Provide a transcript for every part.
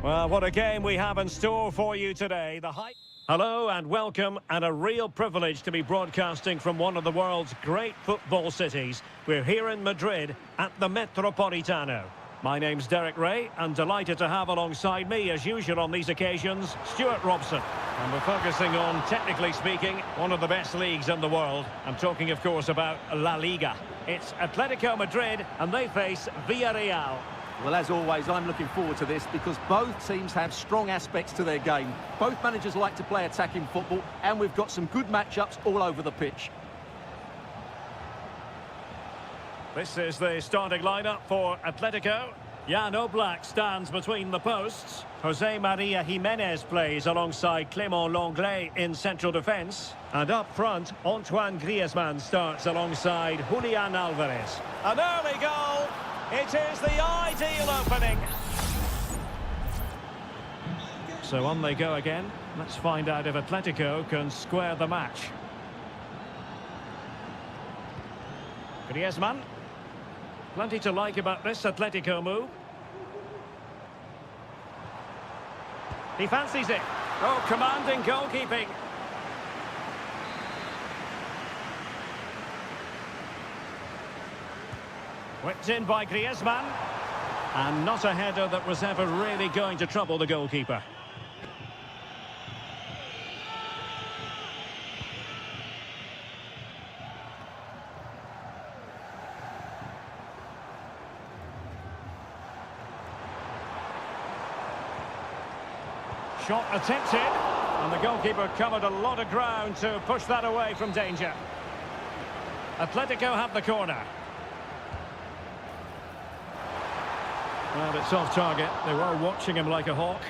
Well, what a game we have in store for you today. Hello and welcome, and a real privilege to be broadcasting from one of the world's great football cities. We're here in Madrid at the Metropolitano. My name's Derek Ray, and delighted to have alongside me, as usual on these occasions, Stuart Robson. And we're focusing on, technically speaking, one of the best leagues in the world. I'm talking, of course, about La Liga. It's Atletico Madrid, and they face Villarreal. Well, as always, I'm looking forward to this because both teams have strong aspects to their game. Both managers like to play attacking football, and we've got some good matchups all over the pitch. This is the starting lineup for Atletico. Jan Oblak stands between the posts. Jose Maria Jimenez plays alongside Clément Lenglet in central defence. And up front, Antoine Griezmann starts alongside Julian Alvarez. An early goal! It is the ideal opening. So on they go again. Let's find out if Atletico can square the match. Griezmann. Plenty to like about this Atletico move. He fancies it. Oh, commanding goalkeeping. Whipped in by Griezmann. And not a header that was ever really going to trouble the goalkeeper. Shot attempted, and the goalkeeper covered a lot of ground to push that away from danger. Atletico have the corner. Well, it's off target. They were watching him like a hawk.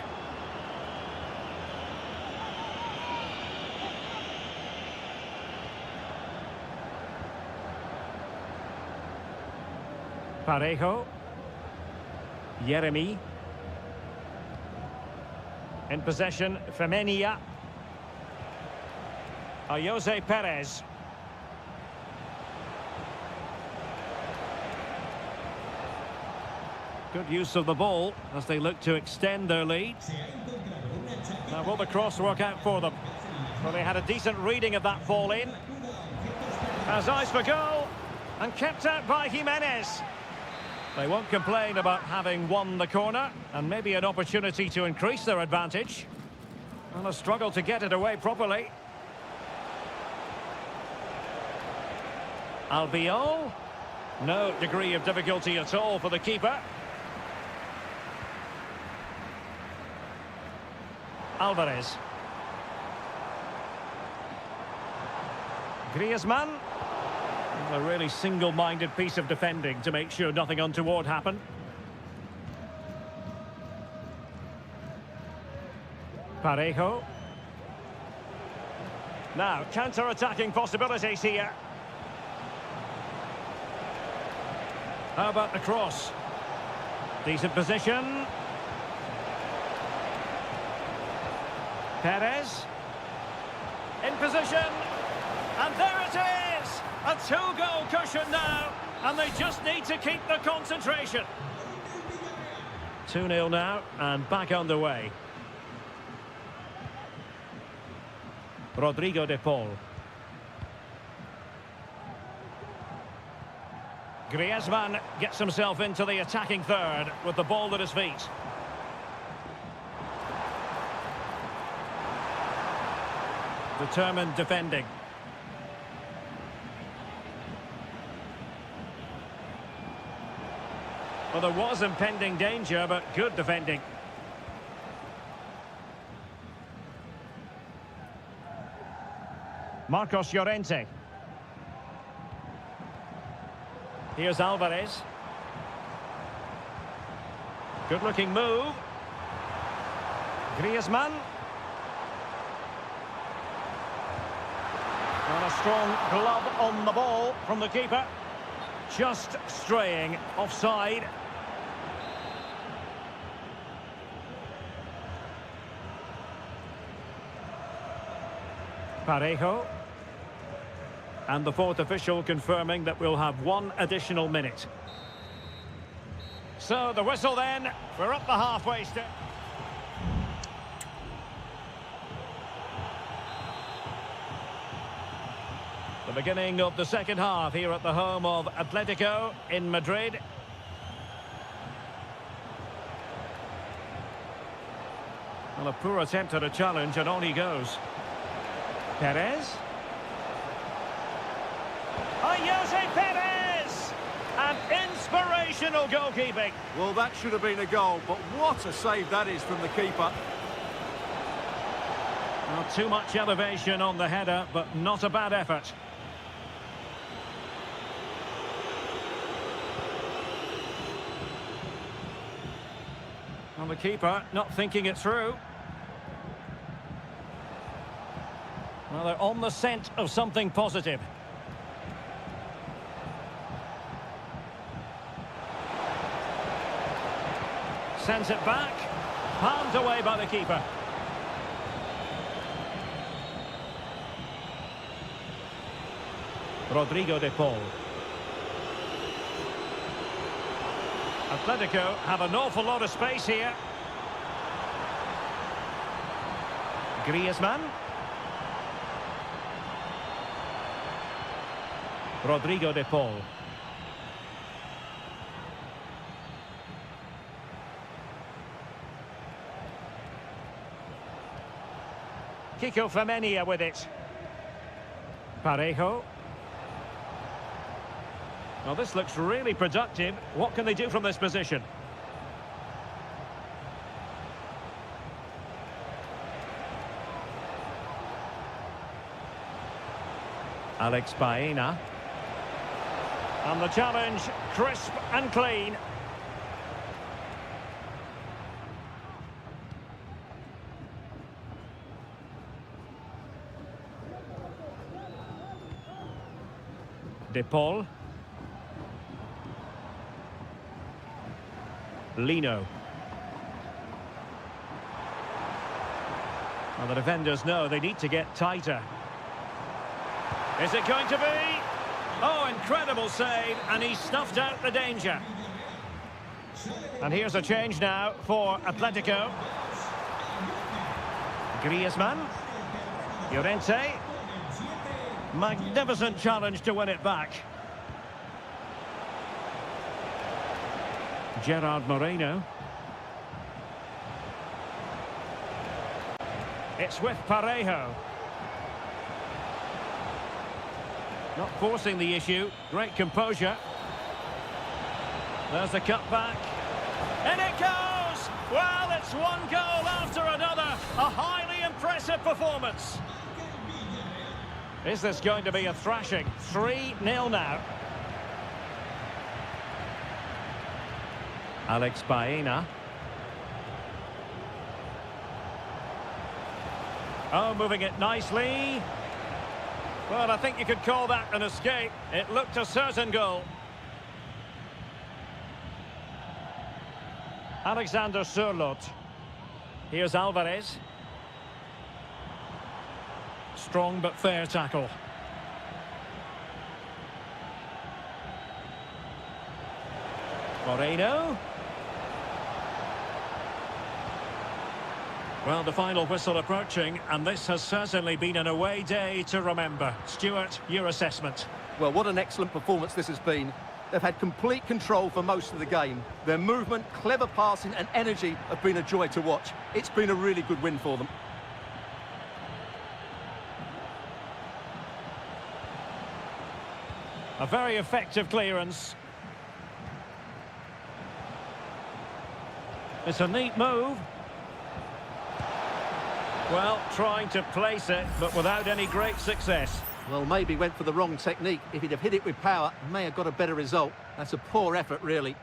Parejo. Yeremy. In possession, Femenia. Jose Perez. Good use of the ball as they look to extend their lead. Now will the cross work out for them? Well, they had a decent reading of that ball in. Has eyes for goal and kept out by Jimenez. They won't complain about having won the corner, and maybe an opportunity to increase their advantage. And a struggle to get it away properly. Albiol. No degree of difficulty at all for the keeper. Alvarez. Griezmann. A really single-minded piece of defending to make sure nothing untoward happened. Parejo. Now, counter-attacking possibilities here. How about the cross? Decent position. Perez. In position. And there it is! A two-goal cushion now, and they just need to keep the concentration. 2-0 now, and back underway. Rodrigo de Paul. Griezmann gets himself into the attacking third with the ball at his feet. Determined defending. Well, there was impending danger, but good defending. Marcos Llorente. Here's Alvarez. Good-looking move. Griezmann. And a strong glove on the ball from the keeper. Just straying offside. Parejo. And the fourth official confirming that we'll have one additional minute. So the whistle then, we're up the halfway step. beginning of the second half here at the home of Atletico in Madrid. Well, a poor attempt at a challenge, and on he goes. Perez. Oh, Jose Perez! And inspirational goalkeeping. Well, that should have been a goal, but what a save that is from the keeper. Not too much elevation on the header, but not a bad effort. Well, the keeper not thinking it through. Well, they're on the scent of something positive. Sends it back. Palmed away by the keeper. Rodrigo de Paul. Atletico have an awful lot of space here. Griezmann. Rodrigo de Paul. Kiko Femenia with it. Parejo. Well, this looks really productive. What can they do from this position? Alex Baena. And the challenge, crisp and clean. De Paul. Lino. Well, the defenders know they need to get tighter. Is it going to be? Oh, incredible save, and he snuffed out the danger. And here's a change now for Atletico. Griezmann. Llorente. Magnificent challenge to win it back. Gerard Moreno. It's with Parejo. Not forcing the issue. Great composure. There's the cutback. And it goes! Well, it's one goal after another. A highly impressive performance. Is this going to be a thrashing? 3-0 now. Alex Baena. Oh, moving it nicely. Well, I think you could call that an escape. It looked a certain goal. Alexander Sørloth. Here's Alvarez. Strong but fair tackle. Moreno. Well, the final whistle approaching, and this has certainly been an away day to remember. Stuart, your assessment. Well, what an excellent performance this has been. They've had complete control for most of the game. Their movement, clever passing and energy have been a joy to watch. It's been a really good win for them. A very effective clearance. It's a neat move. Well, trying to place it, but without any great success. Well, maybe went for the wrong technique. If he'd have hit it with power, may have got a better result. That's a poor effort, really.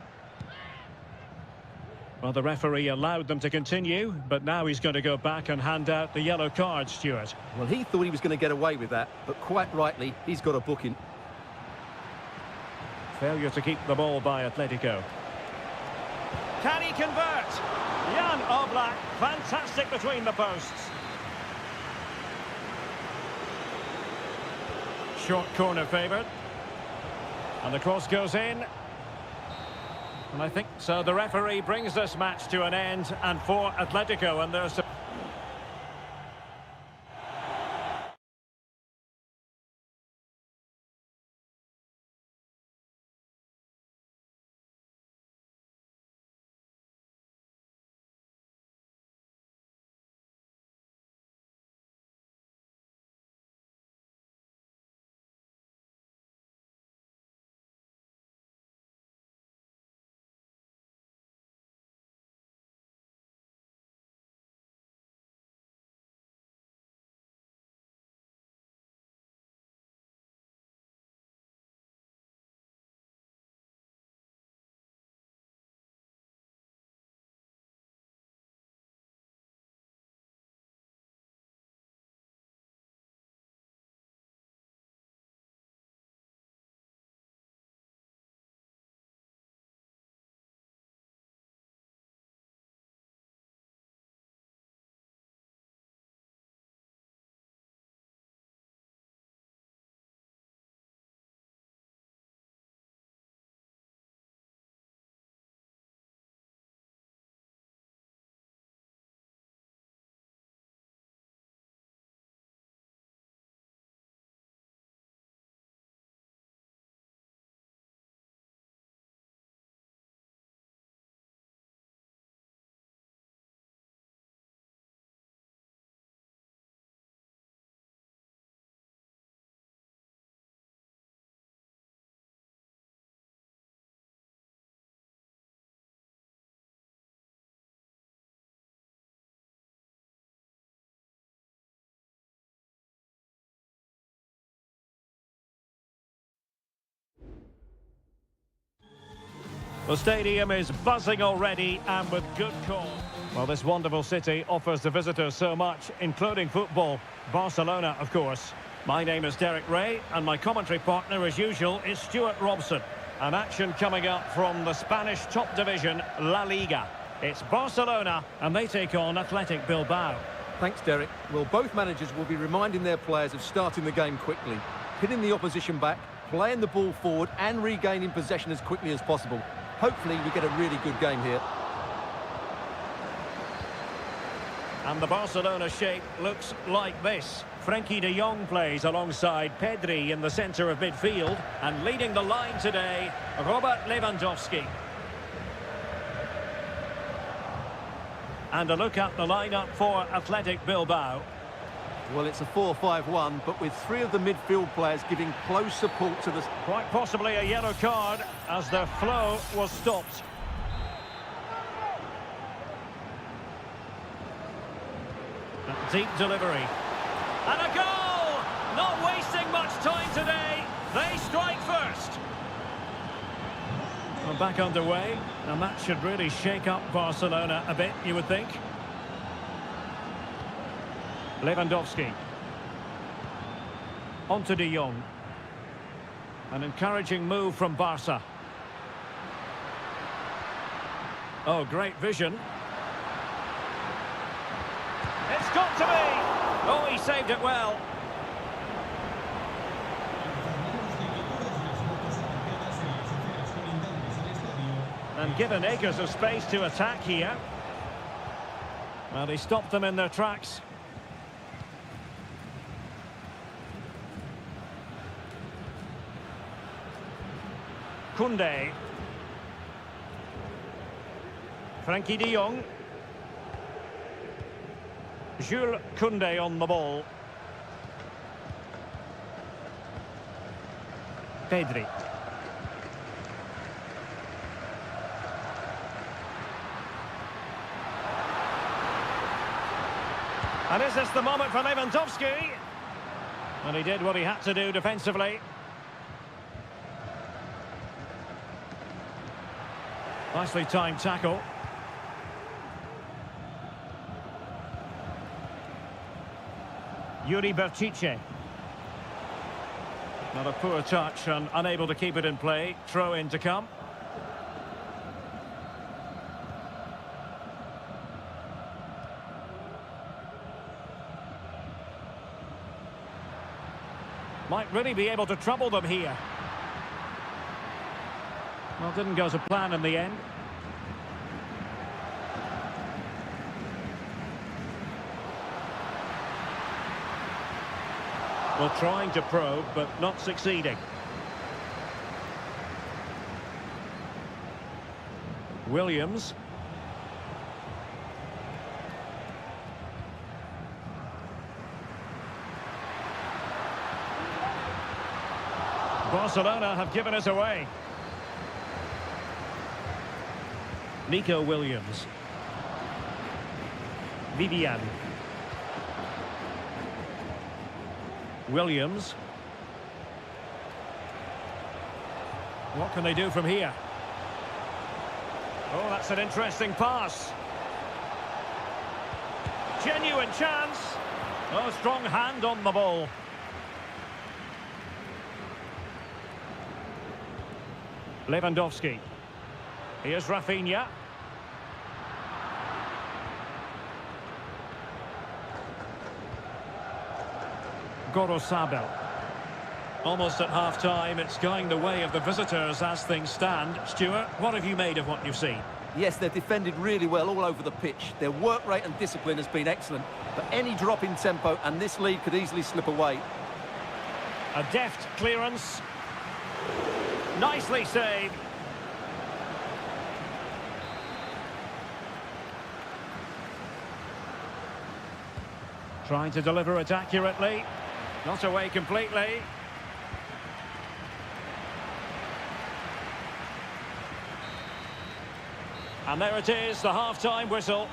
Well, the referee allowed them to continue, but now he's going to go back and hand out the yellow card, Stuart. Well, he thought he was going to get away with that, but quite rightly, he's got a booking. Failure to keep the ball by Atletico. Can he convert? Jan Oblak, fantastic between the posts. Short corner favoured. And the cross goes in. And I think so. The referee brings this match to an end, and for Atletico, and there's The stadium is buzzing already and with good cause. Well, this wonderful city offers the visitors so much, including football. Barcelona, of course. My name is Derek Ray, and my commentary partner, as usual, is Stuart Robson. An action coming up from the Spanish top division, La Liga. It's Barcelona, and they take on Athletic Bilbao. Thanks, Derek. Well, both managers will be reminding their players of starting the game quickly, hitting the opposition back, playing the ball forward, and regaining possession as quickly as possible. Hopefully, we get a really good game here. And the Barcelona shape looks like this. Frenkie de Jong plays alongside Pedri in the centre of midfield. And leading the line today, Robert Lewandowski. And a look at the lineup for Athletic Bilbao. Well, it's a 4-5-1, but with three of the midfield players giving close support to the... Quite possibly a yellow card as their flow was stopped. Deep delivery. And a goal! Not wasting much time today. They strike first. Well, back underway, and that should really shake up Barcelona a bit, you would think. Lewandowski. On to de Jong. An encouraging move from Barca. Oh, great vision. It's got to be! Oh, he saved it well. And given acres of space to attack here. Well, he stopped them in their tracks. Koundé. Frenkie de Jong. Jules Koundé on the ball. Pedri. And is this the moment for Lewandowski? And he did what he had to do defensively. Nicely timed tackle. Yuri Berchiche. Not a poor touch and unable to keep it in play. Throw in to come. Might really be able to trouble them here. Well, didn't go to plan in the end. Well, trying to probe, but not succeeding. Williams. Barcelona have given us away. Nico Williams. Vivian. Williams. What can they do from here? Oh, that's an interesting pass. Genuine chance. Oh, strong hand on the ball. Lewandowski. Here's Rafinha. Gorosabel. Almost at half-time, it's going the way of the visitors as things stand. Stuart, what have you made of what you've seen? Yes, they've defended really well all over the pitch. Their work rate and discipline has been excellent. But any drop in tempo and this lead could easily slip away. A deft clearance. Nicely saved. Trying to deliver it accurately. Not away completely. And there it is, the half-time whistle.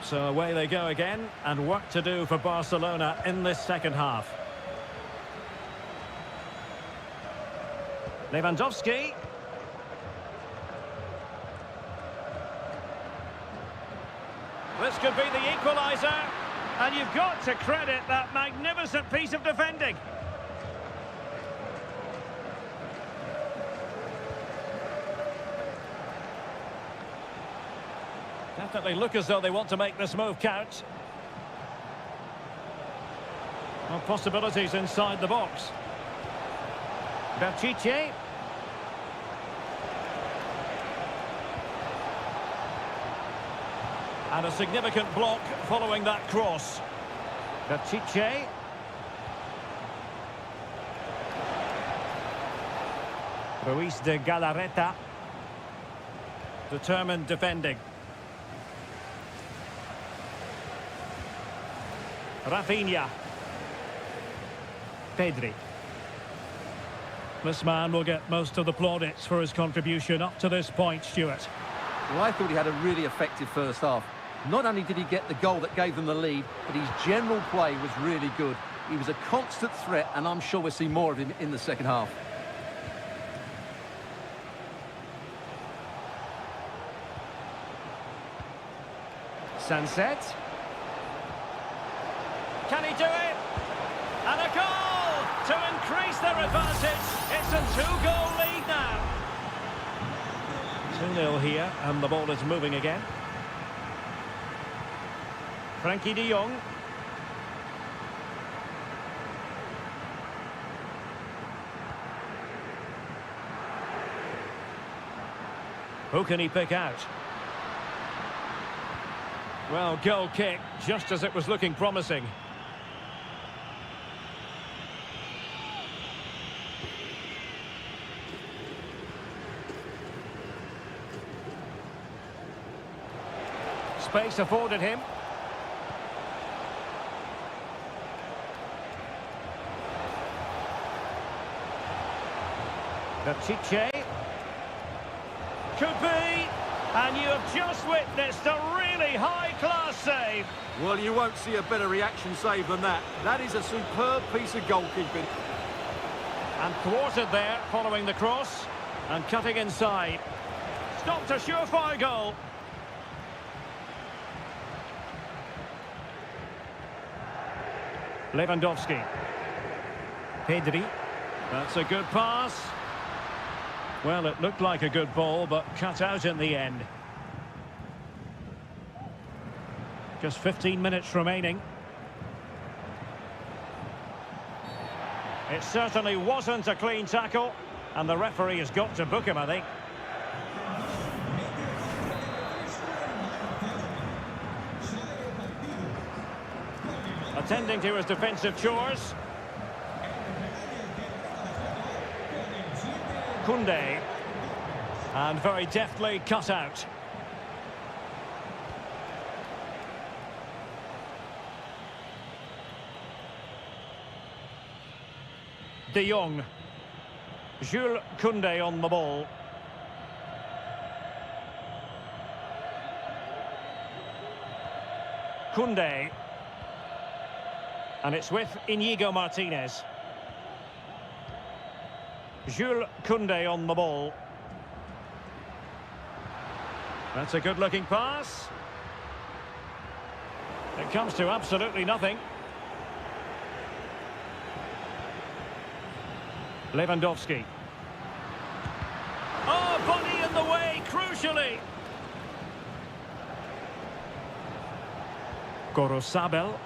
So away they go again, and work to do for Barcelona in this second half. Lewandowski. This could be the equaliser. And you've got to credit that magnificent piece of defending. Definitely look as though they want to make this move count. Well, possibilities inside the box. Pichetty. And a significant block following that cross. Pichetty. Ruiz de Galarreta. Determined defending. Rafinha. Pedri. This man will get most of the plaudits for his contribution up to this point, Stuart. Well, I thought he had a really effective first half. Not only did he get the goal that gave them the lead, but his general play was really good. He was a constant threat, and I'm sure we'll see more of him in the second half. Sunset. Can he do it? And a goal to increase their advantage. It's a two-goal lead now. 2-0 here, and the ball is moving again. Frankie de Jong. Who can he pick out? Well, goal kick, just as it was looking promising. Space afforded him. Pichetty. Could be. And you have just witnessed a really high-class save. Well, you won't see a better reaction save than that. That is a superb piece of goalkeeping. And thwarted there following the cross. And cutting inside. Stopped a surefire goal. Lewandowski. Pedri. That's a good pass. Well, it looked like a good ball, but cut out in the end. Just 15 minutes remaining. It certainly wasn't a clean tackle, and the referee has got to book him, I think. Attending to his defensive chores. Koundé. And very deftly cut out. De Jong. Jules Koundé on the ball. Koundé. And it's with Íñigo Martínez. Jules Koundé on the ball. That's a good-looking pass. It comes to absolutely nothing. Lewandowski. Oh, body in the way, crucially. Gorosabel.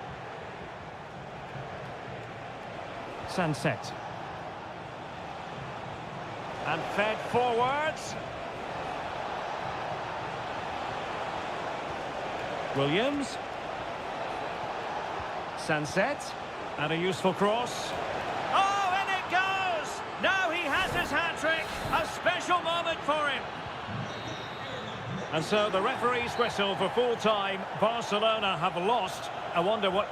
Sunset. And fed forwards. Williams. Sunset. And a useful cross. Oh, and it goes! Now he has his hat-trick. A special moment for him. And so the referee's whistle for full time. Barcelona have lost. I wonder what...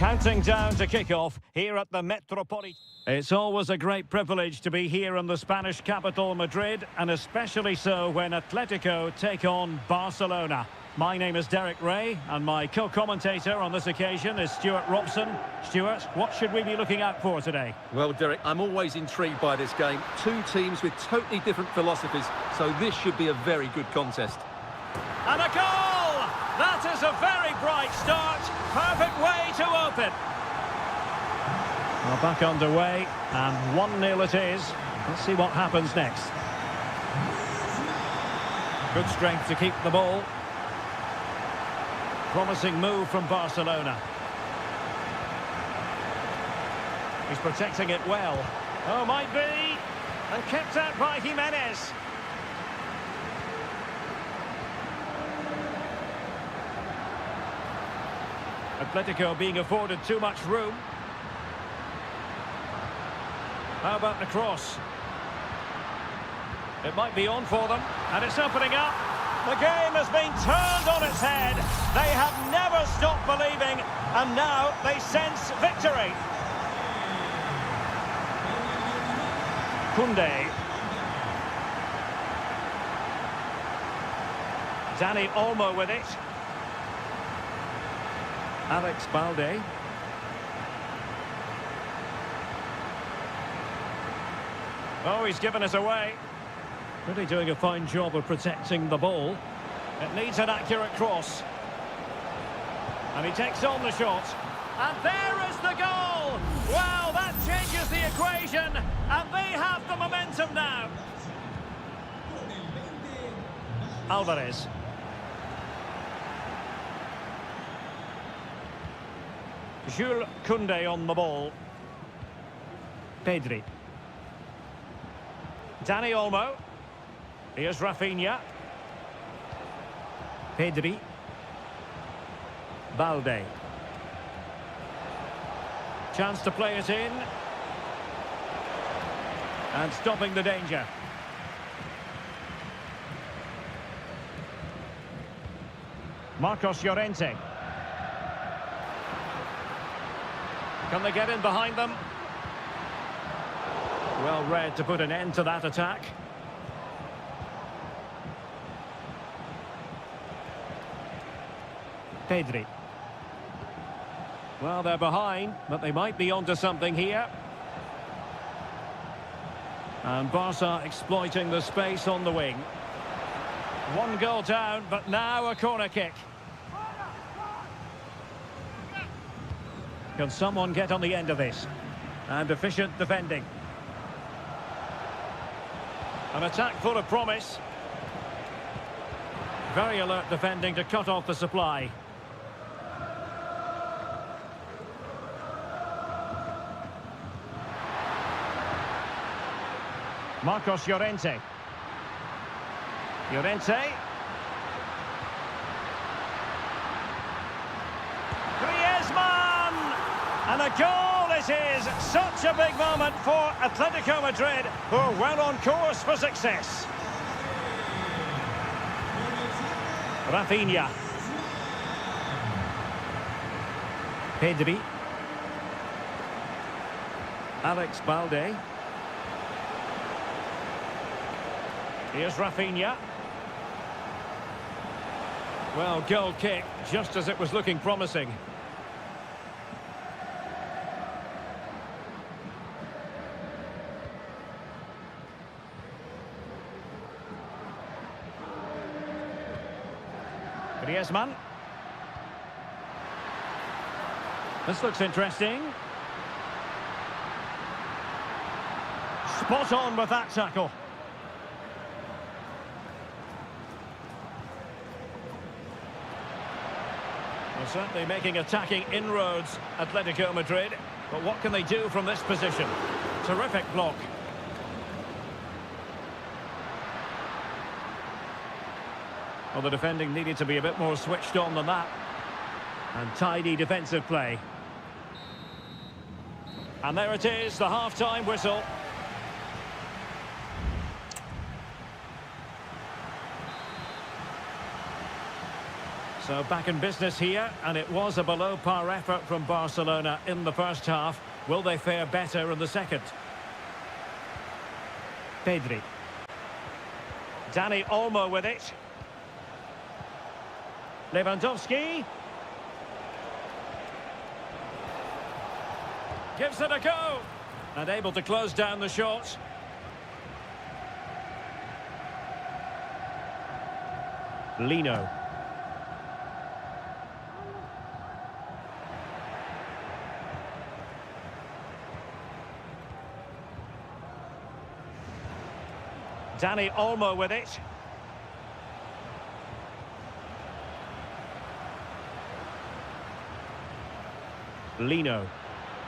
Counting down to kick-off here at the Metropolitan. It's always a great privilege to be here in the Spanish capital, Madrid, and especially so when Atletico take on Barcelona. My name is Derek Ray, and my co-commentator on this occasion is Stuart Robson. Stuart, what should we be looking out for today? Well, Derek, I'm always intrigued by this game. Two teams with totally different philosophies, so this should be a very good contest. And a goal! That is a very bright start. Perfect way to open. Well, back underway, and 1-0 it is. Let's see what happens next. Good strength to keep the ball. Promising move from Barcelona. He's protecting it well. Oh, might be. And kept out by Jimenez. Atletico being afforded too much room. How about the cross? It might be on for them, and it's opening up. The game has been turned on its head. They have never stopped believing, and now they sense victory. Koundé. Dani Olmo with it. Alex Balde. Oh, he's given us away. Really doing a fine job of protecting the ball. It needs an accurate cross. And he takes on the shot. And there is the goal! Well, that changes the equation. And they have the momentum now. Alvarez. Jules Koundé on the ball. Pedri. Dani Olmo. Here's Rafinha. Pedri. Balde. Chance to play it in. And stopping the danger. Marcos Llorente. Can they get in behind them? Well read to put an end to that attack. Pedri. Well, they're behind, but they might be onto something here. And Barca exploiting the space on the wing. One goal down, but now a corner kick. Can someone get on the end of this? And efficient defending. An attack full of promise. Very alert defending to cut off the supply. Marcos Llorente. Llorente. Griezmann! And a goal it is! Such a big moment for Atletico Madrid, who are well on course for success. Rafinha. Pedri. Alex Balde. Here's Rafinha. Well, goal kick, just as it was looking promising. Griezmann. This looks interesting. Spot on with that tackle. Well, certainly making attacking inroads, Atletico Madrid. But what can they do from this position? Terrific block. Well, the defending needed to be a bit more switched on than that. And tidy defensive play. And there it is, the half-time whistle. So back in business here, and it was a below-par effort from Barcelona in the first half. Will they fare better in the second? Pedri. Dani Olmo with it. Lewandowski. Gives it a go. And able to close down the shots. Lino. Dani Olmo with it. Lino.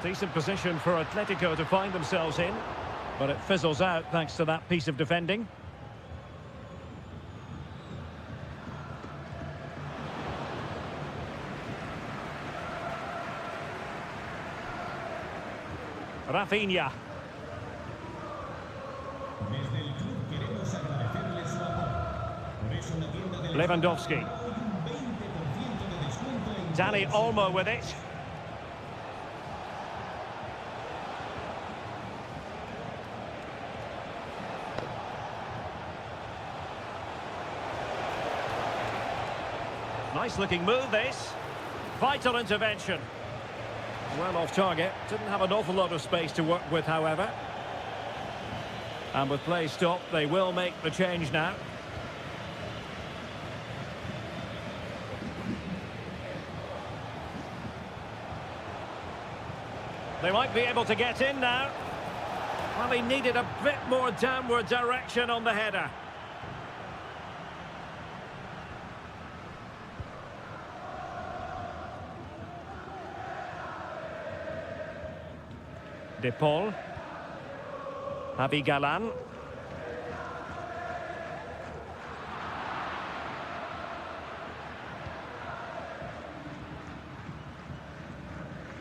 Decent position for Atletico to find themselves in, but it fizzles out thanks to that piece of defending. Rafinha. Lewandowski. Dani Olmo with it. Nice looking move this. Vital intervention. Well off target. Didn't have an awful lot of space to work with, however. And with play stopped, they will make the change now. They might be able to get in now. Well, he needed a bit more downward direction on the header. De Paul. Javi Galan.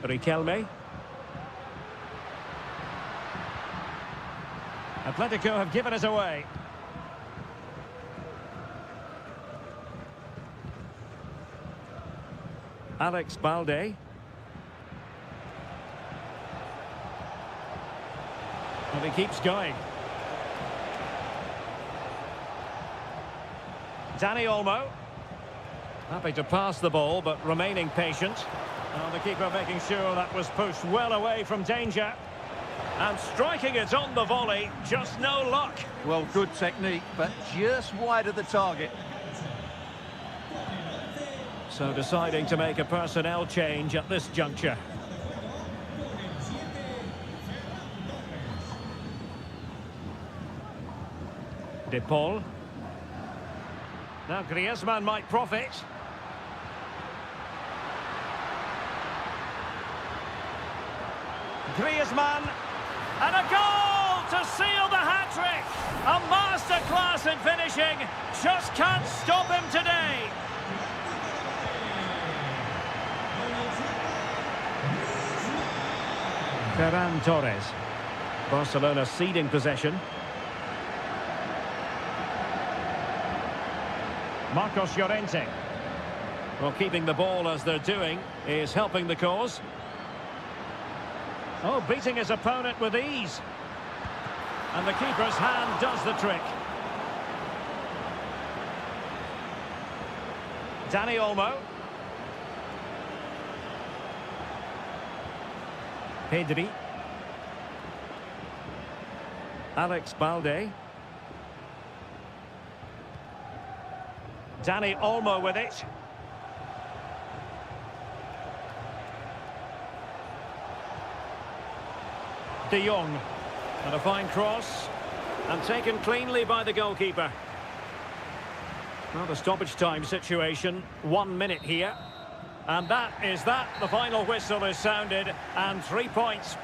Riquelme. Atletico have given us away. Alex Balde. And he keeps going. Dani Olmo. Happy to pass the ball, but remaining patient. And the keeper making sure that was pushed well away from danger. And striking it on the volley, just no luck. Well, good technique, but just wide of the target. So deciding to make a personnel change at this juncture. De Paul. Now Griezmann might profit. Griezmann. And a goal to seal the hat-trick! A masterclass in finishing. Just can't stop him today. Ferran Torres. Barcelona ceding possession. Marcos Llorente. Well, keeping the ball as they're doing is helping the cause. Oh, beating his opponent with ease. And the keeper's hand does the trick. Dani Olmo. Pedri. Alex Balde. Dani Olmo with it. De Jong. And a fine cross. And taken cleanly by the goalkeeper. Well, the stoppage time situation. 1 minute here. And that is that. The final whistle is sounded. And 3 points.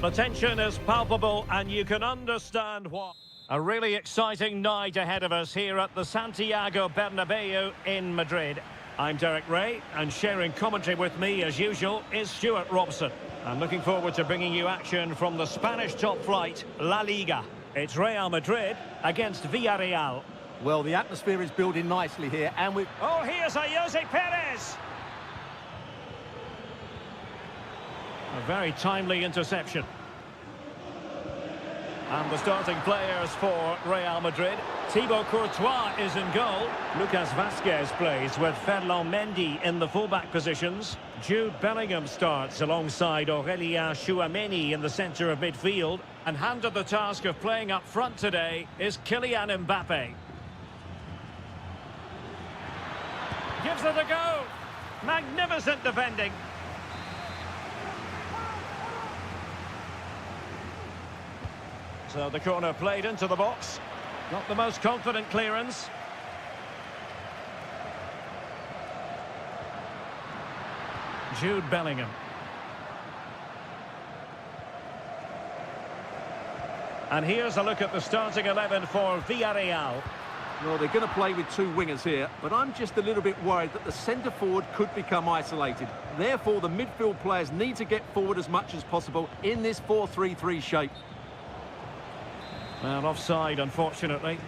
the tension is palpable and you can understand why. A really exciting night ahead of us here at the Santiago Bernabeu in Madrid. I'm Derek Ray, and sharing commentary with me, as usual, is Stuart Robson. I'm looking forward to bringing you action from the Spanish top flight, La Liga. It's Real Madrid against Villarreal. Well, the atmosphere is building nicely here, and we... Oh, here's a Jose Perez! A very timely interception. And the starting players for Real Madrid. Thibaut Courtois is in goal. Lucas Vazquez plays with Ferland Mendy in the fullback positions. Jude Bellingham starts alongside Aurélien Tchouameni in the centre of midfield. And handed the task of playing up front today is Kylian Mbappe. Gives it a go. Magnificent defending. So the corner played into the box. Not the most confident clearance. Jude Bellingham. And here's a look at the starting 11 for Villarreal. Well, they're going to play with two wingers here, but I'm just a little bit worried that the centre-forward could become isolated. Therefore, the midfield players need to get forward as much as possible in this 4-3-3 shape. Well, offside, unfortunately.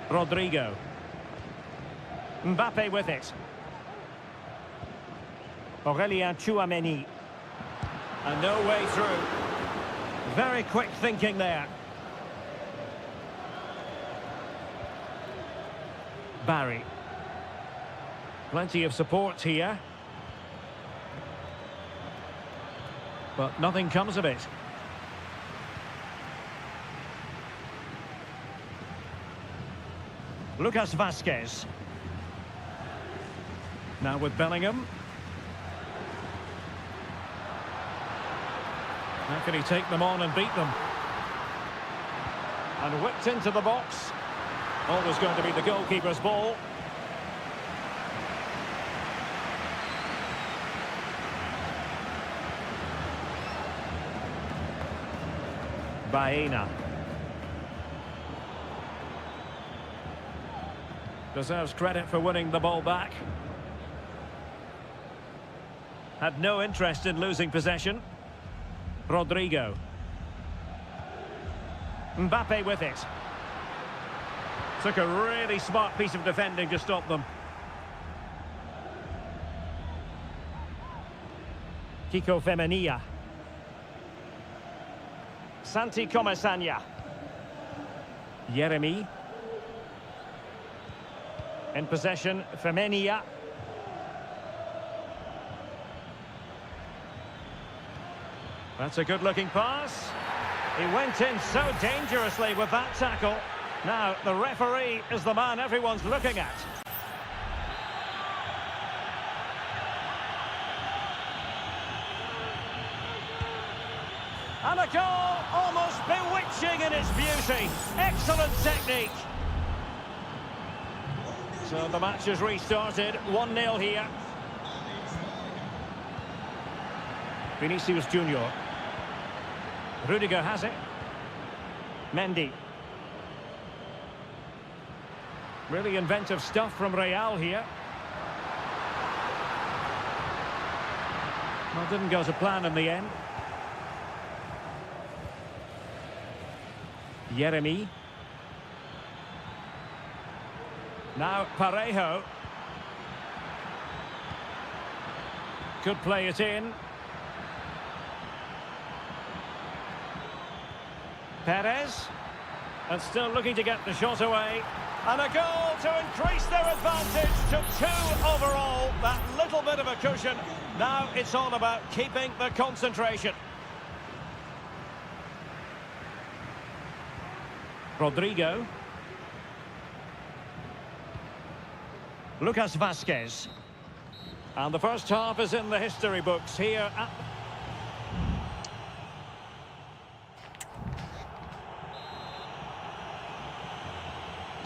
Rodrigo. Mbappe with it. Aurélien Tchouameni. And no way through. Very quick thinking there. Barry. Plenty of support here. But nothing comes of it. Lucas Vazquez. Now with Bellingham. How can he take them on and beat them? And whipped into the box. Always going to be the goalkeeper's ball. Baena. Deserves credit for winning the ball back. Had no interest in losing possession. Rodrigo. Mbappe with it. Took a really smart piece of defending to stop them. Kiko Femenia. Santi Comesaña. Yeremi. In possession, Femenia. That's a good-looking pass. He went in so dangerously with that tackle. Now, the referee is the man everyone's looking at. And a goal, almost bewitching in its beauty. Excellent technique. So the match has restarted, 1-0 here. Vinicius Junior. Rudiger has it. Mendy. Really inventive stuff from Real here. Well, didn't go to plan in the end. Yeremi. Now Parejo. Could play it in. Perez. And still looking to get the shot away. And a goal to increase their advantage to 2 overall. That little bit of a cushion. Now it's all about keeping the concentration. Rodrigo. Lucas Vazquez. And the first half is in the history books here at...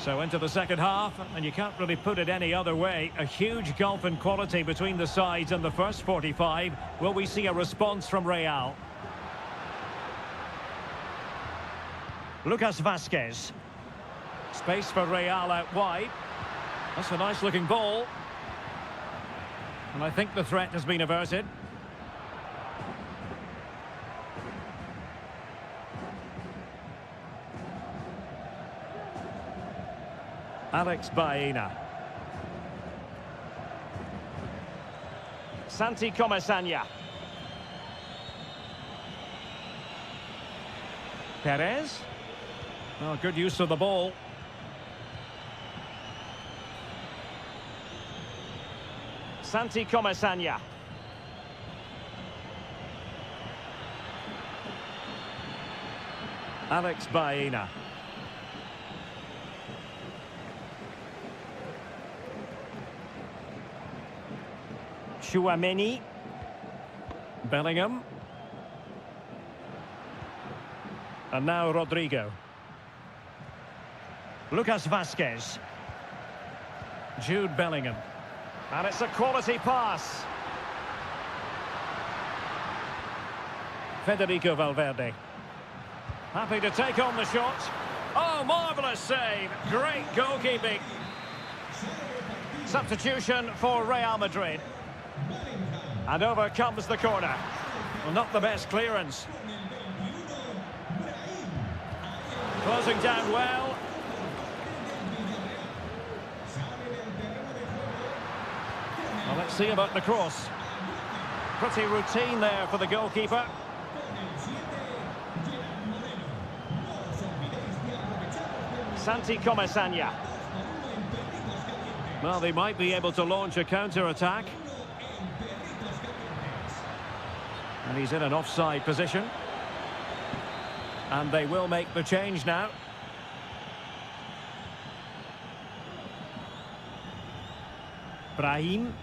So into the second half, and you can't really put it any other way. A huge gulf in quality between the sides in the first 45. Will we see a response from Real? Lucas Vazquez. Space for Real out wide. That's a nice-looking ball. And I think the threat has been averted. Alex Baena. Santi Comesaña. Perez. Oh, good use of the ball. Santi Comesaña. Alex Baena. Chouameni. Bellingham. And now Rodrigo. Lucas Vazquez. Jude Bellingham. And it's a quality pass. Federico Valverde. Happy to take on the shot. Oh, marvellous save. Great goalkeeping. Substitution for Real Madrid. And over comes the corner. Well, not the best clearance. Closing down well. Well, let's see about the cross. Pretty routine there for the goalkeeper. Santi Comesaña. Well, they might be able to launch a counter-attack. And he's in an offside position. And they will make the change now. Brahim.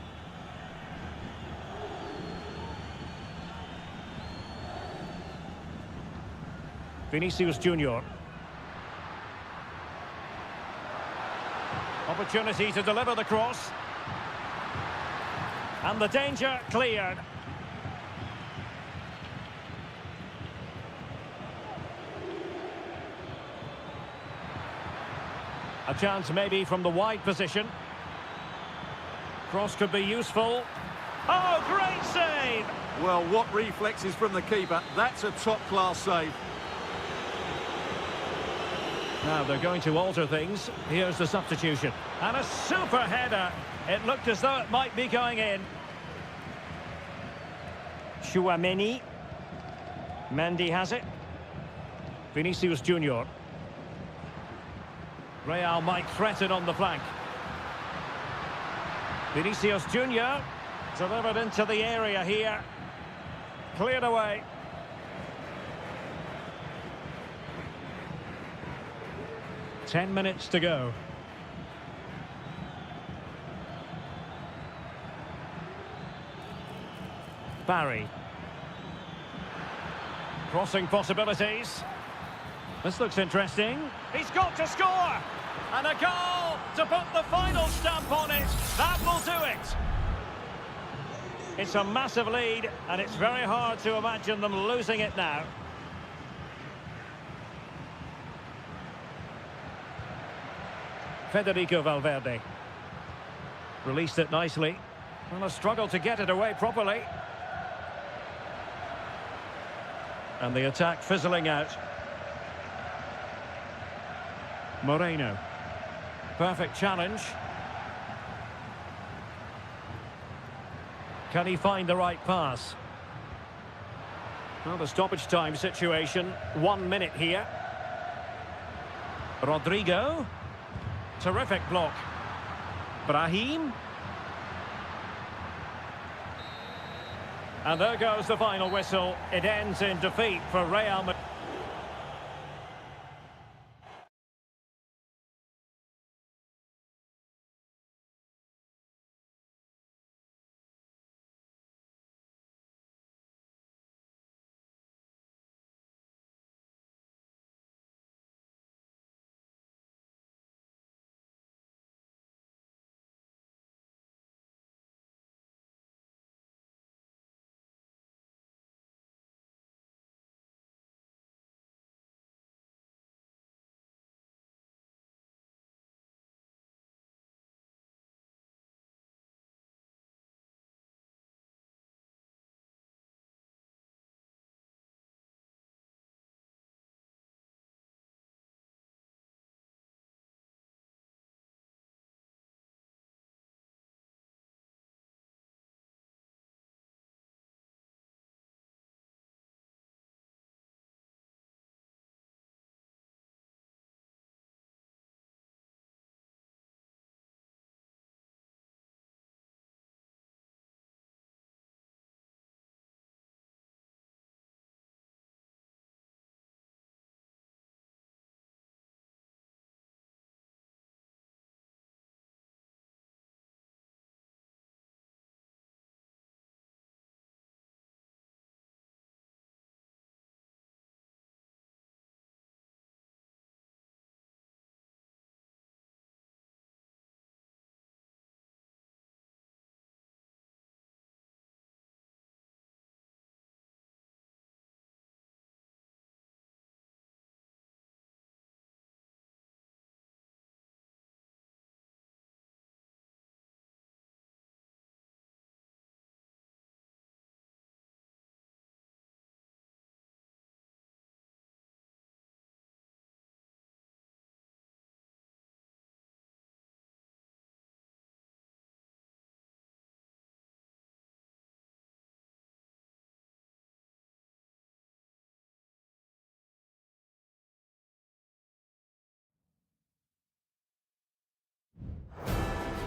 Vinicius Junior. Opportunity to deliver the cross. And the danger cleared. A chance maybe from the wide position. Cross could be useful. Oh, great save! Well, what reflexes from the keeper. That's a top-class save. Now they're going to alter things. Here's the substitution. And a super header. It looked as though it might be going in. Chouameni. Mendy has it. Vinicius Junior. Real might threaten on the flank. Vinicius Junior delivered into the area here. Cleared away. Ten minutes to go. Barry. Crossing possibilities. This looks interesting. He's got to score! And a goal to put the final stamp on it. That will do it. It's a massive lead, and it's very hard to imagine them losing it now. Federico Valverde. Released it nicely. And a struggle to get it away properly. And the attack fizzling out. Moreno. Perfect challenge. Can he find the right pass? Well, the stoppage time situation. 1 minute here. Rodrigo. Terrific block. Brahim. And there goes the final whistle. It ends in defeat for Real Madrid.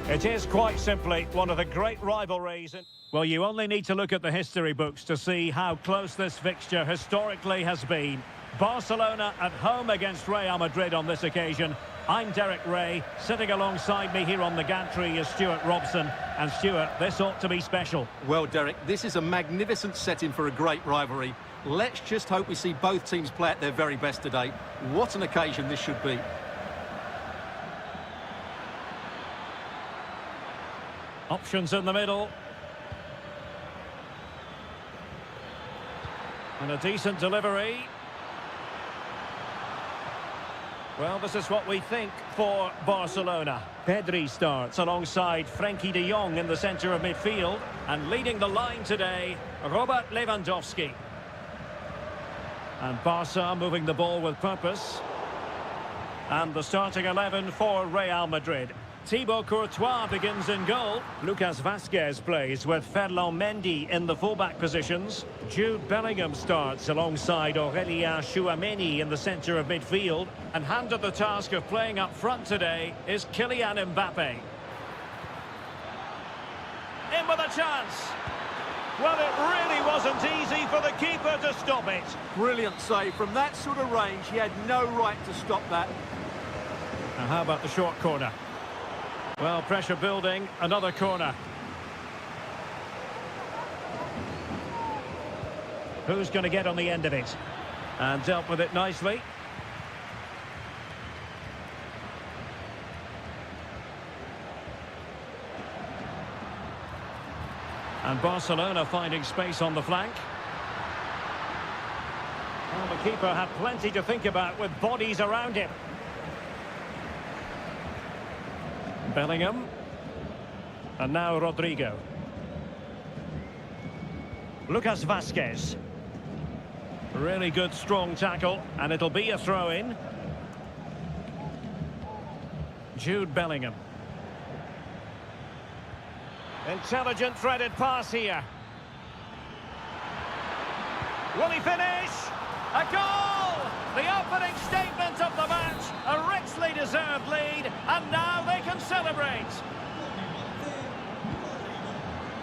It is quite simply one of the great rivalries. Well, you only need to look at the history books to see how close this fixture historically has been. Barcelona at home against Real Madrid on this occasion. I'm Derek Ray. Sitting alongside me here on the gantry is Stuart Robson. And Stuart, this ought to be special. Well, Derek, this is a magnificent setting for a great rivalry. Let's just hope we see both teams play at their very best today. What an occasion this should be. Options in the middle. And a decent delivery. Well, this is what we think for Barcelona. Pedri starts alongside Frenkie de Jong in the centre of midfield. And leading the line today, Robert Lewandowski. And Barca moving the ball with purpose. And the starting 11 for Real Madrid. Thibaut Courtois begins in goal. Lucas Vazquez plays with Ferland Mendy in the fullback positions. Jude Bellingham starts alongside Aurélien Tchouameni in the centre of midfield. And handed the task of playing up front today is Kylian Mbappe. In with a chance. Well, it really wasn't easy for the keeper to stop it. Brilliant save. From that sort of range, he had no right to stop that. Now, how about the short corner? Well, pressure building, another corner. Who's going to get on the end of it? And dealt with it nicely. And Barcelona finding space on the flank. Well, the keeper had plenty to think about with bodies around him. Bellingham. And now Rodrigo. Lucas Vazquez. Really good, strong tackle. And it'll be a throw-in. Jude Bellingham. Intelligent threaded pass here. Will he finish? A goal! The opening statement of the match. A richly deserved lead. And now they can celebrate.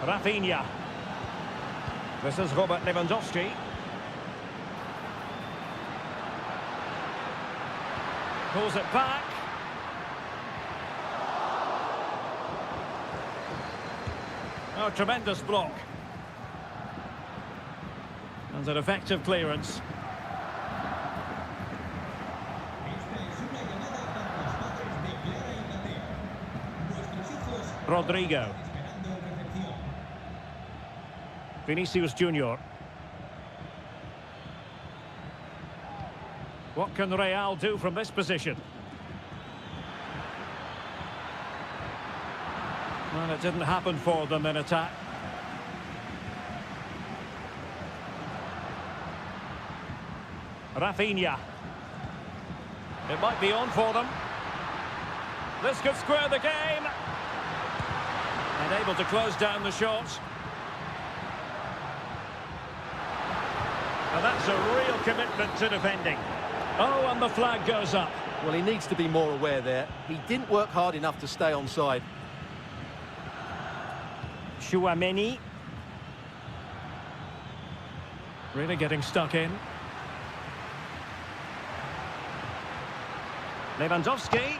Rafinha. This is Robert Lewandowski. Pulls it back. Oh, tremendous block. And an effective clearance. Rodrigo. Vinicius Junior. What can Real do from this position? Well, it didn't happen for them in attack. Rafinha. It might be on for them. This could square the game. And able to close down the shot. And that's a real commitment to defending. Oh, and the flag goes up. Well, he needs to be more aware there. He didn't work hard enough to stay onside. Tchouameni. Really getting stuck in. Lewandowski.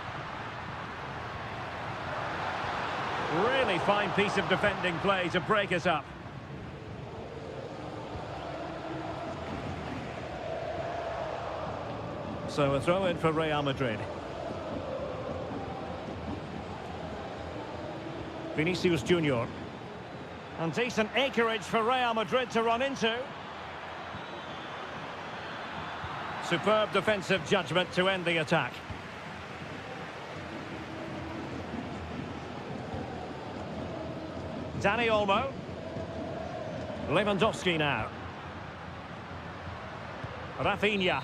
Really fine piece of defending play to break us up. So a throw in for Real Madrid. Vinicius Junior. And decent acreage for Real Madrid to run into. Superb defensive judgment to end the attack. Dani Olmo. Lewandowski now. Rafinha.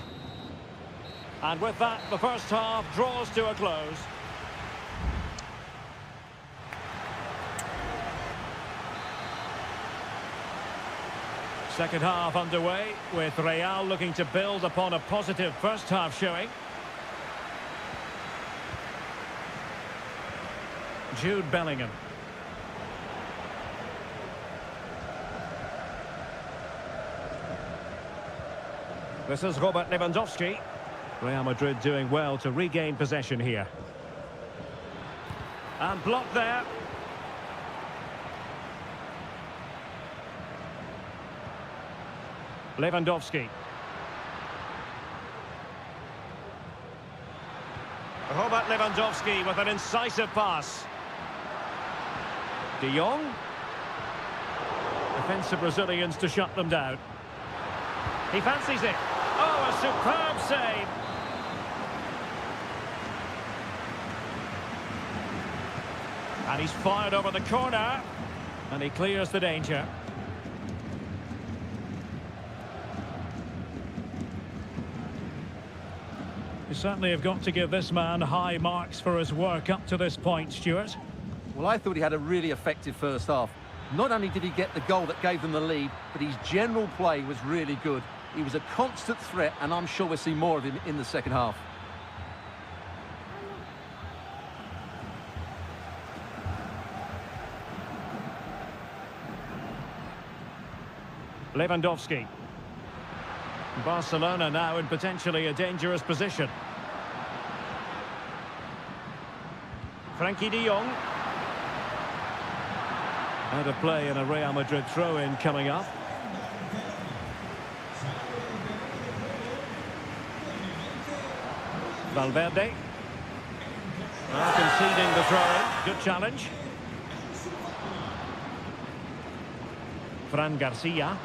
And with that, the first half draws to a close. Second half underway, with Real looking to build upon a positive first half showing. Jude Bellingham. This is Robert Lewandowski. Real Madrid doing well to regain possession here. And blocked there. Lewandowski. Robert Lewandowski with an incisive pass. De Jong. Defensive Brazilians to shut them down. He fancies it. Oh, a superb save. And he's fired over the corner. And he clears the danger. You certainly have got to give this man high marks for his work up to this point, Stuart. Well, I thought he had a really effective first half. Not only did he get the goal that gave them the lead, but his general play was really good. He was a constant threat, and I'm sure we'll see more of him in the second half. Lewandowski. Barcelona now in potentially a dangerous position. Frankie de Jong. Out of play and a Real Madrid throw-in coming up. Valverde. Now conceding the throw-in. Good challenge. Fran Garcia.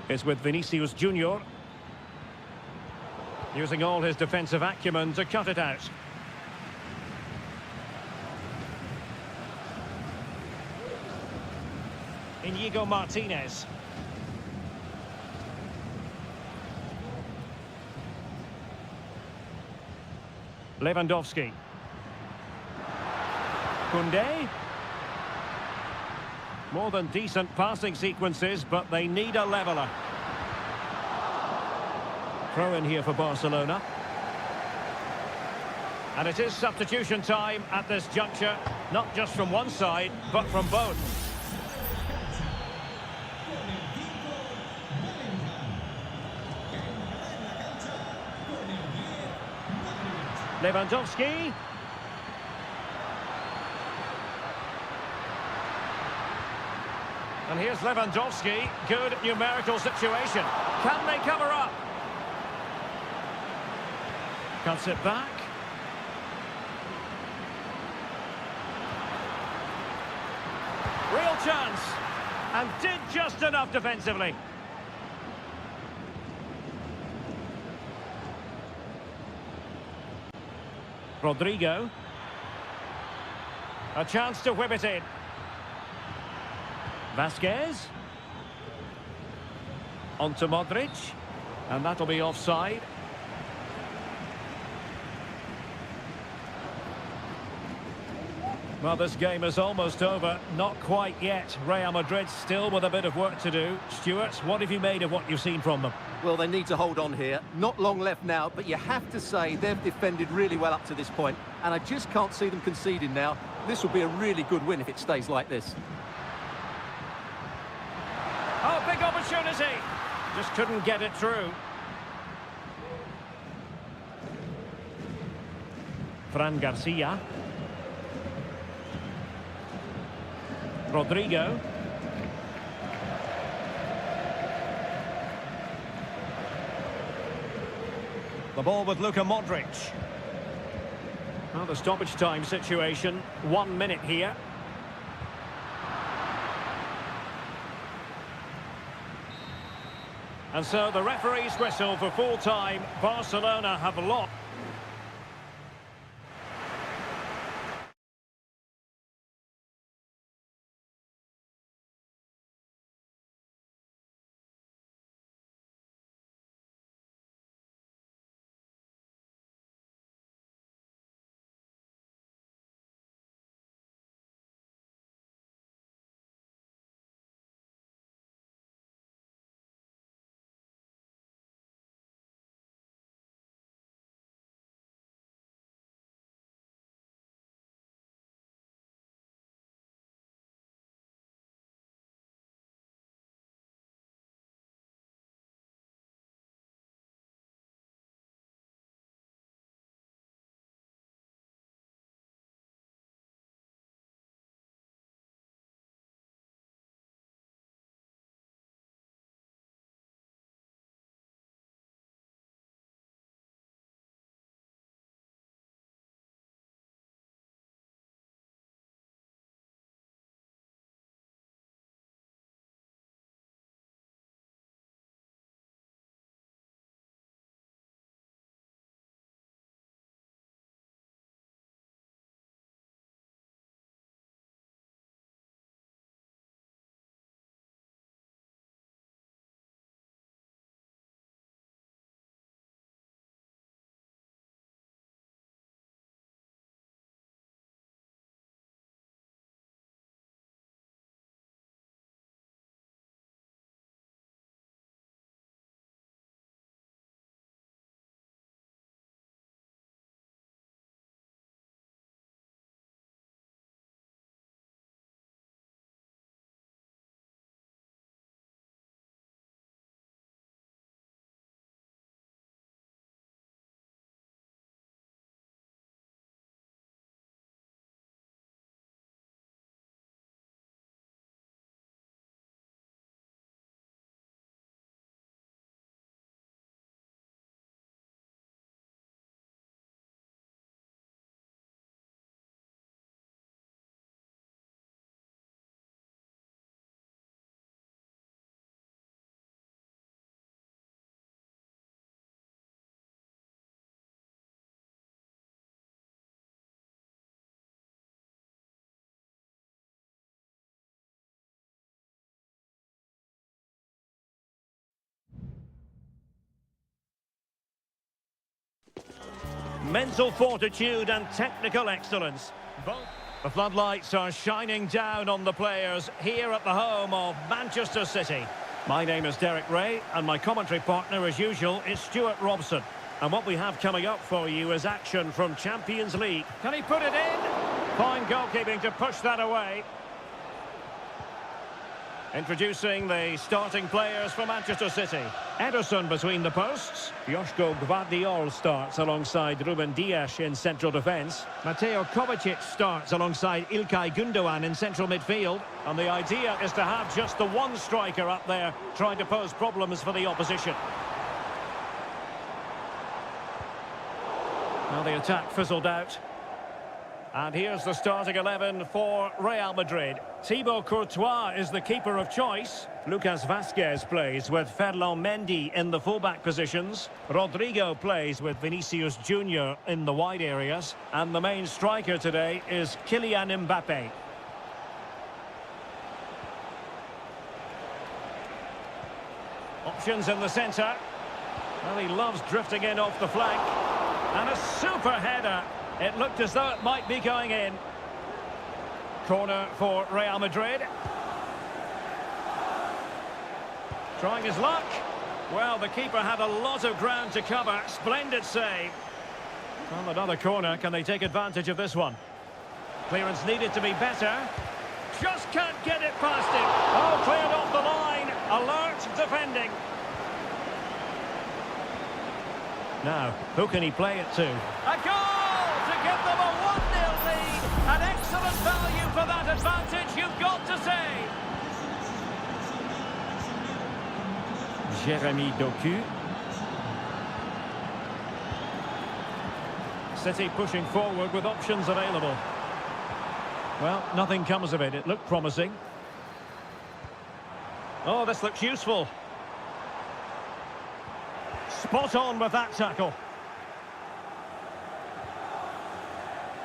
Is with Vinicius Junior. Using all his defensive acumen to cut it out. Inigo Martinez. Lewandowski. Koundé. More than decent passing sequences, but they need a leveller. Throw in here for Barcelona. And it is substitution time at this juncture, not just from one side, but from both. Lewandowski. And here's Lewandowski. Good numerical situation. Can they cover up? Cuts it back. Real chance. And did just enough defensively. Rodrigo. A chance to whip it in. Vasquez. On to Modric. And that'll be offside. Well, this game is almost over. Not quite yet. Real Madrid still with a bit of work to do. Stuart, what have you made of what you've seen from them? Well, they need to hold on here. Not long left now, but you have to say they've defended really well up to this point, and I just can't see them conceding now. This will be a really good win if it stays like this. Oh, big opportunity. Just couldn't get it through. Fran Garcia. Rodrigo. The ball with Luka Modric. Well, the stoppage time situation. 1 minute here. And so the referee's whistle for full time. Barcelona have lost. Mental fortitude and technical excellence. The floodlights are shining down on the players here at the home of Manchester City. My name is Derek Ray, and my commentary partner, as usual, is Stuart Robson. And what we have coming up for you is action from Champions League. Can he put it in? Fine goalkeeping to push that away. Introducing the starting players for Manchester City. Ederson between the posts. Joško Gvardiol starts alongside Ruben Dias in central defence. Mateo Kovacic starts alongside Ilkay Gundogan in central midfield. And the idea is to have just the one striker up there trying to pose problems for the opposition. Now the attack fizzled out. And here's the starting 11 for Real Madrid. Thibaut Courtois is the keeper of choice. Lucas Vazquez plays with Ferland Mendy in the fullback positions. Rodrigo plays with Vinicius Junior in the wide areas. And the main striker today is Kylian Mbappe. Options in the centre. Well, he loves drifting in off the flank. And a super header. It looked as though it might be going in. Corner for Real Madrid. Trying his luck. Well, the keeper had a lot of ground to cover. Splendid save. Well, another corner. Can they take advantage of this one? Clearance needed to be better. Just can't get it past him. Oh, cleared off the line. Alert defending. Now, who can he play it to? A goal! Give them a 1-0 lead. An excellent value for that advantage, you've got to say. Jeremy Doku. City pushing forward with options available. Well, nothing comes of it. It looked promising. Oh, this looks useful. Spot on with that tackle.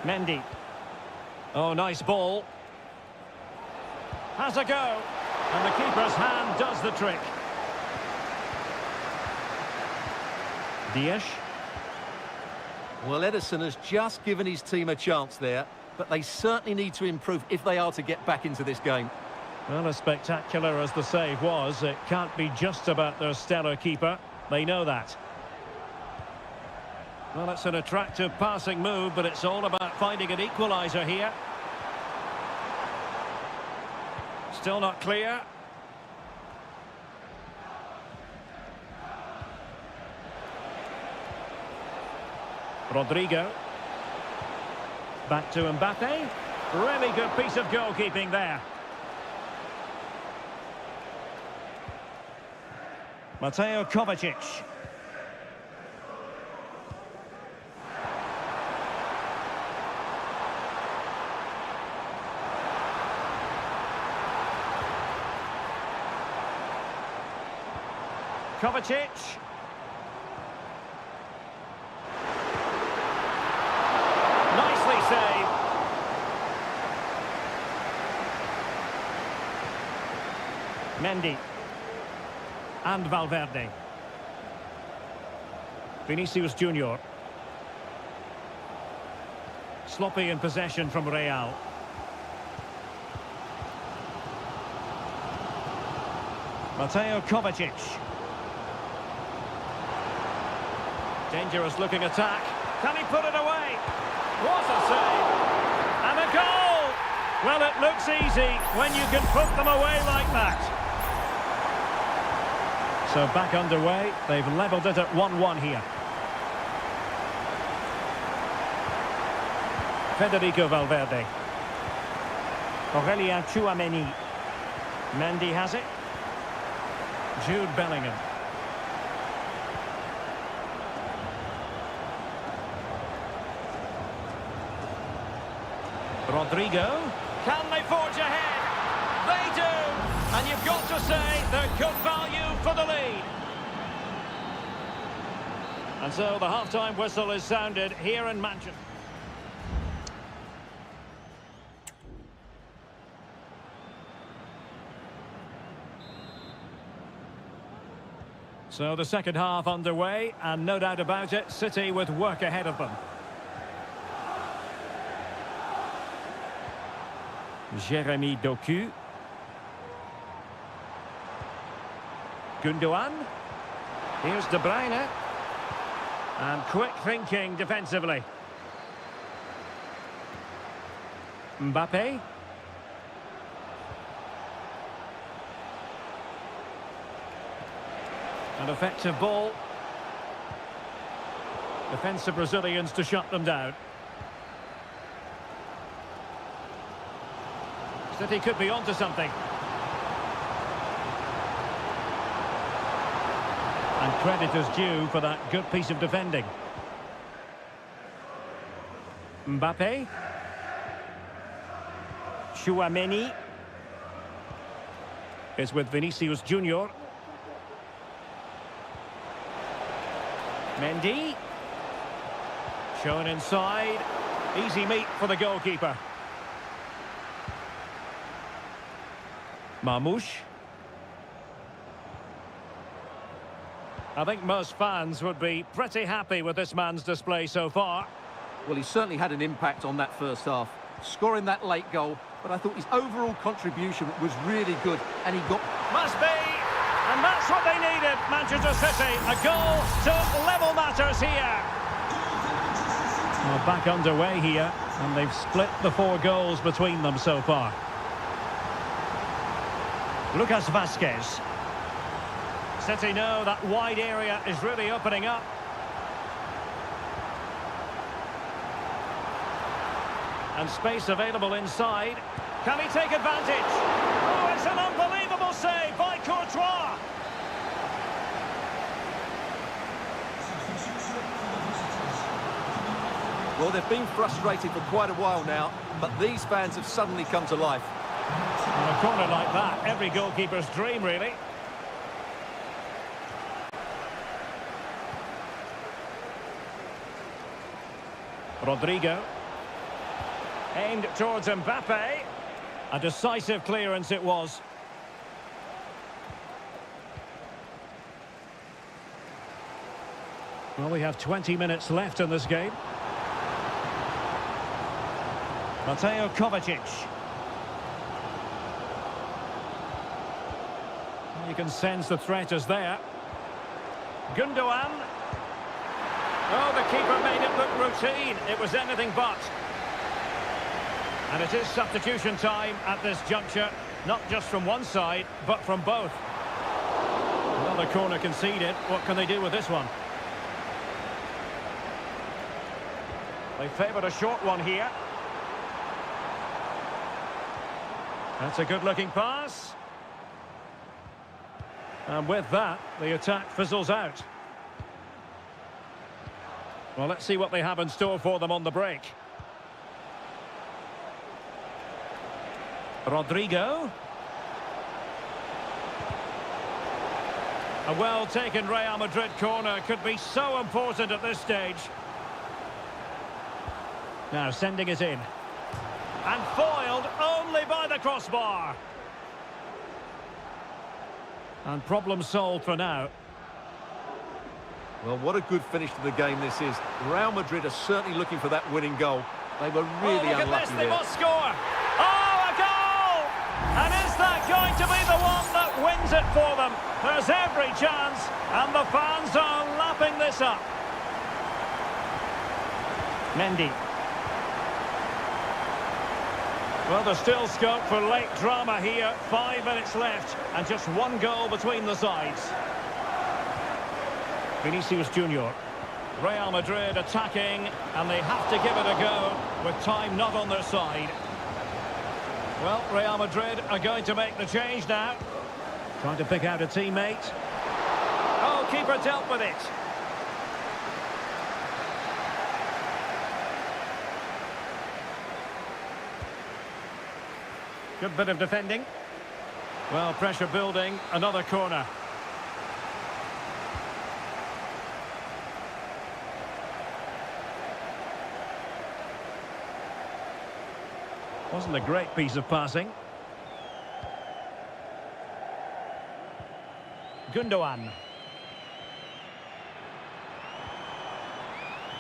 Mendy. Oh, nice ball. Has a go. And the keeper's hand does the trick. Dias. Well, Ederson has just given his team a chance there, but they certainly need to improve if they are to get back into this game. Well, as spectacular as the save was, it can't be just about their stellar keeper. They know that. Well, it's an attractive passing move, but it's all about finding an equaliser here. Still not clear. Rodrigo. Back to Mbappe. Really good piece of goalkeeping there. Mateo Kovacic. Kovacic. Nicely saved. Mendy. And Valverde. Vinicius Junior. Sloppy in possession from Real. Mateo Kovacic. Dangerous looking attack. Can he put it away? What a save! And a goal! Well, it looks easy when you can put them away like that. So back underway. They've levelled it at 1-1 here. Federico Valverde. Aurélien Tchouameni. Mendy has it. Jude Bellingham. Rodrigo. Can they forge ahead? They do! And you've got to say they're good value for the lead. And so the half-time whistle is sounded here in Manchester. So the second half underway, and no doubt about it, City with work ahead of them. Jeremy Doku. Gundogan. Here's De Bruyne. And quick thinking defensively. Mbappe. An effective ball. Defensive Brazilians to shut them down. City could be onto something. And credit is due for that good piece of defending. Mbappe. Chouameni is with Vinicius Junior. Mendy. Shown inside. Easy meat for the goalkeeper. Marmoush. I think most fans would be pretty happy with this man's display so far. Well, he certainly had an impact on that first half, scoring that late goal, but I thought his overall contribution was really good, and he got... Must be! And that's what they needed, Manchester City. A goal to level matters here. Well, back underway here, and they've split the 4 goals between them so far. Lucas Vazquez. City know that wide area is really opening up. And space available inside. Can he take advantage? Oh, it's an unbelievable save by Courtois. Well, they've been frustrated for quite a while now, but these fans have suddenly come to life. On a corner like that, every goalkeeper's dream, really. Rodrigo. Aimed towards Mbappe. A decisive clearance it was. Well, we have 20 minutes left in this game. Mateo Kovacic. You can sense the threat is there. Gundogan. Oh, the keeper made it look routine. It was anything but. And it is substitution time at this juncture, not just from one side, but from both. Another corner conceded. What can they do with this one? They favoured a short one here. That's a good-looking pass. And with that, the attack fizzles out. Well, let's see what they have in store for them on the break. Rodrigo. A well-taken Real Madrid corner could be so important at this stage. Now sending it in. And foiled only by the crossbar. And problem solved for now. Well, what a good finish to the game this is. Real Madrid are certainly looking for that winning goal. They were really look unlucky at this, there. they must score. Oh, a goal! And is that going to be the one that wins it for them? There's every chance, and the fans are lapping this up. Mendy. Well, there's still scope for late drama here. 5 minutes left, and just one goal between the sides. Vinicius Junior. Real Madrid attacking, and they have to give it a go with time not on their side. Well, Real Madrid are going to make the change now. Trying to pick out a teammate. Oh, keeper dealt with it. Good bit of defending. Well, pressure building. Another corner. Wasn't a great piece of passing. Gundogan.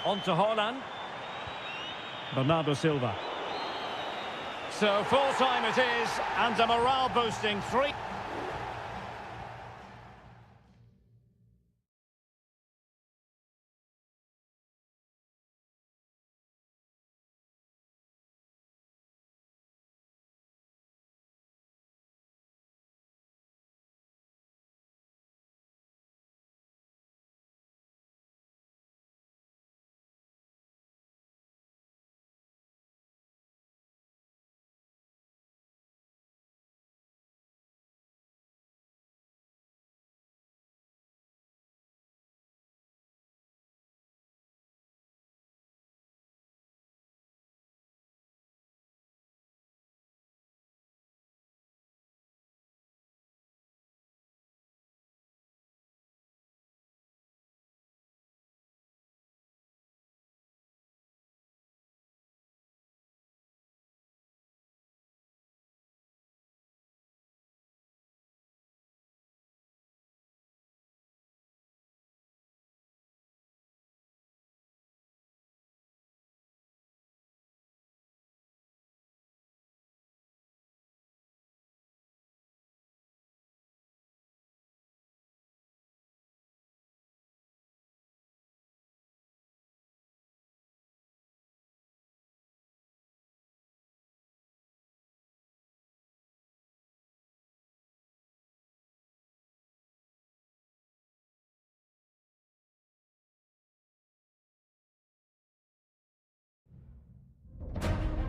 On to Haaland. Bernardo Silva. So full time it is, and a morale boosting 3.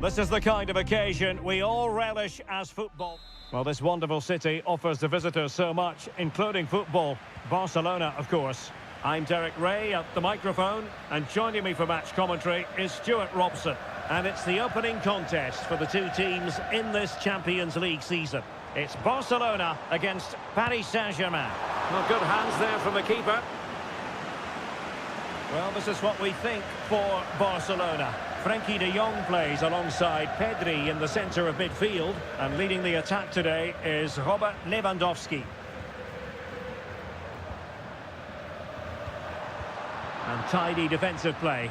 This is the kind of occasion we all relish as football. Well, this wonderful city offers the visitors so much, including football. Barcelona, of course. I'm Derek Ray at the microphone, and joining me for match commentary is Stuart Robson. And it's the opening contest for the two teams in this Champions League season. It's Barcelona against Paris Saint-Germain. Well, good hands there from the keeper. Well, this is what we think for Barcelona. Frenkie de Jong plays alongside Pedri in the centre of midfield, and leading the attack today is Robert Lewandowski. And tidy defensive play.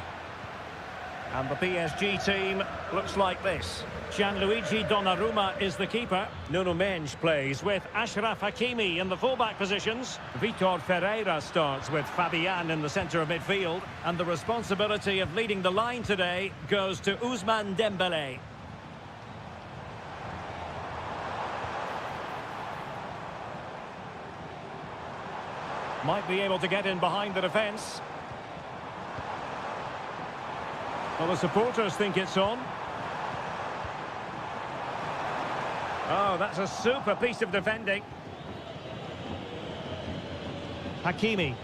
And the PSG team looks like this. Gianluigi Donnarumma is the keeper. Nuno Mendes plays with Achraf Hakimi in the fullback positions. Vitor Ferreira starts with Fabian in the centre of midfield. And the responsibility of leading the line today goes to Ousmane Dembélé. Might be able to get in behind the defence. Well, the supporters think it's on. Oh, that's a super piece of defending. Hakimi.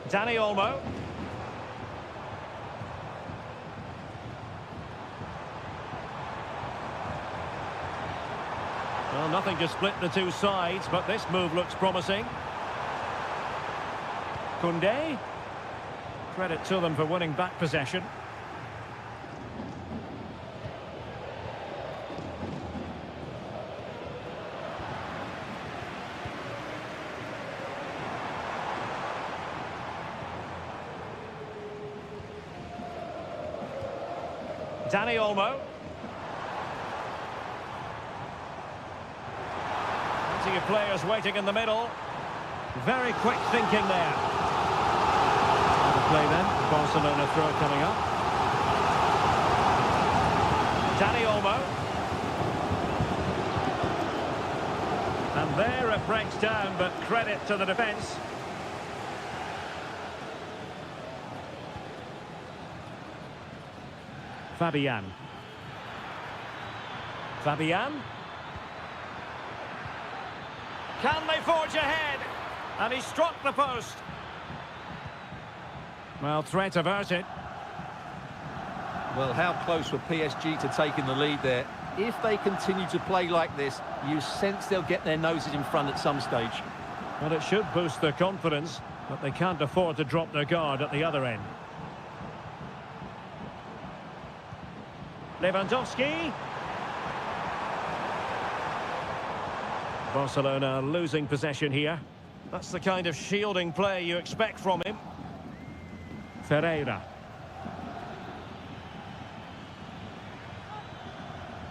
Dani Olmo. Well, nothing to split the two sides, but this move looks promising. Koundé. Credit to them for winning back possession. Dani Olmo. Plenty of players waiting in the middle. Very quick thinking there. Play then. Barcelona throw coming up. Dani Olmo. And there it breaks down, but credit to the defence. Fabian. Fabian. Can they forge ahead? And he struck the post. Well, threat averted. Well, how close were PSG to taking the lead there? If they continue to play like this, you sense they'll get their noses in front at some stage. Well, it should boost their confidence, but they can't afford to drop their guard at the other end. Lewandowski. Barcelona losing possession here. That's the kind of shielding play you expect from him. Ferreira.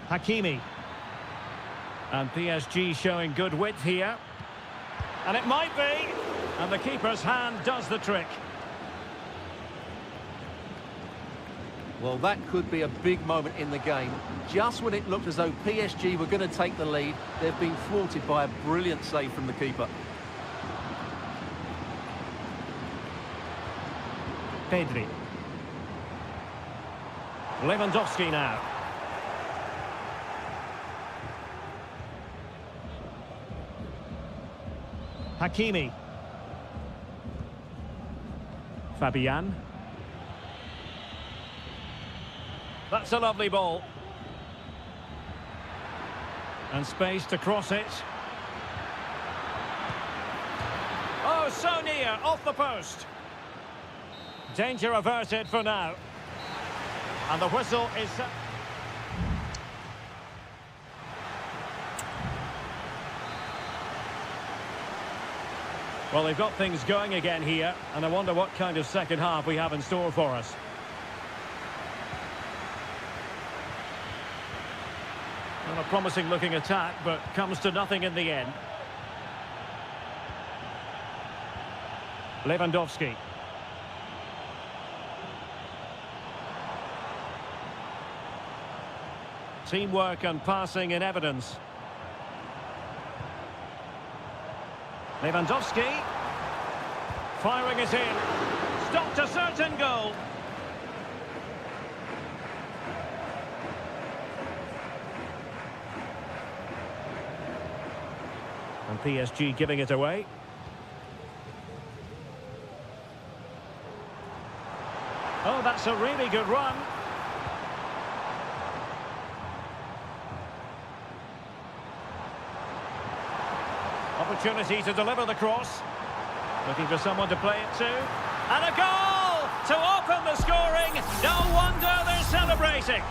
Hakimi. And PSG showing good width here. And it might be. And the keeper's hand does the trick. Well, that could be a big moment in the game. Just when it looked as though PSG were going to take the lead, they've been thwarted by a brilliant save from the keeper. Pedri. Lewandowski now. Hakimi. Fabian. That's a lovely ball. And space to cross it. Oh, so near, off the post. Danger averted for now. And the whistle is... Well, they've got things going again here, and I wonder what kind of second half we have in store for us. Well, a promising looking attack, but comes to nothing in the end. Lewandowski. Teamwork and passing in evidence. Lewandowski. Firing it in. Stopped a certain goal. And PSG giving it away. Oh, that's a really good run. Opportunity to deliver the cross. Looking for someone to play it to. And a goal to open the scoring. No wonder they're celebrating.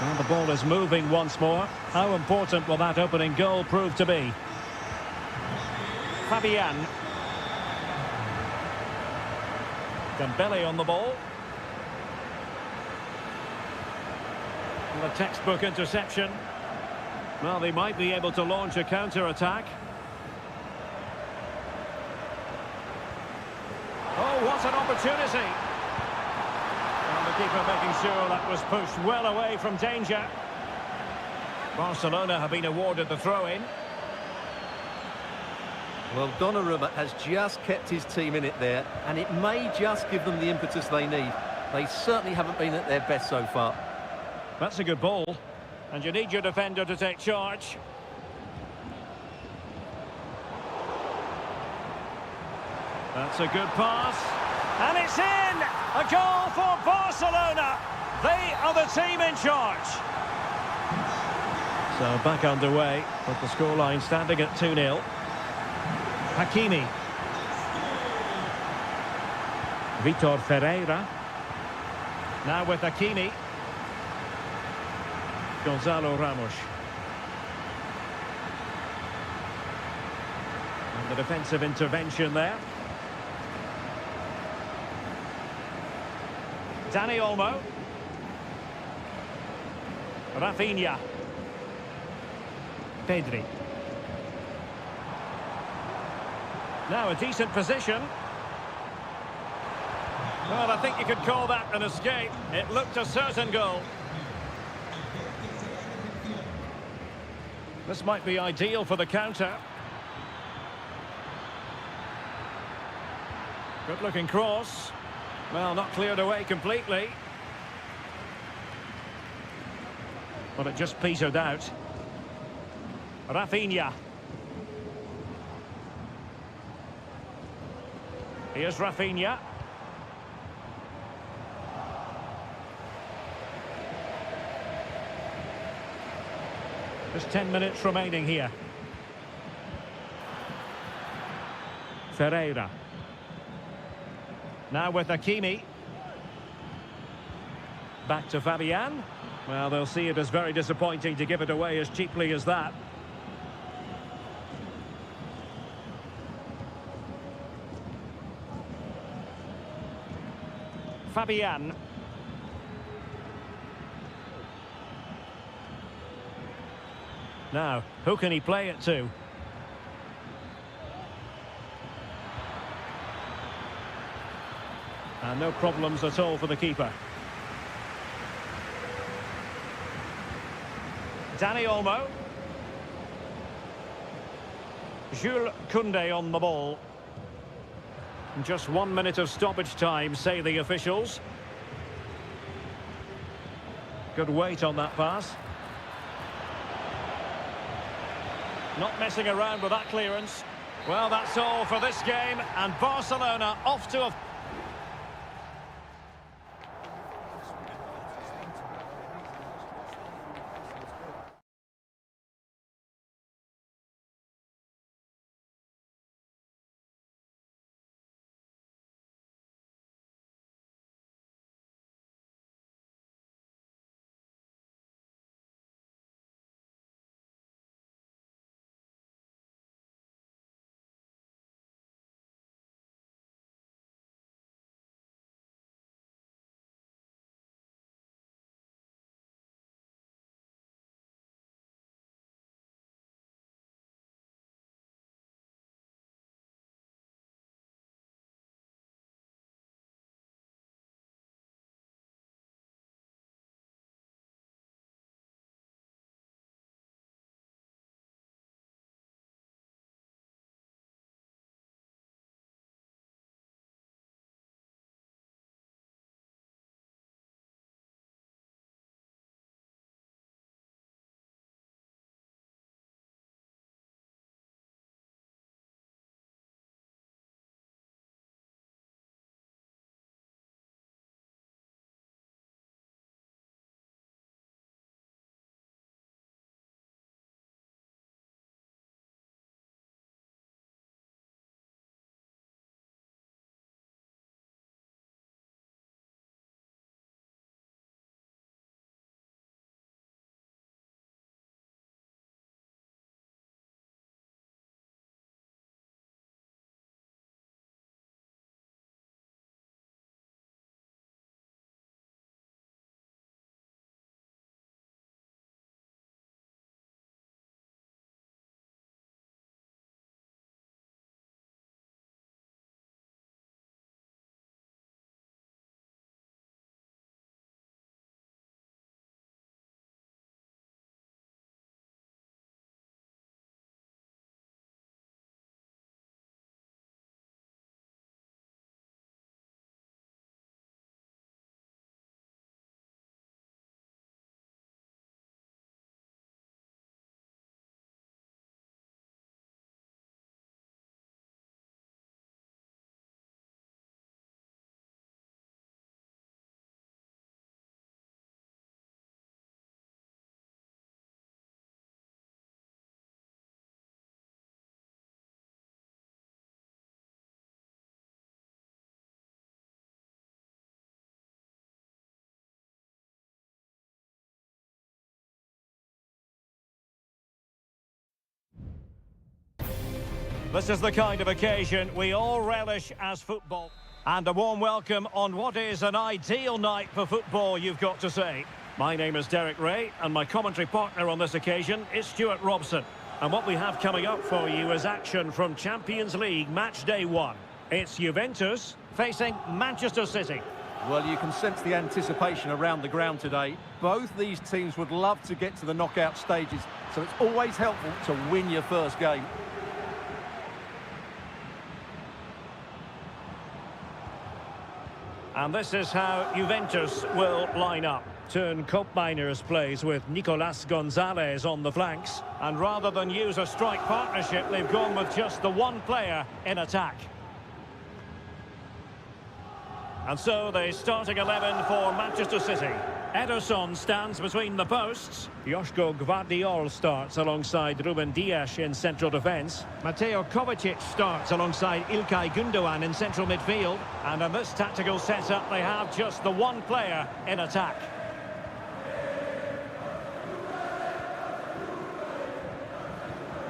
And the ball is moving once more. How important will that opening goal prove to be? Fabian. Dembele on the ball. And a textbook interception. Well, they might be able to launch a counter-attack. Oh, what an opportunity! And the keeper making sure that was pushed well away from danger. Barcelona have been awarded the throw-in. Well, Donnarumma has just kept his team in it there, and it may just give them the impetus they need. They certainly haven't been at their best so far. That's a good ball. And you need your defender to take charge. That's a good pass. And it's in! A goal for Barcelona! They are the team in charge. So back underway, but the scoreline standing at 2-0. Hakimi. Vitor Ferreira. Now with Hakimi. Gonzalo Ramos. And the defensive intervention there. Dani Olmo. Rafinha. Pedri. Now a decent position. Well, I think you could call that an escape. It looked a certain goal. This might be ideal for the counter. Good-looking cross. Well, not cleared away completely. But it just petered out. Rafinha. Here's Rafinha. There's 10 minutes remaining here. Ferreira. Now with Hakimi. Back to Fabian. Well, they'll see it as very disappointing to give it away as cheaply as that. Fabian. Now, who can he play it to? And no problems at all for the keeper. Danny Olmo. Jules Koundé on the ball. Just 1 minute of stoppage time, say the officials. Good weight on that pass. Not messing around with that clearance. Well, that's all for this game, and Barcelona off to a... This is the kind of occasion we all relish as football. And a warm welcome on what is an ideal night for football, you've got to say. My name is Derek Ray, and my commentary partner on this occasion is Stuart Robson. And what we have coming up for you is action from Champions League match day 1. It's Juventus facing Manchester City. Well, you can sense the anticipation around the ground today. Both these teams would love to get to the knockout stages, so it's always helpful to win your first game. And this is how Juventus will line up. Turn Koopmeiners plays with Nicolas Gonzalez on the flanks. And rather than use a strike partnership, they've gone with just the one player in attack. And so the starting 11 for Manchester City. Ederson stands between the posts. Joško Gvardiol starts alongside Ruben Dias in central defence. Mateo Kovacic starts alongside Ilkay Gundogan in central midfield. And in this tactical setup, they have just the one player in attack.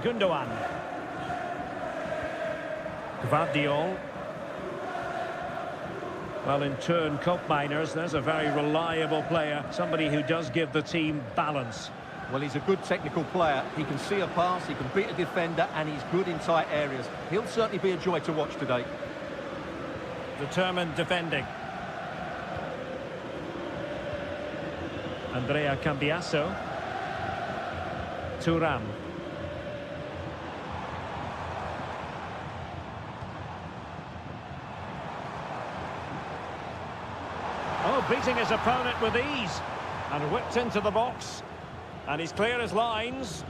Gundogan. Well, in turn, cup miners, there's a very reliable player, somebody who does give the team balance. Well, he's a good technical player. He can see a pass, he can beat a defender, and he's good in tight areas. He'll certainly be a joy to watch today. Determined defending. Andrea Cambiasso. Thuram. Oh, beating his opponent with ease. And whipped into the box. And he's clear as lines.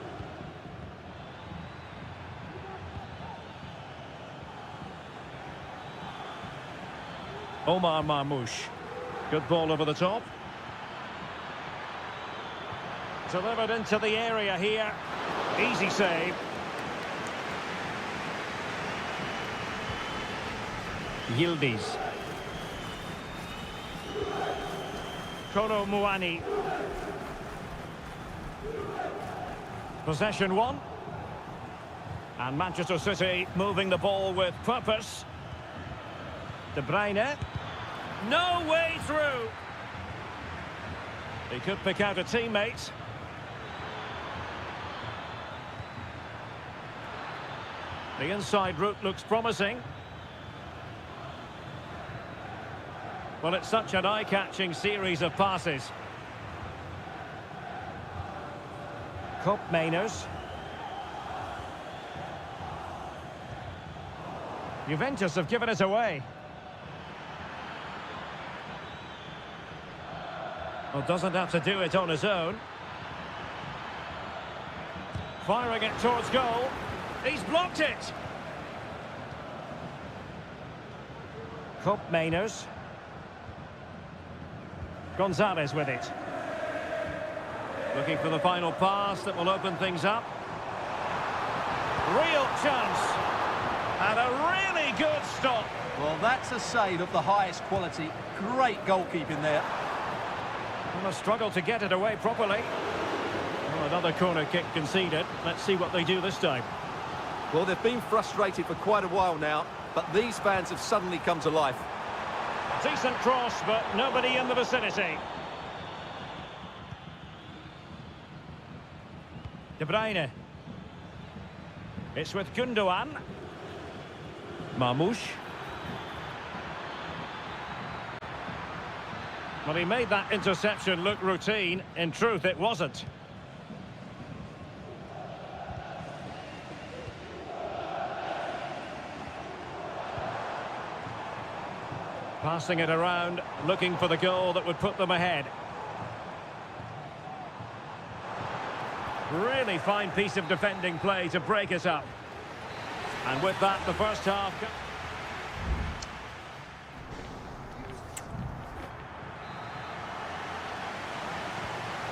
Omar Marmoush. Good ball over the top. Delivered into the area here. Easy save. Yildiz. Koro Muani. Possession one. And Manchester City moving the ball with purpose. De Bruyne. No way through. He could pick out a teammate. The inside route looks promising. Well, it's such an eye-catching series of passes. Cup Mainers. Juventus have given it away. Well, doesn't have to do it on his own. Firing it towards goal. He's blocked it. Cup Mainers. Gonzalez with it. Looking for the final pass that will open things up. Real chance. And a really good stop. Well, that's a save of the highest quality. Great goalkeeping there. Well, a struggle to get it away properly. Well, another corner kick conceded. Let's see what they do this time. Well, they've been frustrated for quite a while now, but these fans have suddenly come to life. Decent cross, but nobody in the vicinity. De Bruyne. It's with Gundogan. Marmoush. Well, he made that interception look routine. In truth, it wasn't. Passing it around, looking for the goal that would put them ahead. Really fine piece of defending play to break us up. And with that, the first half.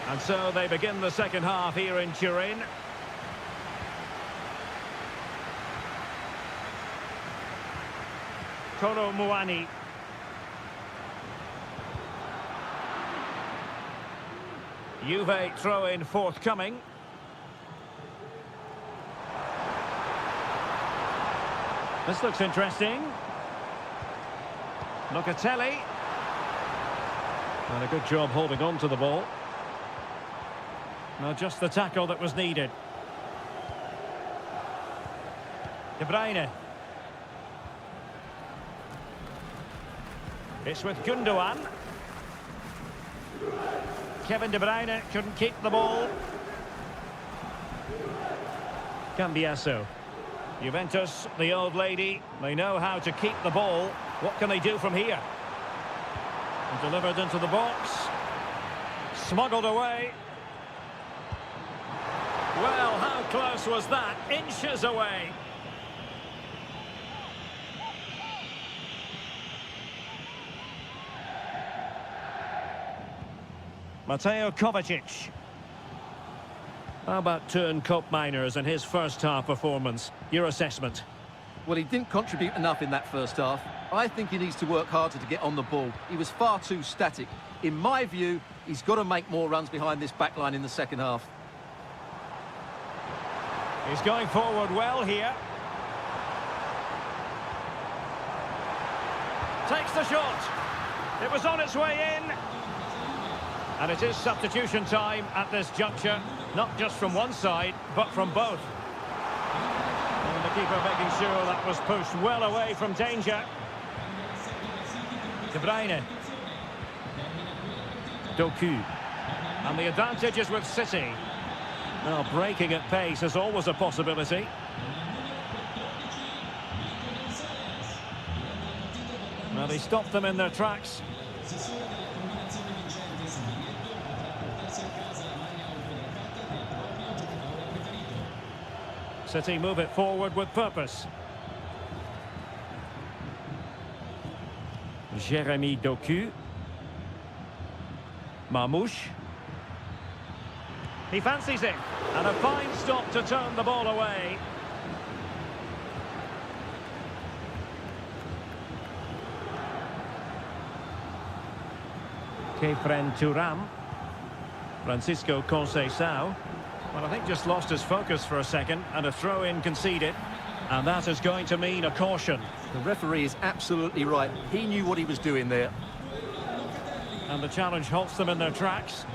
And so they begin the second half here in Turin. Koro Muani. Juve throw-in forthcoming. This looks interesting. Locatelli. And a good job holding on to the ball. Now just the tackle that was needed. De Bruyne. It's with Gundogan. Kevin De Bruyne couldn't keep the ball. Cambiasso. Juventus, the old lady, they know how to keep the ball. What can they do from here? And delivered into the box. Smuggled away. Well, how close was that? Inches away. Mateo Kovacic. How about Turn Cup Miners and his first half performance? Your assessment? Well, he didn't contribute enough in that first half. I think he needs to work harder to get on the ball. He was far too static. In my view, he's got to make more runs behind this back line in the second half. He's going forward well here. Takes the shot. It was on its way in. And it is substitution time at this juncture. Not just from one side, but from both. And the keeper making sure that was pushed well away from danger. De Bruyne. Doku. And the advantage is with City. Now, breaking at pace is always a possibility. Well, he stopped them in their tracks. City move it forward with purpose. Jeremy Doku. Marmouche. He fancies it. And a fine stop to turn the ball away. Kefren Turam. Francisco Conceição. Well, I think just lost his focus for a second, and a throw-in conceded. And that is going to mean a caution. The referee is absolutely right. He knew what he was doing there. And the challenge halts them in their tracks.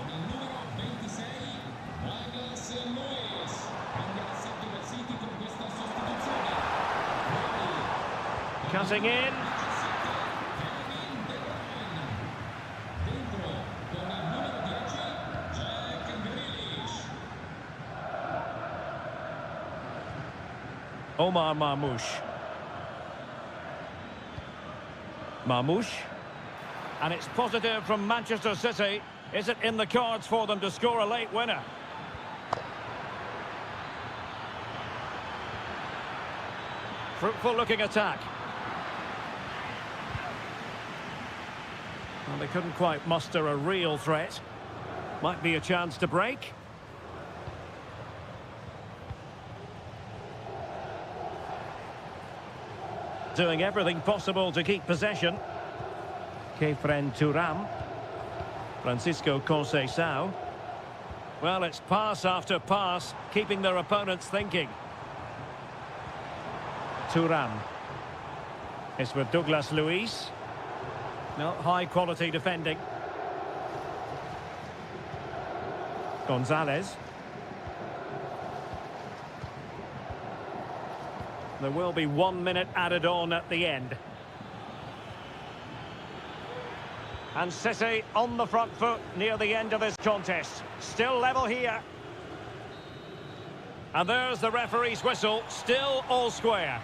Cutting in. Omar Marmouche. Marmouche. And it's positive from Manchester City. Is it in the cards for them to score a late winner? Fruitful looking attack. Well, they couldn't quite muster a real threat. Might be a chance to break. Doing everything possible to keep possession. Kefren Turam. Francisco Conceição. Well, it's pass after pass, keeping their opponents thinking. Turam. It's with Douglas Luiz. No, high-quality defending. Gonzalez. There will be 1 minute added on at the end. And City on the front foot near the end of this contest. Still level here. And there's the referee's whistle. Still all square.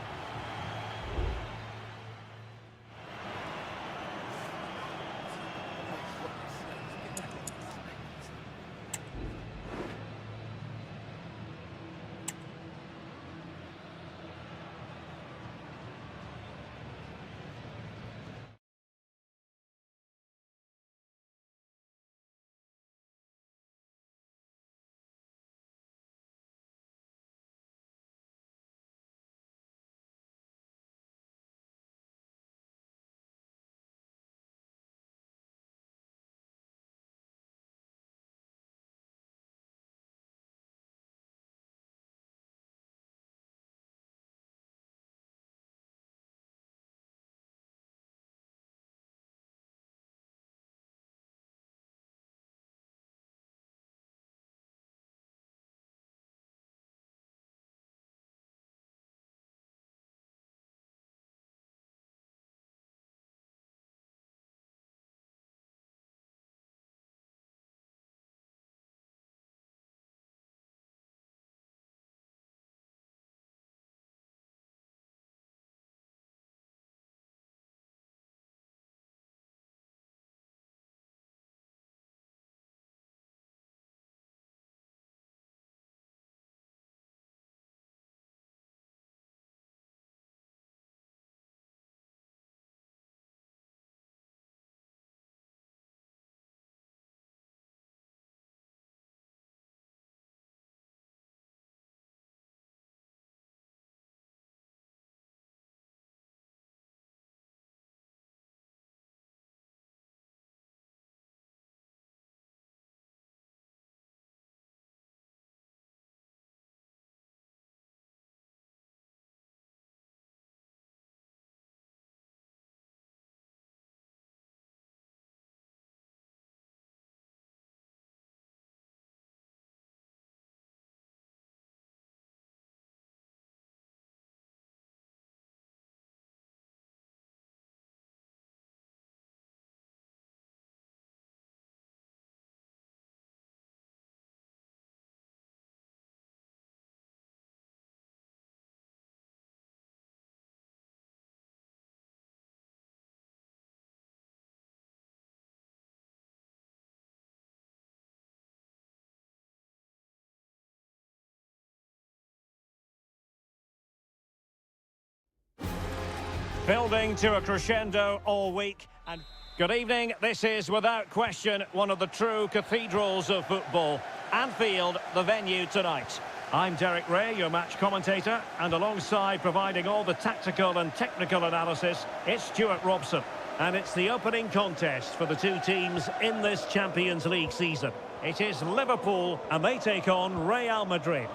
building to a crescendo all week. And good evening. This is, without question, one of the true cathedrals of football. Anfield, the venue tonight. I'm Derek Ray, your match commentator, and alongside providing all the tactical and technical analysis, it's Stuart Robson. And it's the opening contest for the two teams in this Champions League season. It is Liverpool, and they take on Real Madrid.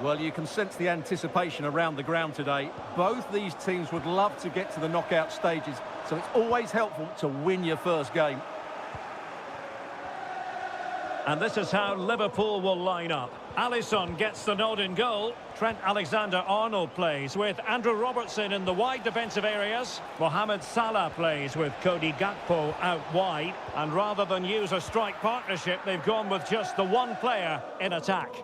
Well, you can sense the anticipation around the ground today. Both these teams would love to get to the knockout stages, so it's always helpful to win your first game. And this is how Liverpool will line up. Alisson gets the nod in goal. Trent Alexander-Arnold plays with Andrew Robertson in the wide defensive areas. Mohamed Salah plays with Cody Gakpo out wide. And rather than use a strike partnership, they've gone with just the one player in attack.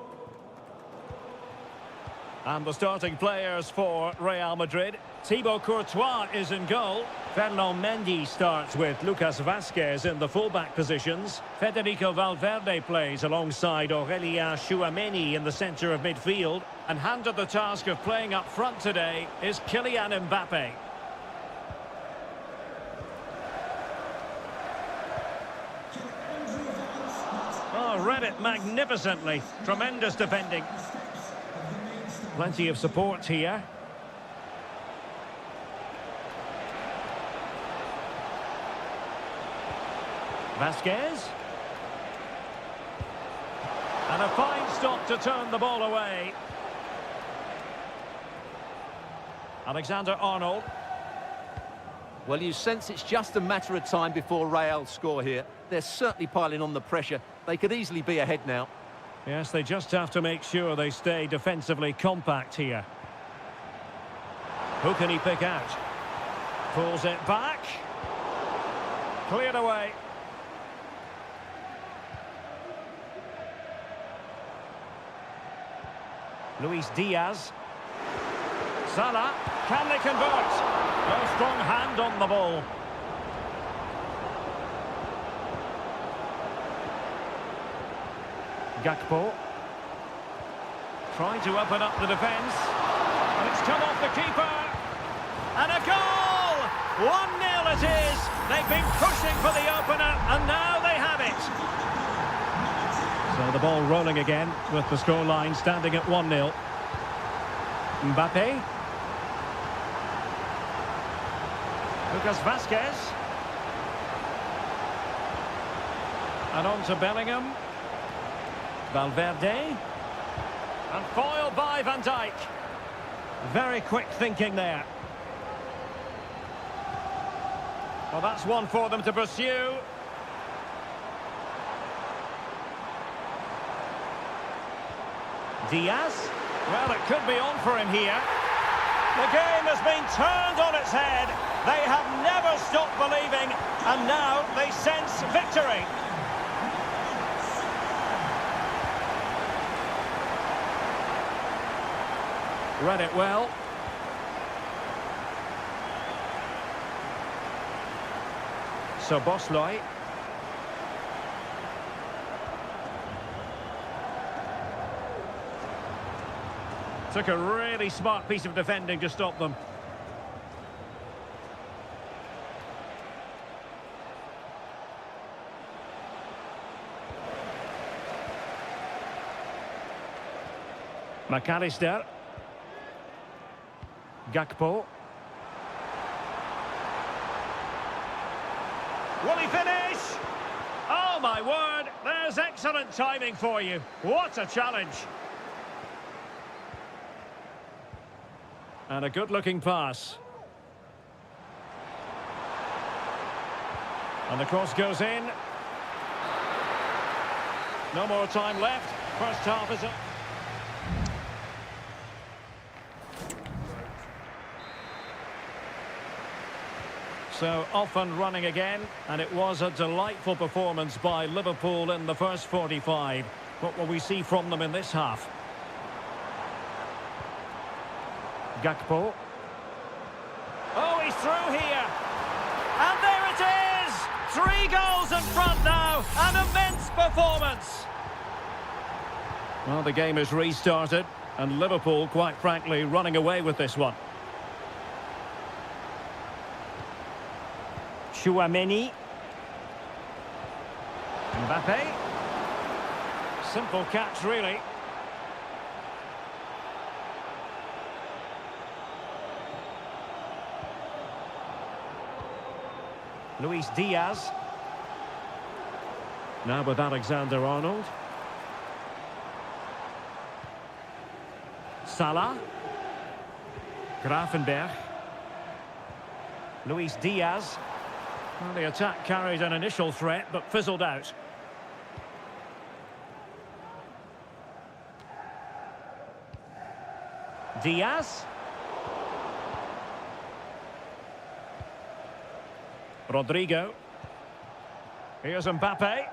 And the starting players for Real Madrid. Thibaut Courtois is in goal. Ferland Mendy starts with Lucas Vazquez in the fullback positions. Federico Valverde plays alongside Aurelien Tchouameni in the centre of midfield. And handed the task of playing up front today is Kylian Mbappe. Oh, read it magnificently. Tremendous defending. Plenty of support here. Vazquez. And a fine stop to turn the ball away. Alexander-Arnold. Well, you sense it's just a matter of time before Real score here. They're certainly piling on the pressure. They could easily be ahead now. Yes, they just have to make sure they stay defensively compact here. Who can he pick out? Pulls it back. Cleared away. Luis Diaz. Salah. Can they convert? A strong hand on the ball. Gakpo. Trying to open up the defence. And it's come off the keeper. And a goal! 1-0 it is. They've been pushing for the opener, and now they have it. So the ball rolling again, with the scoreline standing at 1-0. Mbappe. Lucas Vazquez. And on to Bellingham. Valverde. And foiled by Van Dijk. Very quick thinking there. Well, that's one for them to pursue. Diaz. Well, it could be on for him here. The game has been turned on its head. They have never stopped believing, and now they sense victory. Read it well. So Bosley. Took a really smart piece of defending to stop them. McAllister. Gakpo. Will he finish? Oh my word, there's excellent timing for you. What a challenge. And a good-looking pass. And the cross goes in. No more time left. First half is up. So off and running again, and it was a delightful performance by Liverpool in the first 45. What will we see from them in this half? Gakpo. Oh, he's through here. And there it is! 3 goals in front now. An immense performance. Well, the game is restarted, and Liverpool, quite frankly, running away with this one. Chouameni. Mbappe. Simple catch, really. Luis Diaz. Now with Alexander-Arnold. Salah. Grafenberg. Luis Diaz. Well, the attack carried an initial threat, but fizzled out. Diaz. Rodrigo. Here's Mbappe.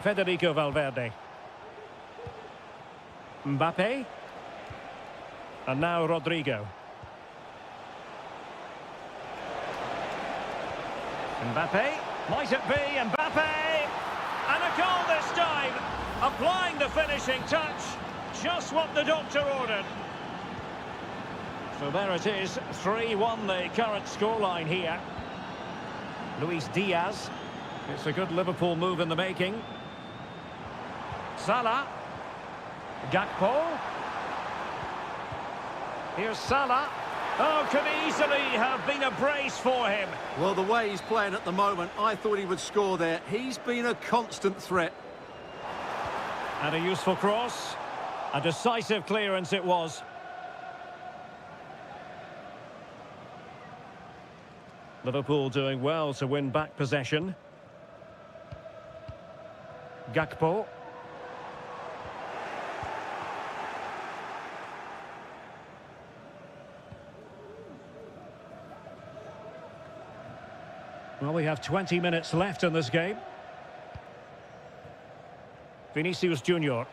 Federico Valverde. Mbappe. And now Rodrigo. Mbappe. Might it be Mbappe? And a goal this time. Applying the finishing touch. Just what the doctor ordered. So there it is. 3-1 the current scoreline here. Luis Diaz. It's a good Liverpool move in the making. Salah. Gakpo. Here's Salah. Oh, could easily have been a brace for him. Well, the way he's playing at the moment, I thought he would score there. He's been a constant threat. And a useful cross. A decisive clearance it was. Liverpool doing well to win back possession. Gakpo. Well, we have 20 minutes left in this game. Vinicius Junior.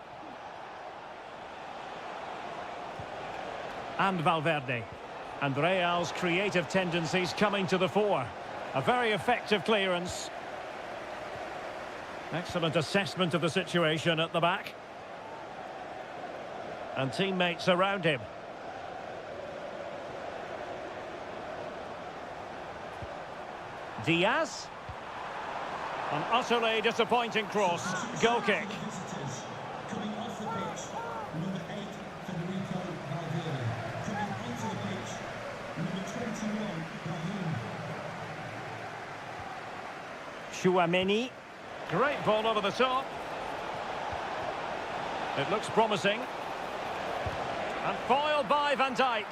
And Valverde. And Real's creative tendencies coming to the fore. A very effective clearance. Excellent assessment of the situation at the back. And teammates around him. Diaz. An utterly disappointing cross. Goal kick. Coming off the pitch, number 8, Federico Valverde. Coming onto the pitch, number 21, Raheem. Chouameni. Great ball over the top. It looks promising. And foiled by Van Dijk.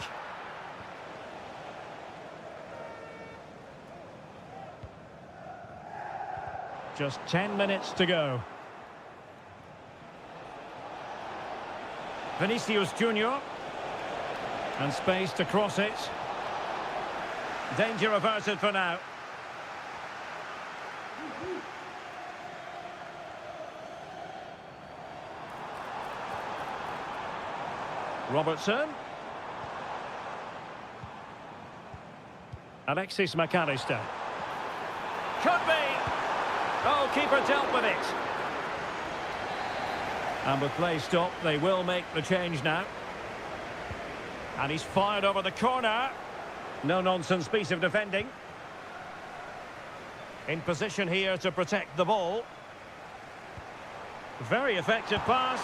Just 10 minutes to go. Vinicius Junior. And space to cross it. Danger averted for now. Robertson. Alexis McAllister. Could be. Oh, keeper dealt with it. And with play stopped, they will make the change now. And he's fired over the corner. No-nonsense piece of defending. In position here to protect the ball. Very effective pass.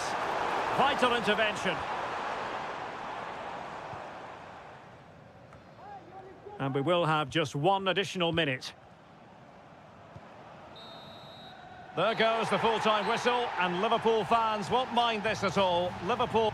Vital intervention. And we will have just one additional minute. There goes the full-time whistle, and Liverpool fans won't mind this at all. Liverpool...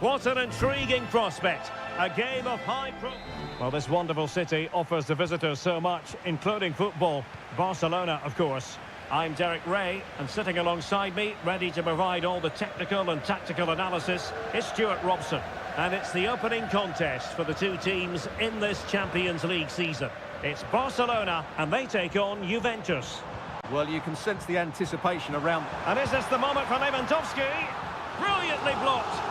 What an intriguing prospect. A game of high pro... Well, this wonderful city offers the visitors so much, including football. Barcelona, of course. I'm Derek Ray, and sitting alongside me, ready to provide all the technical and tactical analysis, is Stuart Robson. And it's the opening contest for the two teams in this Champions League season. It's Barcelona, and they take on Juventus. Well, you can sense the anticipation around... And is this the moment for Lewandowski? Brilliantly blocked.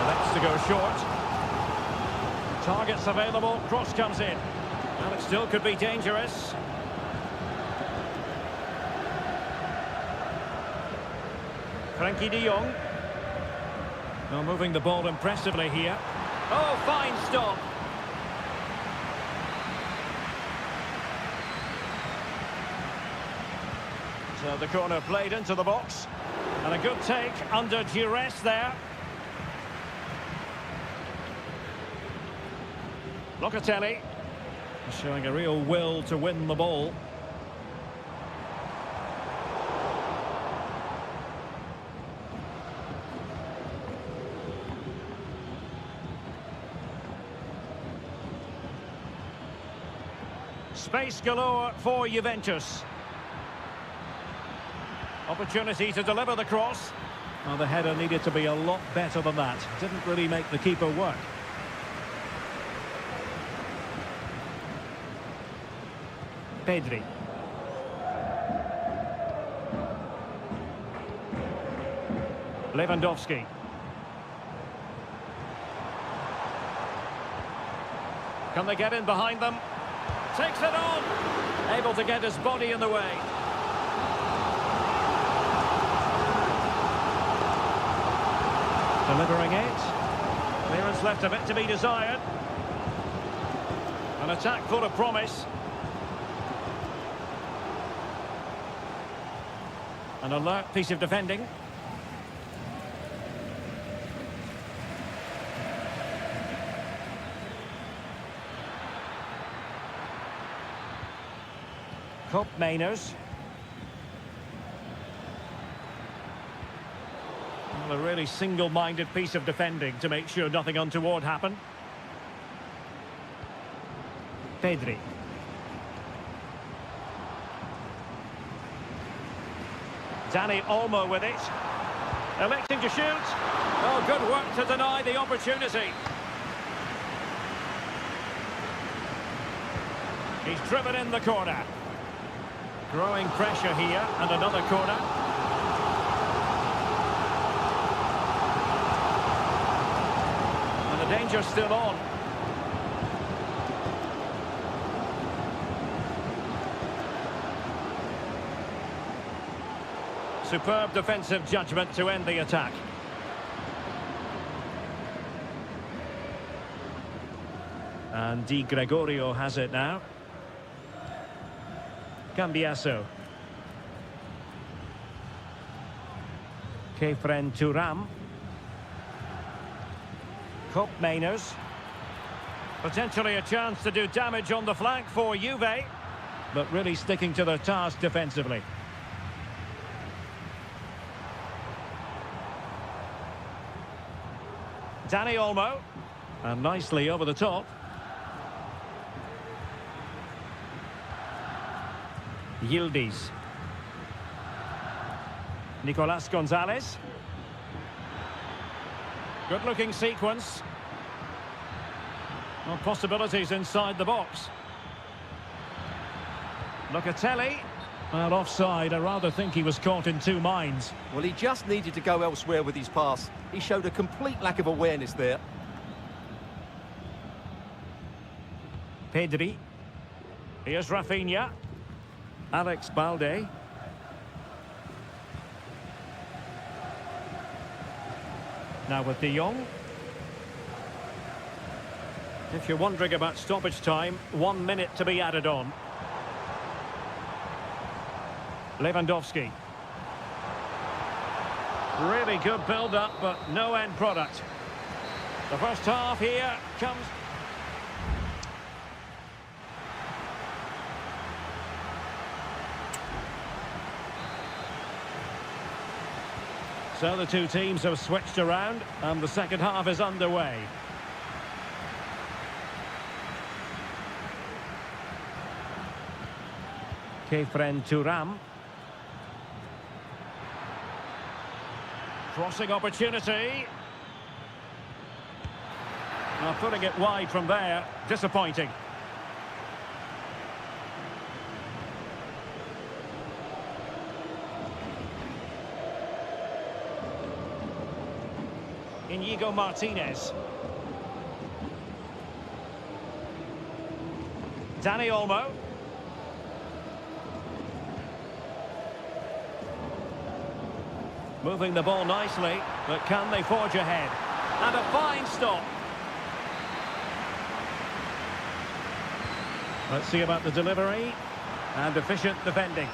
That's to go short. Targets available, cross comes in. And it still could be dangerous. Frankie de Jong. Now moving the ball impressively here. Oh, fine stop. So the corner played into the box. And a good take under duress there. Locatelli showing a real will to win the ball. Space galore for Juventus. Opportunity to deliver the cross. Well, the header needed to be a lot better than that. Didn't really make the keeper work. Pedri. Lewandowski. Can they get in behind them? Takes it on! Able to get his body in the way. Delivering it. Clearance left a bit to be desired. An attack full of promise. An alert piece of defending. Mainers. Well, a really single-minded piece of defending to make sure nothing untoward happened. Pedri. Dani Olmo with it. Electing to shoot. Oh, good work to deny the opportunity. He's driven in the corner. Growing pressure here, and another corner. And the danger's still on. Superb defensive judgment to end the attack. And Di Gregorio has it now. Cambiaso. Kefren Turam. Mainers. Potentially a chance to do damage on the flank for Juve, but really sticking to their task defensively. Dani Olmo. And nicely over the top. Yildiz. Nicolas Gonzalez. Good-looking sequence. Well, possibilities inside the box. Locatelli. Well, offside. I rather think he was caught in two minds. Well, he just needed to go elsewhere with his pass. He showed a complete lack of awareness there. Pedri. Here's Rafinha. Alex Balde. Now with de Jong. If you're wondering about stoppage time, 1 minute to be added on. Lewandowski. Really good build-up, but no end product. The first half here comes... So the two teams have switched around and the second half is underway. Kefren Turam. Crossing opportunity. Now putting it wide from there. Disappointing. Inigo Martinez. Dani Olmo. Moving the ball nicely, but can they forge ahead? And a fine stop. Let's see about the delivery. And efficient defending.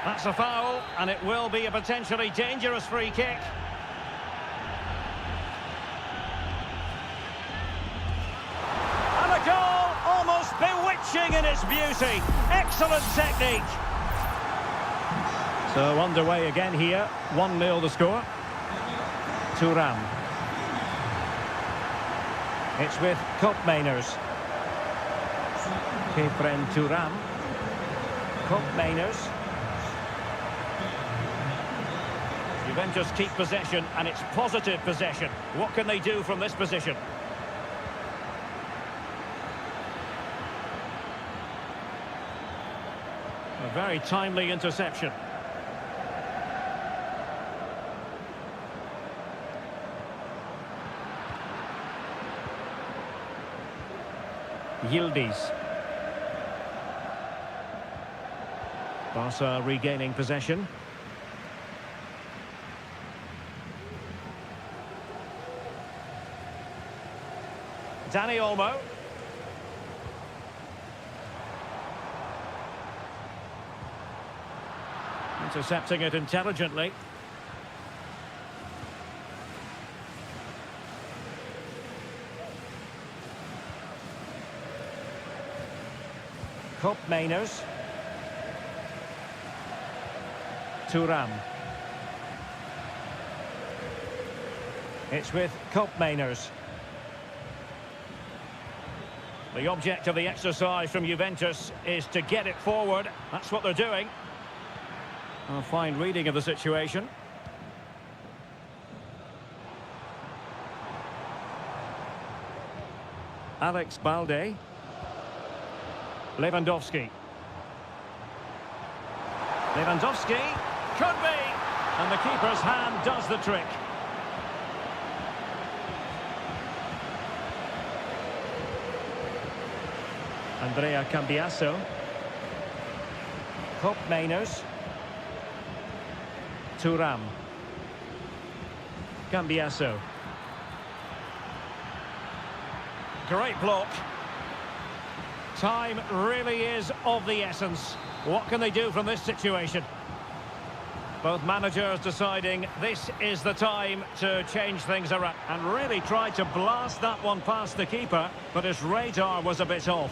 That's a foul, and it will be a potentially dangerous free kick. And a goal, almost bewitching in its beauty. Excellent technique. So underway again here. 1-0 the score. Turam. It's with Koopmeiners. Kefren Turam. Koopmeiners. Juventus keep possession, and it's positive possession. What can they do from this position? A very timely interception. Yildiz. Barca regaining possession. Dani Olmo. Intercepting it intelligently. Koopmeiners. Turam. It's with Koopmeiners. The object of the exercise from Juventus is to get it forward. That's what they're doing. A fine reading of the situation. Alex Balde. Lewandowski. Lewandowski. Could be. And the keeper's hand does the trick. Andrea Cambiasso. Koopmeiners. Turam. Cambiasso. Great block. Time really is of the essence. What can they do from this situation? Both managers deciding this is the time to change things around. And really tried to blast that one past the keeper, but his radar was a bit off.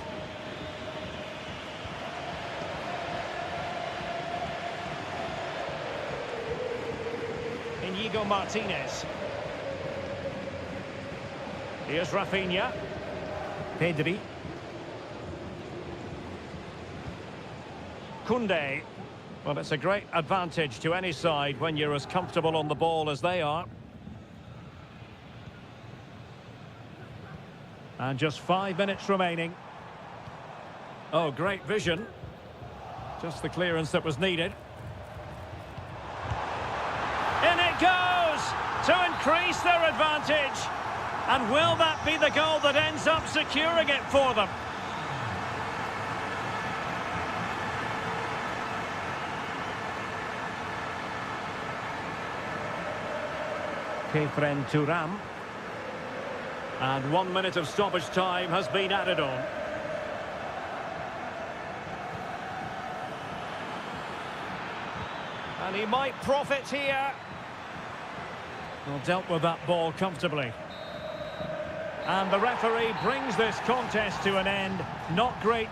Inigo Martinez. Here's Rafinha. Pedri. Koundé. Well, it's a great advantage to any side when you're as comfortable on the ball as they are. And just 5 minutes remaining. Oh, great vision. Just the clearance that was needed. In it goes to increase their advantage. And will that be the goal that ends up securing it for them? Kefren Turam. And 1 minute of stoppage time has been added on. And he might profit here. Well, dealt with that ball comfortably. And the referee brings this contest to an end. Not great.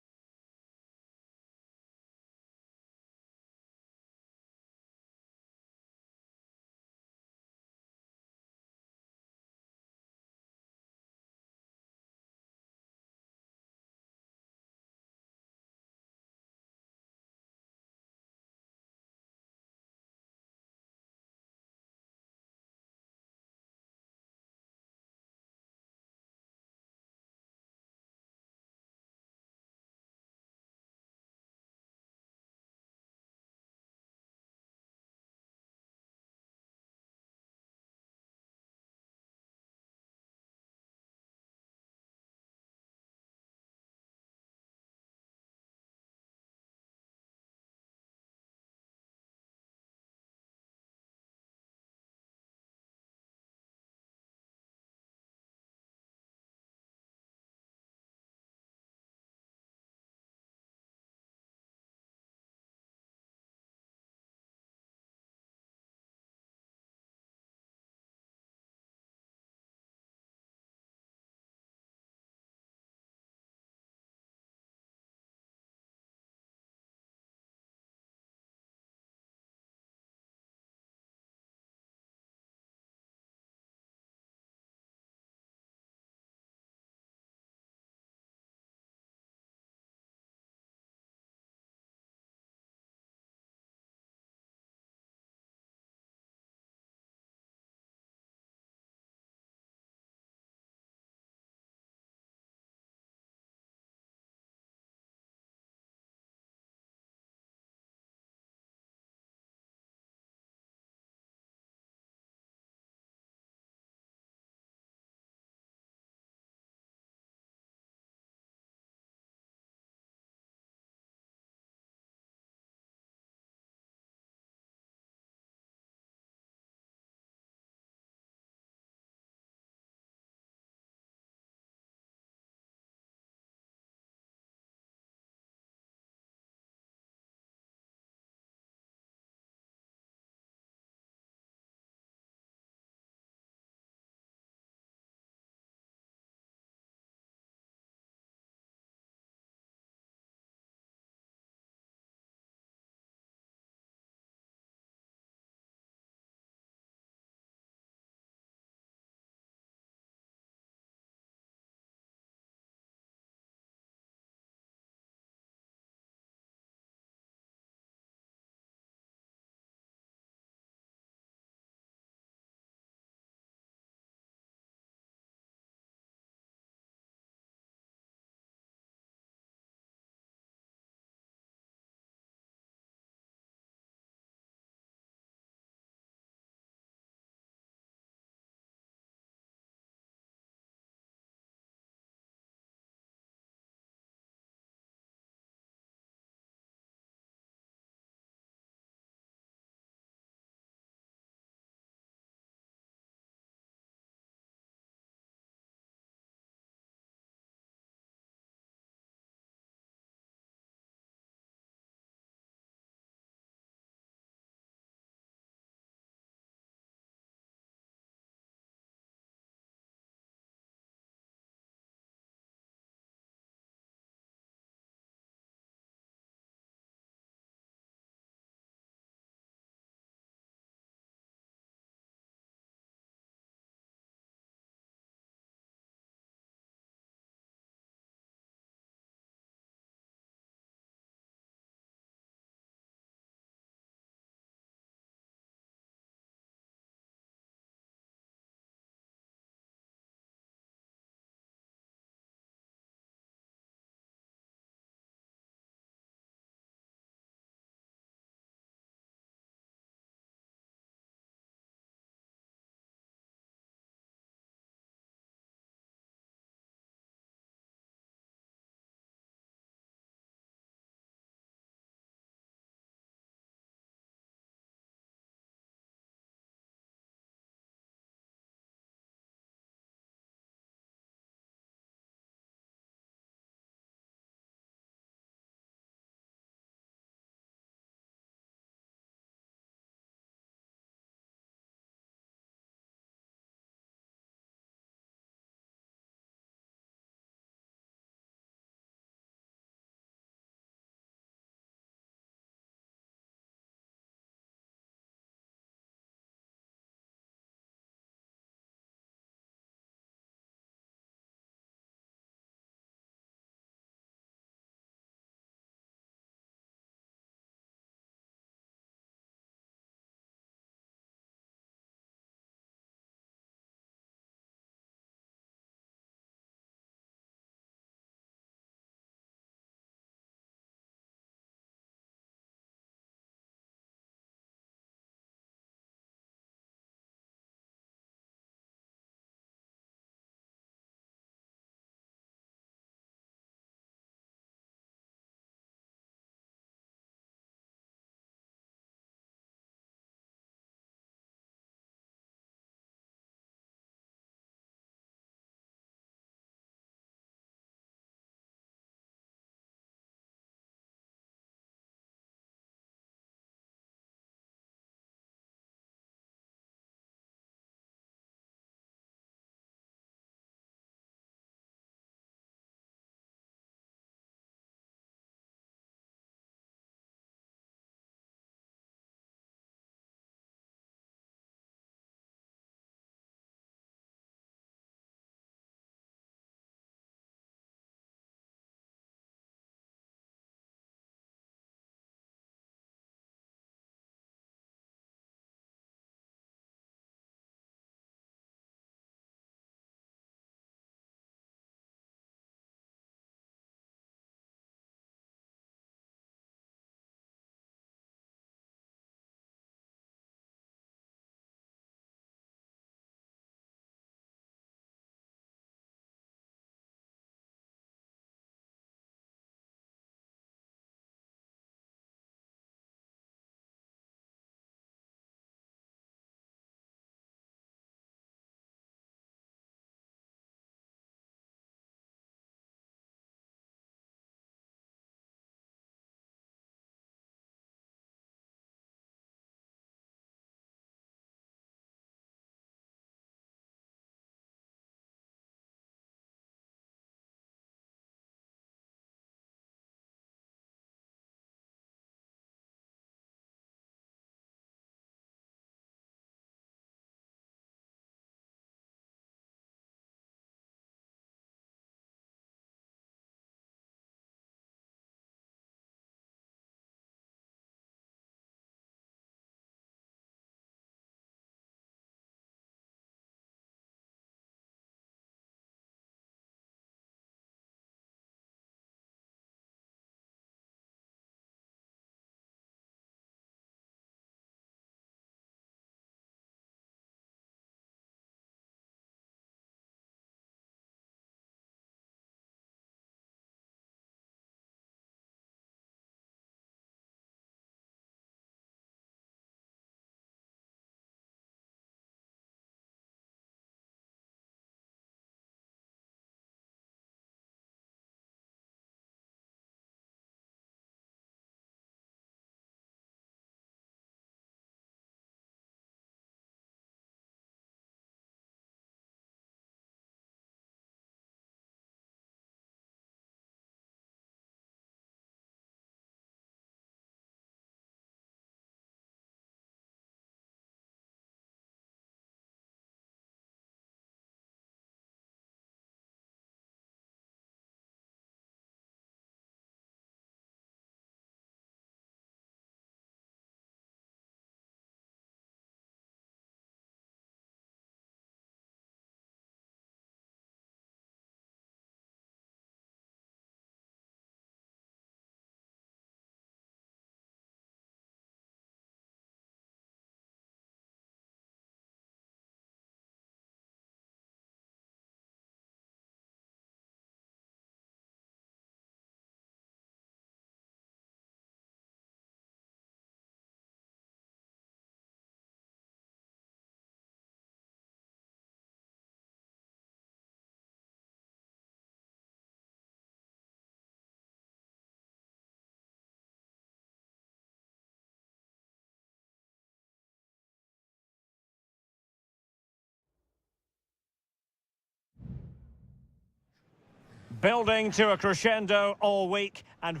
Building to a crescendo all week and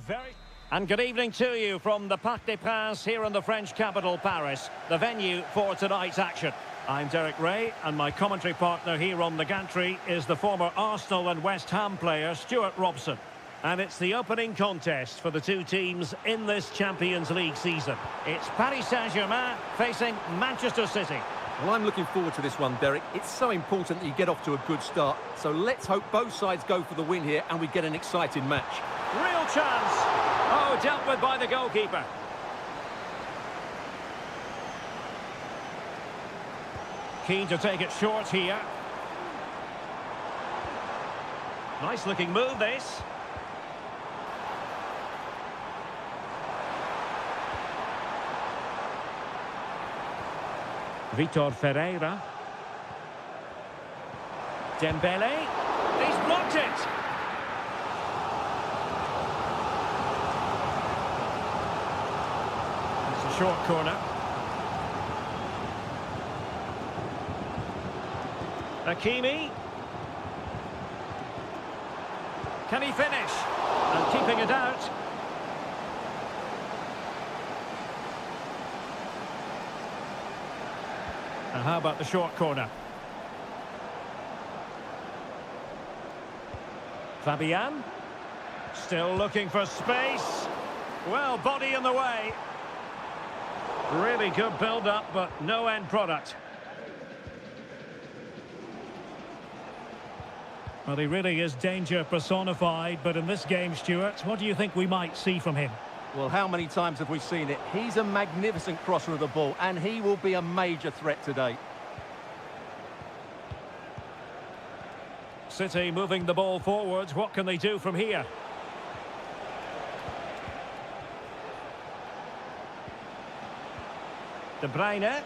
good evening to you from the Parc des Princes here in the French capital, Paris, the venue for tonight's action. I'm Derek Ray, and my commentary partner here on the gantry is the former Arsenal and West Ham player Stuart Robson. And it's the opening contest for the two teams in this Champions League season. It's Paris Saint-Germain facing Manchester City. Well, I'm looking forward to this one, Derek. It's so important that you get off to a good start. So let's hope both sides go for the win here and we get an exciting match. Real chance. Oh, dealt with by the goalkeeper. Keen to take it short here. Nice looking move, this. Vitor Ferreira. Dembele. He's blocked it. It's a short corner. Hakimi. Can he finish? And keeping it out. And how about the short corner? Fabian. Still looking for space. Well, body in the way. Really good build-up, but no end product. Well, he really is danger personified, but in this game, Stuart, what do you think we might see from him? Well, how many times have we seen it? He's a magnificent crosser of the ball, and he will be a major threat today. City moving the ball forwards. What can they do from here? De Bruyne.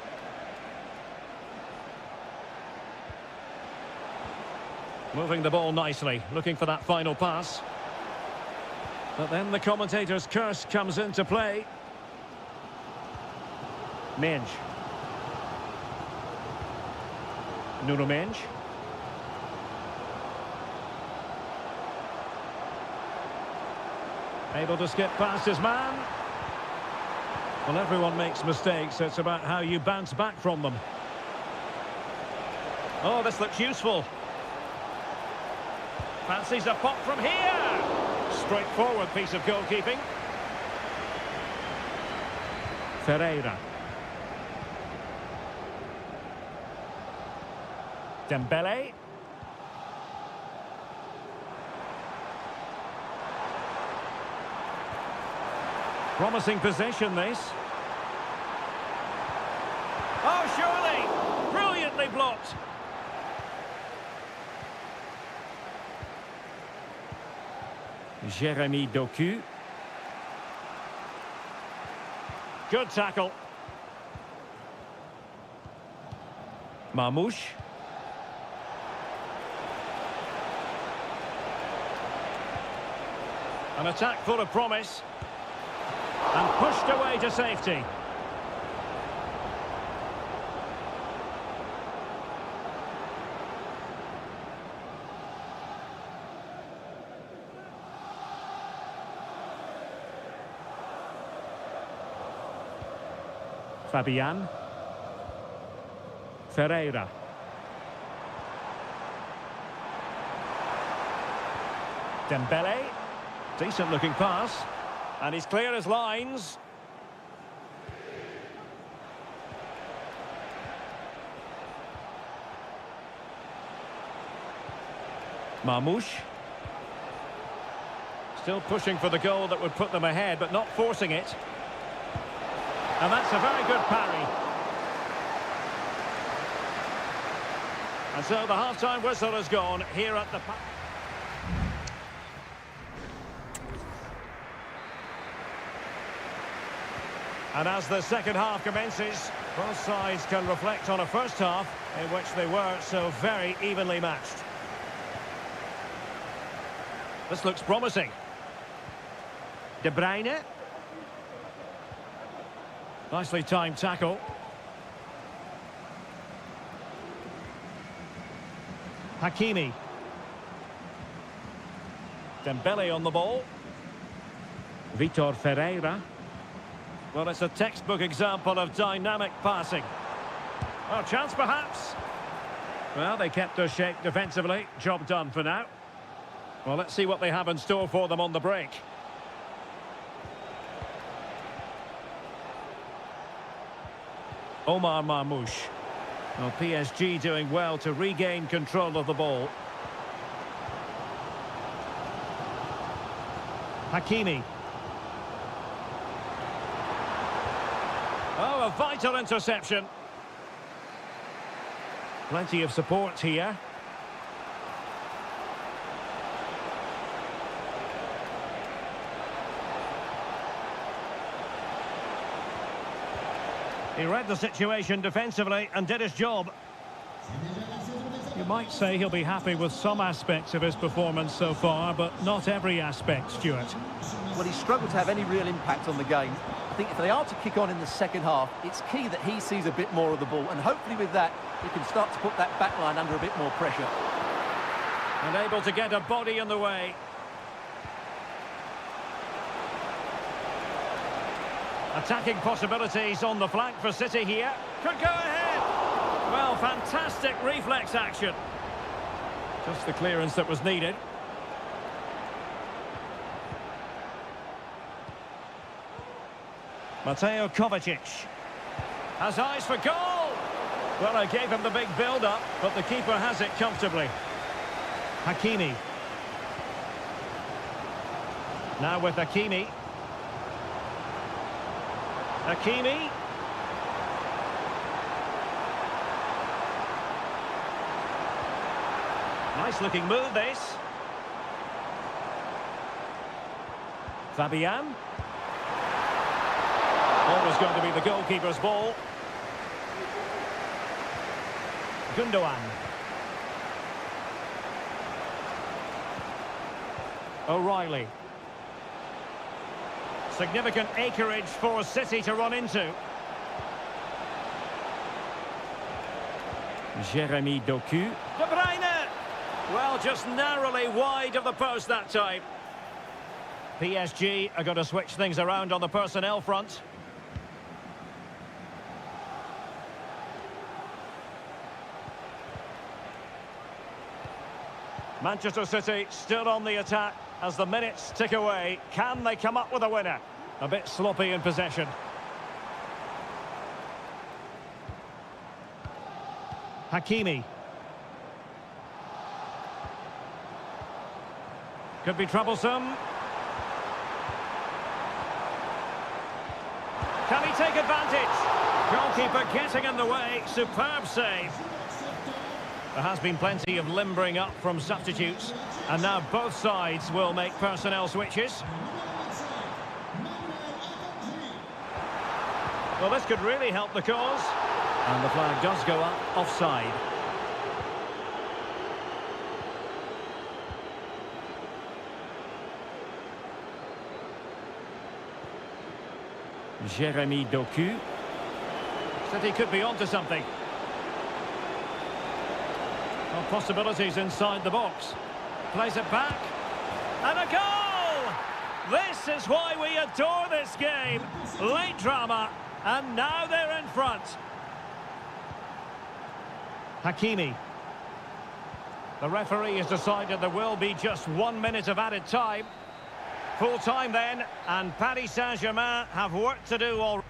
Moving the ball nicely, looking for that final pass. But then the commentator's curse comes into play. Menj. Nuno Menj. Able to skip past his man. Well, everyone makes mistakes. It's about how you bounce back from them. Oh, this looks useful. Fancies a pop from here. Straightforward piece of goalkeeping. Ferreira. Dembele. Promising possession, this. Oh, surely! Brilliantly blocked. Jeremy Doku. Good tackle. Marmouche. An attack full of promise. And pushed away to safety. Fabian. Ferreira. Dembele. Decent looking pass. And he's clear as lines. Marmouche. Still pushing for the goal that would put them ahead, but not forcing it. And that's a very good parry. And so the half-time whistle has gone here at the... And as the second half commences, both sides can reflect on a first half in which they were so very evenly matched. This looks promising. De Bruyne. Nicely timed tackle. Hakimi. Dembele on the ball. Vitor Ferreira. Well, it's a textbook example of dynamic passing. Oh, chance perhaps. Well, they kept their shape defensively. Job done for now. Well, let's see what they have in store for them on the break. Omar Marmoush. Well, PSG doing well to regain control of the ball. Hakimi. Oh, a vital interception. Plenty of support here. He read the situation defensively and did his job. You might say he'll be happy with some aspects of his performance so far, but not every aspect, Stuart. Well, he's struggled to have any real impact on the game. I think if they are to kick on in the second half, it's key that he sees a bit more of the ball, and hopefully with that, he can start to put that back line under a bit more pressure. And able to get a body in the way. Attacking possibilities on the flank for City here. Could go ahead. Well, fantastic reflex action. Just the clearance that was needed. Mateo Kovacic has eyes for goal. Well, I gave him the big build-up, but the keeper has it comfortably. Hakimi. Now with Hakimi. Hakimi. Nice looking move, this. Fabian. Always going to be the goalkeeper's ball. Gundogan. O'Reilly. Significant acreage for City to run into. Jeremy Doku. De Bruyne! Well, just narrowly wide of the post that time. PSG are going to switch things around on the personnel front. Manchester City still on the attack as the minutes tick away. Can they come up with a winner? A bit sloppy in possession. Hakimi. Could be troublesome. Can he take advantage? Goalkeeper getting in the way. Superb save. There has been plenty of limbering up from substitutes, and now both sides will make personnel switches. Well, this could really help the cause. And the flag does go up offside. Jeremy Doku. City could be onto something. Well, possibilities inside the box. Plays it back. And a goal! This is why we adore this game. Late drama, and now they're in front. Hakimi. The referee has decided there will be just 1 minute of added time. Full time then, and Paris Saint-Germain have work to do already.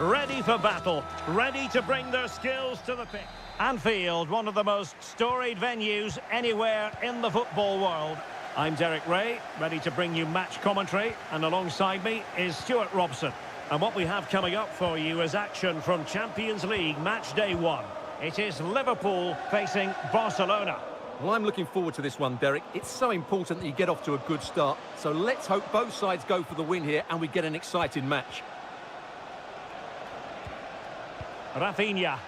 ready for battle, ready to bring their skills to the pitch. Anfield, one of the most storied venues anywhere in the football world. I'm Derek Ray, ready to bring you match commentary, and alongside me is Stuart Robson. And what we have coming up for you is action from Champions League match day 1. It is Liverpool facing Barcelona. Well, I'm looking forward to this one, Derek. It's so important that you get off to a good start. So let's hope both sides go for the win here and we get an exciting match. Rafinha.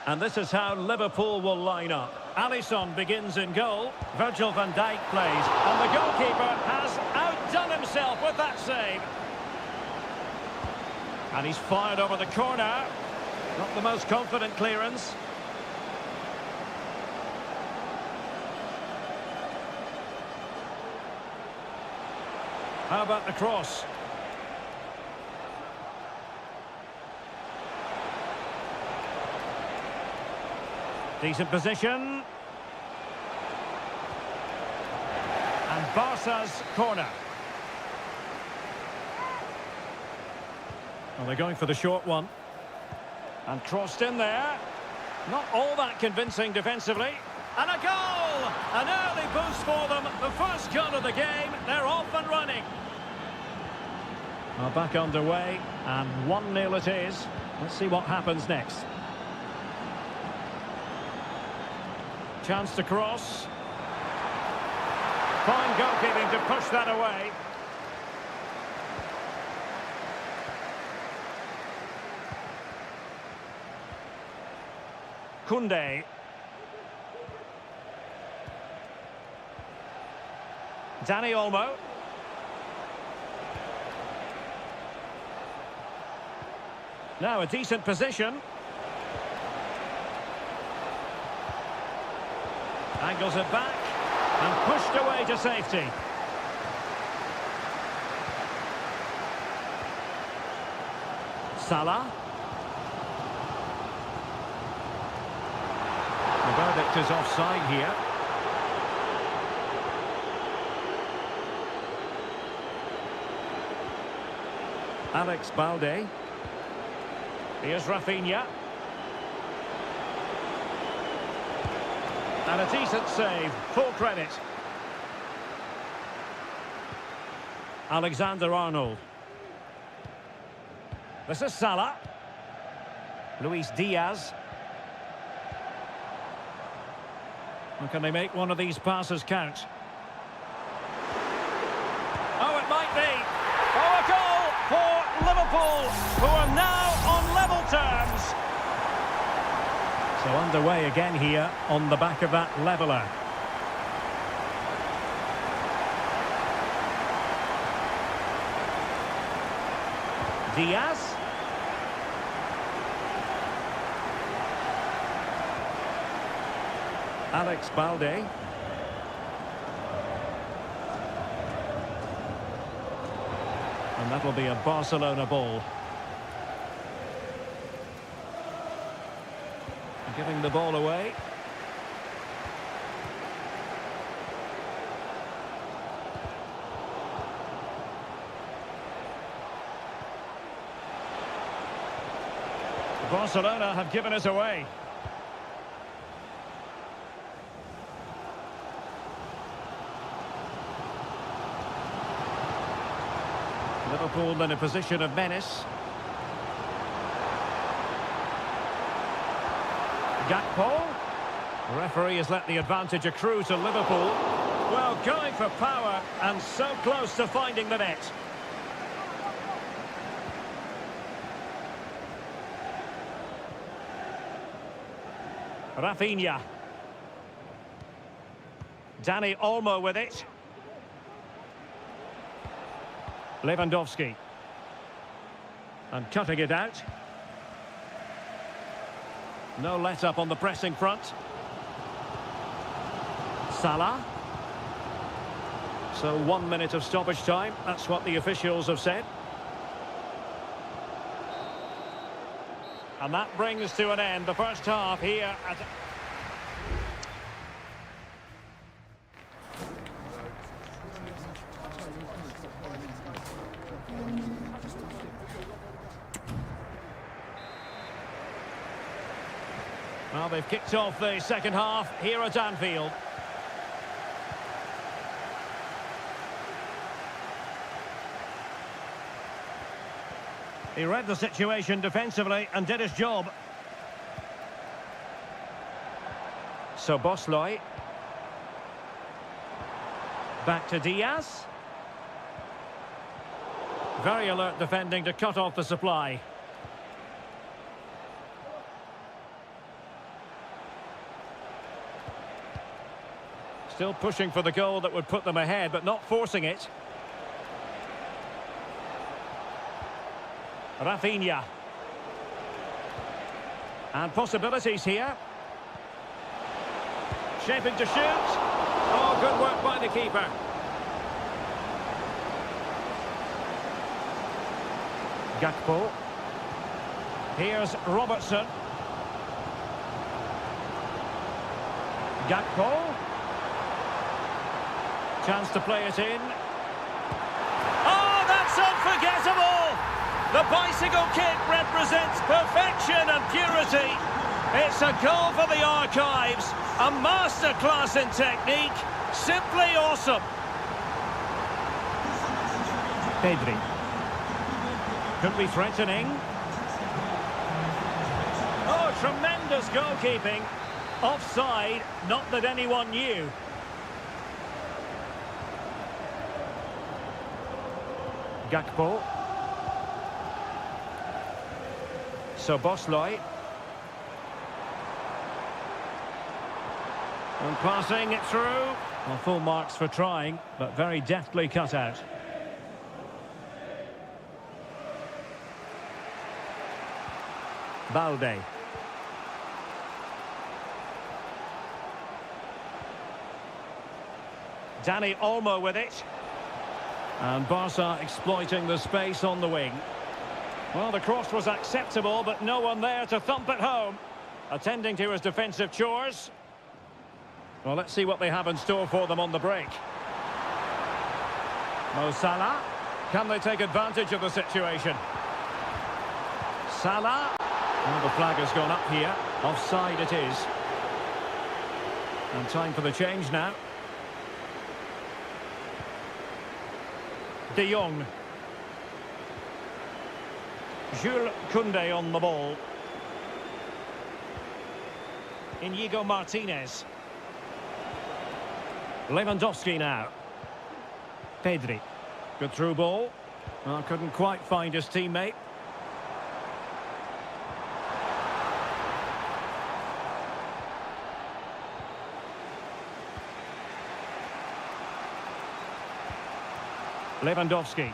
And this is how Liverpool will line up. Alisson begins in goal. Virgil van Dijk plays. And the goalkeeper has outdone himself with that save. And he's fired over the corner. Not the most confident clearance. How about the cross? Decent position. And Barca's corner. Well, they're going for the short one. And crossed in there. Not all that convincing defensively. And a goal! An early boost for them. The first goal of the game. They're off and running. Well, back underway. And 1-0 it is. Let's see what happens next. Chance to cross. Fine goalkeeping to push that away. Koundé. Dani Olmo. Now a decent position. Angles it back and pushed away to safety. Salah. The verdict is offside here. Alex Balde. Here's Rafinha. And a decent save, full credit. Alexander-Arnold. This is Salah. Luis Diaz. Well, can they make one of these passes count? Oh, it might be. Oh, a goal for Liverpool, who are now on level terms. So underway again here on the back of that leveller. Diaz. Alex Balde. And that'll be a Barcelona ball. Giving the ball away. Barcelona have given us away. Liverpool in a position of menace. Gakpo. The referee has let the advantage accrue to Liverpool. Well, going for power and so close to finding the net. Rafinha. Dani Olmo with it. Lewandowski. And cutting it out. No let-up on the pressing front. Salah. So 1 minute of stoppage time. That's what the officials have said. And that brings to an end the first half here at... Well, they've kicked off the second half here at Anfield. He read the situation defensively and did his job. So Bosloy. Back to Diaz. Very alert defending to cut off the supply. Still pushing for the goal that would put them ahead, but not forcing it. Rafinha. And possibilities here. Shaping to shoot. Oh, good work by the keeper. Gakpo. Here's Robertson. Gakpo. Chance to play it in. Oh, that's unforgettable! The bicycle kick represents perfection and purity. It's a goal for the archives. A masterclass in technique. Simply awesome. Pedri. Could be threatening. Oh, tremendous goalkeeping. Offside, not that anyone knew. Gakpo. So Bosloy. And passing it through. Well, full marks for trying, but very deftly cut out. Balde. Dani Olmo with it. And Barca exploiting the space on the wing. Well, the cross was acceptable, but no one there to thump it home. Attending to his defensive chores. Well, let's see what they have in store for them on the break. Mo Salah. Can they take advantage of the situation? Salah. Well, the flag has gone up here. Offside it is. And time for the change now. De Jong. Jules Koundé on the ball. Inigo Martinez. Lewandowski now. Pedri. Good through ball. Well, couldn't quite find his teammate. Lewandowski.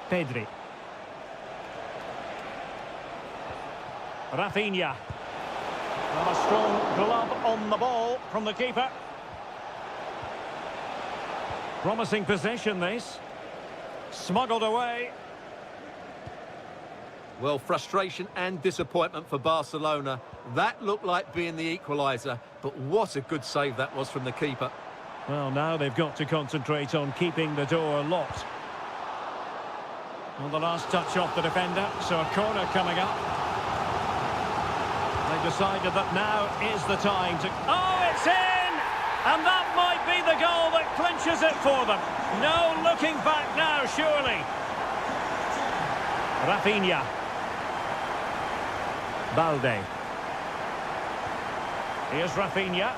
Pedri. Rafinha. Well, a strong glove on the ball from the keeper. Promising possession, this. Smuggled away. Well, frustration and disappointment for Barcelona. That looked like being the equaliser, but what a good save that was from the keeper. Well, now they've got to concentrate on keeping the door locked. Well, the last touch off the defender, so a corner coming up. They've decided that now is the time to... Oh, it's in! And that might be the goal that clinches it for them. No looking back now, surely. Rafinha. Balde. Here's Rafinha.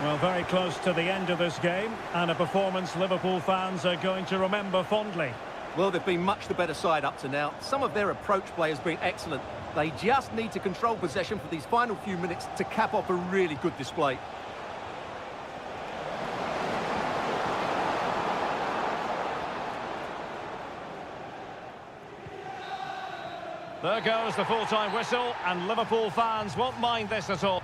Well, very close to the end of this game, and a performance Liverpool fans are going to remember fondly. Well, they've been much the better side up to now. Some of their approach play has been excellent. They just need to control possession for these final few minutes to cap off a really good display. There goes the full-time whistle, and Liverpool fans won't mind this at all.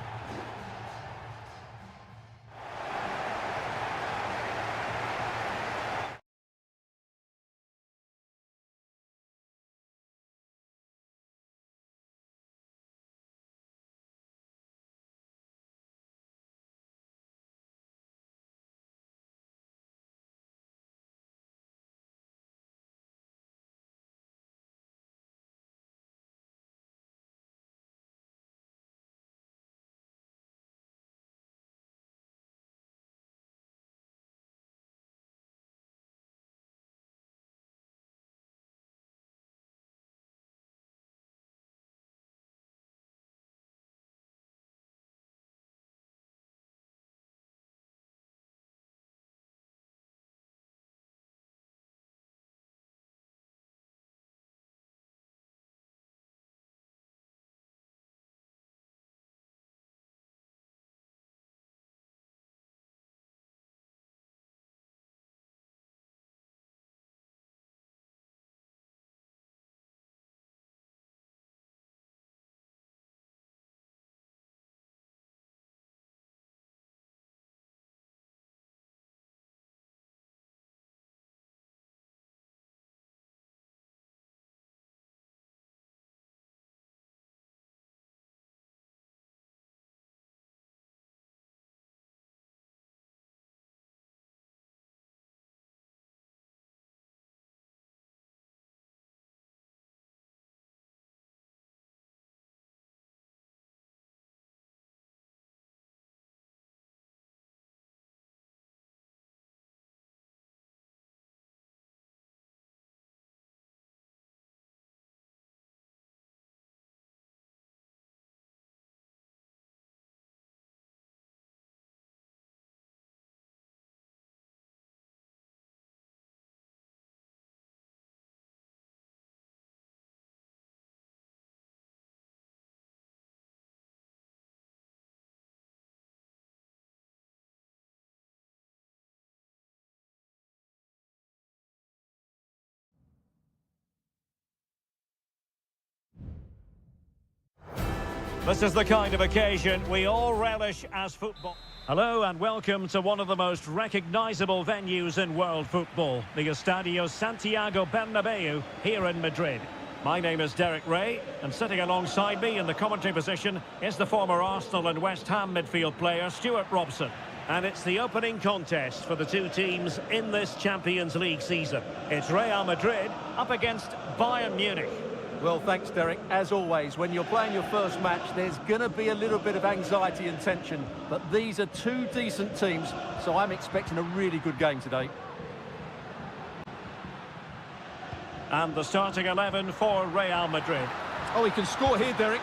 This is the kind of occasion we all relish as football. Hello and welcome to one of the most recognisable venues in world football, the Estadio Santiago Bernabeu here in Madrid. My name is Derek Ray, and sitting alongside me in the commentary position is the former Arsenal and West Ham midfield player Stuart Robson. And it's the opening contest for the two teams in this Champions League season. It's Real Madrid up against Bayern Munich. Well, thanks, Derek. As always, when you're playing your first match, there's going to be a little bit of anxiety and tension. But these are two decent teams, so I'm expecting a really good game today. And the starting 11 for Real Madrid. Oh, he can score here, Derek.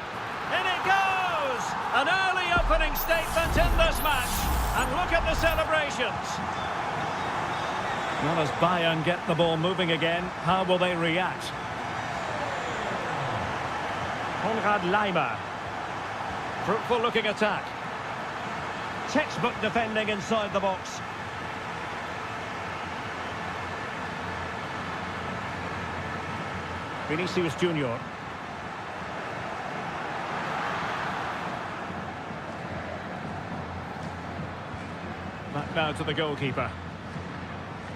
In it goes! An early opening statement in this match. And look at the celebrations. Well, as Bayern get the ball moving again, how will they react? Konrad Laimer. Fruitful looking attack. Textbook defending inside the box. Vinicius Junior. Back now to the goalkeeper.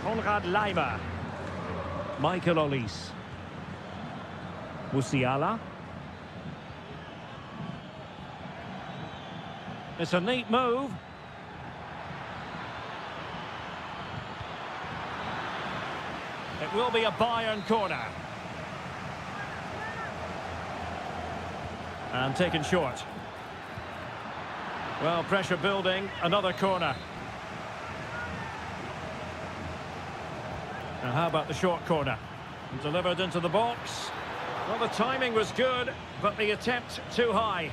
Konrad Laimer. Michael Olise. Musiala. It's a neat move. It will be a Bayern corner. And taken short. Well, pressure building, another corner. Now how about the short corner? Delivered into the box. Well, the timing was good, but the attempt too high.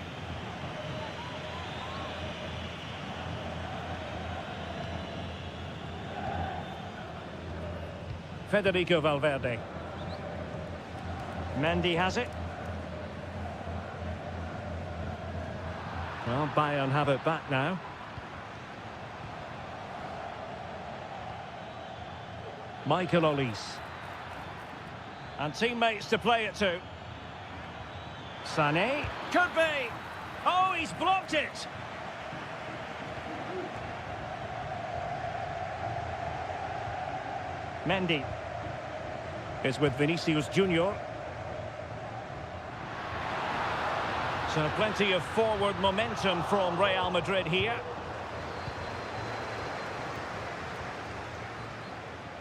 Federico Valverde. Mendy has it. Well, Bayern have it back now. Michael Olise. And teammates to play it to. Sané. Could be. Oh, he's blocked it. Mendy is with Vinicius Junior. So plenty of forward momentum from Real Madrid here.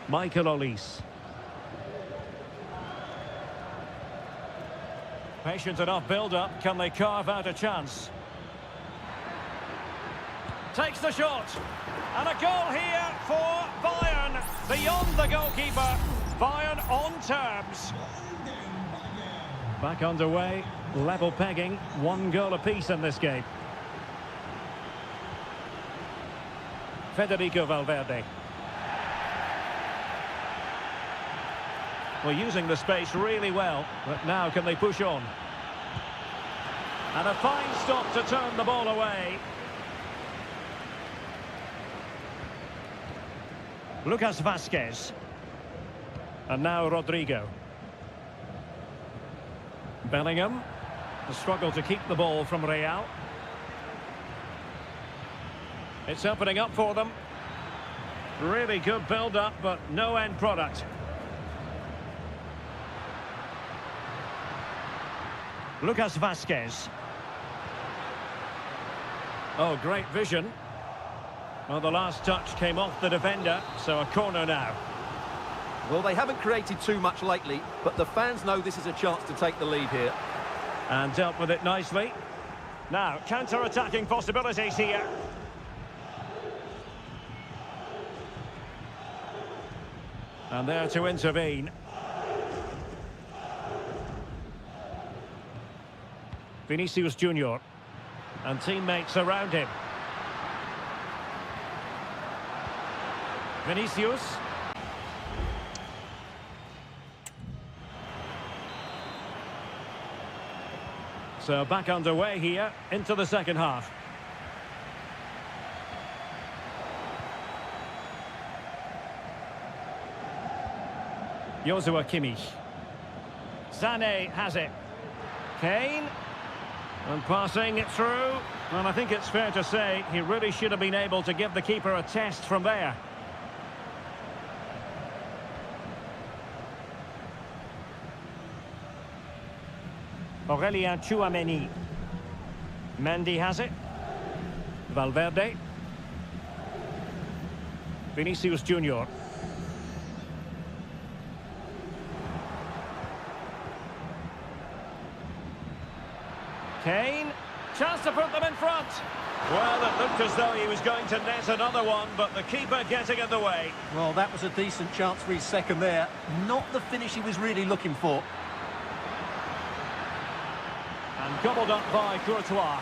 Michael Olise. Patient enough build-up. Can they carve out a chance? Takes the shot. And a goal here for Bayern. Beyond the goalkeeper. Bayern on terms. Back underway. Level pegging. One goal apiece in this game. Federico Valverde. Well, using the space really well, but now can they push on? And a fine stop to turn the ball away. Lucas Vazquez. And now Rodrigo. Bellingham. The struggle to keep the ball from Real. It's opening up for them. Really good build-up, but no end product. Lucas Vazquez. Oh, great vision. Well, the last touch came off the defender, so a corner now. Well, they haven't created too much lately, but the fans know this is a chance to take the lead here. And dealt with it nicely. Now, counter-attacking possibilities here. And there to intervene. Vinicius Junior. And teammates around him. Vinicius. So back underway here into the second half. Joshua Kimmich. Sané has it. Kane. And passing it through. And I think it's fair to say he really should have been able to give the keeper a test from there. Aurelien Tchouameni. Mendy has it. Valverde. Vinicius Junior. Kane. Chance to put them in front. Well, it looked as though he was going to net another one, but the keeper getting in the way. Well, that was a decent chance for his second there. Not the finish he was really looking for. And gobbled up by Courtois.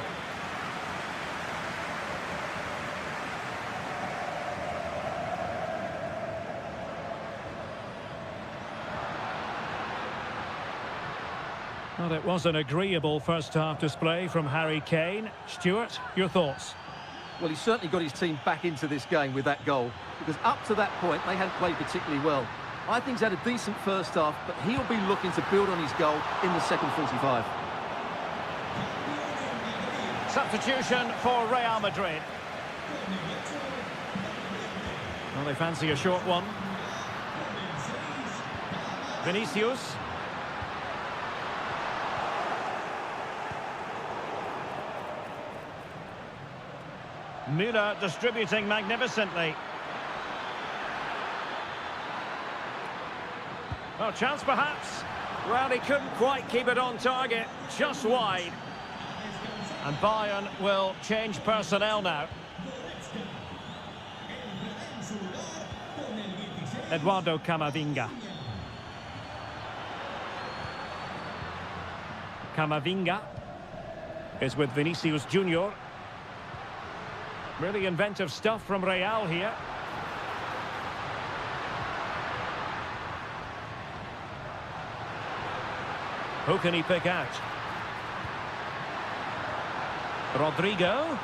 Well, it was an agreeable first-half display from Harry Kane. Stuart, your thoughts? Well, he certainly got his team back into this game with that goal, because up to that point, they hadn't played particularly well. I think he's had a decent first half, but he'll be looking to build on his goal in the second 45. Substitution for Real Madrid. Well, they fancy a short one. Vinicius. Müller distributing magnificently. Oh, chance perhaps. Well, he couldn't quite keep it on target, just wide. And Bayern will change personnel now. Eduardo Camavinga. Camavinga is with Vinicius Junior. Really inventive stuff from Real here. Who can he pick out? Rodrigo.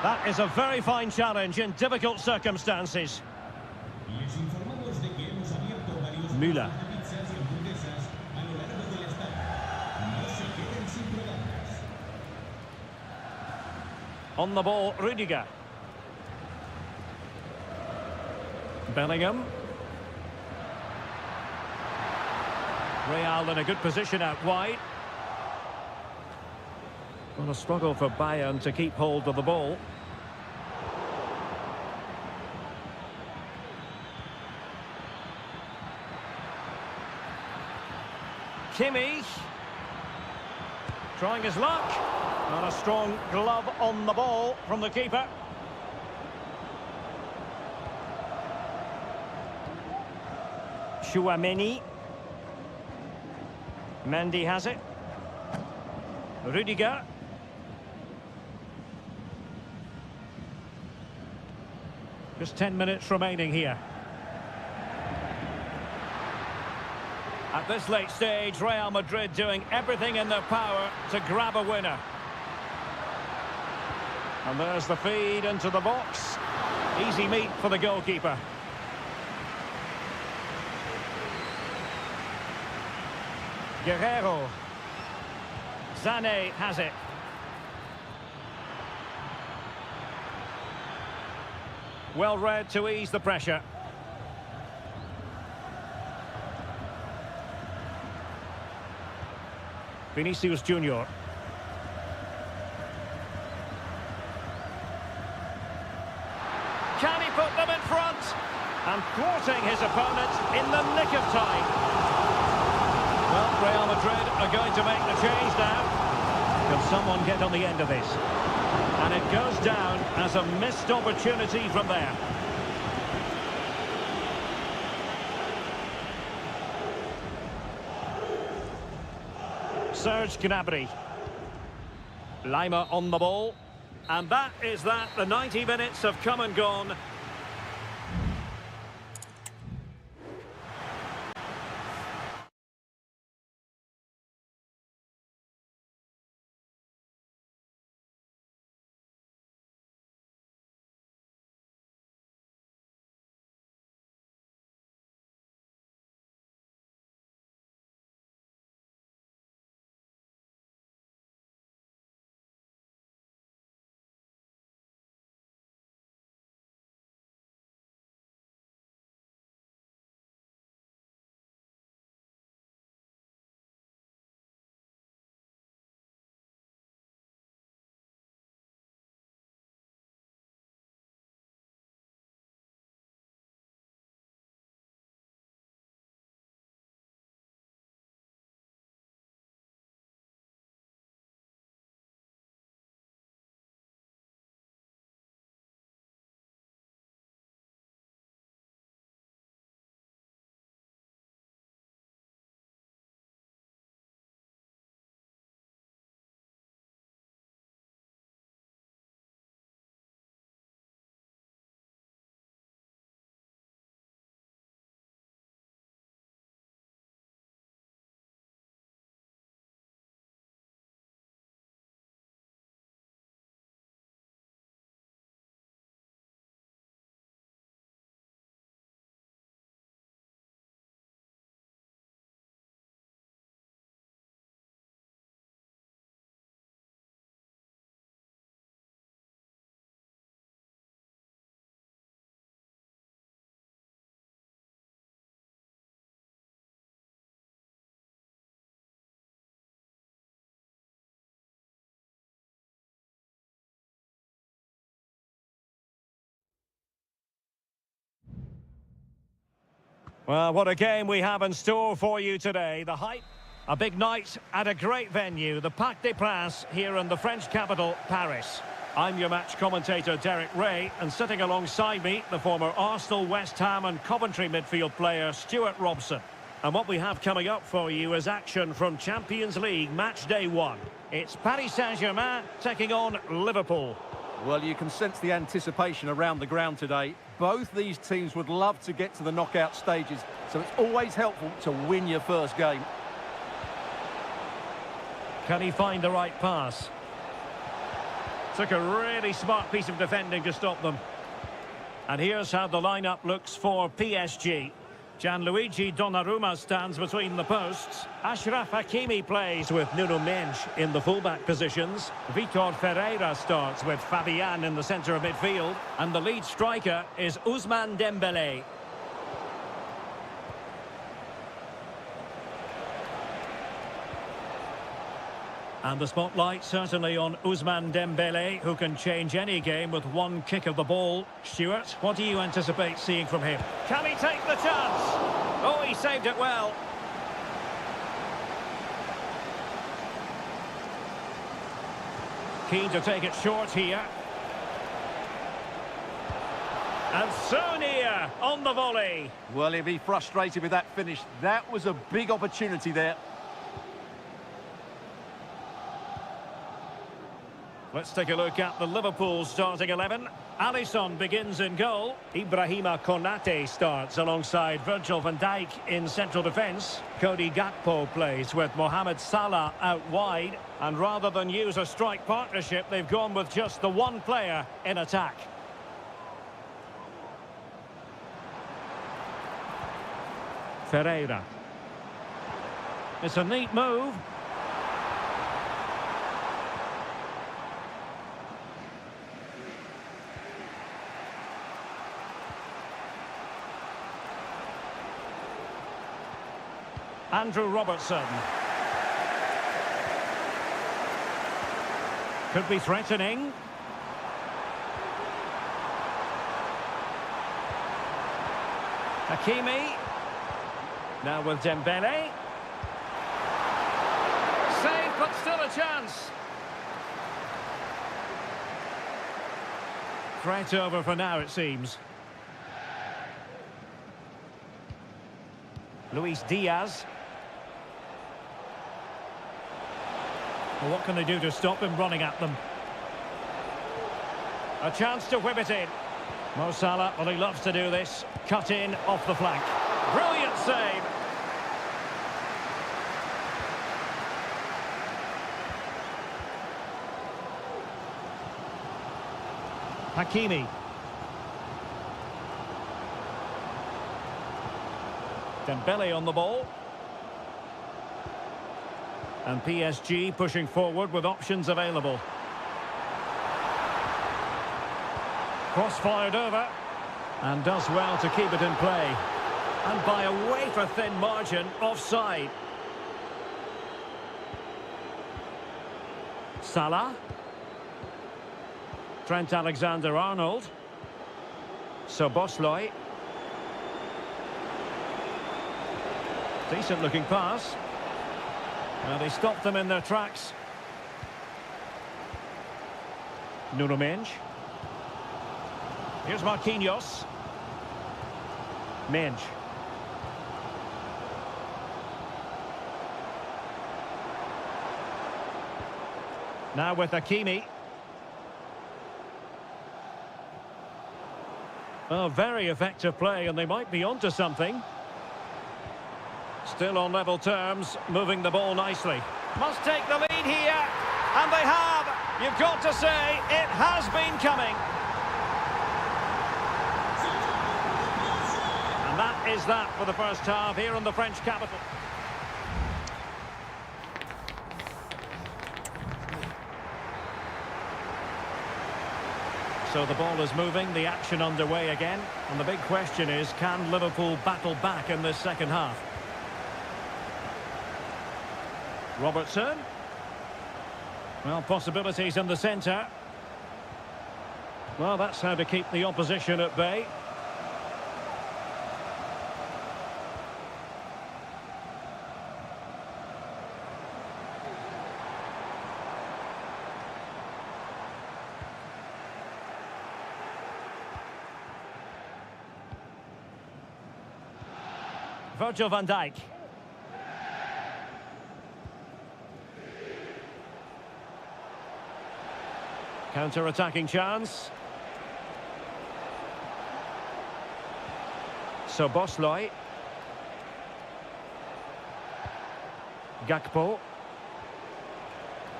That is a very fine challenge in difficult circumstances. Müller. On the ball, Rüdiger. Bellingham. Real in a good position out wide. On a struggle for Bayern to keep hold of the ball. Kimmich. Trying his luck. And a strong glove on the ball from the keeper. Tchouameni. Mendy has it. Rüdiger. Just 10 minutes remaining here. At this late stage, Real Madrid doing everything in their power to grab a winner. And there's the feed into the box. Easy meat for the goalkeeper. Guerrero. Sané has it. Well read to ease the pressure. Vinicius Junior. Can he put them in front? And thwarting his opponent in the nick of time. Well, Real Madrid are going to make the change now. Can someone get on the end of this? And it goes down as a missed opportunity from there. Serge Gnabry. Lima on the ball. And that is that. The 90 minutes have come and gone. Well, what a game we have in store for you today. The hype, a big night at a great venue, the Parc des Princes here in the French capital, Paris. I'm your match commentator, Derek Ray, and sitting alongside me, the former Arsenal, West Ham and Coventry midfield player, Stuart Robson. And what we have coming up for you is action from Champions League match day 1. It's Paris Saint-Germain taking on Liverpool. Well, you can sense the anticipation around the ground today. Both these teams would love to get to the knockout stages, so it's always helpful to win your first game. Can he find the right pass? Took a really smart piece of defending to stop them. And here's how the lineup looks for PSG. Gianluigi Donnarumma stands between the posts. Achraf Hakimi plays with Nuno Mendes in the fullback positions. Vitor Ferreira starts with Fabian in the centre of midfield. And the lead striker is Ousmane Dembélé. And the spotlight certainly on Ousmane Dembélé, who can change any game with one kick of the ball. Stuart, what do you anticipate seeing from him? Can he take the chance? Oh, he saved it well. Keen to take it short here. And so near on the volley. Well, he'll be frustrated with that finish. That was a big opportunity there. Let's take a look at the Liverpool starting 11. Alisson begins in goal. Ibrahima Konate starts alongside Virgil van Dijk in central defence. Cody Gakpo plays with Mohamed Salah out wide. And rather than use a strike partnership, they've gone with just the one player in attack. Ferreira. It's a neat move. Andrew Robertson. Could be threatening. Hakimi. Now with Dembele. Save, but still a chance. Threat over for now, it seems. Luis Diaz. Well, what can they do to stop him running at them? A chance to whip it in. Mo Salah, well, he loves to do this. Cut in off the flank. Brilliant save. Hakimi. Dembele on the ball. And PSG pushing forward with options available. Cross fired over. And does well to keep it in play. And by a wafer-thin margin, offside. Salah. Trent Alexander-Arnold. Szoboszlai. Decent looking pass. Well, they stopped them in their tracks. Nuno Mendes. Here's Marquinhos. Mendes. Now with Hakimi. Oh, very effective play, and they might be onto something. Still on level terms, moving the ball nicely. Must take the lead here, and they have. You've got to say, it has been coming. And that is that for the first half here in the French capital. So the ball is moving, the action underway again. And the big question is, can Liverpool battle back in this second half? Robertson. Well, possibilities in the centre. Well, that's how to keep the opposition at bay. Virgil van Dijk. Counter-attacking chance. So Bosley. Gakpo.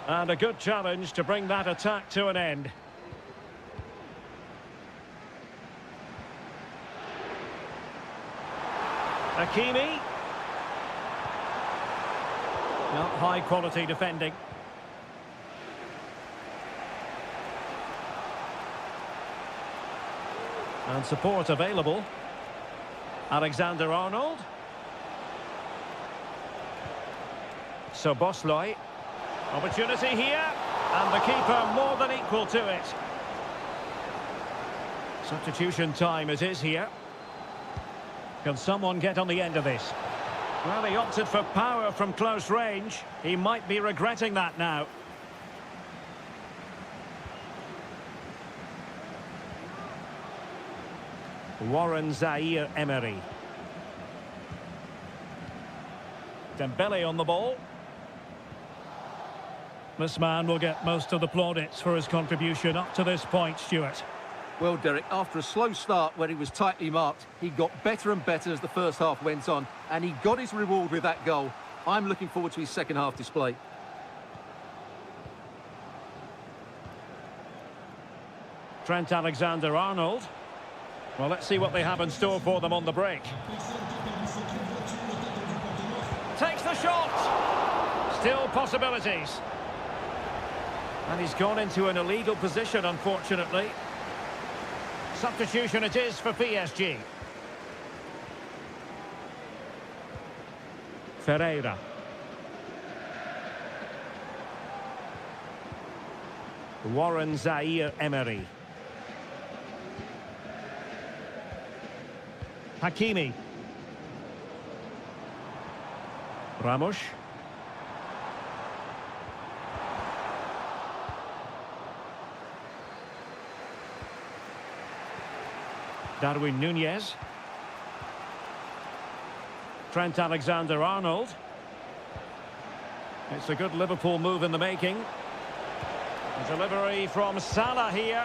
And a good challenge to bring that attack to an end. Hakimi. Not high quality defending. And support available. Alexander-Arnold. So Bosley. Opportunity here. And the keeper more than equal to it. Substitution time it is here. Can someone get on the end of this? Well, he opted for power from close range. He might be regretting that now. Warren Zaire-Emery. Dembele on the ball. This man will get most of the plaudits for his contribution up to this point, Stuart. Well, Derek, after a slow start where he was tightly marked, he got better and better as the first half went on, and he got his reward with that goal. I'm looking forward to his second half display. Trent Alexander-Arnold. Well, let's see what they have in store for them on the break. Takes the shot. Still possibilities. And he's gone into an illegal position, unfortunately. Substitution it is for PSG. Ferreira. Warren Zaire-Emery. Hakimi. Ramos. Darwin Núñez. Trent Alexander-Arnold. It's a good Liverpool move in the making. A delivery from Salah here.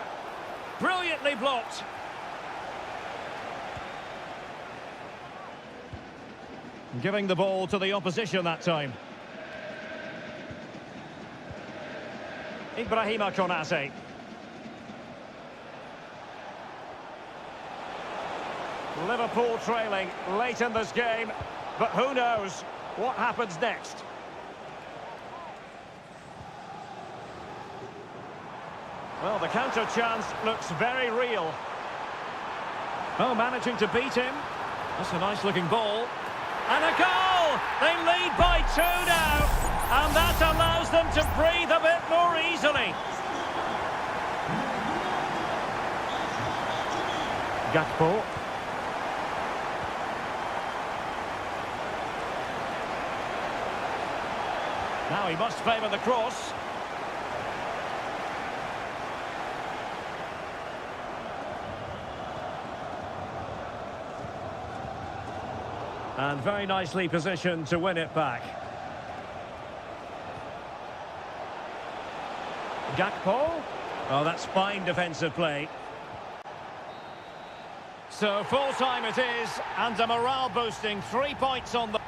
Brilliantly blocked. Giving the ball to the opposition that time. Ibrahima Konate. Liverpool trailing late in this game, but who knows what happens next. Well, the counter chance looks very real. Oh, managing to beat him. That's a nice looking ball. And a goal! They lead by 2 now, and that allows them to breathe a bit more easily. Gakpo. Now he must favour the cross. And very nicely positioned to win it back. Gakpo. Oh, that's fine defensive play. So full time it is, and a morale boosting 3 points on the...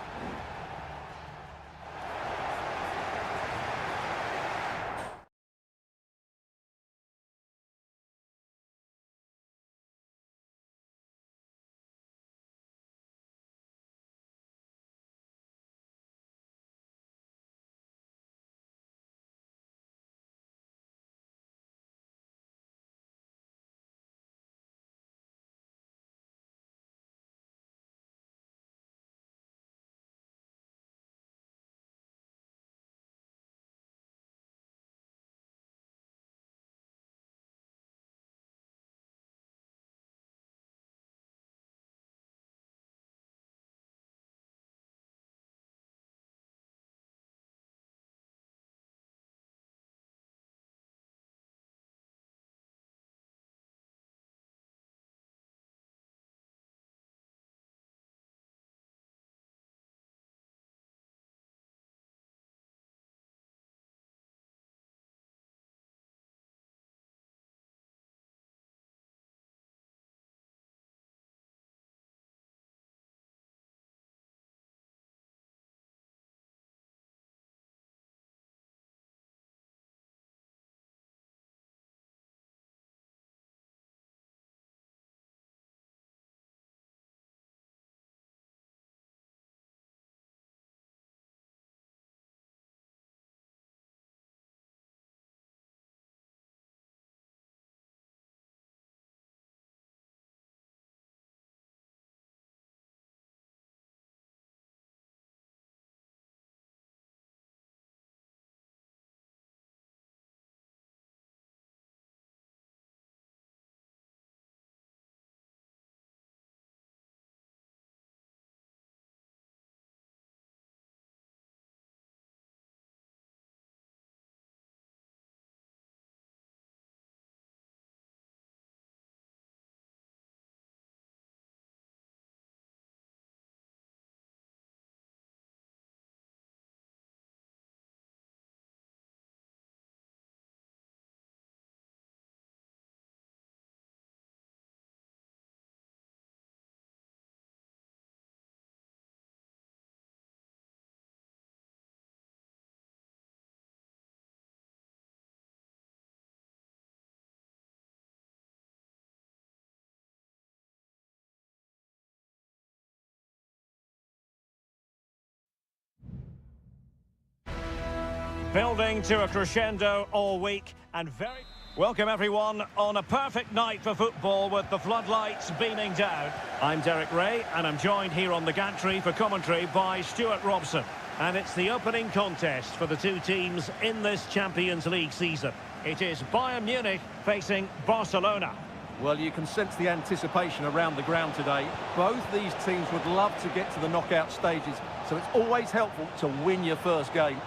Building to a crescendo all week and very... Welcome everyone on a perfect night for football with the floodlights beaming down. I'm Derek Ray and I'm joined here on the gantry for commentary by Stuart Robson. And it's the opening contest for the two teams in this Champions League season. It is Bayern Munich facing Barcelona. Well, you can sense the anticipation around the ground today. Both these teams would love to get to the knockout stages, so it's always helpful to win your first game.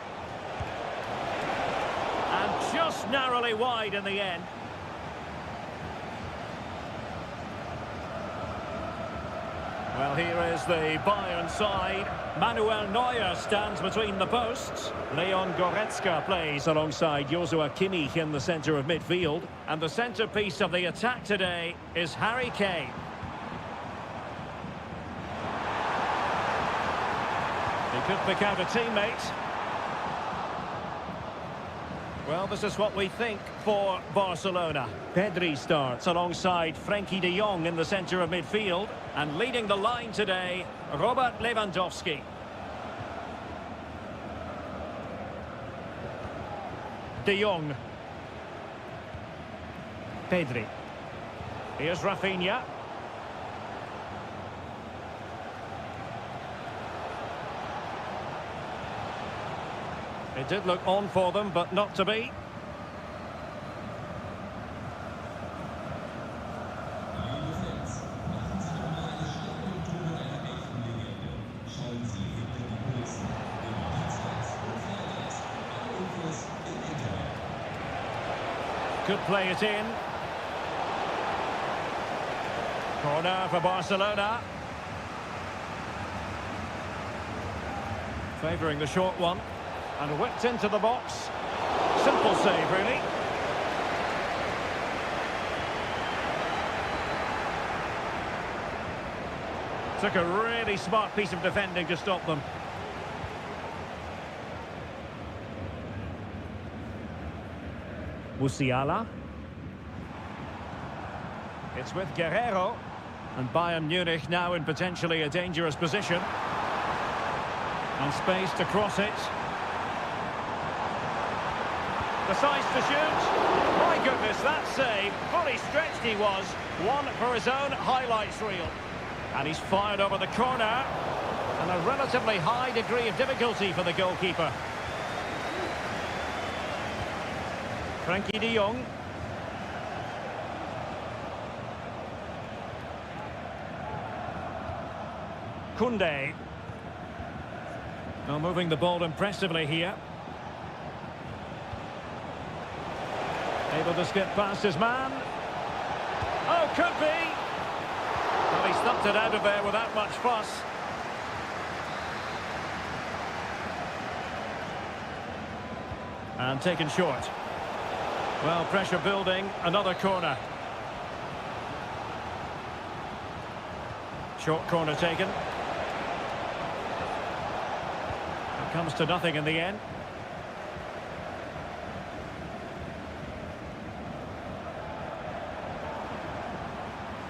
And just narrowly wide in the end. Well, here is the Bayern side. Manuel Neuer stands between the posts. Leon Goretzka plays alongside Joshua Kimmich in the centre of midfield. And the centrepiece of the attack today is Harry Kane. He could pick out a teammate. Well, this is what we think for Barcelona. Pedri starts alongside Frenkie de Jong in the centre of midfield. And leading the line today, Robert Lewandowski. De Jong. Pedri. Here's Rafinha. It did look on for them, but not to be. Could play it in. Corner for Barcelona. Favouring the short one. And whipped into the box. Simple save, really. Took a really smart piece of defending to stop them. Musiala. It's with Guerrero. And Bayern Munich now in potentially a dangerous position. And space to cross it. Decides to shoot. My goodness, that save. Fully stretched he was. One for his own highlights reel. And he's fired over the corner. And a relatively high degree of difficulty for the goalkeeper. Frenkie de Jong. Koundé. Now moving the ball impressively here. Able to skip past his man. Oh, could be. Well, he stumped it out of there without much fuss. And taken short. Well, pressure building. Another corner. Short corner taken. It comes to nothing in the end.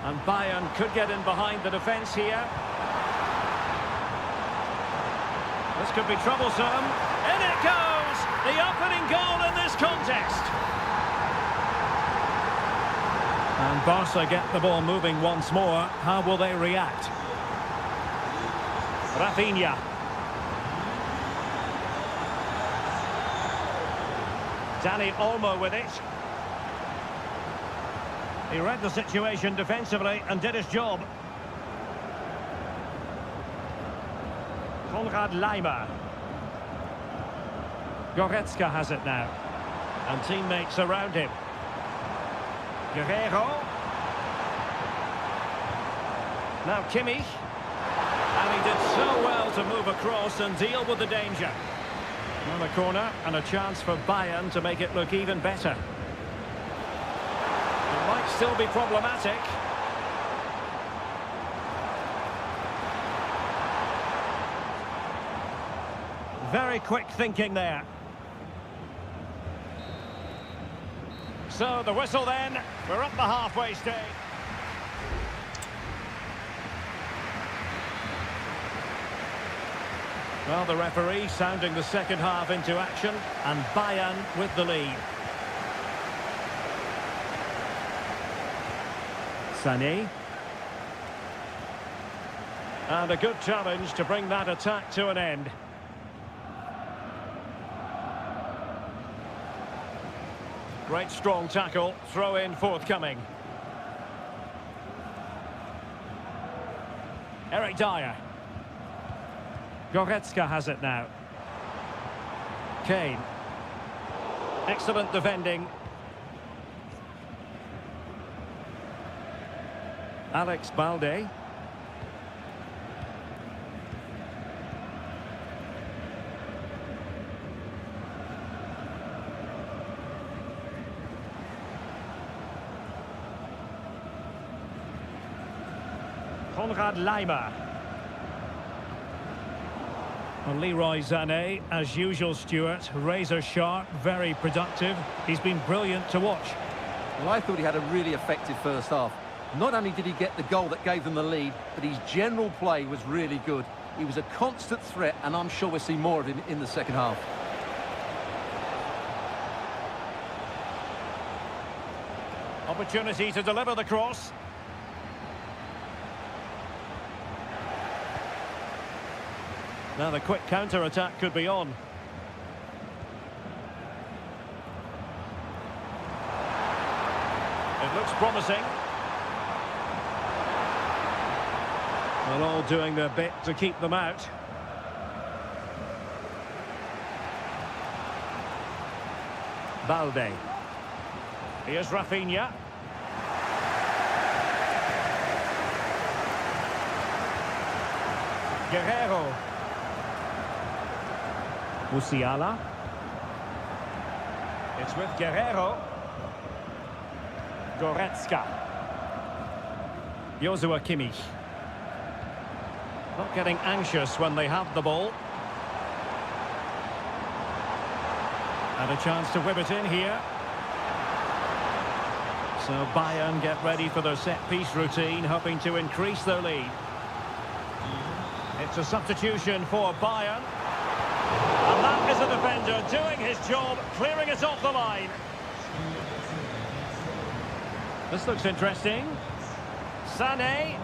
And Bayern could get in behind the defence here. This could be troublesome. In it goes! The opening goal in this contest. And Barca get the ball moving once more. How will they react? Rafinha. Dani Olmo with it. He read the situation defensively and did his job. Konrad Laimer. Goretzka has it now. And teammates around him. Guerrero. Now Kimmich. And he did so well to move across and deal with the danger. Another corner and a chance for Bayern to make it look even better. Might still be problematic. Very quick thinking there. So the whistle then. We're up the halfway stage. Well, the referee sounding the second half into action, and Bayern with the lead. Sané. And a good challenge to bring that attack to an end. Great strong tackle, throw in forthcoming. Eric Dyer. Goretzka has it now. Kane. Excellent defending. Alex Balde. Konrad Laimer. And Leroy Sané, as usual, Stuart, razor sharp, very productive. He's been brilliant to watch. Well, I thought he had a really effective first half. Not only did he get the goal that gave them the lead, but his general play was really good. He was a constant threat, and I'm sure we'll see more of him in the second half. Opportunity to deliver the cross. Now the quick counter-attack could be on. It looks promising. They're all doing their bit to keep them out. Balde. Here's Rafinha. Guerrero. Musiala. It's with Guerrero. Goretzka. Joshua Kimmich. Not getting anxious when they have the ball. And a chance to whip it in here. So Bayern get ready for their set-piece routine, hoping to increase their lead. It's a substitution for Bayern. And that is a defender doing his job, clearing it off the line. This looks interesting. Sané.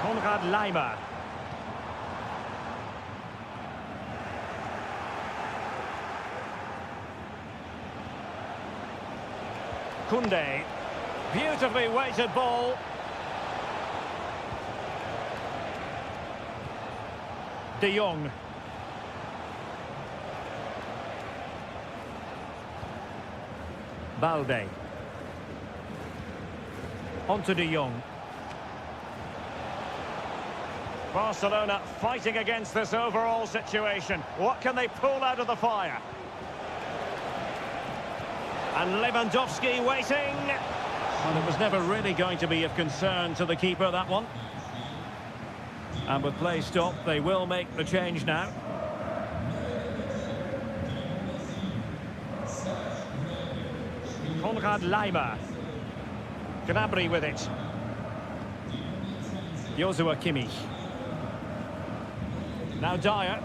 Konrad Laimer. Kunde. Beautifully weighted ball. De Jong. Balde. On to De Jong. Barcelona fighting against this overall situation. What can they pull out of the fire? And Lewandowski waiting. Well, it was never really going to be of concern to the keeper, that one. And with play stopped, they will make the change now. Konrad Laimer. Gnabry with it. Joshua Kimmich. Now Dyer.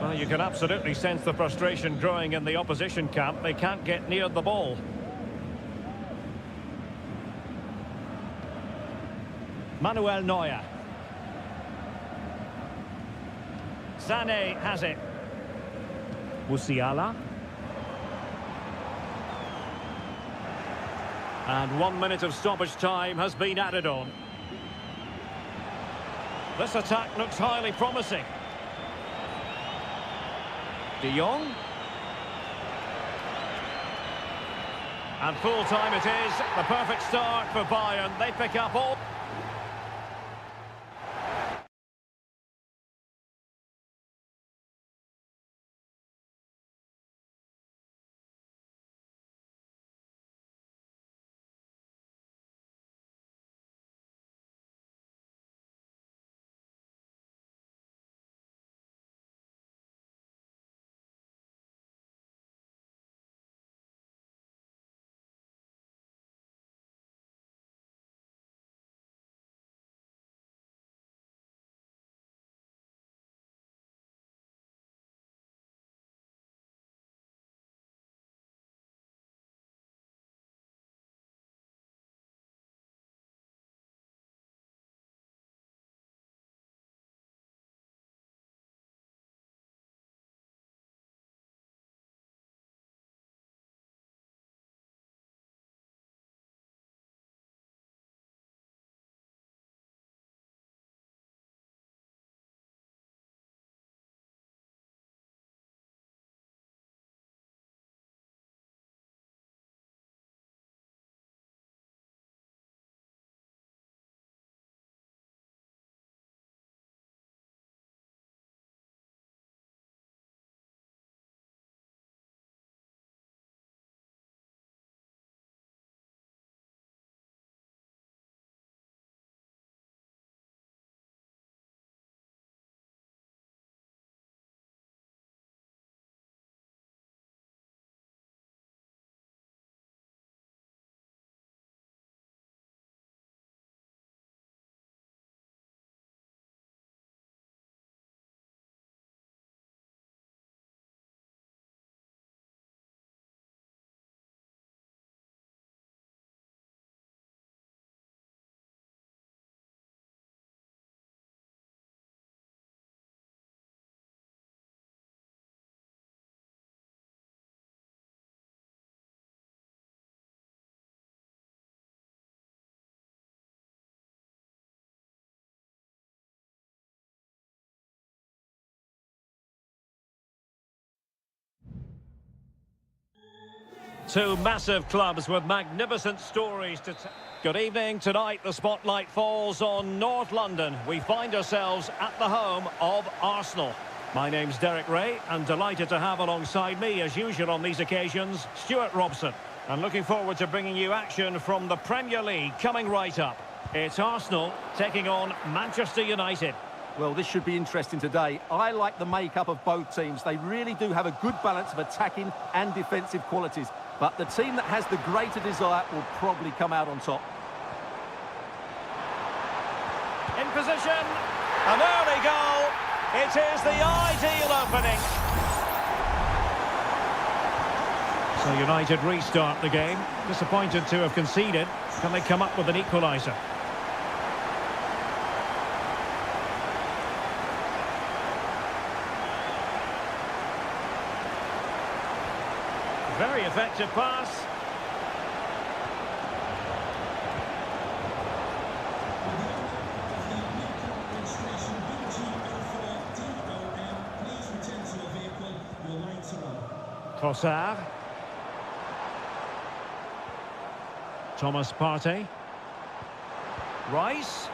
Well, you can absolutely sense the frustration growing in the opposition camp. They can't get near the ball. Manuel Neuer. Sané has it. Musiala. And 1 minute of stoppage time has been added on. This attack looks highly promising. De Jong. And full time it is. The perfect start for Bayern. They pick up all... Two massive clubs with magnificent stories to tell. Good evening. Tonight the spotlight falls on North London. We find ourselves at the home of Arsenal. My name's Derek Ray, and delighted to have alongside me, as usual on these occasions, Stuart Robson. And looking forward to bringing you action from the Premier League coming right up. It's Arsenal taking on Manchester United. Well, this should be interesting today. I like the makeup of both teams. They really do have a good balance of attacking and defensive qualities. But the team that has the greater desire will probably come out on top. In position, an early goal. It is the ideal opening. So United restart the game. Disappointed to have conceded. Can they come up with an equaliser? Very effective pass. Trossard. Thomas Partey. Rice.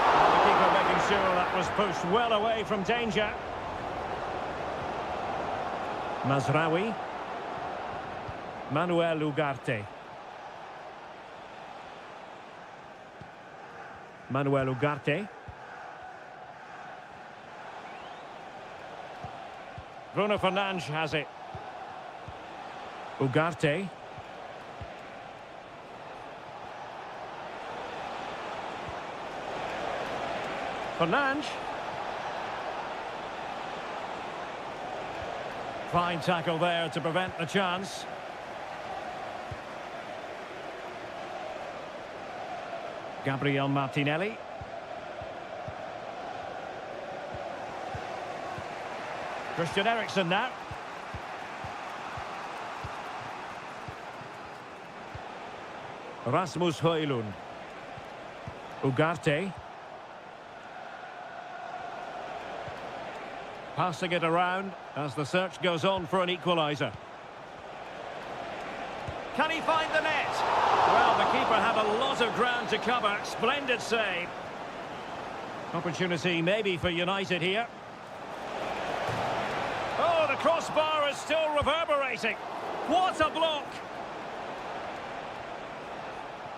The keeper making sure that was pushed well away from danger. Mazraoui. Manuel Ugarte. Manuel Ugarte. Bruno Fernandes has it. Ugarte. Fernandes. Fine tackle there to prevent the chance. Gabriel Martinelli. Christian Eriksen now. Rasmus Højlund. Ugarte. Passing it around as the search goes on for an equaliser. Can he find the net? Well, the keeper had a lot of ground to cover. Splendid save. Opportunity maybe for United here. Oh, the crossbar is still reverberating. What a block!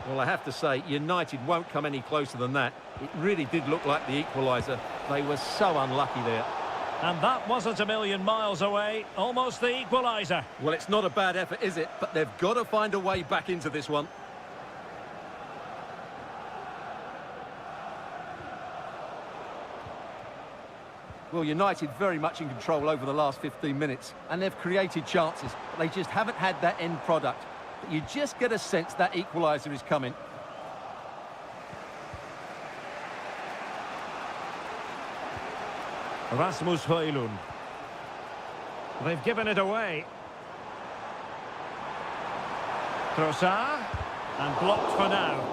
Well, I have to say, United won't come any closer than that. It really did look like the equaliser. They were so unlucky there. And that wasn't a million miles away. Almost the equaliser. Well, it's not a bad effort, is it? But they've got to find a way back into this one. Well, United very much in control over the last 15 minutes. And they've created chances. But they just haven't had that end product. But you just get a sense that equaliser is coming. Rasmus Højlund. They've given it away. Trossard. And blocked for now.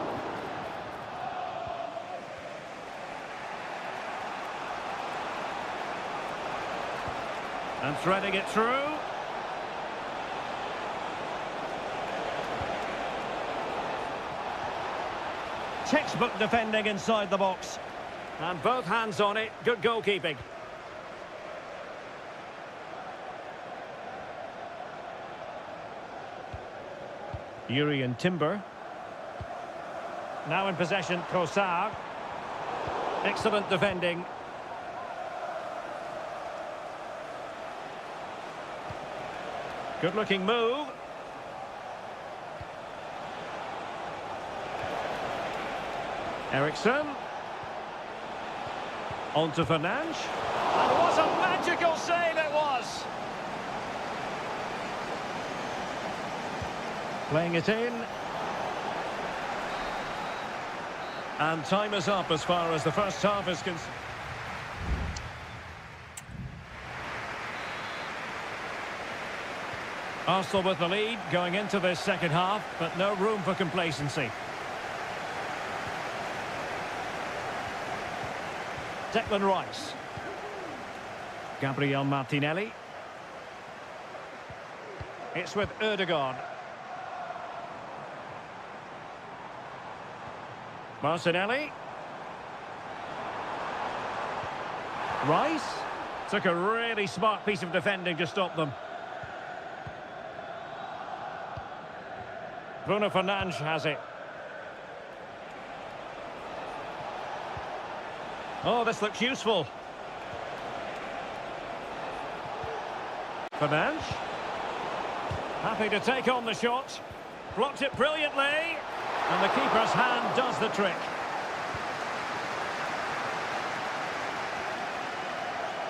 And threading it through. Textbook defending inside the box. And both hands on it. Good goalkeeping. Jurrien Timber. Now in possession, Trossard. Excellent defending. Good-looking move. Eriksen. On to Fernandes. And what a magical save it was! Playing it in. And time is up as far as the first half is concerned. Arsenal with the lead going into this second half, but no room for complacency. Declan Rice. Gabriel Martinelli. It's with Erdogan. Martinelli. Rice. Took a really smart piece of defending to stop them. Bruno Fernandes has it. Oh, this looks useful. Fernandes. Happy to take on the shot. Blocked it brilliantly. And the keeper's hand does the trick.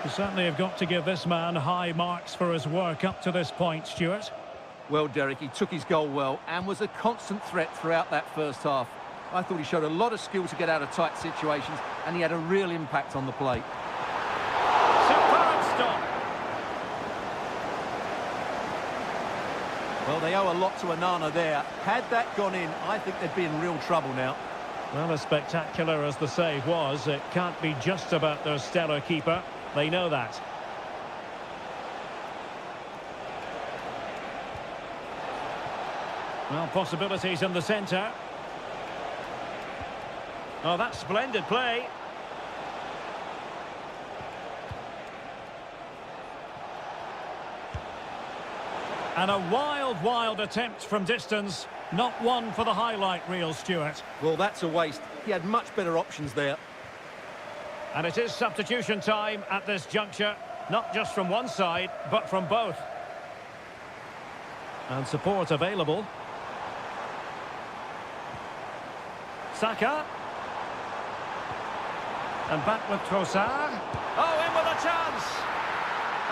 You certainly have got to give this man high marks for his work up to this point, Stuart. Well, Derek, he took his goal well and was a constant threat throughout that first half. I thought he showed a lot of skill to get out of tight situations, and he had a real impact on the play. Superb stop. Well, they owe a lot to Onana there. Had that gone in, I think they'd be in real trouble now. Well, as spectacular as the save was, it can't be just about their stellar keeper. They know that. Well, possibilities in the centre. Oh, that's splendid play. And a wild attempt from distance. Not one for the highlight reel, Stuart. Well, that's a waste. He had much better options there. And it is substitution time at this juncture. Not just from one side, but from both. And support available. Saka. And back with Trossard. Oh, in with a chance.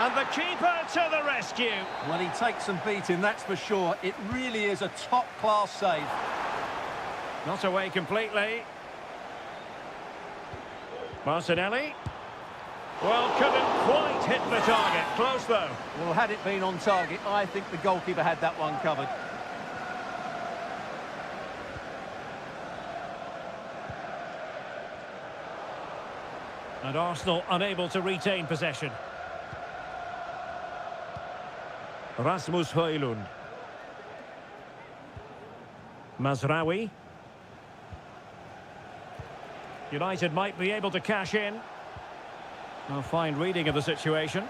And the keeper to the rescue. Well, he takes some beating, that's for sure. It really is a top-class save. Not away completely. Martinelli. Well, couldn't quite hit the target. Close, though. Well, had it been on target, I think the goalkeeper had that one covered. And Arsenal unable to retain possession. Rasmus Højlund. Mazraoui. United might be able to cash in. A fine reading of the situation.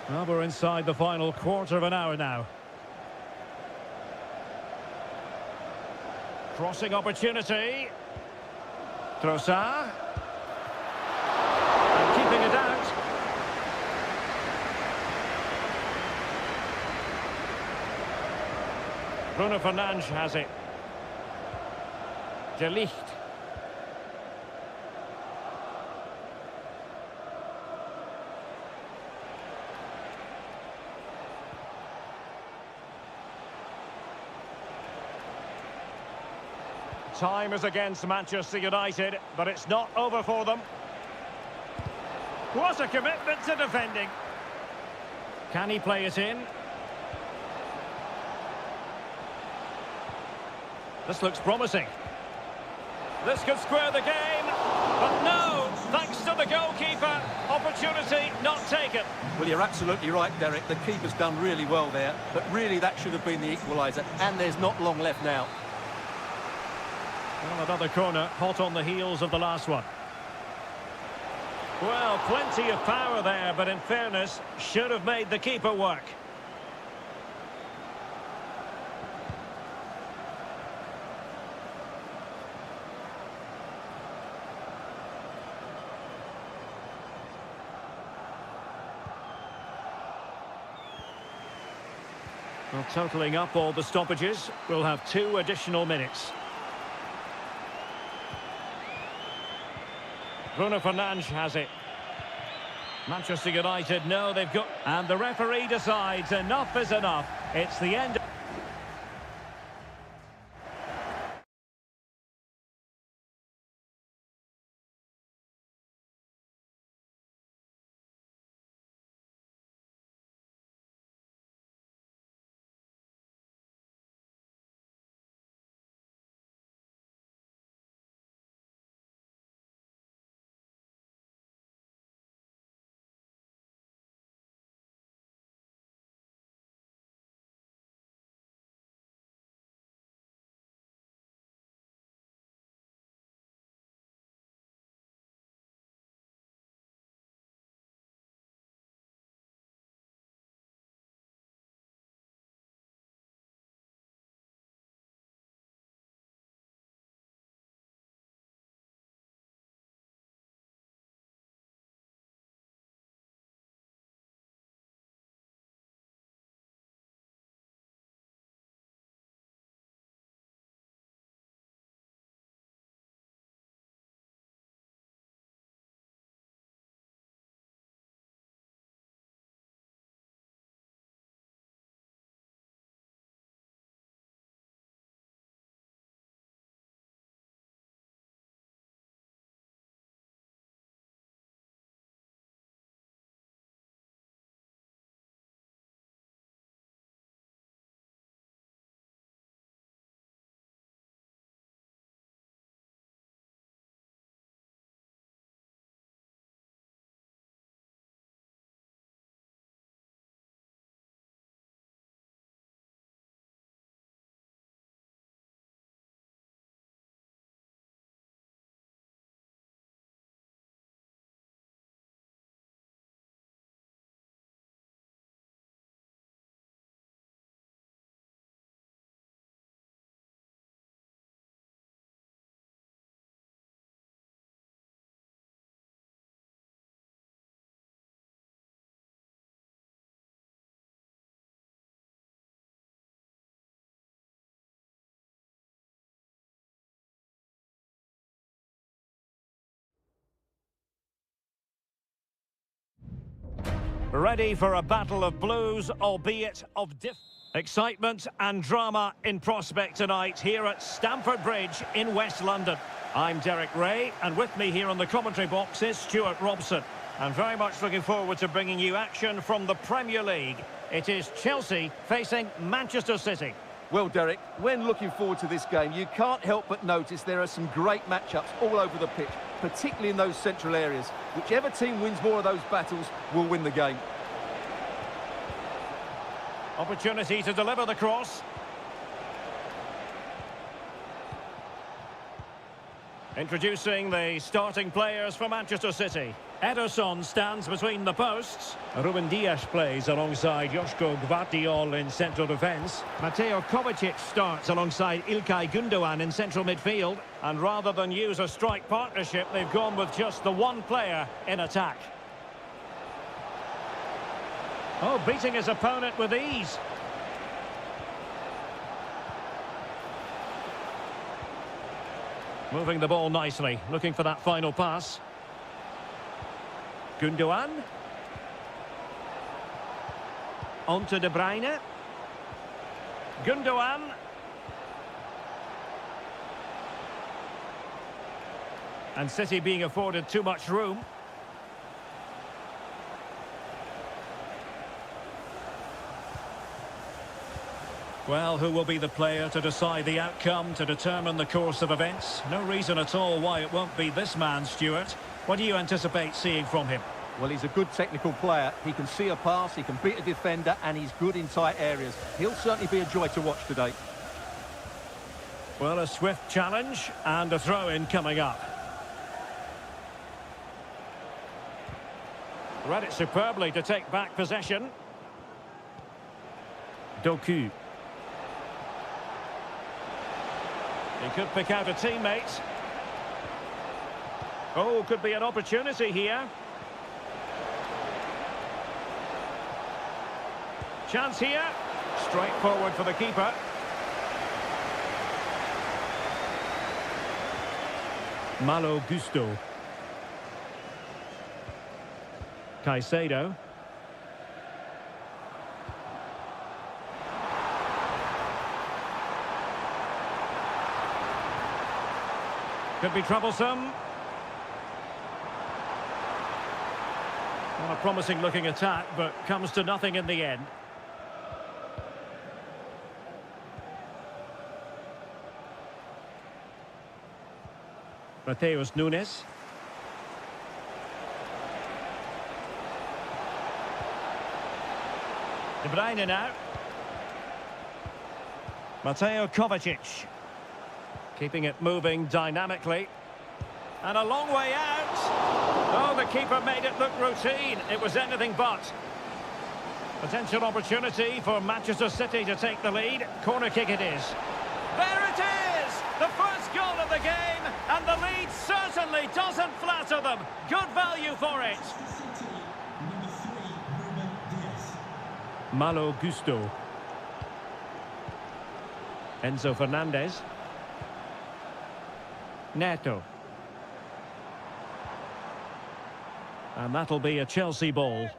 Well, we're inside the final quarter of an hour now. Crossing opportunity. Trossard. And keeping it out. Bruno Fernandes has it. De Ligt. Time is against Manchester United, but it's not over for them. What a commitment to defending. Can he play it in? This looks promising. This could square the game, but no, thanks to the goalkeeper. Opportunity not taken. Well, you're absolutely right, Derek. The keeper's done really well there, but really that should have been the equaliser, and there's not long left now. Well, another corner, hot on the heels of the last one. Well, plenty of power there, but in fairness, should have made the keeper work. Well, totalling up all the stoppages, we'll have 2 additional minutes. Bruno Fernandes has it. Manchester United know they've got... And the referee decides enough is enough. It's the end... Ready for a battle of blues, albeit of excitement and drama in prospect tonight here at Stamford Bridge in West London. I'm Derek Ray, and with me here on the commentary box is Stuart Robson. And very much looking forward to bringing you action from the Premier League. It is Chelsea facing Manchester City. Well, Derek, when looking forward to this game, you can't help but notice there are some great matchups all over the pitch, particularly in those central areas. Whichever team wins more of those battles will win the game. Opportunity to deliver the cross. Introducing the starting players for Manchester City. Ederson stands between the posts. Ruben Dias plays alongside Joško Gvardiol in central defence. Mateo Kovacic starts alongside İlkay Gündoğan in central midfield. And rather than use a strike partnership, they've gone with just the one player in attack. Oh, beating his opponent with ease. Moving the ball nicely, looking for that final pass. Gündoğan. On to De Bruyne. Gündoğan. And City being afforded too much room. Well, who will be the player to decide the outcome, to determine the course of events? No reason at all why it won't be this man, Stuart. What do you anticipate seeing from him? Well, he's a good technical player. He can see a pass, he can beat a defender, and he's good in tight areas. He'll certainly be a joy to watch today. Well, a swift challenge and a throw-in coming up. Read it superbly to take back possession. Doku. He could pick out a teammate. Oh, could be an opportunity here. Chance here. Straight forward for the keeper. Malo Gusto. Caicedo. Could be troublesome. Not a promising looking attack, but comes to nothing in the end. Mateus Nunes. De Bruyne now. Mateo Kovacic. Keeping it moving dynamically. And a long way out. Oh, the keeper made it look routine. It was anything but. Potential opportunity for Manchester City to take the lead. Corner kick it is. There it is! The first goal of the game, and the lead certainly doesn't flatter them. Good value for it. City, number 3, Ruben Dias. Malo Gusto. Enzo Fernandez. Neto. And that'll be a Chelsea ball.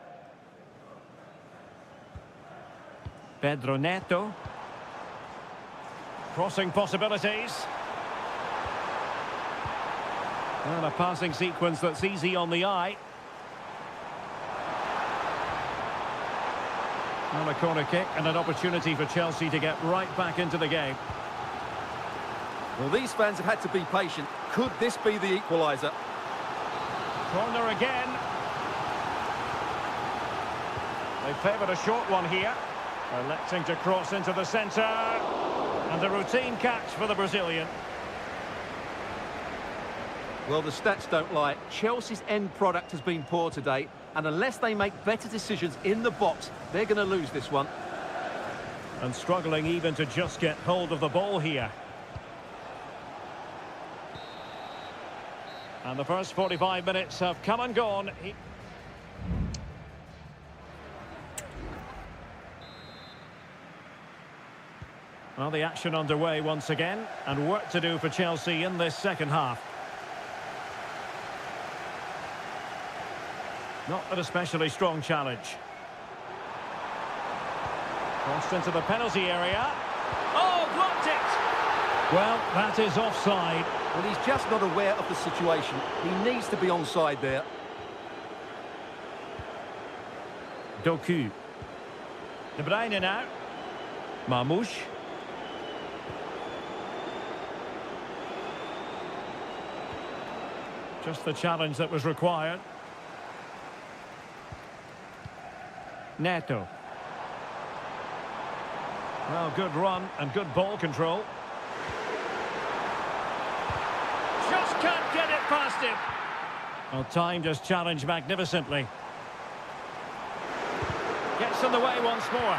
Pedro Neto. Crossing possibilities. And a passing sequence that's easy on the eye. And a corner kick and an opportunity for Chelsea to get right back into the game. Well, these fans have had to be patient. Could this be the equaliser? Corner again. They favoured a short one here. Electing to cross into the centre. And a routine catch for the Brazilian. Well, the stats don't lie. Chelsea's end product has been poor today, and unless they make better decisions in the box, they're going to lose this one. And struggling even to just get hold of the ball here. And the first 45 minutes have come and gone. Well, the action underway once again, and work to do for Chelsea in this second half. Not an especially strong challenge. Crossed into the penalty area. Oh, blocked it! Well, that is offside. Well, he's just not aware of the situation. He needs to be onside there. Doku. De Bruyne now. Marmoush. Just the challenge that was required. Neto. Well, good run and good ball control. Just can't get it past him. Well, timed his challenge magnificently. Gets in the way once more.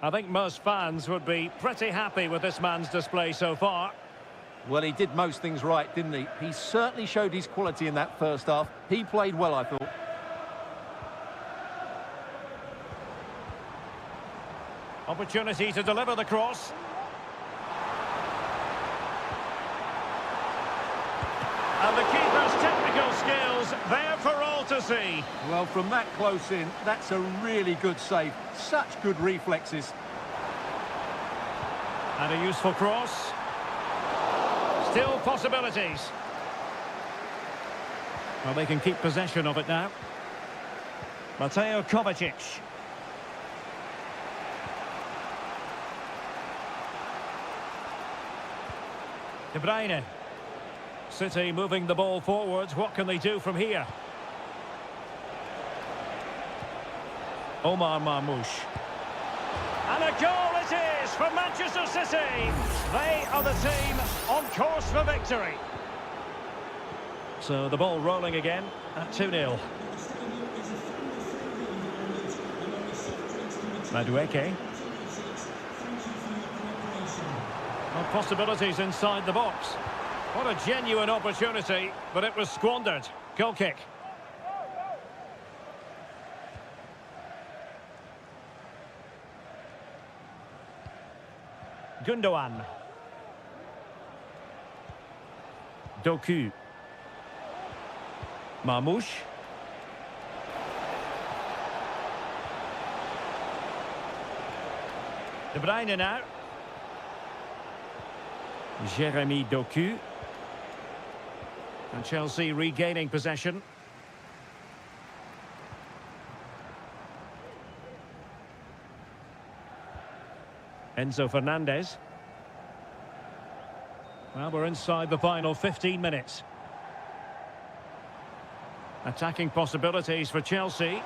I think most fans would be pretty happy with this man's display so far. Well, he did most things right, didn't he? He certainly showed his quality in that first half. He played well, I thought. Opportunity to deliver the cross. And the keeper's technical skills there for all to see. Well, from that close in, that's a really good save. Such good reflexes. And a useful cross. Still possibilities. Well, they can keep possession of it now. Mateo Kovacic. De Bruyne. City moving the ball forwards. What can they do from here? Omar Marmoush. And a goal it is for Manchester City. They are the team on course for victory. So the ball rolling again at 2-0. Madueke. Well, possibilities inside the box. What a genuine opportunity, but it was squandered. Goal kick. Gundogan. Doku. Marmoush. De Bruyne now. Jeremy Doku. And Chelsea regaining possession. Enzo Fernandez. Well, we're inside the final 15 minutes. Attacking possibilities for Chelsea.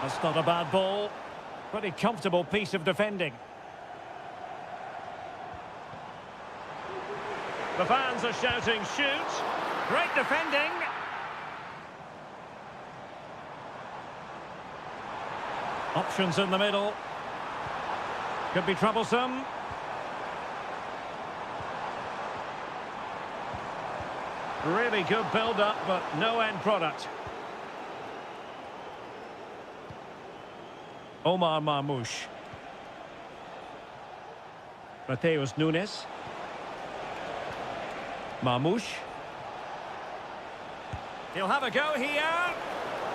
That's not a bad ball. Pretty comfortable piece of defending. The fans are shouting, shoot. Great defending. Options in the middle. Could be troublesome. Really good build-up, but no end product. Omar Marmoush. Mateus Nunes. Marmoush. He'll have a go here.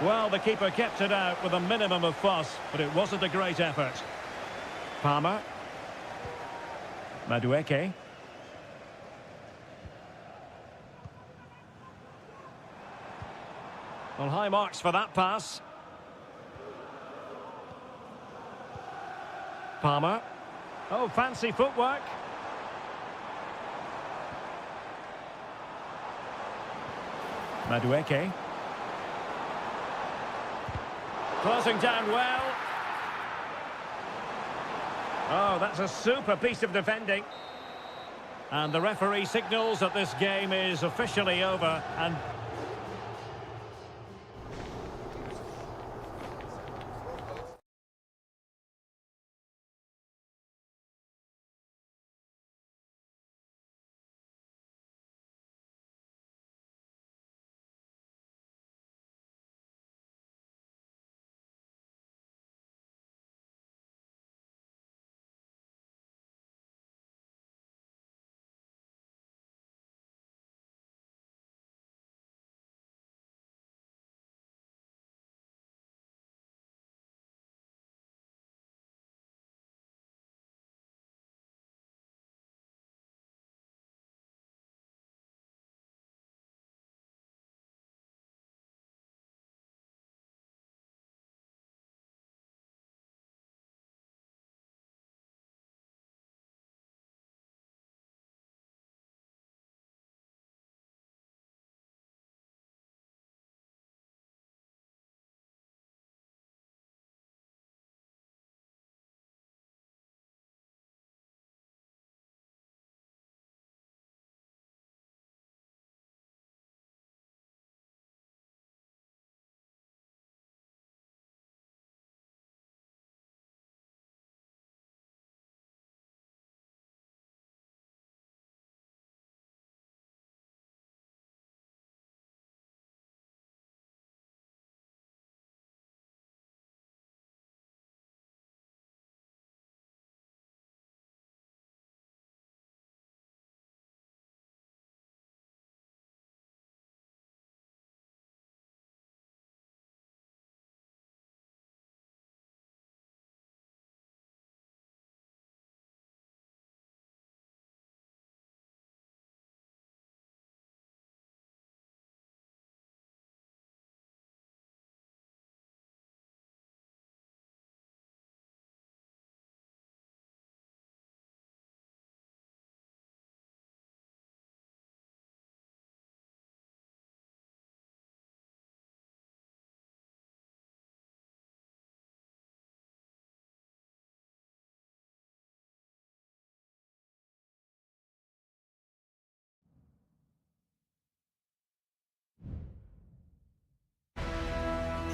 Well, the keeper kept it out with a minimum of fuss, but it wasn't a great effort. Palmer. Madueke. Well, high marks for that pass. Palmer. Oh, fancy footwork. Madueke. Closing down well. Oh, that's a super piece of defending. And the referee signals that this game is officially over and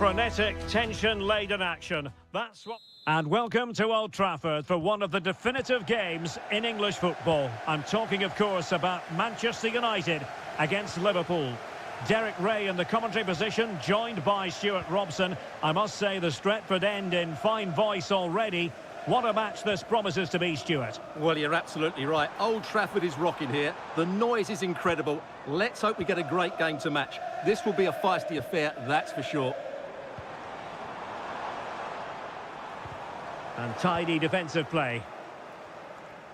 Frenetic, tension-laden action. That's what... And welcome to Old Trafford for one of the definitive games in English football. I'm talking, of course, about Manchester United against Liverpool. Derek Ray in the commentary position, joined by Stuart Robson. I must say the Stretford end in fine voice already. What a match this promises to be, Stuart. Well, you're absolutely right. Old Trafford is rocking here. The noise is incredible. Let's hope we get a great game to match. This will be a feisty affair, that's for sure. And tidy defensive play.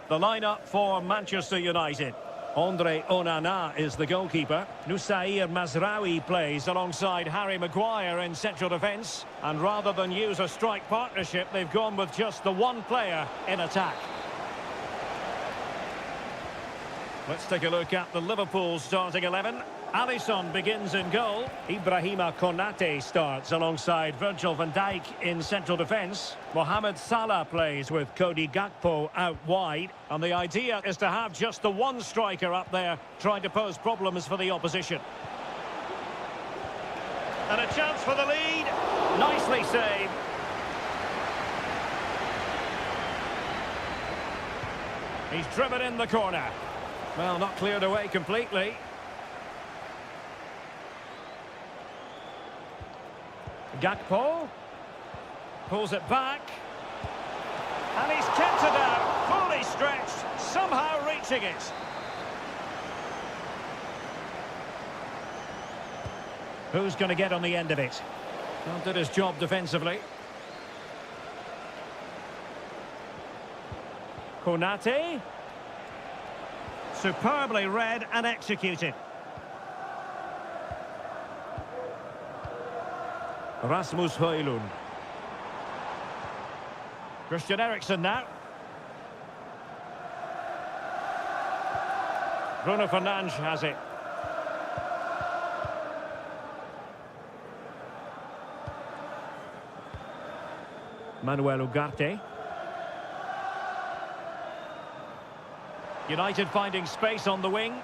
The lineup for Manchester United. Andre Onana is the goalkeeper. Nusair Mazraoui plays alongside Harry Maguire in central defence. And rather than use a strike partnership, they've gone with just the one player in attack. Let's take a look at the Liverpool starting 11. Alisson begins in goal. Ibrahima Konate starts alongside Virgil van Dijk in central defence. Mohamed Salah plays with Cody Gakpo out wide. And the idea is to have just the one striker up there trying to pose problems for the opposition. And a chance for the lead. Nicely saved. He's driven in the corner. Well, not cleared away completely. Gakpo pulls it back, and he's kept it out, fully stretched, somehow reaching it. Who's going to get on the end of it? Well, did his job defensively. Konate. Superbly read and executed. Rasmus Højlund. Christian Eriksen now. Bruno Fernandes has it. Manuel Ugarte. United finding space on the wing.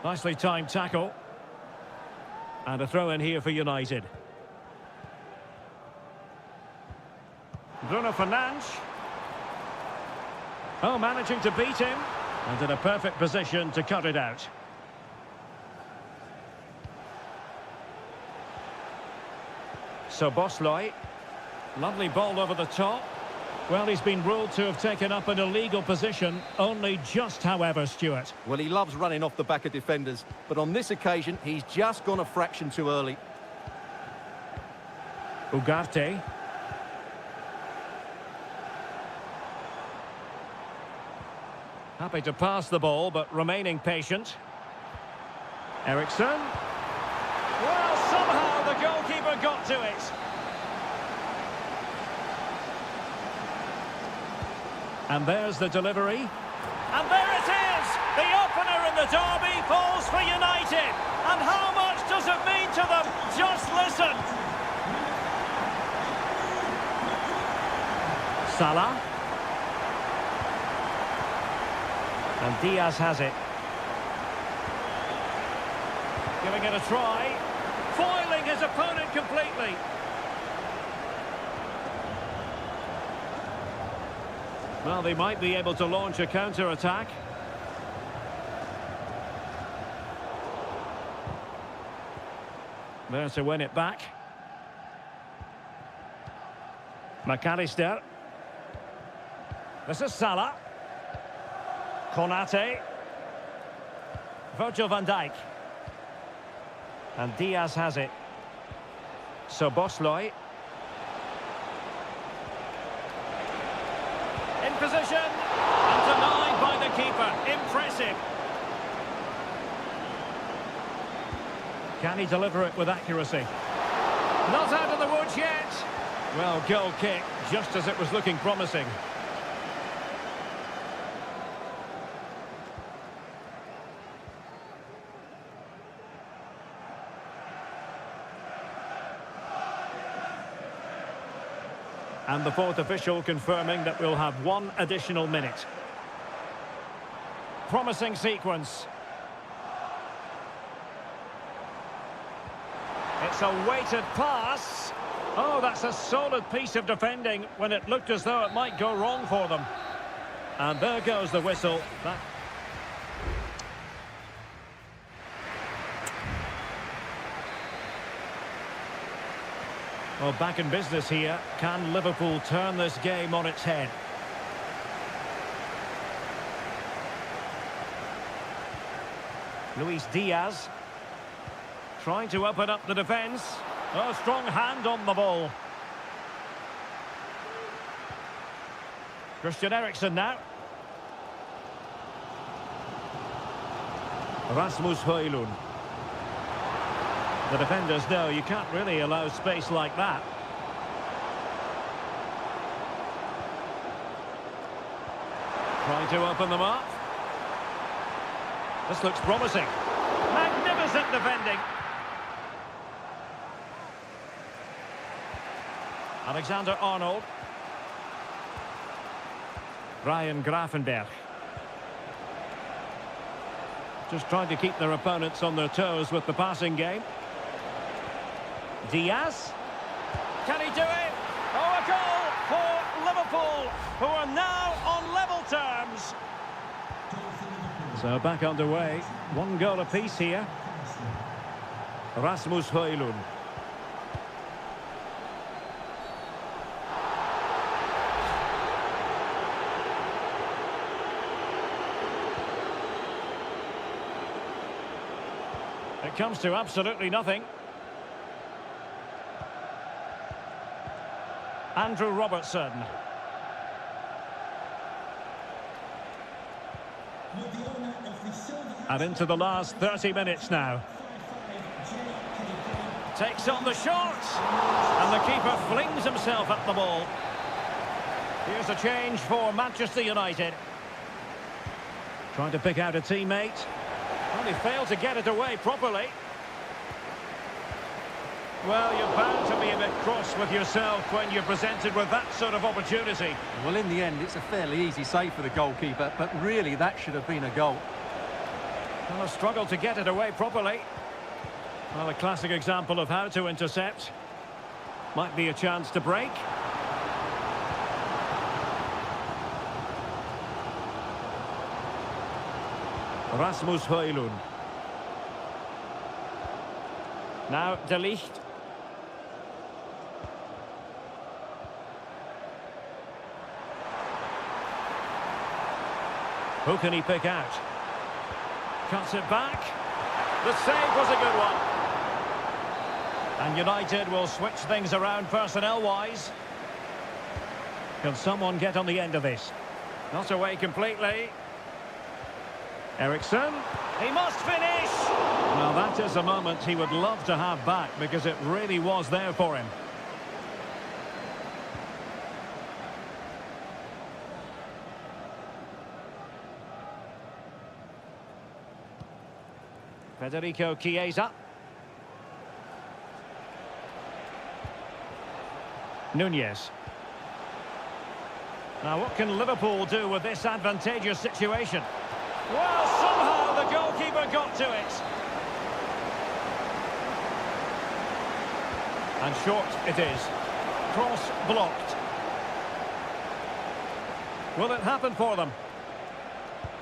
Nicely timed tackle. And a throw in here for United. Bruno Fernandes. Oh, managing to beat him. And in a perfect position to cut it out. Szoboszlai. Lovely ball over the top. Well, he's been ruled to have taken up an illegal position, only just, however, Stuart. Well, he loves running off the back of defenders, but on this occasion, he's just gone a fraction too early. Ugarte. Happy to pass the ball, but remaining patient. Eriksen. Well, somehow the goalkeeper got to it. And there's the delivery. And there it is! The opener in the derby falls for United. And how much does it mean to them? Just listen. Salah. And Diaz has it. Giving it a try. Foiling his opponent completely. Well, they might be able to launch a counter-attack. There to win it back. McAllister. This is Salah. Konate. Virgil van Dijk. And Diaz has it. Szoboszlai. In position, and denied by the keeper. Impressive. Can he deliver it with accuracy? Not out of the woods yet. Well, goal kick, just as it was looking promising. And the fourth official confirming that we'll have one additional minute. Promising sequence. It's a weighted pass. Oh, that's a solid piece of defending when it looked as though it might go wrong for them. And there goes the whistle. Well, back in business here. Can Liverpool turn this game on its head? Luis Diaz trying to open up the defence. Oh, strong hand on the ball. Christian Eriksen now. Rasmus Højlund. The defenders know you can't really allow space like that. Trying to open them up. This looks promising. Magnificent defending. Alexander-Arnold. Ryan Gravenberch. Just trying to keep their opponents on their toes with the passing game. Diaz. Can he do it? Oh, a goal for Liverpool, who are now on level terms. So back underway. One goal apiece here. Rasmus Højlund. It comes to absolutely nothing. Andrew Robertson. And into the last 30 minutes now. Takes on the shot. And the keeper flings himself at the ball. Here's a change for Manchester United. Trying to pick out a teammate. Only failed to get it away properly. Well, you're bound to be a bit cross with yourself when you're presented with that sort of opportunity. Well, in the end, it's a fairly easy save for the goalkeeper, but really that should have been a goal. Well, a struggle to get it away properly. Well, a classic example of how to intercept. Might be a chance to break. Rasmus Højlund. Now De Ligt. Who can he pick out? Cuts it back. The save was a good one. And United will switch things around personnel-wise. Can someone get on the end of this? Not away completely. Eriksen. He must finish! Well, that is a moment he would love to have back because it really was there for him. Federico Chiesa. Nunez. Now, what can Liverpool do with this advantageous situation? Well, somehow the goalkeeper got to it. And short it is. Cross blocked. Will it happen for them?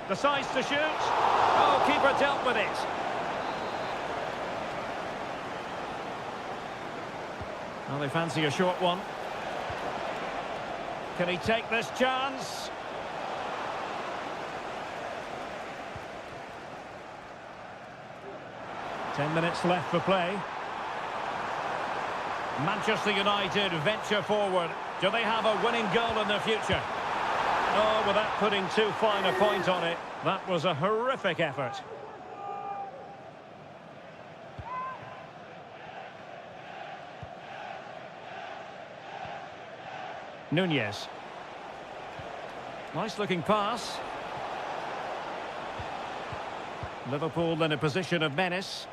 Decides to shoot. Oh, keeper dealt with it. Well, they fancy a short one. Can he take this chance? Ten minutes left for play. Manchester United venture forward. Do they have a winning goal in their future? Oh, without putting too fine a point on it, that was a horrific effort. Nunez. Nice looking pass. Liverpool in a position of menace.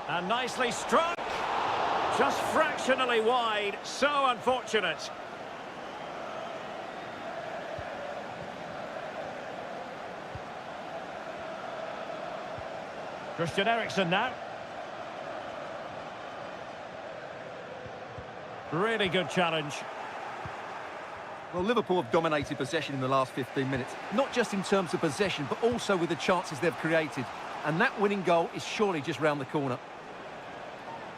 And nicely struck. Just fractionally wide. So unfortunate. Christian Eriksen now. Really good challenge. Well, Liverpool have dominated possession in the last 15 minutes, not just in terms of possession, but also with the chances they've created. And that winning goal is surely just round the corner.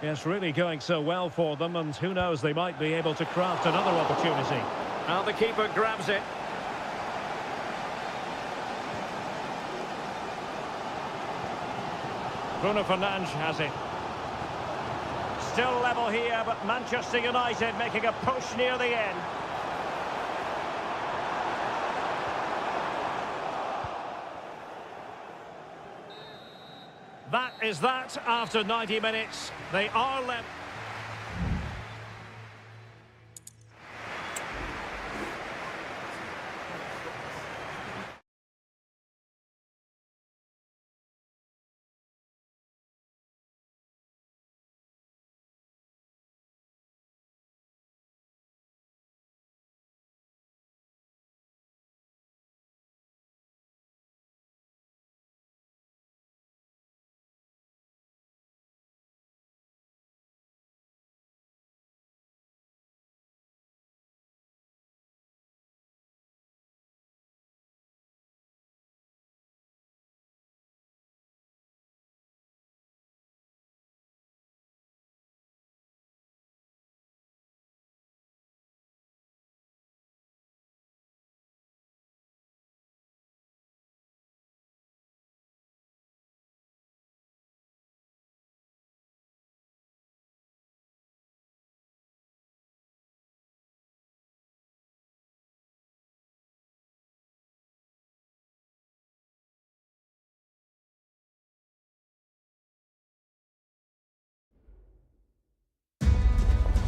Yes, really going so well for them, and who knows, they might be able to craft another opportunity. And the keeper grabs it. Bruno Fernandes has it. Still level here, but Manchester United making a push near the end. That is that after 90 minutes. They are left.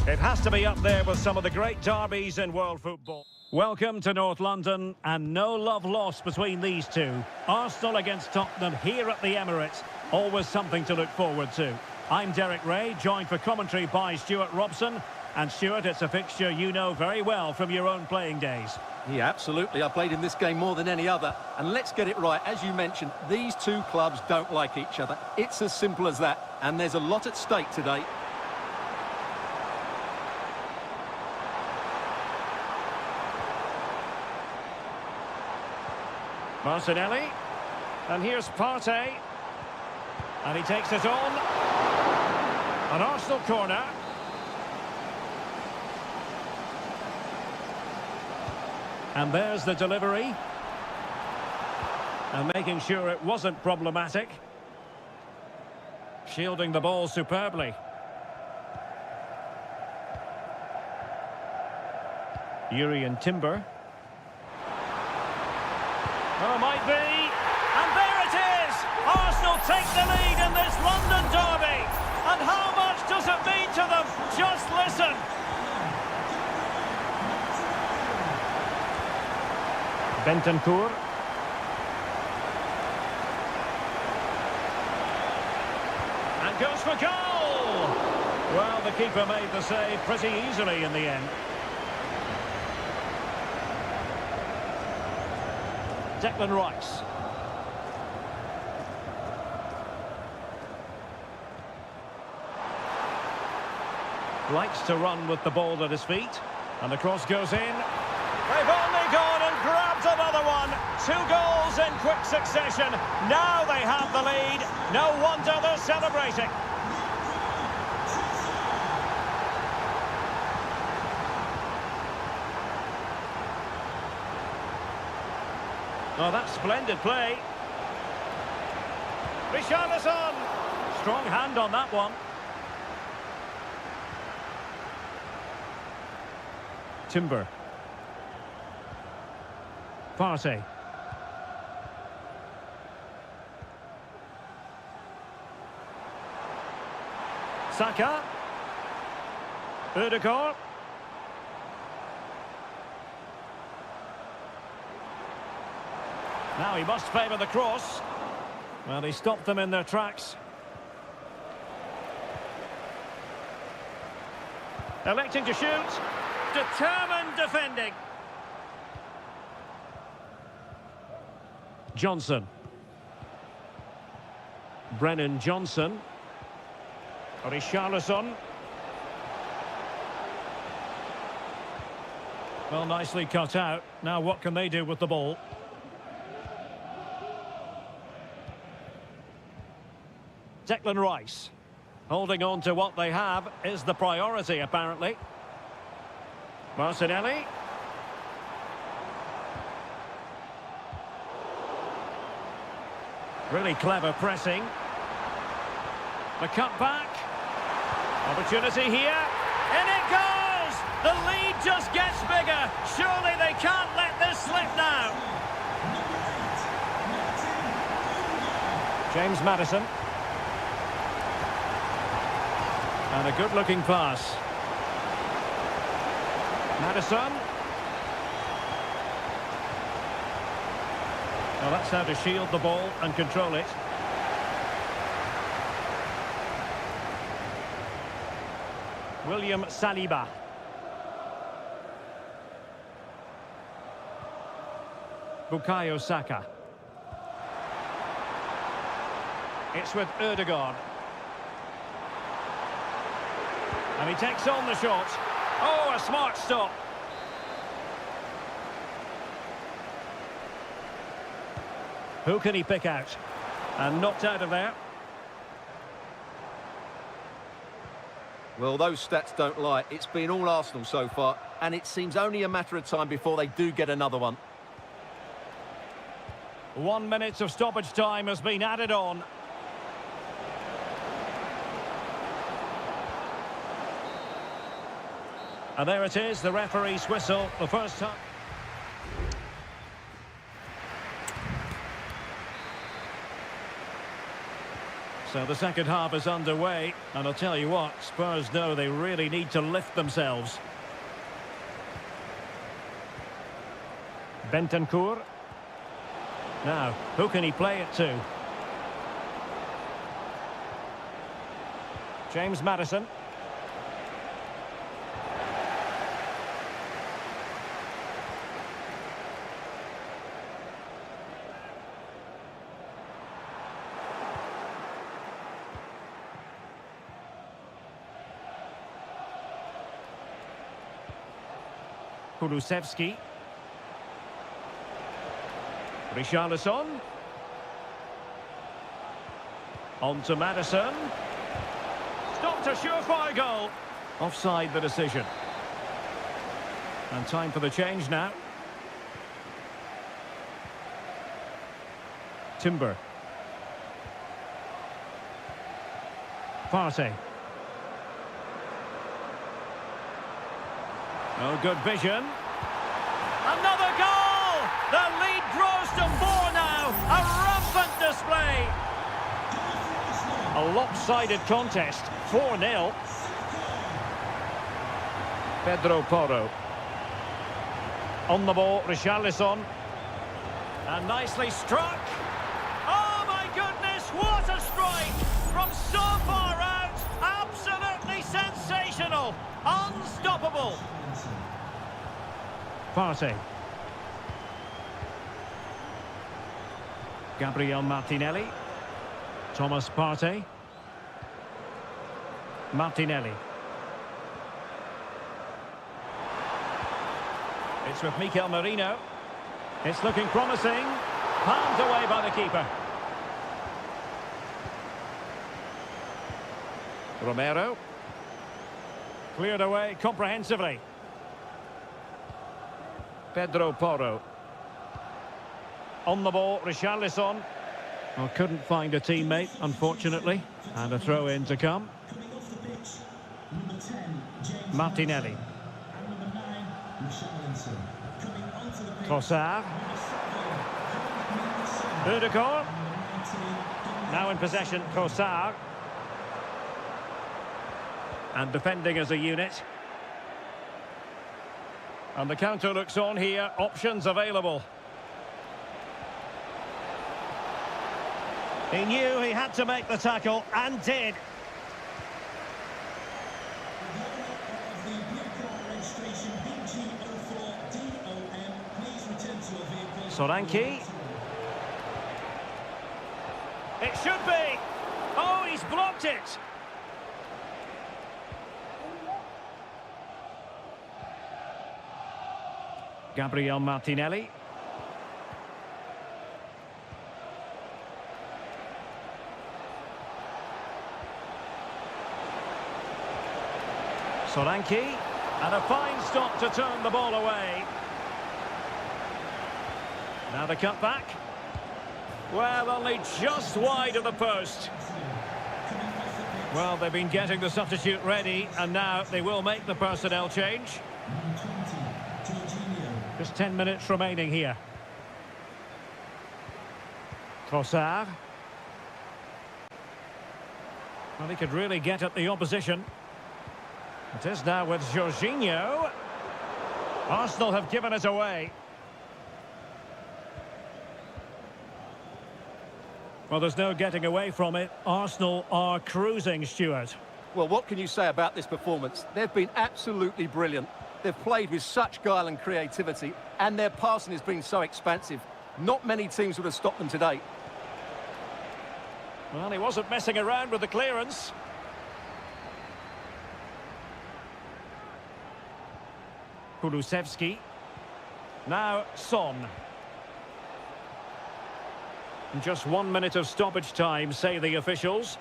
It has to be up there with some of the great derbies in world football. Welcome to North London, and no love lost between these two. Arsenal against Tottenham here at the Emirates. Always something to look forward to. I'm Derek Ray, joined for commentary by Stuart Robson. And Stuart, it's a fixture you know very well from your own playing days. Yeah, absolutely. I played in this game more than any other. And let's get it right. As you mentioned, these two clubs don't like each other. It's as simple as that. And there's a lot at stake today. Martinelli, and here's Partey, and he takes it on. An Arsenal corner. And there's the delivery. And making sure it wasn't problematic. Shielding the ball superbly. Yuri and Timber. Oh, might be. And there it is! Arsenal take the lead in this London derby. And how much does it mean to them? Just listen. Bentancur. And goes for goal! Well, the keeper made the save pretty easily in the end. Declan Rice. Likes to run with the ball at his feet. And the cross goes in. They've only gone and grabbed another one. 2 goals in quick succession. Now they have the lead. No wonder they're celebrating. Oh, that's splendid play. Richarlison. Strong hand on that one. Timber. Partey. Saka. Ødegaard. Now he must favour the cross. Well, he stopped them in their tracks. Electing to shoot. Determined defending. Johnson. Brennan Johnson. Richarlison. Well, nicely cut out. Now what can they do with the ball? Declan Rice. Holding on to what they have is the priority, apparently. Martinelli. Really clever pressing. The cutback. Opportunity here. In it goes! The lead just gets bigger. Surely they can't let this slip now. James Maddison. And a good-looking pass. Maddison. Well, that's how to shield the ball and control it. William Saliba. Bukayo Saka. It's with Ødegaard. And he takes on the shot. Oh, a smart stop. Who can he pick out? And knocked out of there. Well, those stats don't lie. It's been all Arsenal so far, and it seems only a matter of time before they do get another one. 1 minute of stoppage time has been added on. And there it is, the referee's whistle, the first time. So the second half is underway, and I'll tell you what, Spurs know they really need to lift themselves. Bentancur. Now, who can he play it to? James Maddison. Kulusevski. Richarlison. On to Maddison. Stopped a surefire goal. Offside the decision. And time for the change now. Timber. Partey. Oh, good vision. Another goal! The lead grows to 4 now. A rampant display. A lopsided contest. 4-0. Pedro Porro. On the ball, Richarlison. And nicely struck. Oh, my goodness, what a strike! From so far out, absolutely sensational. Unstoppable. Partey. Gabriel Martinelli. Thomas Partey. Martinelli. It's with Mikel Merino. It's looking promising. Palmed away by the keeper. Romero. Cleared away comprehensively. Pedro Porro. On the ball, Richarlison. Well, couldn't find a teammate, unfortunately. And a throw-in to come. Coming off the pitch, number 10, James Martinelli. and number 9, Richarlison. Coming onto the pitch, Trossard. number 7, Ødegaard. number 19, Now in possession, Trossard. And defending as a unit. And the counter looks on here. Options available. He knew he had to make the tackle, and did. of the blue card registration BG04DOM. Please return to your vehicle. Solanke. It should be. Oh, he's blocked it. Gabriel Martinelli. Solanke, and a fine stop to turn the ball away. Now the cut back. Well, only just wide of the post. Well, they've been getting the substitute ready, and now they will make the personnel change. Just 10 minutes remaining here. Trossard. Well, he could really get at the opposition. It is now with Jorginho. Arsenal have given it away. Well, there's no getting away from it. Arsenal are cruising, Stuart. Well, what can you say about this performance? They've been absolutely brilliant. They've played with such guile and creativity, and their passing has been so expansive. Not many teams would have stopped them today. Well, he wasn't messing around with the clearance. Kulusevski. Now Son. And just 1 minute of stoppage time, say the officials.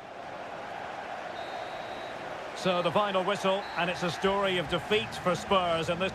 So the final whistle, and it's a story of defeat for Spurs in this.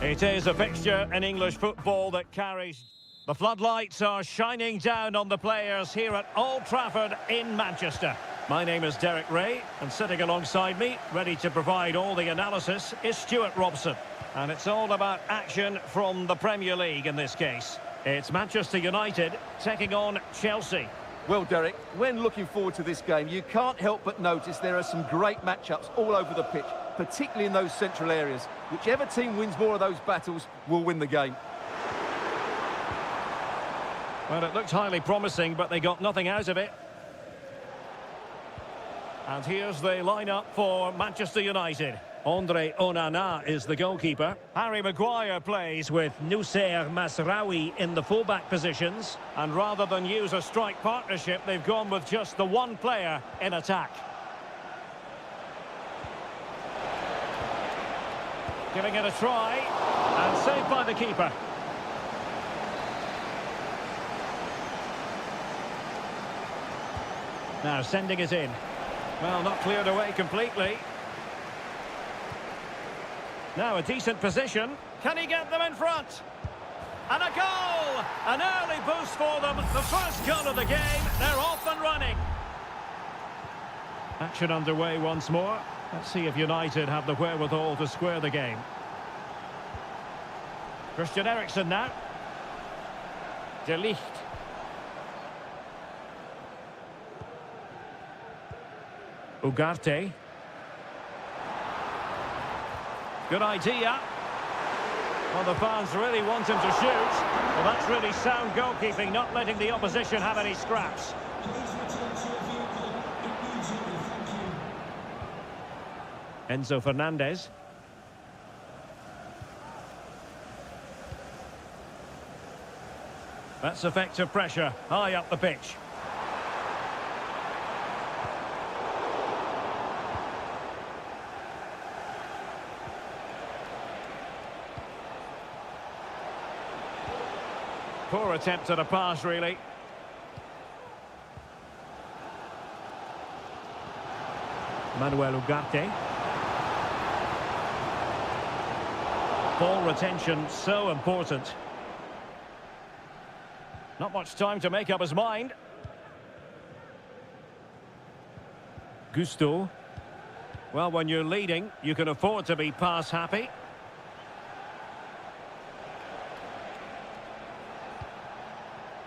It is a fixture in English football that carries... The floodlights are shining down on the players here at Old Trafford in Manchester. My name is Derek Ray, and sitting alongside me, ready to provide all the analysis, is Stuart Robson. And it's all about action from the Premier League in this case. It's Manchester United taking on Chelsea. Well, Derek, when looking forward to this game, you can't help but notice there are some great matchups all over the pitch, particularly in those central areas. Whichever team wins more of those battles will win the game. Well, it looked highly promising, but they got nothing out of it. And here's the lineup for Manchester United. Andre Onana is the goalkeeper. Harry Maguire plays with Noussair Masraoui in the fullback positions. And rather than use a strike partnership, they've gone with just the one player in attack. Giving it a try, and saved by the keeper. Now sending it in. Well, not cleared away completely. Now a decent position. Can he get them in front? And a goal! An early boost for them. The first goal of the game. They're off and running. Action underway once more. Let's see if United have the wherewithal to square the game. Christian Eriksen now. De Ligt. Ugarte. Good idea. Well, the fans really want him to shoot. Well, that's really sound goalkeeping, not letting the opposition have any scraps. Please return to your vehicle immediately. Thank you. Enzo Fernandez. That's effective pressure, high up the pitch. Poor attempt at a pass, really. Manuel Ugarte. Ball retention, so important. Not much time to make up his mind. Gusto. Well, when you're leading, you can afford to be pass happy.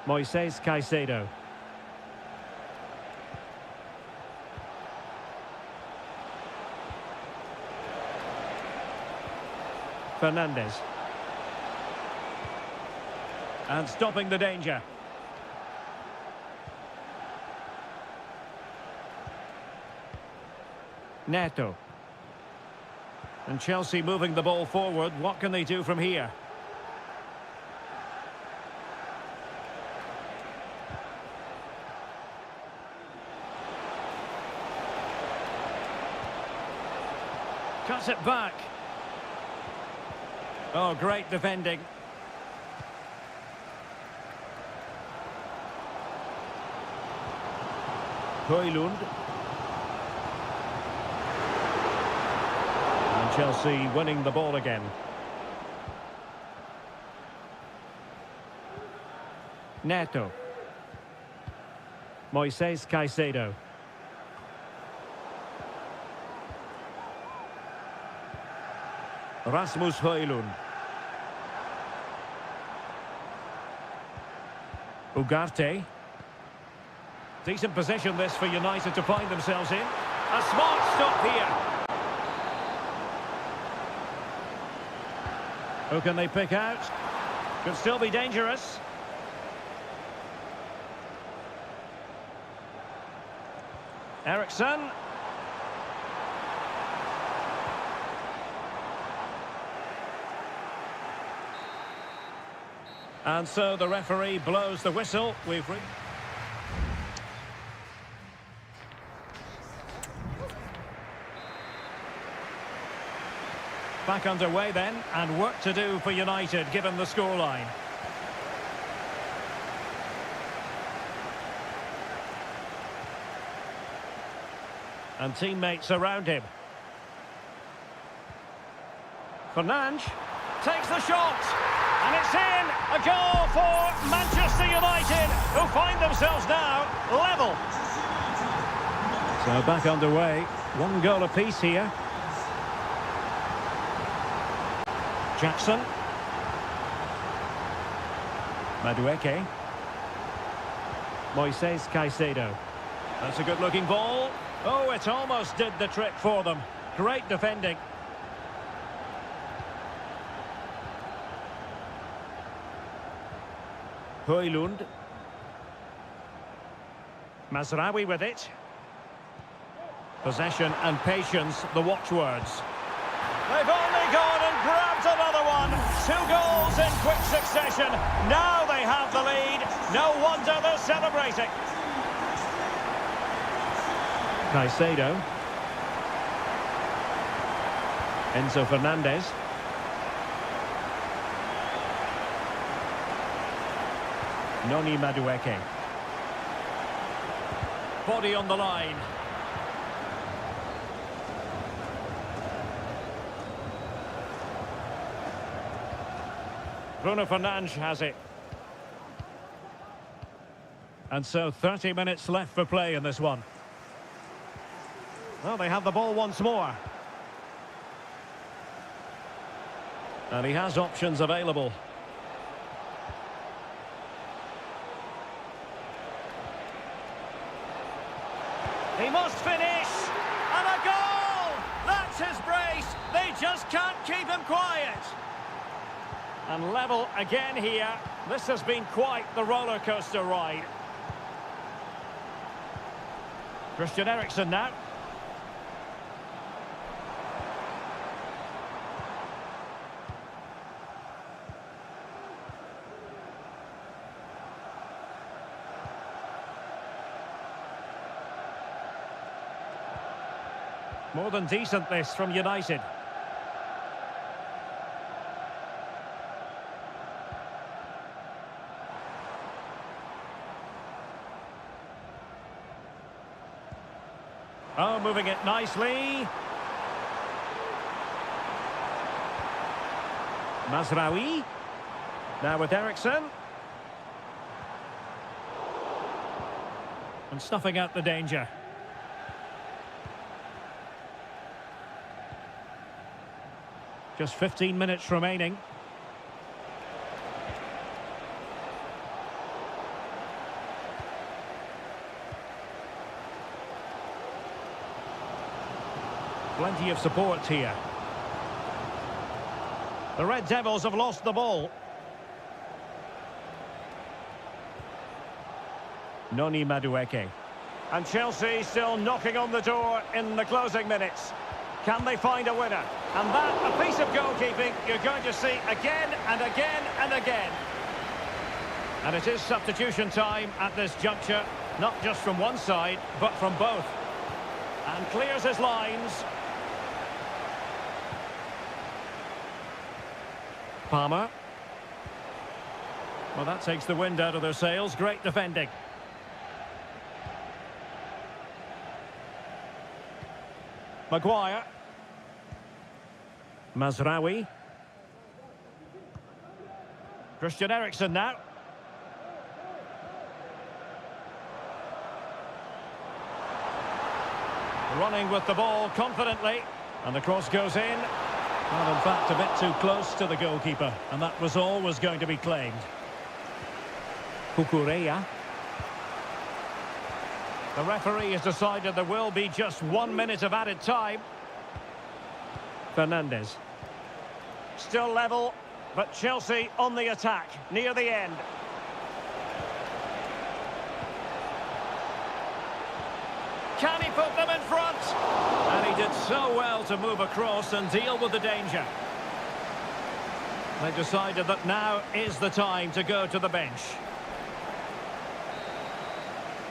Moises Caicedo. Fernandez. And stopping the danger. Neto. And Chelsea moving the ball forward. What can they do from here? Cuts it back. Oh, great defending. Højlund. And Chelsea winning the ball again. Neto. Moises Caicedo. Rasmus Højlund. Ugarte. Decent position this for United to find themselves in. A smart stop here. Who can they pick out? Could still be dangerous. Eriksen. And so the referee blows the whistle. Back underway then, and work to do for United given the scoreline. And teammates around him. Fernandes takes the shot. And it's in! A goal for Manchester United, who find themselves now level. So back underway. One goal apiece here. Jackson. Madueke. Moises Caicedo. That's a good-looking ball. Oh, it almost did the trick for them. Great defending. Højlund. Mazraoui with it. Possession and patience, the watchwords. They've only gone and grabbed another one. 2 goals in quick succession. Now they have the lead. No wonder they're celebrating. Caicedo. Enzo Fernandez. Noni Madueke. Body on the line. Bruno Fernandes has it. And so 30 minutes left for play in this one. Well, they have the ball once more. And he has options available. He must finish! And a goal! That's his brace! They just can't keep him quiet! And level again here. This has been quite the roller coaster ride. Christian Eriksen now. More than decent this from United. Oh, moving it nicely. Mazraoui. Now with Eriksen. And snuffing out the danger. Just 15 minutes remaining. Plenty of support here. The Red Devils have lost the ball. Noni Madueke. And Chelsea still knocking on the door in the closing minutes. Can they find a winner? And that, a piece of goalkeeping you're going to see again and again and again. And it is substitution time at this juncture, not just from one side, but from both. And clears his lines. Palmer. Well, that takes the wind out of their sails. Great defending. Maguire. Mazraoui. Christian Eriksen now. Running with the ball confidently. And the cross goes in. Well, in fact, a bit too close to the goalkeeper. And that was always going to be claimed. Kukureya. The referee has decided there will be just 1 minute of added time. Fernandes. Still level, but Chelsea on the attack, near the end. Can he put them in front? And he did so well to move across and deal with the danger. They decided that now is the time to go to the bench.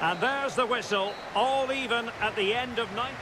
And there's the whistle, all even at the end of 90.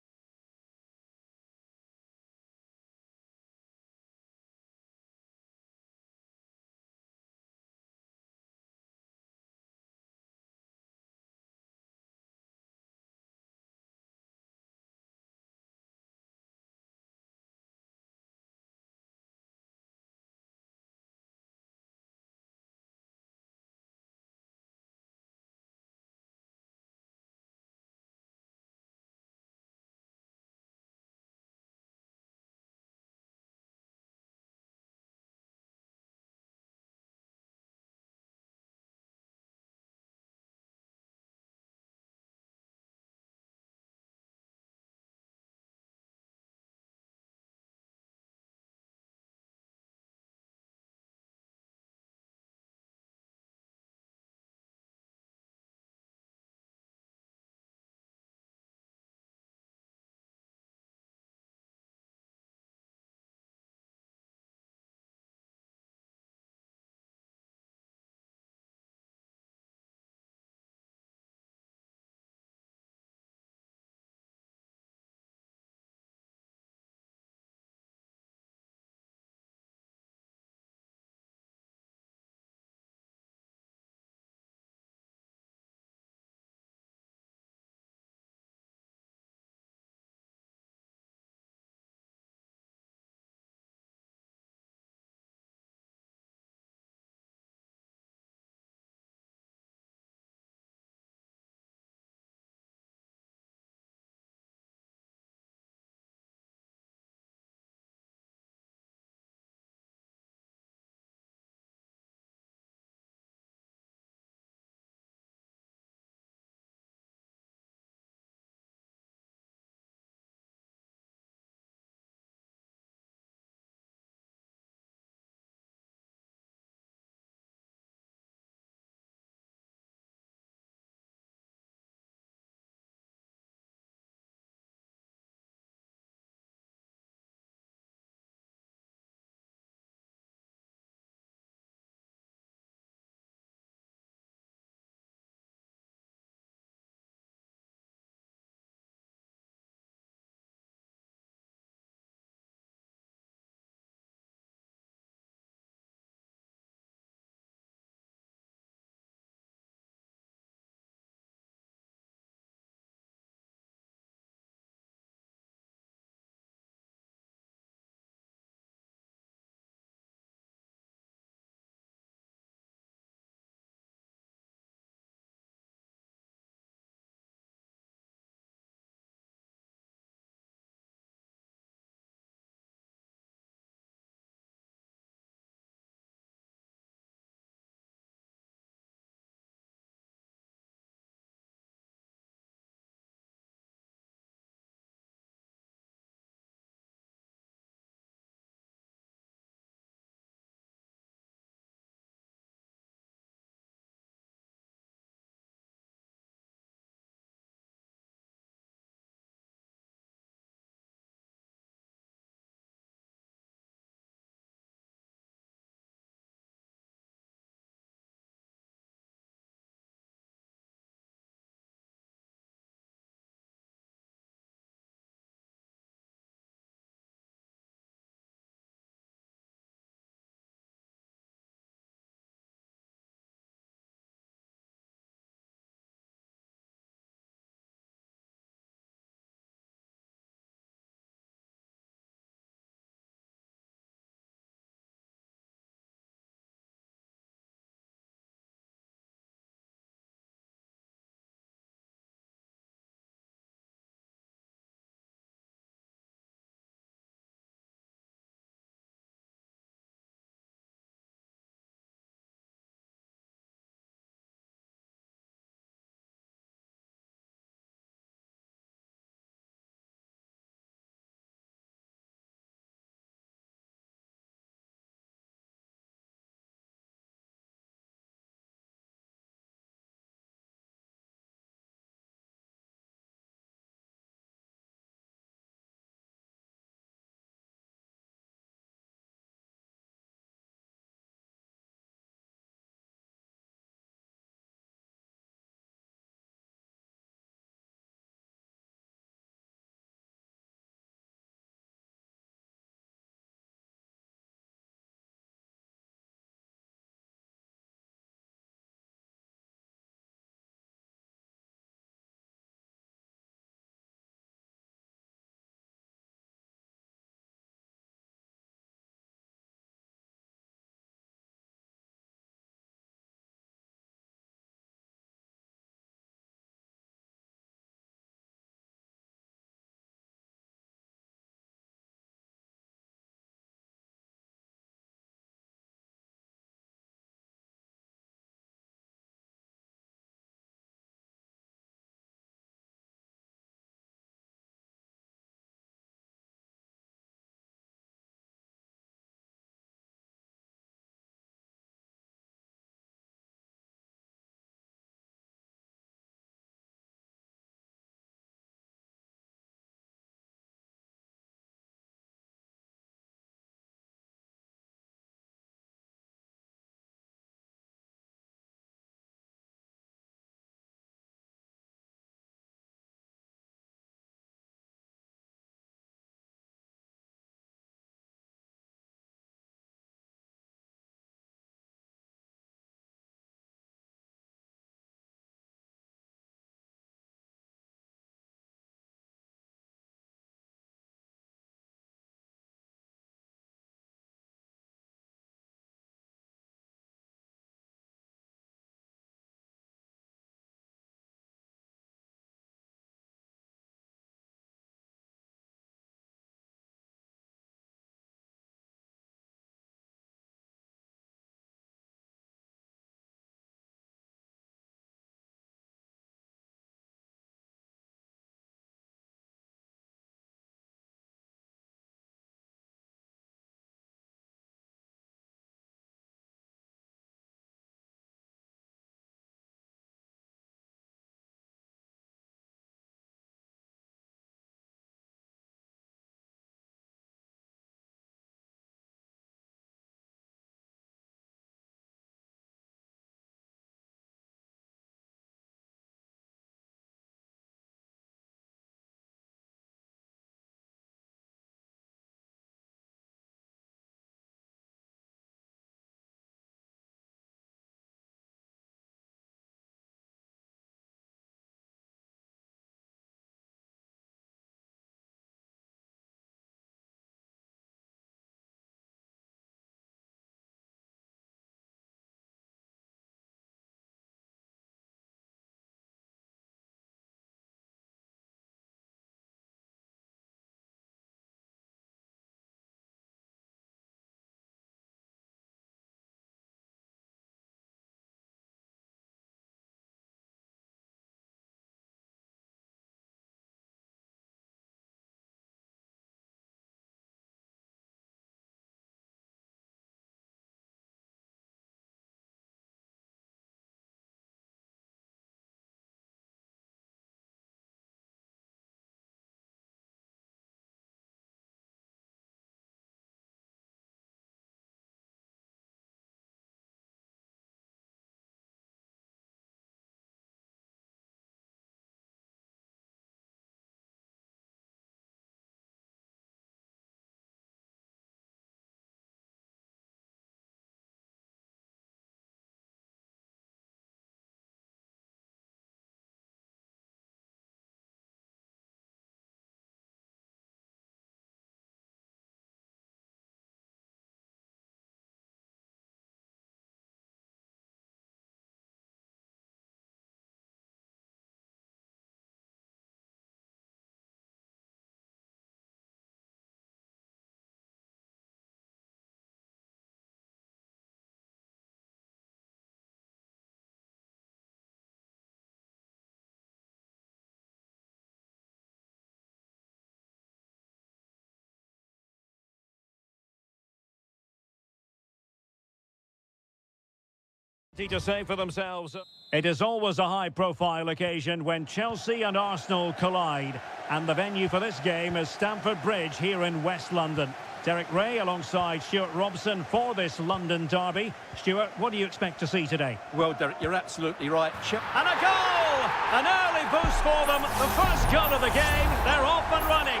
To say for themselves. It is always a high-profile occasion when Chelsea and Arsenal collide, and the venue for this game is Stamford Bridge here in West London. Derek Ray alongside Stuart Robson for this London derby. Stuart, what do you expect to see today? Well, Derek, you're absolutely right. And a goal! An early boost for them. The first goal of the game. They're off and running.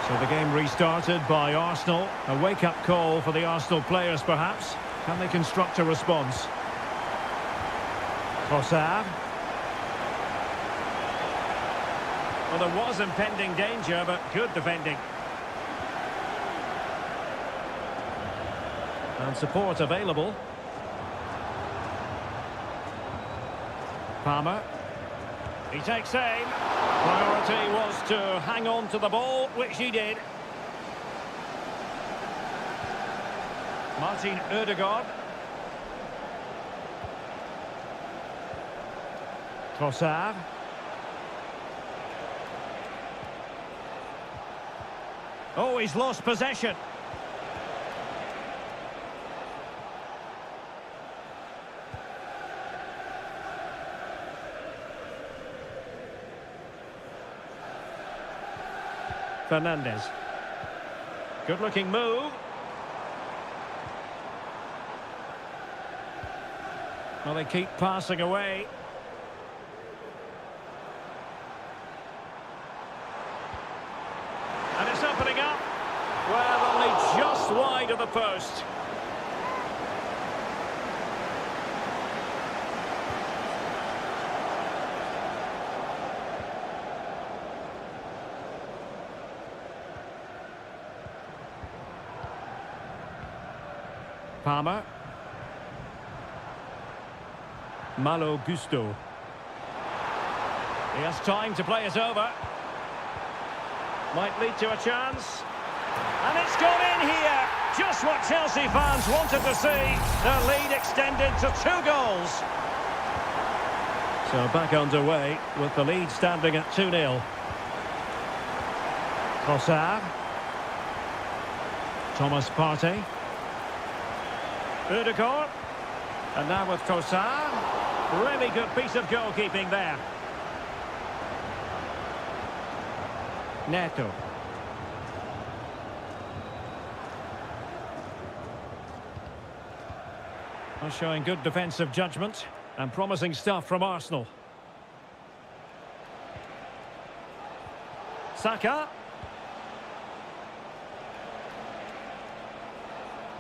So the game restarted by Arsenal. A wake-up call for the Arsenal players, perhaps. Can they construct a response? Trossard. Well, there was impending danger, but good defending. And support available. Palmer. He takes aim. Priority was to hang on to the ball, which he did. Martin Ødegaard. Trossard. Oh, he's lost possession. Fernandez. Good-looking move. Well, they keep passing away. And it's opening up. Well, only just wide of the post. Palmer. Malo Gusto. He has time to play it over. Might lead to a chance. And it's gone in here. Just what Chelsea fans wanted to see. Their lead extended to 2 goals. So back underway with the lead standing at 2-0. Trossard. Thomas Partey. Ødegaard. And now with Trossard. Really good piece of goalkeeping there. Neto. Well, showing good defensive judgment and promising stuff from Arsenal. Saka.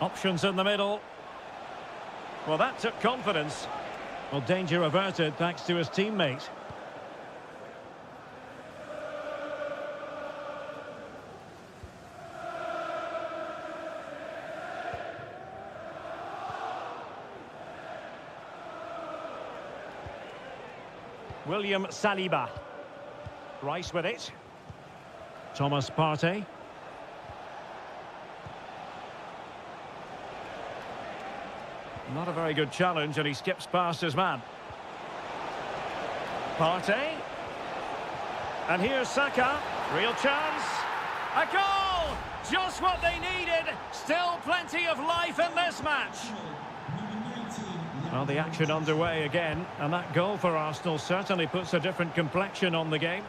Options in the middle. Well, that took confidence. Well, danger averted thanks to his teammate. William Saliba. Rice with it. Thomas Partey. Not a very good challenge, and he skips past his man. Partey. And here's Saka. Real chance. A goal! Just what they needed. Still plenty of life in this match. Well, the action underway again, and that goal for Arsenal certainly puts a different complexion on the game.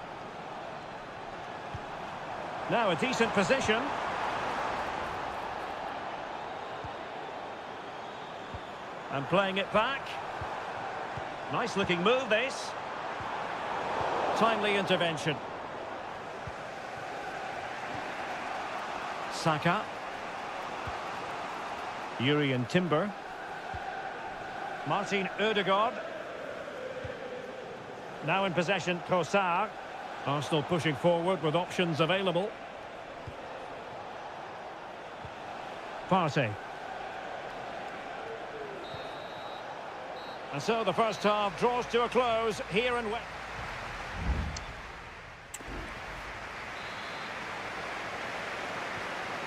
Now a decent position. And playing it back. Nice looking move, this. Timely intervention. Saka. Jurriën Timber. Martin Ødegaard. Now in possession, Trossard. Arsenal pushing forward with options available. Partey. And so the first half draws to a close here in West.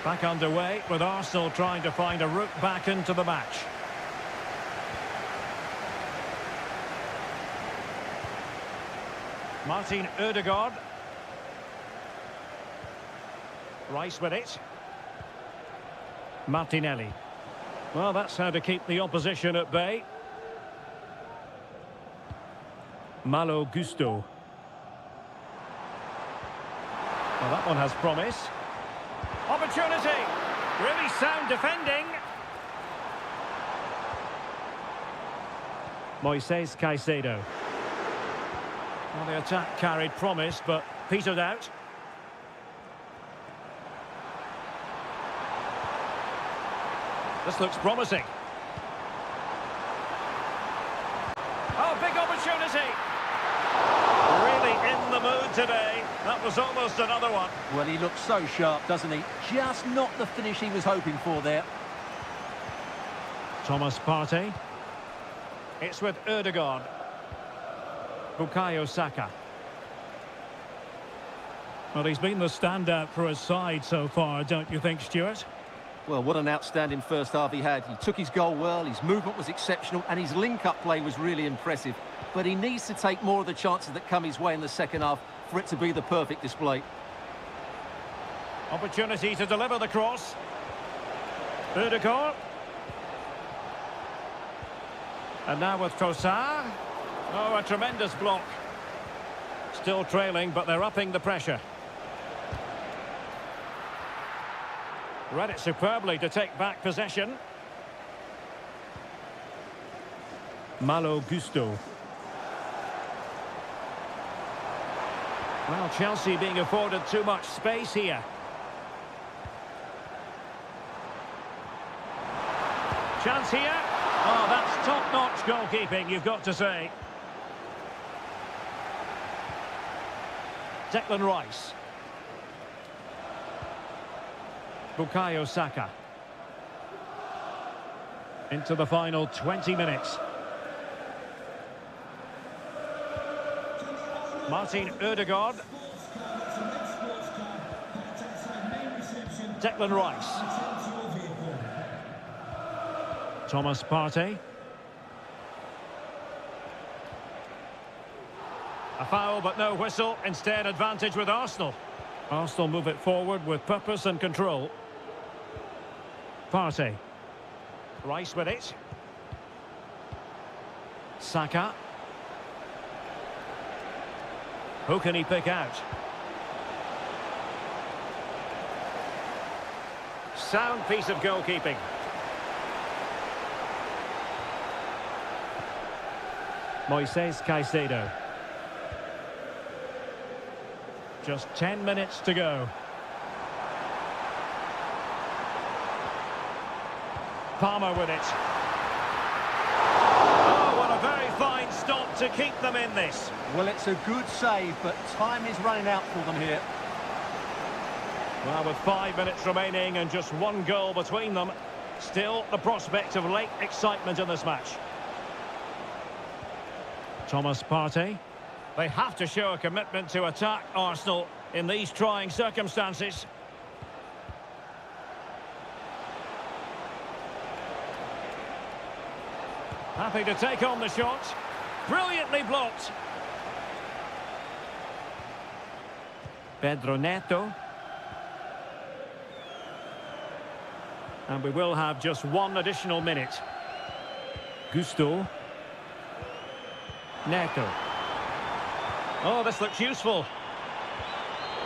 Back underway with Arsenal trying to find a route back into the match. Martin Ødegaard. Rice with it. Martinelli. Well, that's how to keep the opposition at bay. Malo Gusto. Well, that one has promise. Opportunity! Really sound defending. Moises Caicedo. Well, the attack carried promise, but petered out. This looks promising. Oh, big opportunity! Really in the mood today. That was almost another one. Well, he looks so sharp, doesn't he? Just not the finish he was hoping for there. Thomas Partey. It's with Erdogan. Bukayo Saka. Well, he's been the standout for his side so far, don't you think, Stuart? Well, what an outstanding first half he had. He took his goal well, his movement was exceptional, and his link-up play was really impressive. But he needs to take more of the chances that come his way in the second half for it to be the perfect display. Opportunity to deliver the cross. Erdogan. And now with Trossard. Oh, a tremendous block. Still trailing, but they're upping the pressure. Read it superbly to take back possession. Malo Gusto. Well, Chelsea being afforded too much space here. Chance here. Oh, that's top-notch goalkeeping, you've got to say. Declan Rice. Bukayo Saka. Into the final 20 minutes. Martin Ødegaard. Declan Rice. Thomas Partey. A foul but no whistle, instead advantage with Arsenal. Arsenal move it forward with purpose and control. Partey. Rice with it. Saka. Who can he pick out? Sound piece of goalkeeping. Moises Caicedo. Just 10 minutes to go. Palmer with it. Oh, what a very fine stop to keep them in this. Well, it's a good save, but time is running out for them here. Well, with 5 minutes remaining and just one goal between them, still the prospect of late excitement in this match. Thomas Partey. They have to show a commitment to attack Arsenal in these trying circumstances. Happy to take on the shot. Brilliantly blocked. Pedro Neto. And we will have just one additional minute. Gusto. Neto. Oh, this looks useful.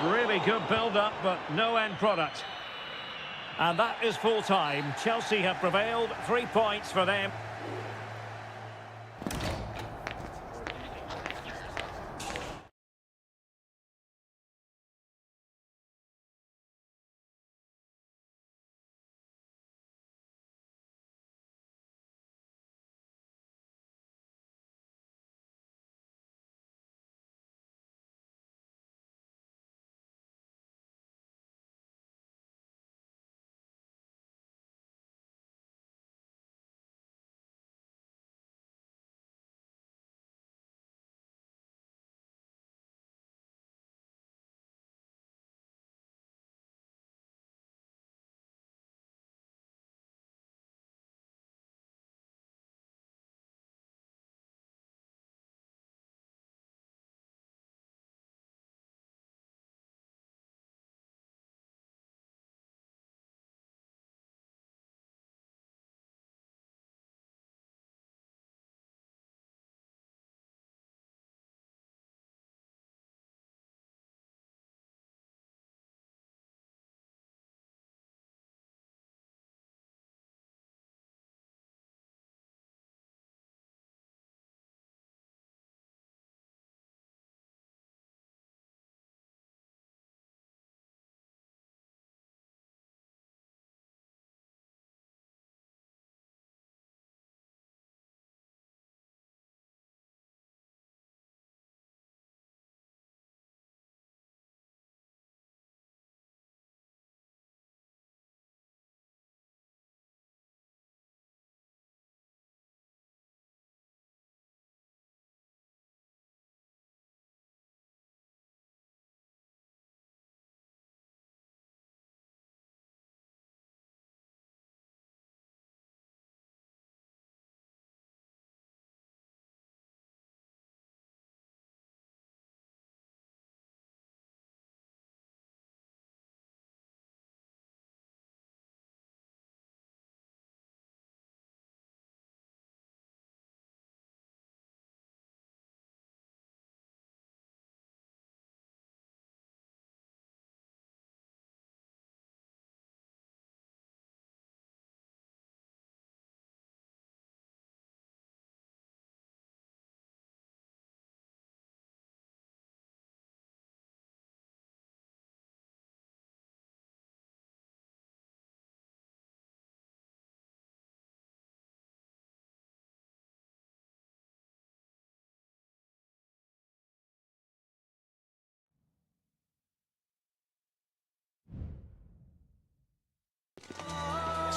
Really good build-up, but no end product. And that is full time. Chelsea have prevailed. 3 points for them.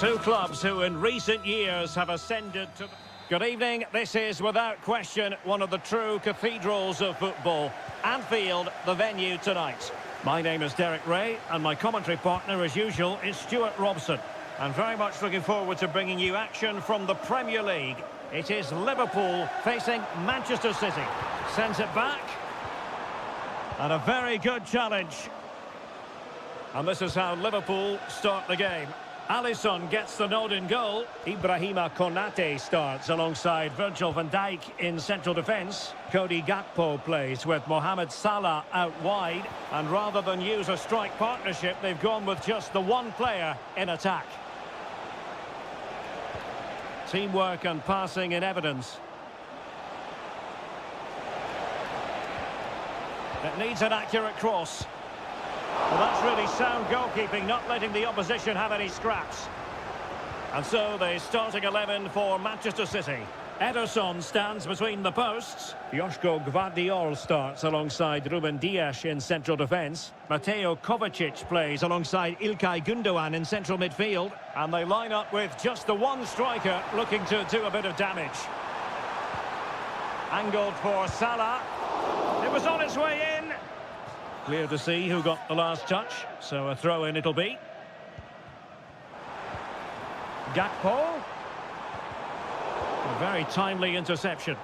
Two clubs who in recent years have ascended to... Good evening. This is without question one of the true cathedrals of football. Anfield, the venue tonight. My name is Derek Ray and my commentary partner as usual is Stuart Robson. I'm very much looking forward to bringing you action from the Premier League. It is Liverpool facing Manchester City. Sends it back. And a very good challenge. And this is how Liverpool start the game. Alisson gets the nod in goal. Ibrahima Konate starts alongside Virgil van Dijk in central defence. Cody Gakpo plays with Mohamed Salah out wide. And rather than use a strike partnership, they've gone with just the one player in attack. Teamwork and passing in evidence. It needs an accurate cross. Well, that's really sound goalkeeping, not letting the opposition have any scraps. And so the starting 11 for Manchester City. Ederson stands between the posts. Joško Gvardiol starts alongside Ruben Dias in central defence. Mateo Kovacic plays alongside İlkay Gündoğan in central midfield. And they line up with just the one striker looking to do a bit of damage. Angled for Salah. It was on its way in. Clear to see who got the last touch, so a throw-in it'll be. Gakpo. A very timely interception.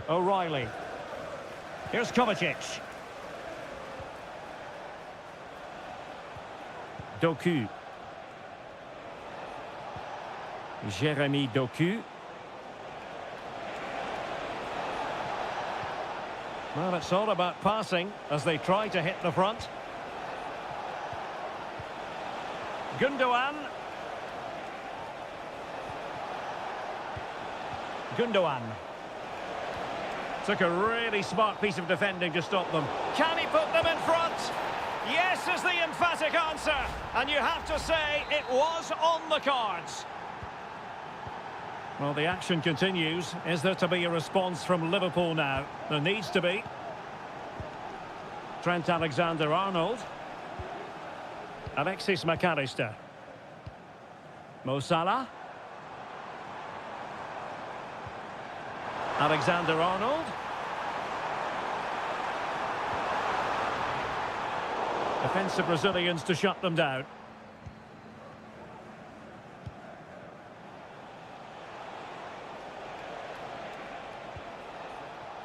O'Reilly. Here's Kovacic. Doku. Jeremy Doku. Well, it's all about passing as they try to hit the front. Gündoğan. Gündoğan. Took a really smart piece of defending to stop them. Can he put them in front? Yes is the emphatic answer. And you have to say it was on the cards. Well, the action continues. Is there to be a response from Liverpool now? There needs to be. Trent Alexander-Arnold. Alexis McAllister. Mo Salah. Alexander-Arnold. Defensive Brazilians to shut them down.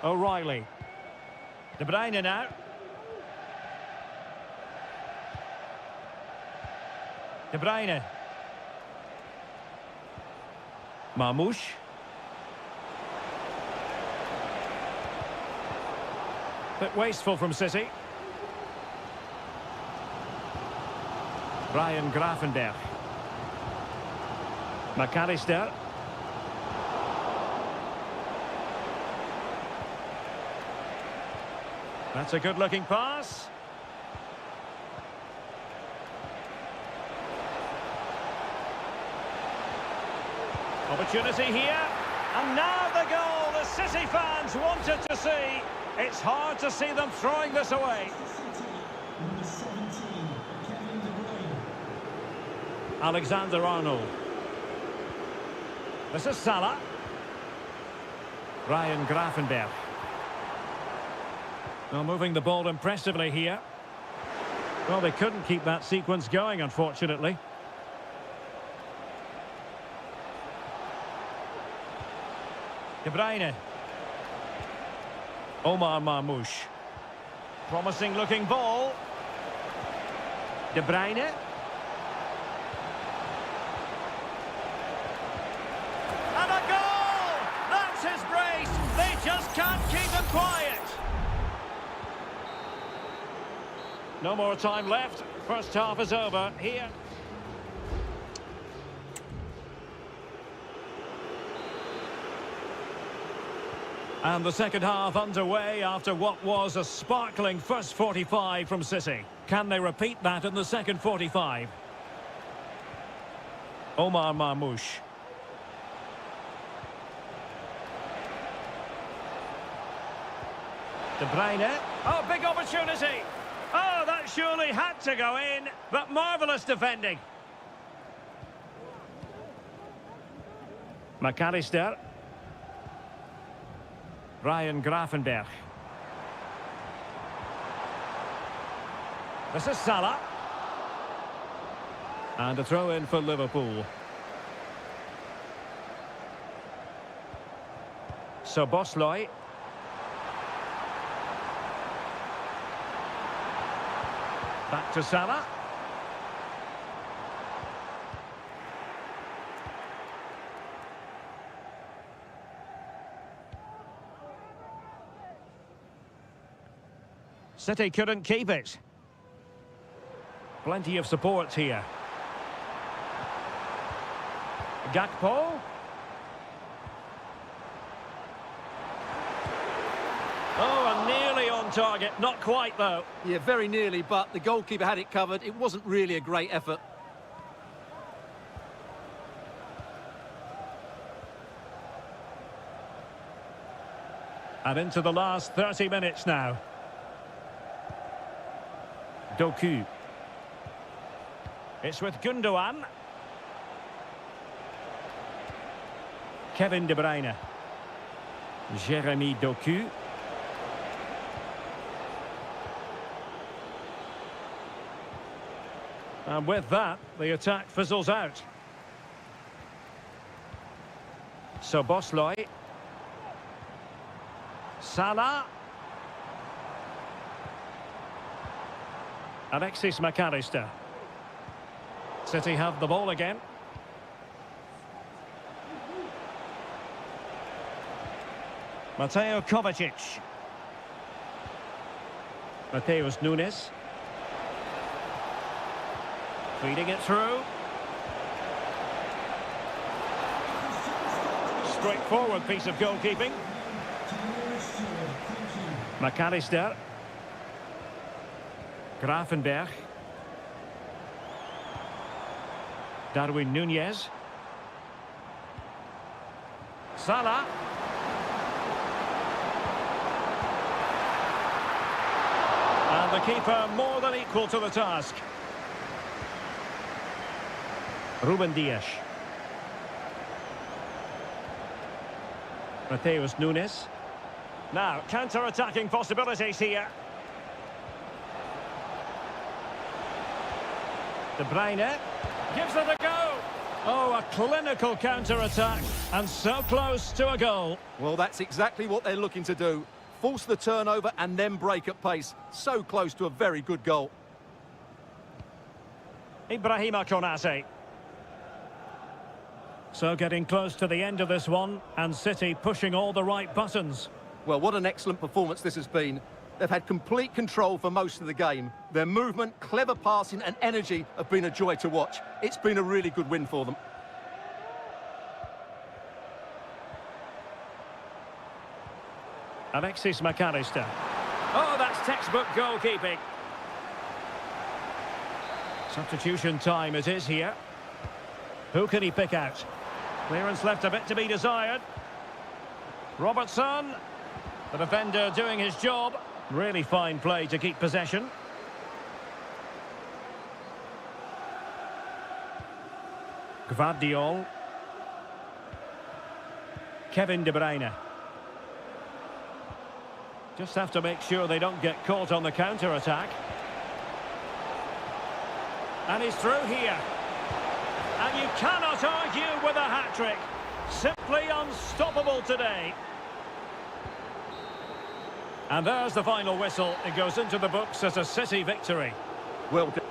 O'Reilly. De Bruyne now. De Bruyne. Marmoush. Bit wasteful from City. Ryan Gravenberch. McAllister. That's a good-looking pass. Opportunity here. And now the goal the City fans wanted to see. It's hard to see them throwing this away. Number 17, Kevin De Bruyne. Alexander-Arnold. This is Salah. Ryan Gravenberch. Well, moving the ball impressively here. Well, they couldn't keep that sequence going, unfortunately. De Bruyne. Omar Marmoush. Promising looking ball. De Bruyne. And a goal! That's his brace! They just can't keep him quiet! No more time left. First half is over here. And the second half underway after what was a sparkling first 45 from City. Can they repeat that in the second 45? Omar Marmoush. De Bruyne. Oh, big opportunity. Oh, that surely had to go in, but marvellous defending. McAllister. Ryan Grafenberg. This is Salah. And a throw in for Liverpool. So Bosley. Back to Salah. City couldn't keep it. Plenty of support here. Gakpo. Oh, and nearly on target. Not quite, though. Yeah, very nearly, but the goalkeeper had it covered. It wasn't really a great effort. And into the last 30 minutes now. Doku. It's with Gundogan. Kevin De Bruyne. Jeremy Doku. And with that, the attack fizzles out. So Bosley. Salah. Alexis McAllister. City have the ball again. Mateo Kovacic. Mateus Nunes. Feeding it through. Straightforward piece of goalkeeping. McAllister. Grafenberg. Darwin Nunez. Salah. And the keeper more than equal to the task. Ruben Dias. Mateus Nunes. Now, counter-attacking possibilities here. De Bruyne gives it a go. Oh, a clinical counter-attack, and so close to a goal. Well, that's exactly what they're looking to do. Force the turnover and then break at pace. So close to a very good goal. Ibrahima Konate. So getting close to the end of this one, and City pushing all the right buttons. Well, what an excellent performance this has been. They've had complete control for most of the game. Their movement, clever passing and energy have been a joy to watch. It's been a really good win for them. Alexis McAllister. Oh, that's textbook goalkeeping. Substitution time it is here. Who can he pick out? Clearance left a bit to be desired. Robertson. The defender doing his job. Really fine play to keep possession. Gvardiol. Kevin De Bruyne. Just have to make sure they don't get caught on the counter-attack. And he's through here. And you cannot argue with a hat-trick. Simply unstoppable today. And there's the final whistle. It goes into the books as a City victory. Well done.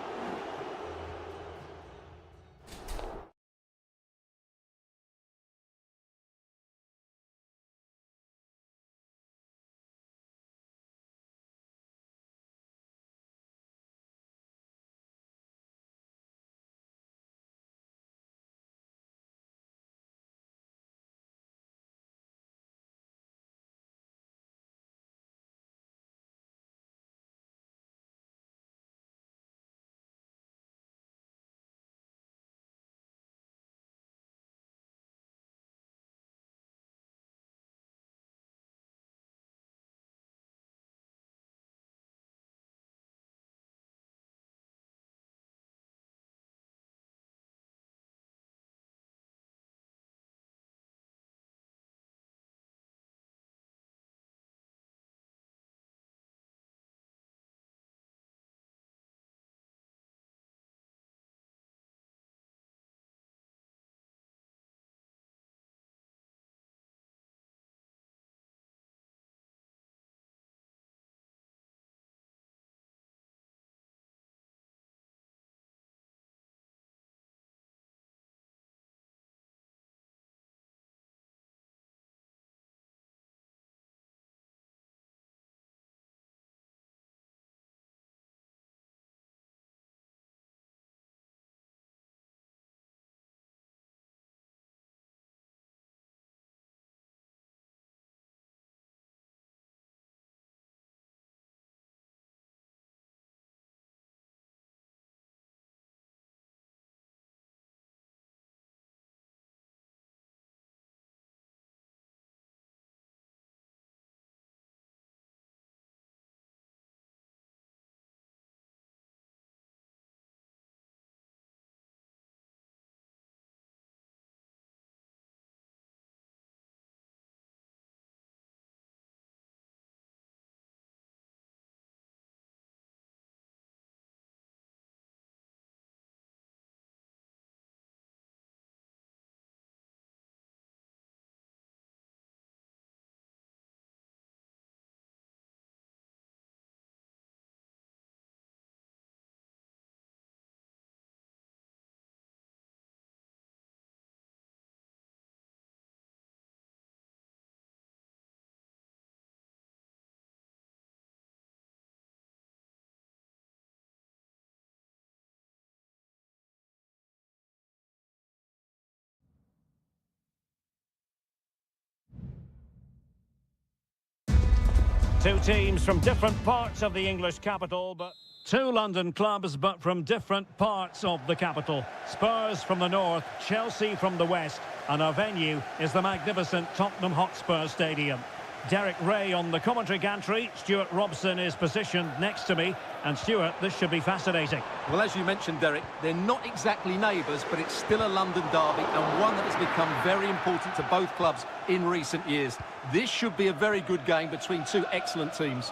Two teams from different parts of the English capital, but two London clubs, but from different parts of the capital. Spurs from the north, Chelsea from the west, and our venue is the magnificent Tottenham Hotspur Stadium. Derek Ray on the commentary gantry. Stuart Robson is positioned next to me. And Stuart, this should be fascinating. Well, as you mentioned, Derek, they're not exactly neighbours, but it's still a London derby and one that has become very important to both clubs in recent years. This should be a very good game between two excellent teams.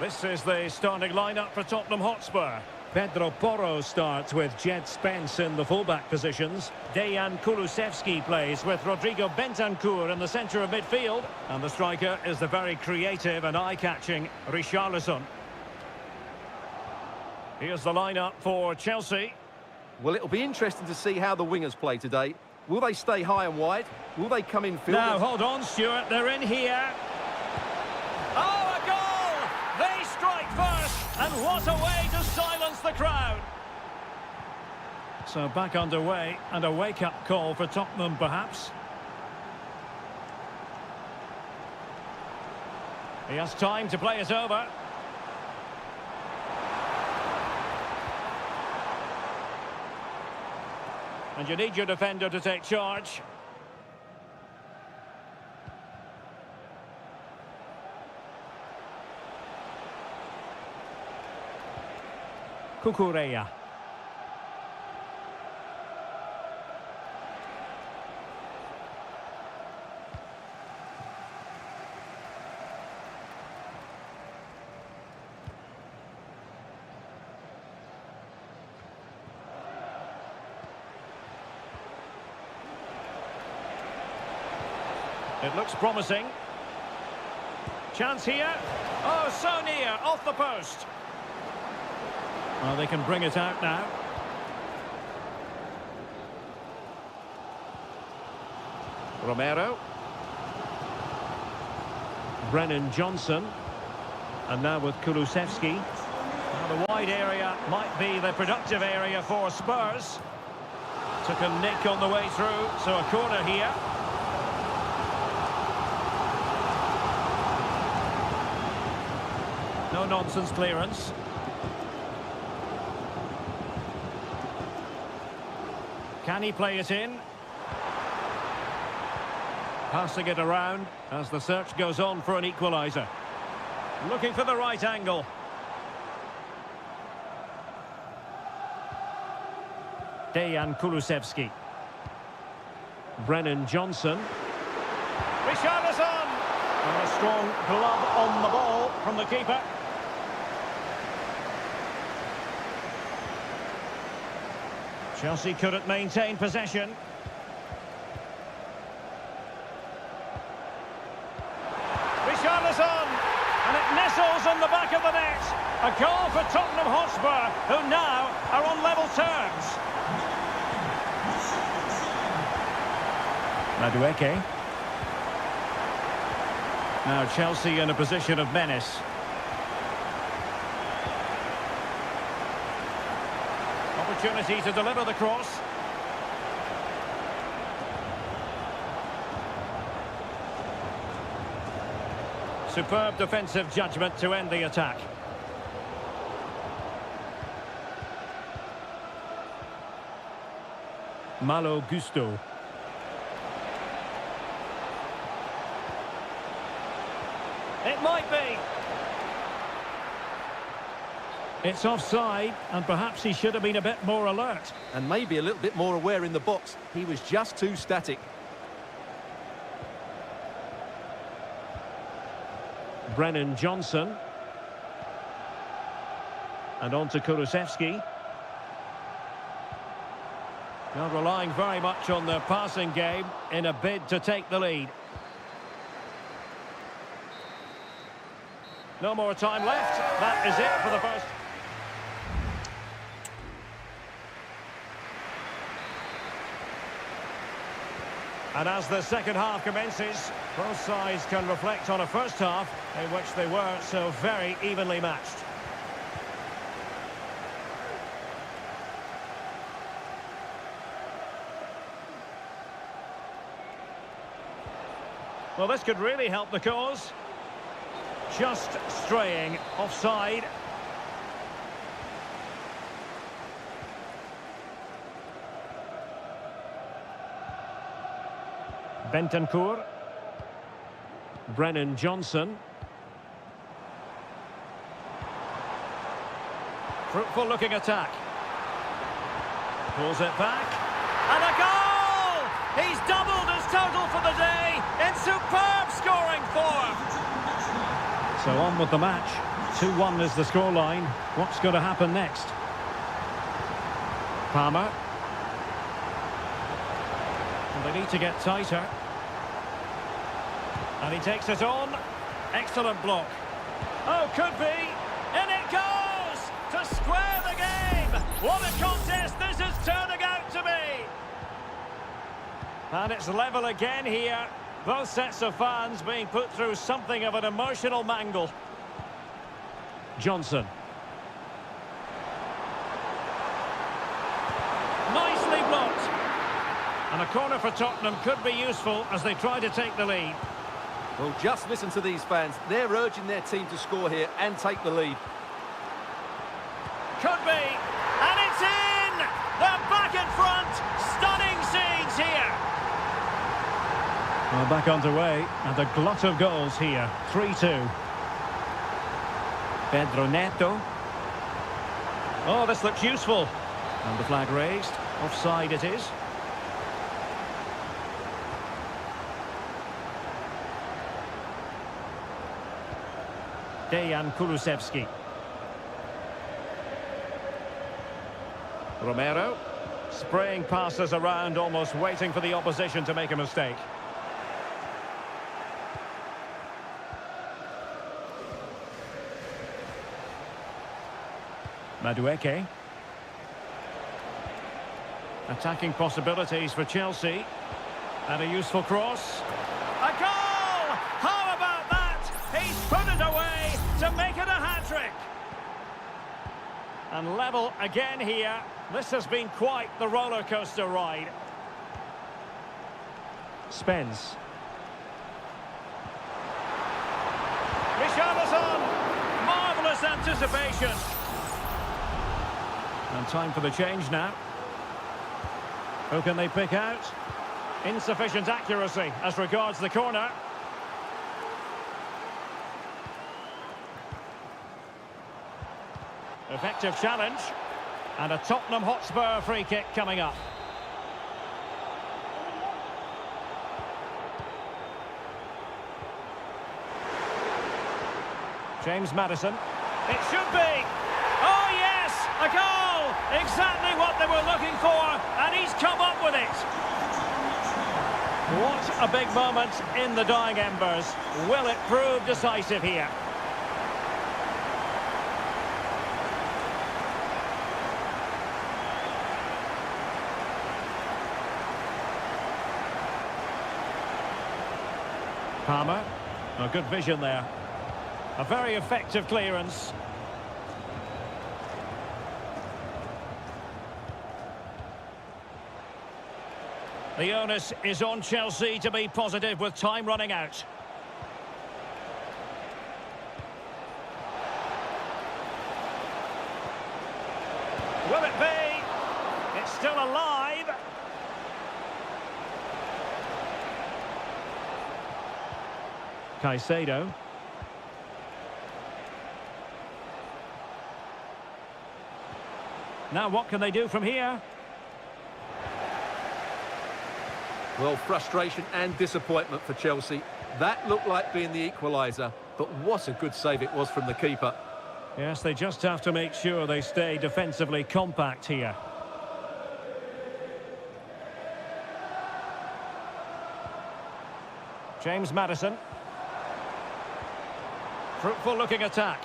This is the starting lineup for Tottenham Hotspur. Pedro Porro starts with Jed Spence in the fullback positions. Dejan Kulusevski plays with Rodrigo Bentancur in the centre of midfield. And the striker is the very creative and eye-catching Richarlison. Here's the lineup for Chelsea. Well, it'll be interesting to see how the wingers play today. Will they stay high and wide? Will they come in field? Now, hold on, Stuart. They're in here. Oh, a goal! They strike first. And what a way to silence the crowd. So back underway, and a wake-up call for Tottenham, perhaps. He has time to play it over. And you need your defender to take charge. Cucurella. It looks promising. Chance here. Oh, so near, off the post. Well, they can bring it out now. Romero. Brennan Johnson. And now with Kulusevski. Now the wide area might be the productive area for Spurs. Took a nick on the way through, so a corner here. No-nonsense clearance. Can he play it in? Passing it around as the search goes on for an equaliser. Looking for the right angle. Dejan Kulusevski. Brennan Johnson. Richarlison! And a strong glove on the ball from the keeper. Chelsea couldn't maintain possession. Richarlison! And it nestles in the back of the net. A goal for Tottenham Hotspur, who now are on level terms. Madueke. Now Chelsea in a position of menace. Opportunity to deliver the cross. Superb defensive judgment to end the attack. Malo Gusto. It might be. It's offside, and perhaps he should have been a bit more alert. And maybe a little bit more aware in the box. He was just too static. Brennan Johnson. And on to Kulusevski. Now relying very much on their passing game in a bid to take the lead. No more time left. That is it for the first. And as the second half commences, both sides can reflect on a first half in which they were so very evenly matched. Well, this could really help the cause. Just straying offside. Bentancur. Brennan Johnson. Fruitful looking attack. Pulls it back. And a goal! He's doubled his total for the day in superb scoring form. So on with the match. 2-1 is the scoreline. What's going to happen next? Palmer. And they need to get tighter. And he takes it on. Excellent block. Oh, could be. In it goes! To square the game! What a contest this is turning out to be! And it's level again here. Both sets of fans being put through something of an emotional mangle. Johnson. Nicely blocked. And a corner for Tottenham could be useful as they try to take the lead. Well, just listen to these fans. They're urging their team to score here and take the lead. Could be. And it's in! They're back in front. Stunning scenes here. Well, back underway, and a glut of goals here. 3-2. Pedro Neto. Oh, this looks useful. And the flag raised. Offside it is. Dejan Kulusevski. Romero. Spraying passes around, almost waiting for the opposition to make a mistake. Madueke. Attacking possibilities for Chelsea. And a useful cross. A goal! How about that? He's put it away to make it a hat-trick. And level again here. This has been quite the roller coaster ride. Spence. Richarlison. Marvellous anticipation. And time for the change now. Who can they pick out? Insufficient accuracy as regards the corner. Effective challenge. And a Tottenham Hotspur free kick coming up. James Maddison. It should be. Oh yes, a goal! Exactly what they were looking for, and he's come up with it. What a big moment in the dying embers. Will it prove decisive here? Palmer. Oh, good vision there. A very effective clearance. The onus is on Chelsea to be positive with time running out. Will it be? It's still alive. Caicedo. Now what can they do from here? Well, frustration and disappointment for Chelsea. That looked like being the equaliser, but what a good save it was from the keeper. Yes, they just have to make sure they stay defensively compact here. James Maddison. Fruitful looking attack.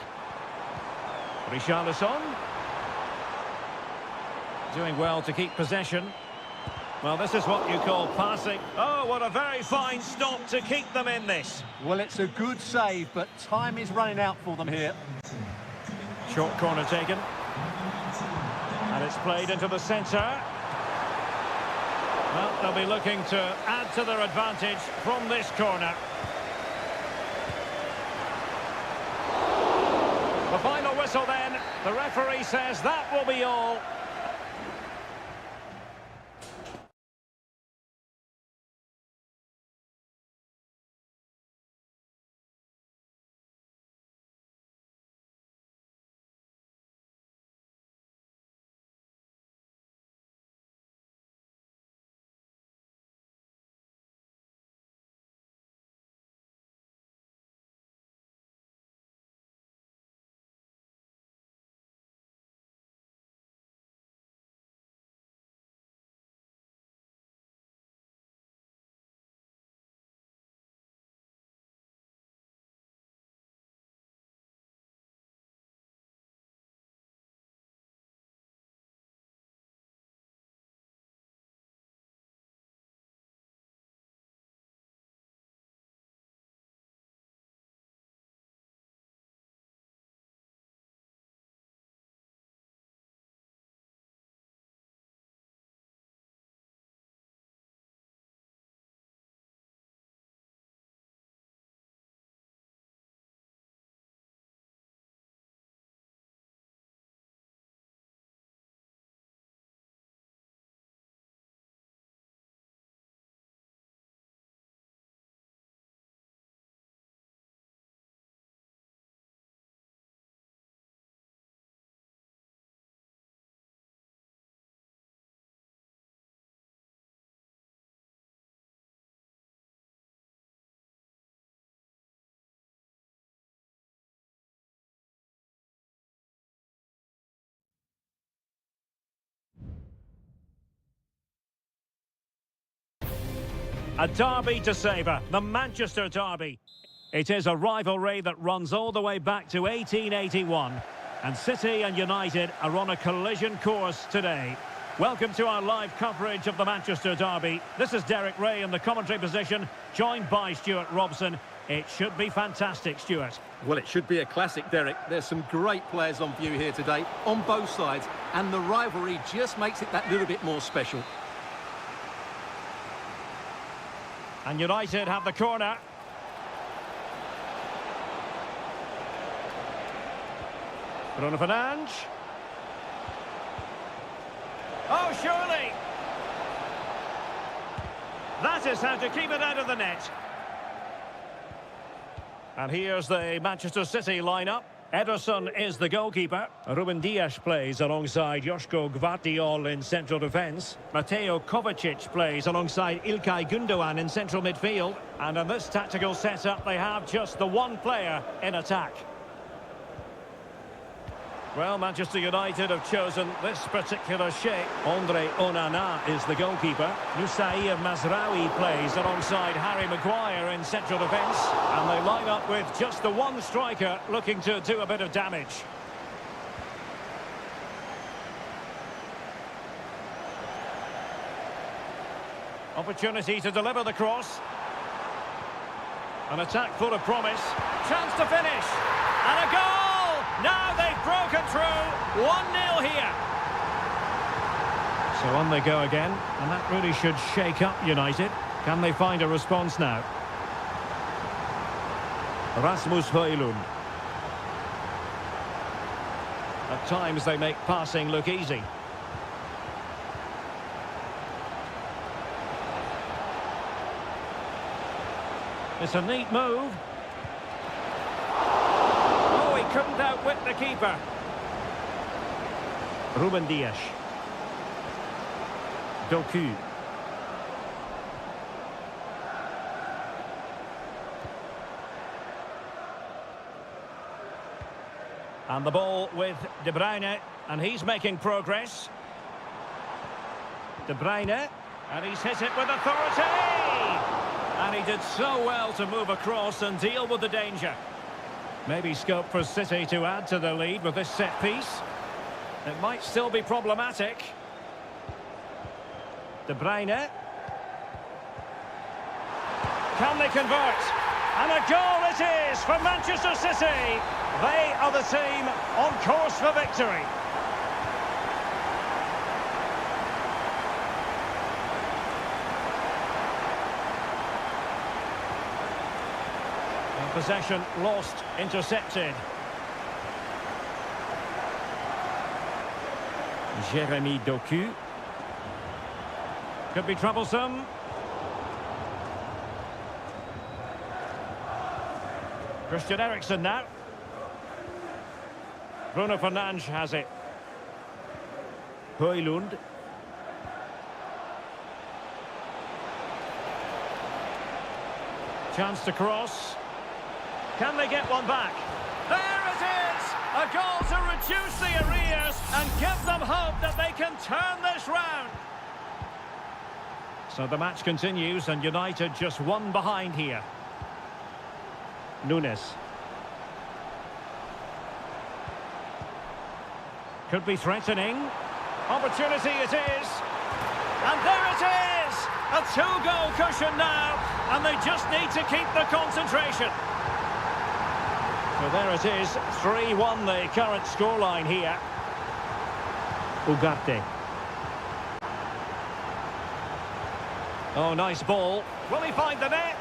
Richarlison. Doing well to keep possession. Well, this is what you call passing. Oh, what a very fine stop to keep them in this. Well, it's a good save, but time is running out for them here. Short corner taken. And it's played into the centre. Well, they'll be looking to add to their advantage from this corner. final whistle then. The referee says that will be all. A derby to savour, the Manchester derby. It is a rivalry that runs all the way back to 1881. And City and United are on a collision course today. Welcome to our live coverage of the Manchester derby. This is Derek Ray in the commentary position, joined by Stuart Robson. It should be fantastic, Stuart. Well, it should be a classic, Derek. There's some great players on view here today, on both sides, and the rivalry just makes it that little bit more special. And United have the corner. Bruno Fernandes. Oh, surely! That is how to keep it out of the net. And here's the Manchester City lineup. Ederson is the goalkeeper. Ruben Dias plays alongside Joško Gvardiol in central defence. Mateo Kovacic plays alongside Ilkay Gundogan in central midfield. And in this tactical setup, they have just the one player in attack. Well, Manchester United have chosen this particular shape. Andre Onana is the goalkeeper. Nusair Mazraoui plays alongside Harry Maguire in central defence. And they line up with just the one striker looking to do a bit of damage. Opportunity to deliver the cross. An attack full of promise. Chance to finish. And a goal! Now they've broken through. 1-0 here. So on they go again. And that really should shake up United. Can they find a response now? Rasmus Højlund. At times they make passing look easy. It's a neat move. Oh, he couldn't outwit the keeper. Ruben Dias. Doku. And the ball with De Bruyne, and he's making progress. De Bruyne, and he's hit it with authority! And he did so well to move across and deal with the danger. Maybe scope for City to add to the lead with this set piece. It might still be problematic. De Bruyne. Can they convert? And a goal it is for Manchester City. They are the team on course for victory. And possession lost, intercepted. Jeremy Doku. Could be troublesome. Christian Eriksen now. Bruno Fernandes has it. Højlund. Chance to cross. Can they get one back? There it is! A goal to reduce the arrears and give them hope that they can turn this round. So the match continues and United just one behind here. Nunes. Could be threatening. Opportunity it is. And there it is! A two-goal cushion now, and they just need to keep the concentration. So there it is, 3-1 the current scoreline here. Ugarte. Oh, nice ball. Will he find the net?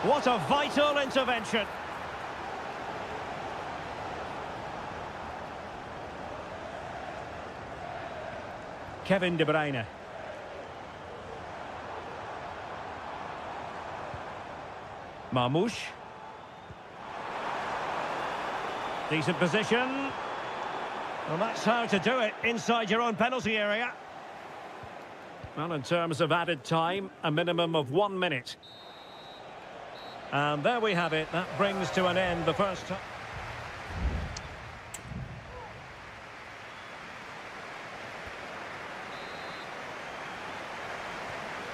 What a vital intervention. Kevin De Bruyne. Marmoush. Decent position. Well, that's how to do it inside your own penalty area. Well, in terms of added time, a minimum of 1 minute. And there we have it. That brings to an end the first time.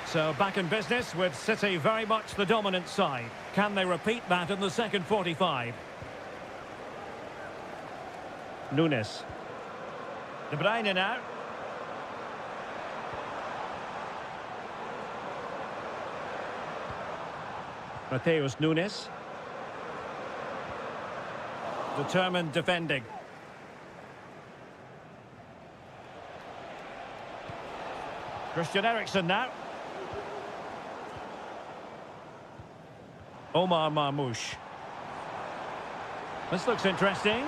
So back in business with City very much the dominant side. Can they repeat that in the second 45? Nunes. De Bruyne now. Mateus Nunes. Determined defending. Christian Eriksen now. Omar Marmoush. This looks interesting.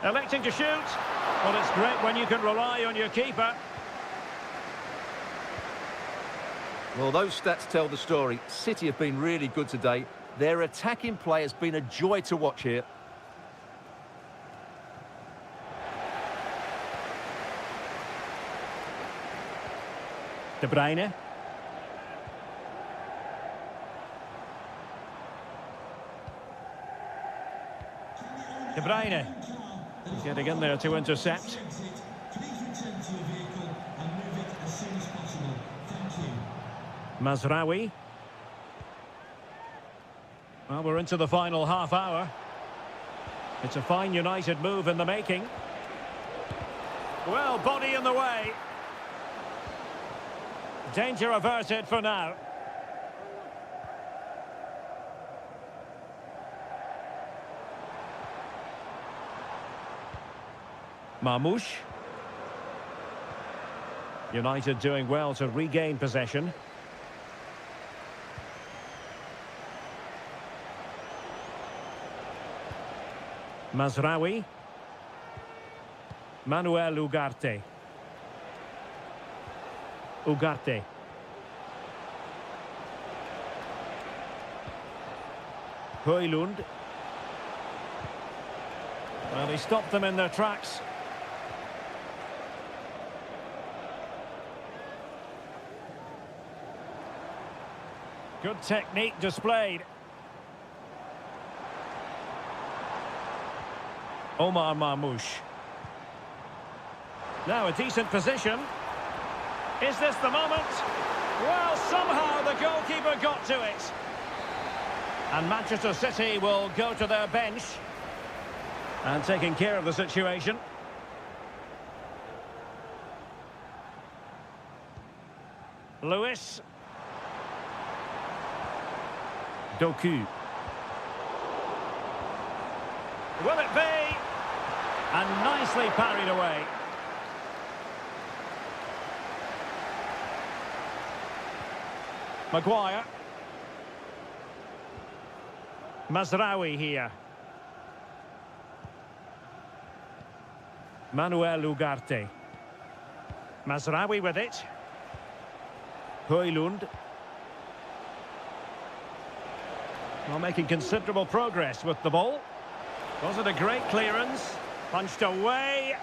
Electing to shoot. Well, it's great when you can rely on your keeper. Well, those stats tell the story. City have been really good today. Their attacking play has been a joy to watch here. De Bruyne. De Bruyne. He's getting in there to intercept. Please return to your vehicle and move it as soon as possible. Thank you. Mazraoui. Well, we're into the final half hour. It's a fine United move in the making. Well, body in the way. Danger averted for now. Marmoush. United doing well to regain possession. Mazraoui. Manuel Ugarte. Ugarte. Højlund. Well, he stopped them in their tracks. Good technique displayed. Omar Marmoush. Now a decent position. Is this the moment? Well, somehow the goalkeeper got to it. And Manchester City will go to their bench. And taking care of the situation. Lewis. Doku. Will it be? And nicely parried away. Maguire. Mazraoui here. Manuel Ugarte. Mazraoui with it. Højlund. Well, making considerable progress with the ball. Wasn't a great clearance. Punched away.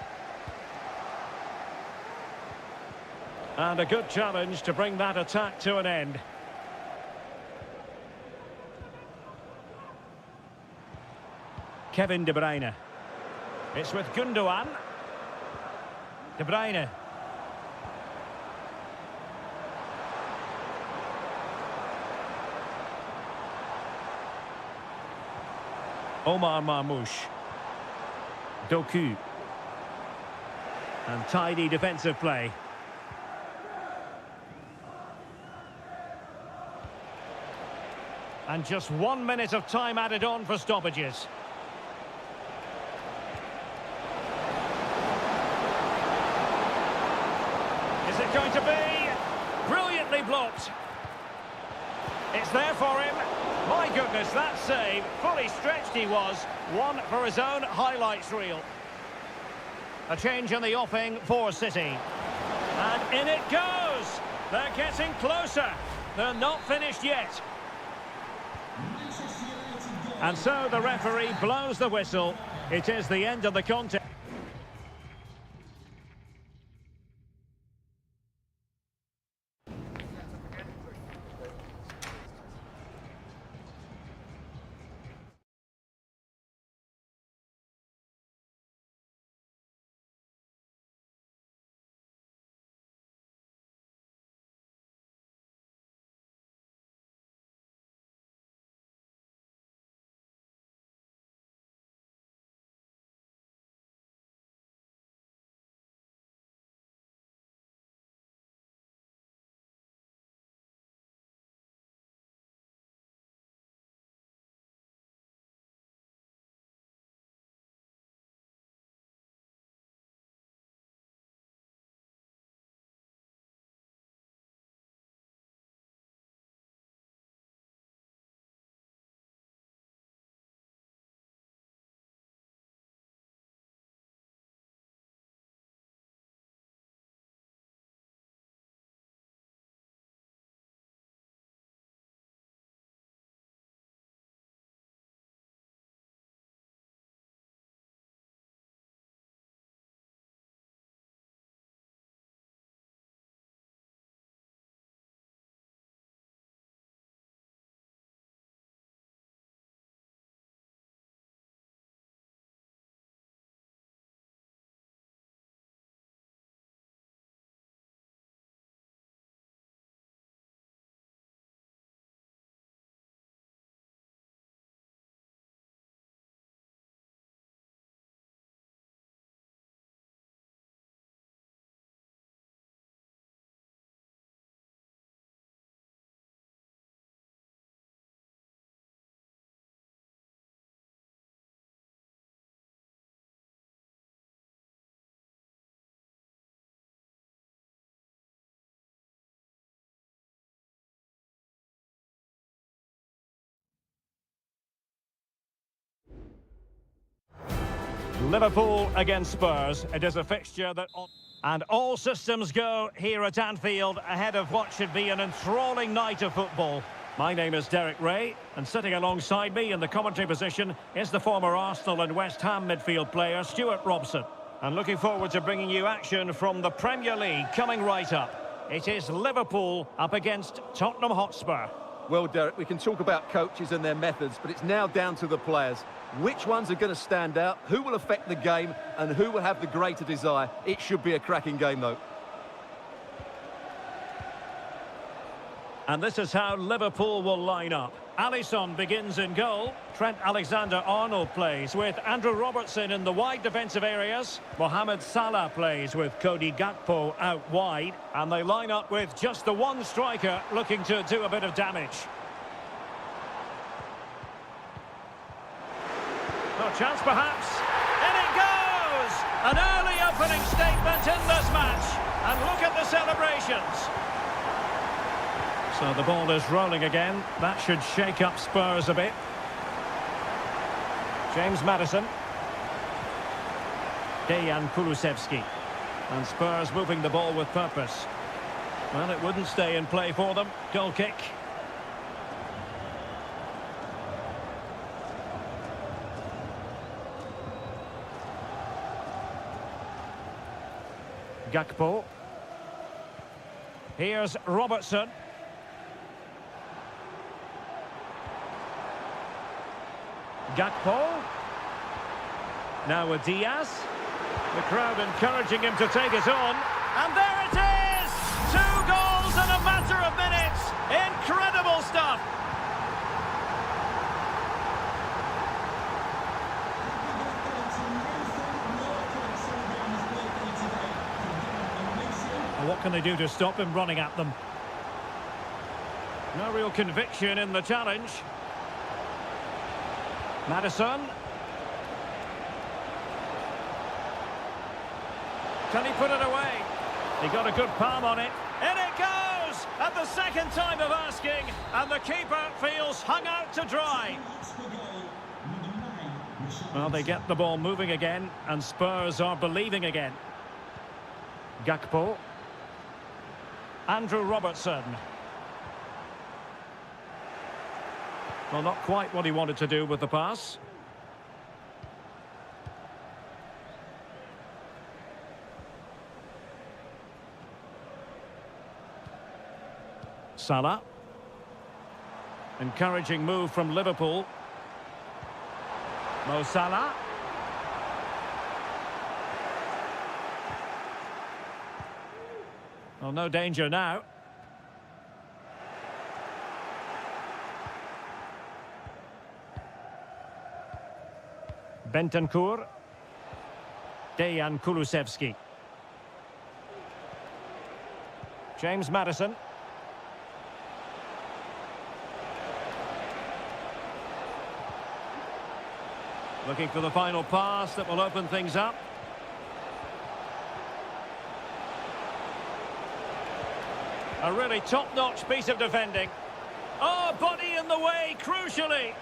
And a good challenge to bring that attack to an end. Kevin De Bruyne. It's with Gundogan. De Bruyne. Omar Marmoush. Doku. And tidy defensive play. And just 1 minute of time added on for stoppages. Is it going to be? Brilliantly blocked. It's there for him. My goodness, that save. Fully stretched he was. One for his own highlights reel. A change in the offing for City. And in it goes. They're getting closer. They're not finished yet. And so the referee blows the whistle. It is the end of the contest. Liverpool against Spurs. It is a fixture that... And all systems go here at Anfield ahead of what should be an enthralling night of football. My name is Derek Ray, and sitting alongside me in the commentary position is the former Arsenal and West Ham midfield player, Stuart Robson. And looking forward to bringing you action from the Premier League coming right up. It is Liverpool up against Tottenham Hotspur. Well, Derek, we can talk about coaches and their methods, but it's now down to the players. Which ones are going to stand out, who will affect the game, and who will have the greater desire? It should be a cracking game, though. And this is how Liverpool will line up. Alisson begins in goal. Trent Alexander-Arnold plays with Andrew Robertson in the wide defensive areas. Mohamed Salah plays with Cody Gakpo out wide. And they line up with just the one striker looking to do a bit of damage. No chance perhaps. In it goes! An early opening statement in this match. And look at the celebrations. So the ball is rolling again. That should shake up Spurs a bit. James Maddison. Dejan Kulusevski. And Spurs moving the ball with purpose. Well, it wouldn't stay in play for them. Goal kick. Gakpo. Here's Robertson. Gakpo. Now with Diaz. The crowd encouraging him to take it on. And there it is! 2 goals in a matter of minutes. Incredible stuff. And what can they do to stop him running at them? No real conviction in the challenge. Maddison. Can he put it away? He got a good palm on it. In it goes! At the second time of asking, and the keeper feels hung out to dry. Well, they get the ball moving again, and Spurs are believing again. Gakpo. Andrew Robertson. Well, not quite what he wanted to do with the pass. Salah. Encouraging move from Liverpool. Mo Salah. Well, no danger now. Bentancur. Dejan Kulusevski. James Maddison. Looking for the final pass that will open things up. A really top-notch piece of defending. Oh, body in the way, crucially.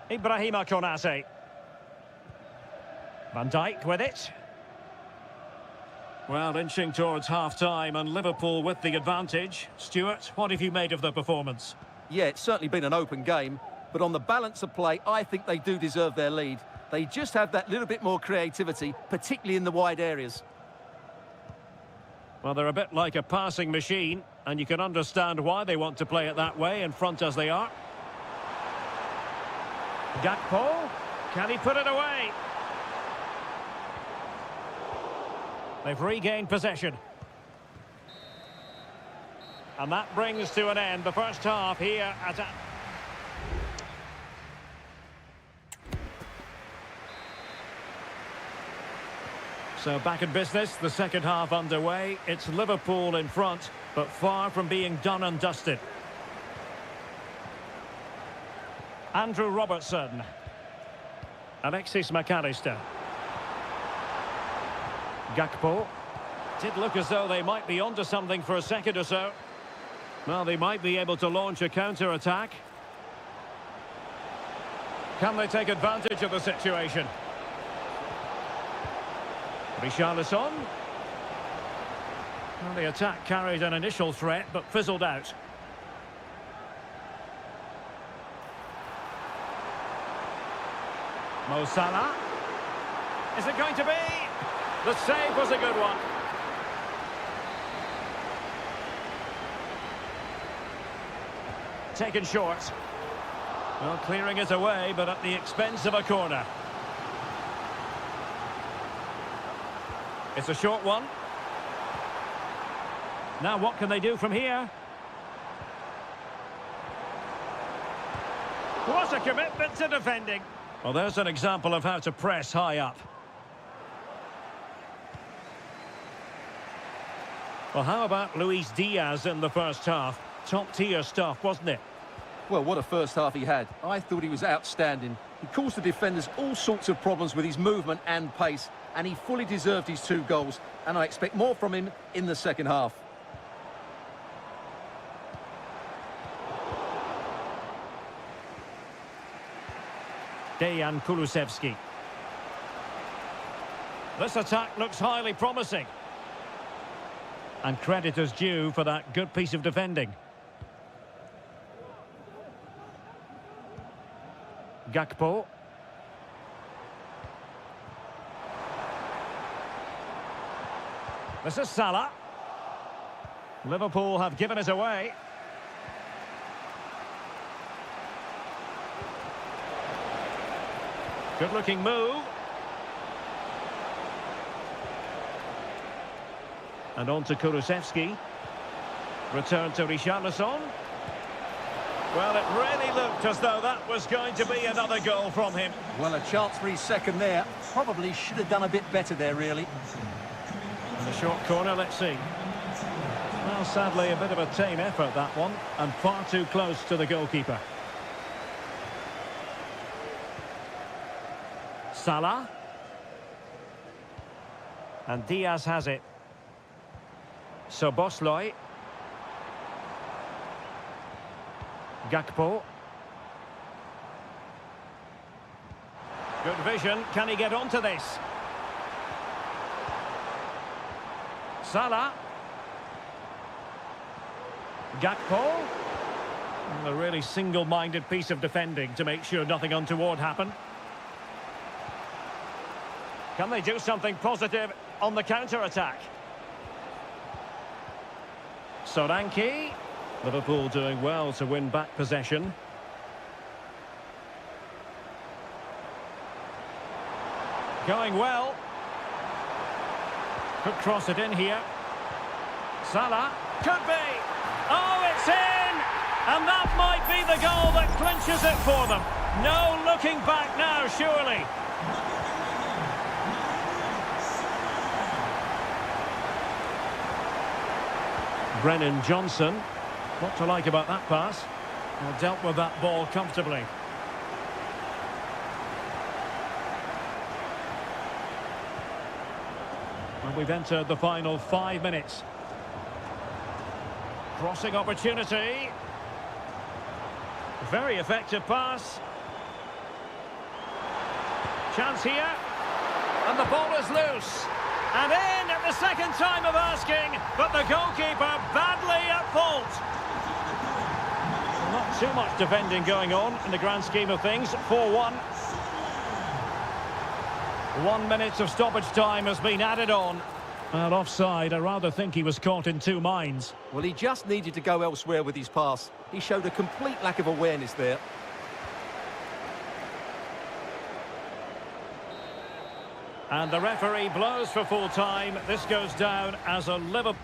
Ibrahima Konate. Van Dijk with it. Well, inching towards half-time and Liverpool with the advantage. Stuart, what have you made of the performance? Yeah, it's certainly been an open game, but on the balance of play, I think they do deserve their lead. They just have that little bit more creativity, particularly in the wide areas. Well, they're a bit like a passing machine, and you can understand why they want to play it that way, in front as they are. Gakpo, can he put it away? They've regained possession. And that brings to an end the first half here at a... So back in business, the second half underway. It's Liverpool in front, but far from being done and dusted. Andrew Robertson. Alexis McAllister. Gakpo. Did look as though they might be onto something for a second or so. Well, they might be able to launch a counter-attack. Can they take advantage of the situation? Richarlison. Well, the attack carried an initial threat, but fizzled out. Mo Salah. Is it going to be? The save was a good one. Taken short. Well, clearing it away, but at the expense of a corner. It's a short one. Now what can they do from here? What a commitment to defending. Well, there's an example of how to press high up. Well, how about Luis Diaz in the first half? Top-tier stuff, wasn't it? Well, what a first half he had. I thought he was outstanding. He caused the defenders all sorts of problems with his movement and pace, and he fully deserved his 2 goals, and I expect more from him in the second half. Dejan Kulusevski. This attack looks highly promising. And credit is due for that good piece of defending. Gakpo. This is Salah. Liverpool have given it away. Good-looking move. And on to Kulusevski. Return to Richarlison. Well, it really looked as though that was going to be another goal from him. Well, a chance for his second there. Probably should have done a bit better there, really. And a short corner, let's see. Well, sadly, a bit of a tame effort, that one, and far too close to the goalkeeper. Salah. And Diaz has it. Soboslai. Gakpo. Good vision. Can he get onto this? Salah. Gakpo. A really single-minded piece of defending to make sure nothing untoward happened. Can they do something positive on the counter-attack? Solanke. Liverpool doing well to win back possession. Going well. Could cross it in here. Salah. Could be. Oh, it's in! And that might be the goal that clinches it for them. No looking back now, surely. Brennan Johnson. What to like about that pass? Well, dealt with that ball comfortably. And we've entered the final 5 minutes. Crossing opportunity. Very effective pass. Chance here. And the ball is loose. And in at the second time of asking, but the goalkeeper badly at fault. Not too much defending going on in the grand scheme of things. 4-1. 1 minute of stoppage time has been added on. Well, offside, I rather think he was caught in two minds. Well, he just needed to go elsewhere with his pass. He showed a complete lack of awareness there. And the referee blows for full time. This goes down as a Liverpool...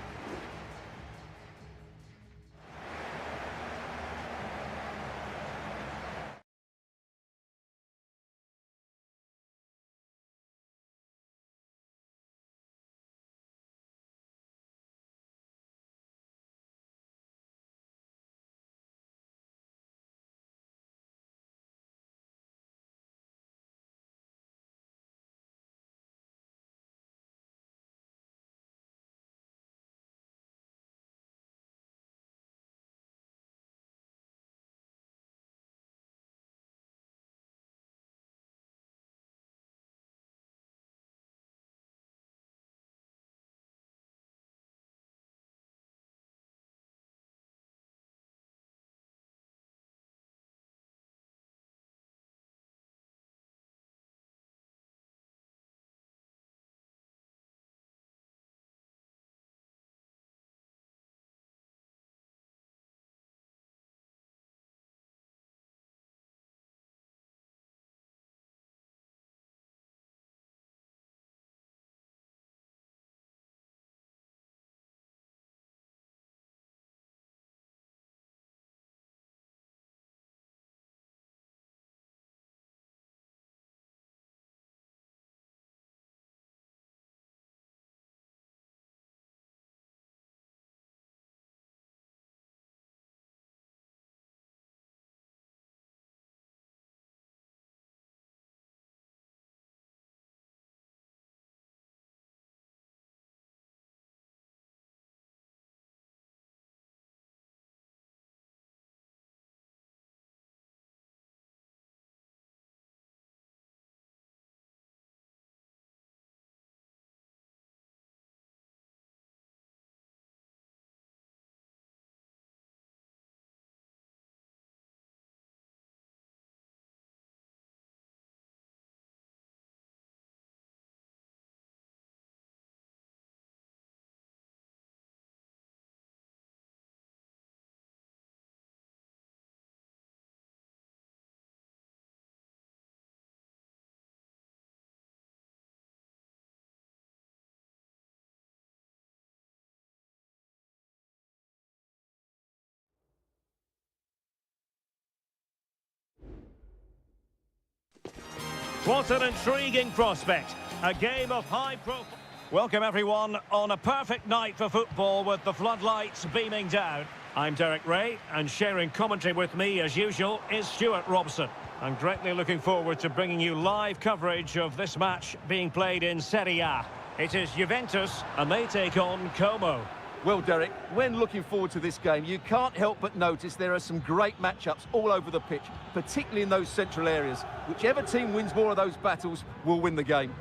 What an intriguing prospect. A game of high profile. Welcome everyone on a perfect night for football with the floodlights beaming down. I'm Derek Ray, and sharing commentary with me as usual is Stuart Robson. I'm greatly looking forward to bringing you live coverage of this match being played in Seria. It is Juventus and they take on Como. Well, Derek, when looking forward to this game, you can't help but notice there are some great matchups all over the pitch, particularly in those central areas. Whichever team wins more of those battles will win the game.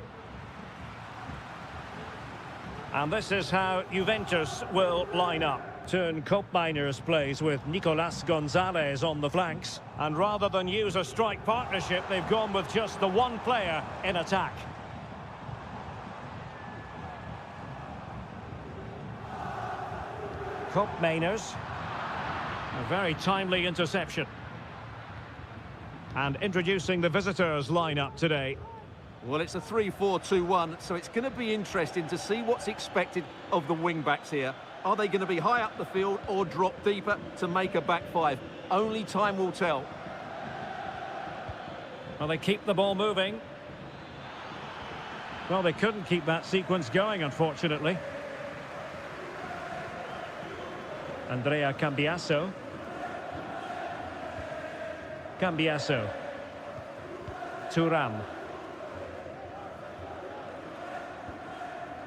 And this is how Juventus will line up. Turn Koopmeiners plays with Nicolas Gonzalez on the flanks. And rather than use a strike partnership, they've gone with just the one player in attack. Koopmeiners. A very timely interception. And introducing the visitors lineup today. Well, it's a 3-4-2-1, so it's going to be interesting to see what's expected of the wing-backs here. Are they going to be high up the field or drop deeper to make a back five? Only time will tell. Well, they keep the ball moving. Well, they couldn't keep that sequence going, unfortunately. Andrea Cambiasso. Cambiasso. Thuram.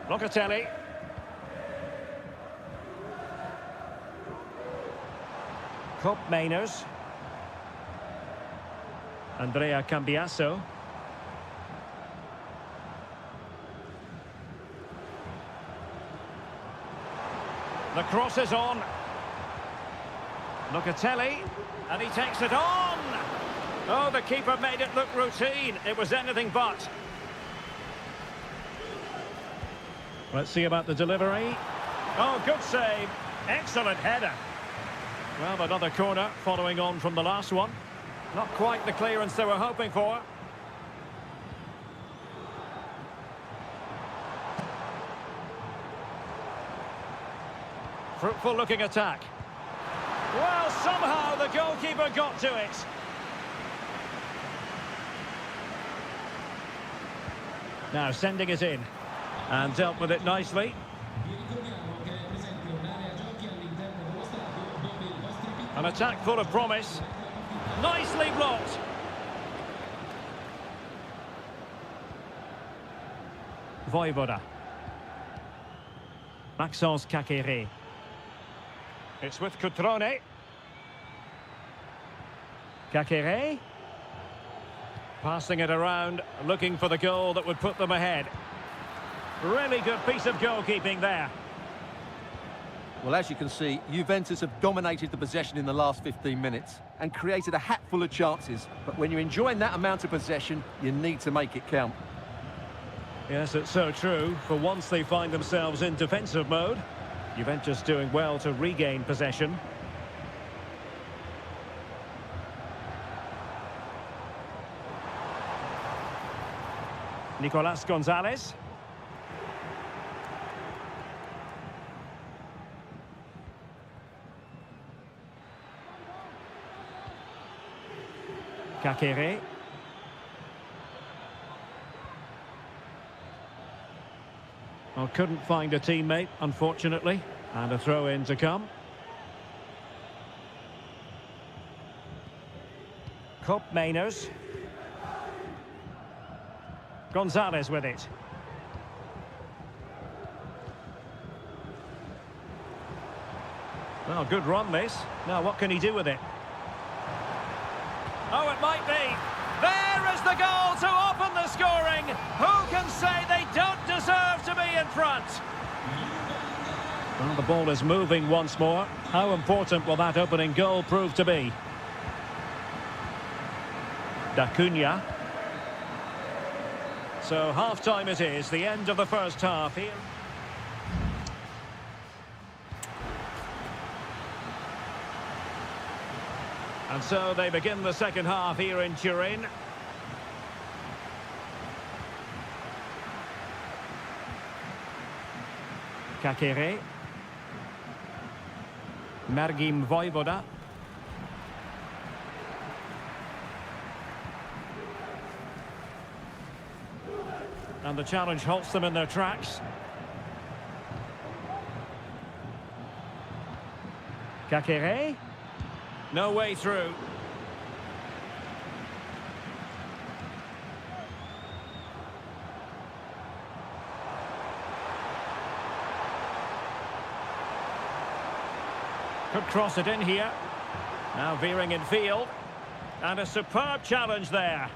Locatelli. Koopmeiners. Andrea Cambiasso. The cross is on. Locatelli. And he takes it on. Oh, the keeper made it look routine. It was anything but. Let's see about the delivery. Oh, good save. Excellent header. Well, another corner following on from the last one. Not quite the clearance they were hoping for. Fruitful looking attack. Well, somehow the goalkeeper got to it. Now sending it in. And dealt with it nicely. An attack full of promise. Nicely blocked. Voivoda. Maxence Kakere. It's with Cutrone. Kakere. Passing it around, looking for the goal that would put them ahead. Really good piece of goalkeeping there. Well, as you can see, Juventus have dominated the possession in the last 15 minutes and created a hatful of chances. But when you're enjoying that amount of possession, you need to make it count. Yes, it's so true. For once they find themselves in defensive mode. Juventus doing well to regain possession. Nicolas Gonzalez. Kakere. Well, couldn't find a teammate, unfortunately. And a throw-in to come. Koopmeiners. Gonzalez with it. Well, good run this. Now, what can he do with it? Oh, it might be. There is the goal to open the scoring. Who can say they don't deserve to be in front? Well, the ball is moving once more. How important will that opening goal prove to be? D'Acunha. So half-time it is, the end of the first half here. And so they begin the second half here in Turin. Kakere. Margim Voivoda. And the challenge halts them in their tracks. Kakere. No way through. Could cross it in here. Now veering in field. And a superb challenge there.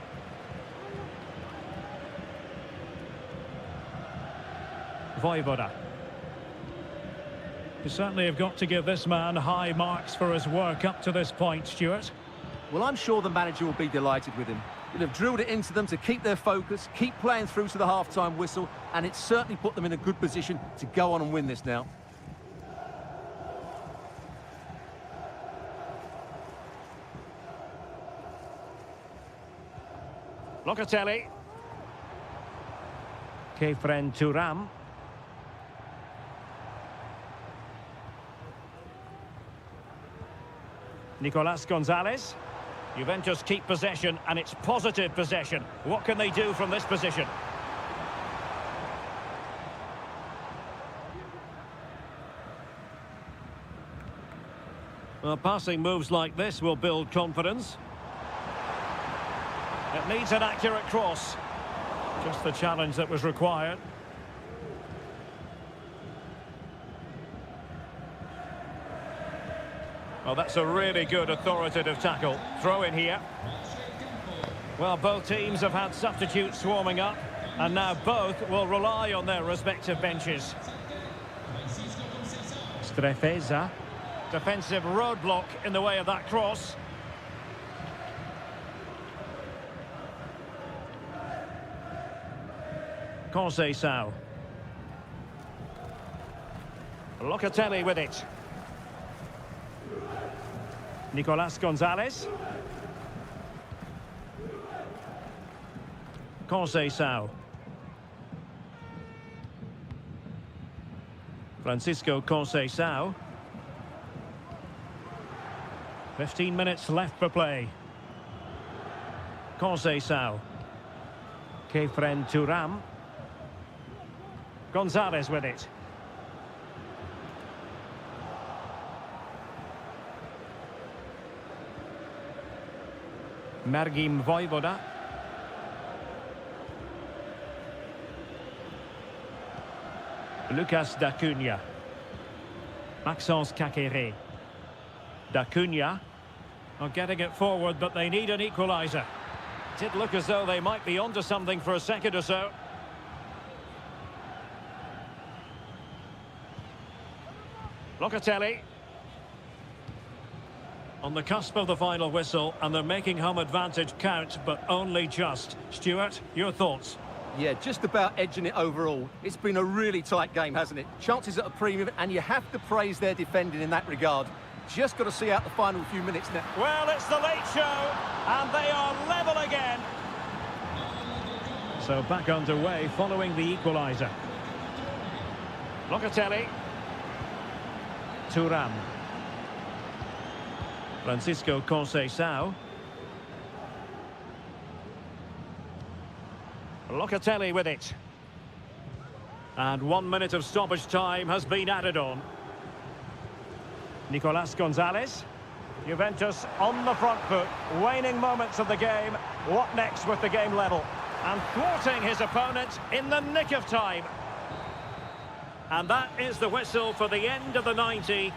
Vojvoda. You certainly have got to give this man high marks for his work up to this point, Stuart. Well, I'm sure the manager will be delighted with him. He'll have drilled it into them to keep their focus, keep playing through to the half-time whistle, and it's certainly put them in a good position to go on and win this now. Locatelli. Kefren Turam. Nicolas Gonzalez. Juventus keep possession, and it's positive possession. What can they do from this position? Well, passing moves like this will build confidence. It needs an accurate cross. Just the challenge that was required. Well, that's a really good authoritative tackle. Throw in here. Well, both teams have had substitutes warming up, and now both will rely on their respective benches. Strefeza. Defensive roadblock in the way of that cross. Conceição. Locatelli with it. Nicolas Gonzalez. Conceição. Francisco Conceição. 15 minutes left for play. Conceição. Kefren Turam. Gonzalez with it. Margim Vojvoda. Lucas D'Acunha. Maxence Kakere. D'Acunha are getting it forward, but they need an equaliser. Did look as though they might be onto something for a second or so. Locatelli. On the cusp of the final whistle, and they're making home advantage count, but only just. Stuart, your thoughts? Yeah, just about edging it overall. It's been a really tight game, hasn't it? Chances at a premium, and you have to praise their defending in that regard. Just got to see out the final few minutes now. Well, it's the late show, and they are level again. So back underway following the equaliser. Locatelli. Turam. Francisco Conceição. Locatelli with it. And 1 minute of stoppage time has been added on. Nicolas Gonzalez. Juventus on the front foot. Waning moments of the game. What next with the game level? And thwarting his opponent in the nick of time. And that is the whistle for the end of the 90.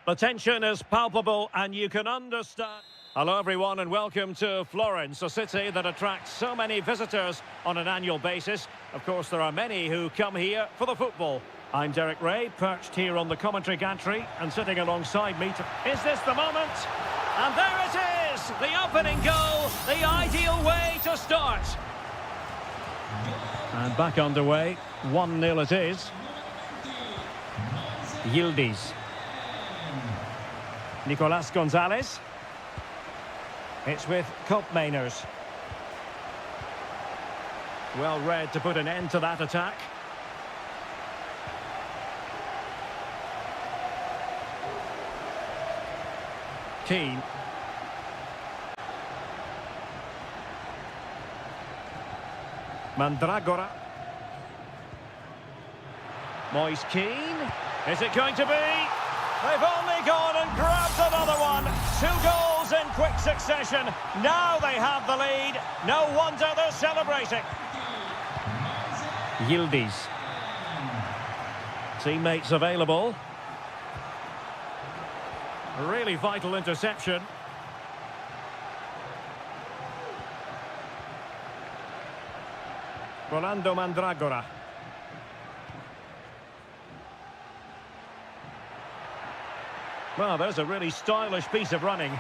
The tension is palpable and you can understand. Hello everyone and welcome to Florence, a city that attracts so many visitors on an annual basis. Of course, there are many who come here for the football. I'm Derek Ray, perched here on the commentary gantry and sitting alongside me. Is this the moment? And there it is! The opening goal, the ideal way to start. And back underway, 1-0 it is. Yildiz. Nicolas Gonzalez. It's with Koopmeiners. Well read to put an end to that attack. Keane. Mandragora. Moise Keane. Is it going to be? They've only gone and grabbed another one. 2 goals in quick succession. Now they have the lead. No wonder they're celebrating. Yildiz. Teammates available. Really vital interception. Rolando Mandragora. Well, there's a really stylish piece of running.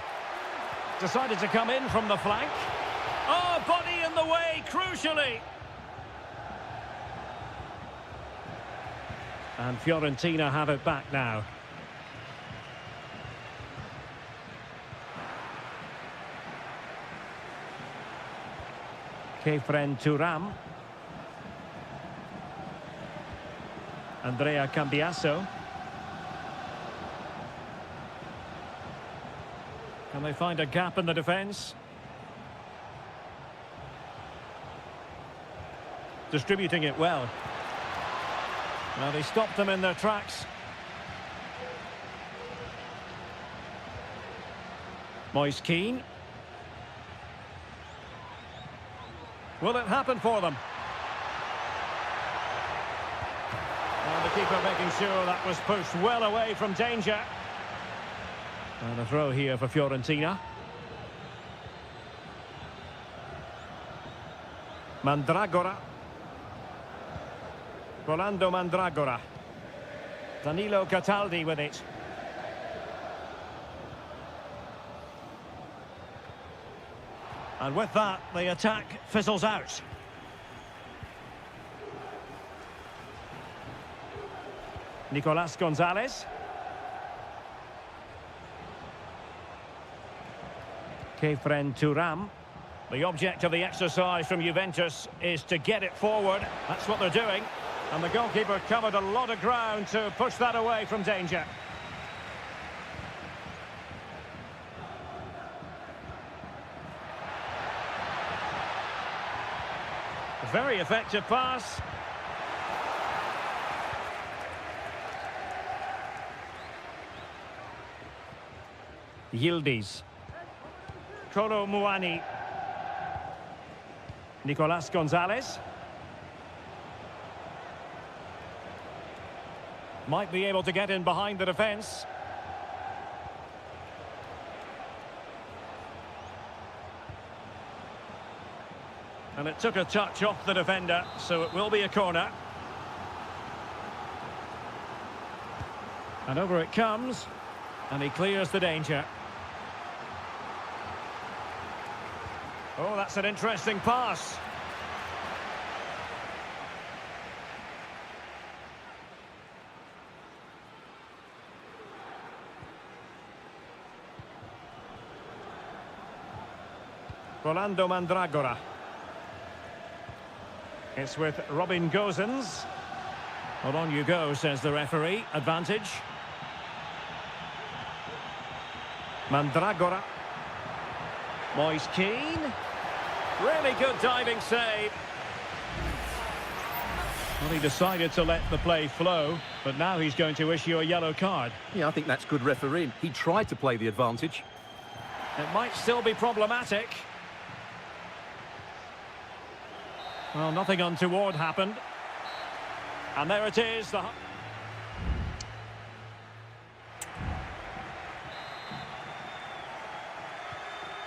Decided to come in from the flank. Oh, body in the way, crucially. And Fiorentina have it back now. Kefren Turam. Andrea Cambiasso. Can they find a gap in the defence? Distributing it well. Now they stopped them in their tracks. Moise Keane. Will it happen for them? And the keeper making sure that was pushed well away from danger. And a throw here for Fiorentina. Mandragora. Rolando Mandragora. Danilo Cataldi with it. And with that, the attack fizzles out. Nicolas Gonzalez. Kefren Turam. The object of the exercise from Juventus is to get it forward. That's what they're doing. And the goalkeeper covered a lot of ground to push that away from danger. Very effective pass. Yildiz. Kolo Muani. Nicolas Gonzalez. Might be able to get in behind the defence. And it took a touch off the defender, so it will be a corner. And over it comes, and he clears the danger. Oh, that's an interesting pass. Rolando Mandragora. It's with Robin Gosens. Well, on you go, says the referee. Advantage. Mandragora. Moise Keane. Really good diving save. Well, he decided to let the play flow, but now he's going to issue a yellow card. Yeah, I think that's good refereeing. He tried to play the advantage. It might still be problematic. Well, nothing untoward happened. And there it is.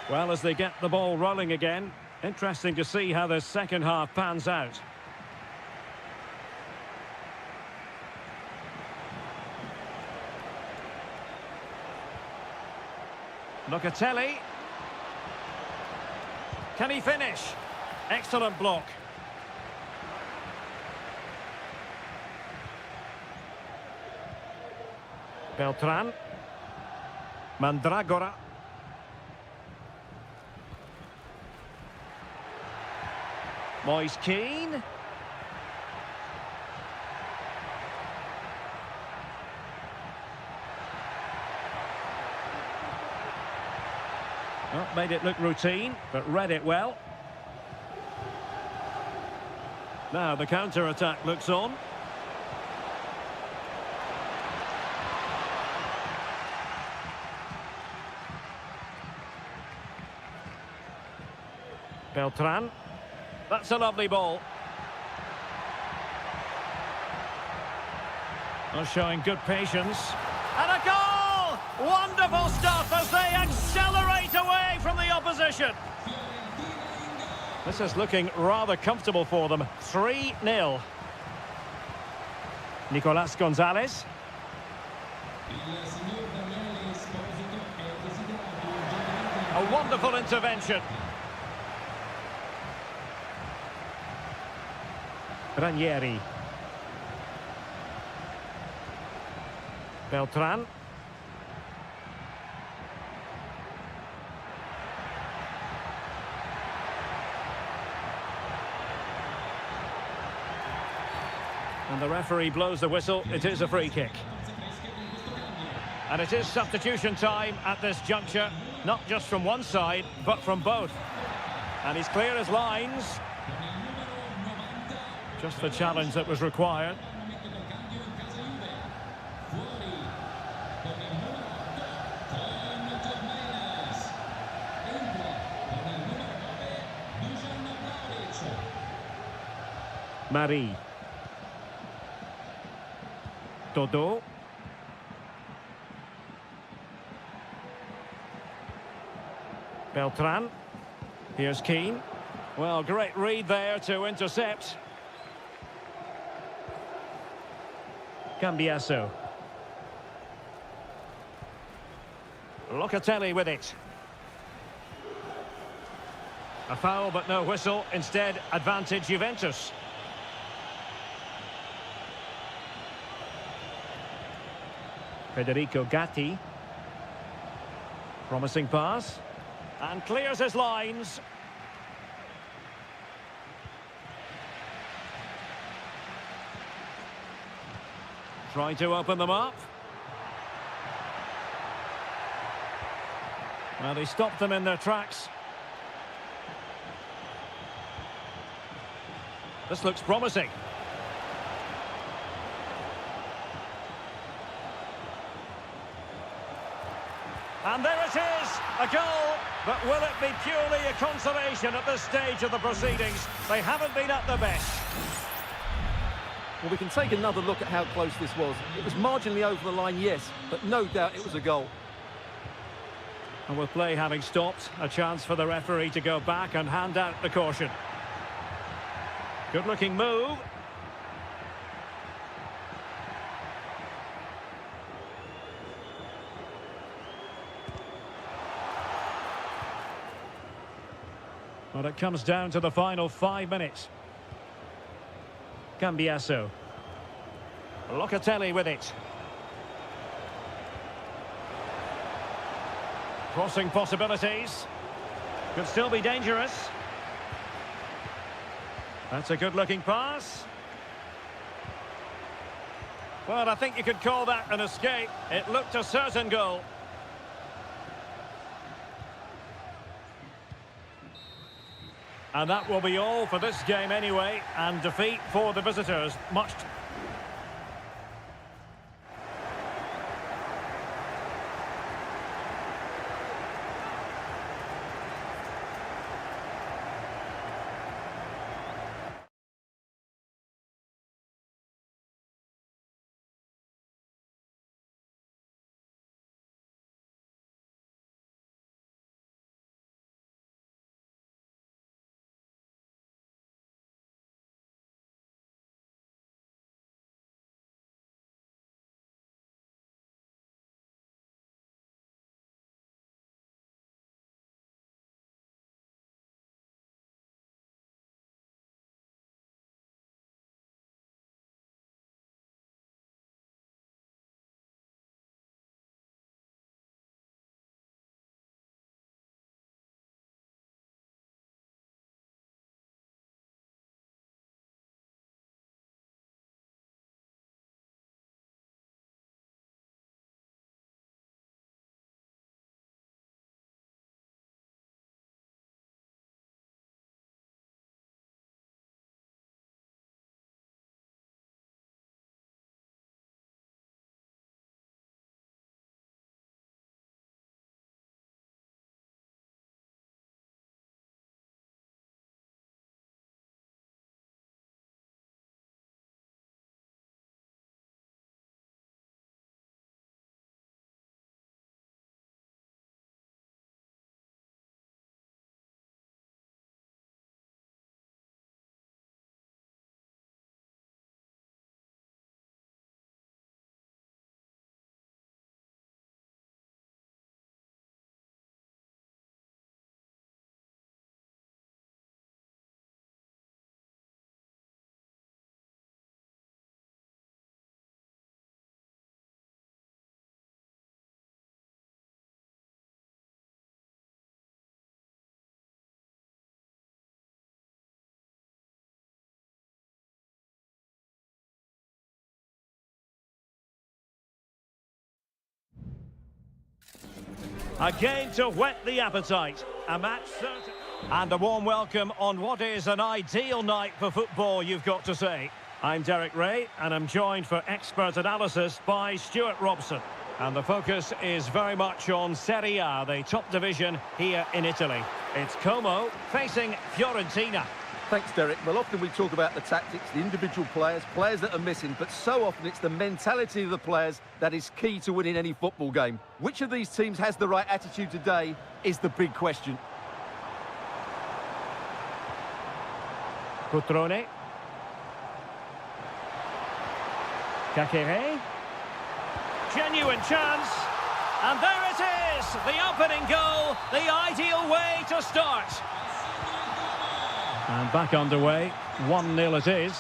Well, as they get the ball rolling again, interesting to see how the second half pans out. Locatelli. Can he finish? Excellent block. Beltran. Mandragora. Moise Keane. Well, made it look routine, but read it well. Now the counter-attack looks on. Beltran. That's a lovely ball. Oh, showing good patience. And a goal! Wonderful stuff as they accelerate away from the opposition. This is looking rather comfortable for them. 3-0. Nicolas Gonzalez. A wonderful intervention. Ranieri. Beltran. And the referee blows the whistle. It is a free kick. And it is substitution time at this juncture, not just from one side, but from both. And he's clear as lines. Just the challenge that was required. Marie. Dodo. Beltran. Here's Keane. Well, great read there to intercept. Cambiasso. Locatelli with it. A foul but no whistle. Instead, advantage Juventus. Federico Gatti. Promising pass. And clears his lines. Trying to open them up. Well, he stopped them in their tracks. This looks promising. And there it is, a goal. But will it be purely a consolation at this stage of the proceedings? They haven't been at their best. Well, we can take another look at how close this was. It was marginally over the line, yes, but no doubt it was a goal. And with play having stopped, a chance for the referee to go back and hand out the caution. Good-looking move. Well, it comes down to the final 5 minutes. Cambiasso. Locatelli with it. Crossing possibilities. Could still be dangerous. That's a good-looking pass. Well, I think you could call that an escape. It looked a certain goal. And that will be all for this game anyway, and defeat for the visitors. Much A game to whet the appetite. A match certain. And a warm welcome on what is an ideal night for football, you've got to say. I'm Derek Ray, and I'm joined for expert analysis by Stuart Robson. And the focus is very much on Seria, the top division here in Italy. It's Como facing Fiorentina. Thanks, Derek. Well, often we talk about the tactics, the individual players that are missing, but so often it's the mentality of the players that is key to winning any football game. Which of these teams has the right attitude today is the big question. Cutrone. Kakere. Genuine chance. And there it is! The opening goal, the ideal way to start. And back underway, 1-0 it is.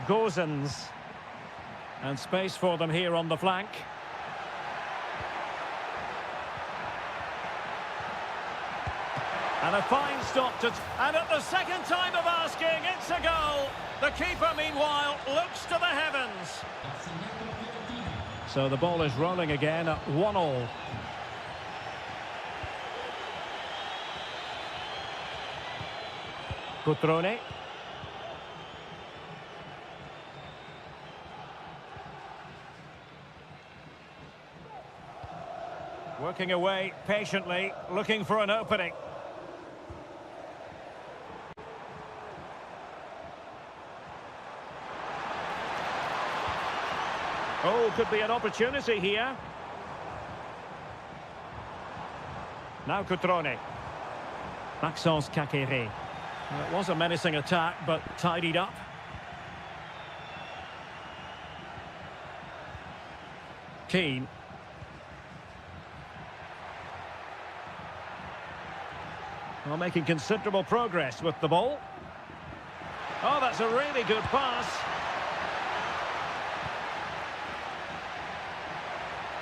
Gozens. And space for them here on the flank. And a fine stop to... And at the second time of asking, it's a goal. The keeper, meanwhile, looks to the heavens. So the ball is rolling again at 1-1. Cutrone. Working away patiently, looking for an opening. Oh, could be an opportunity here. Now Cutrone. Maxence Kakere. Well, it was a menacing attack, but tidied up. Keane. Well, making considerable progress with the ball. Oh, that's a really good pass.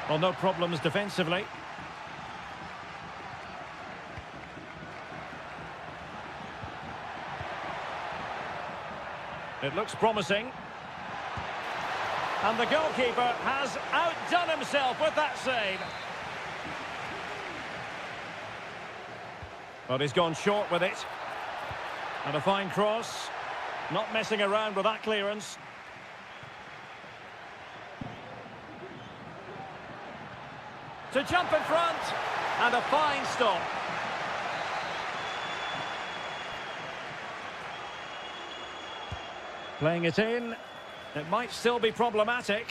Well, no problems defensively. It looks promising. And the goalkeeper has outdone himself with that save. But he's gone short with it. And a fine cross. Not messing around with that clearance. To jump in front, and a fine stop. Playing it in, it might still be problematic.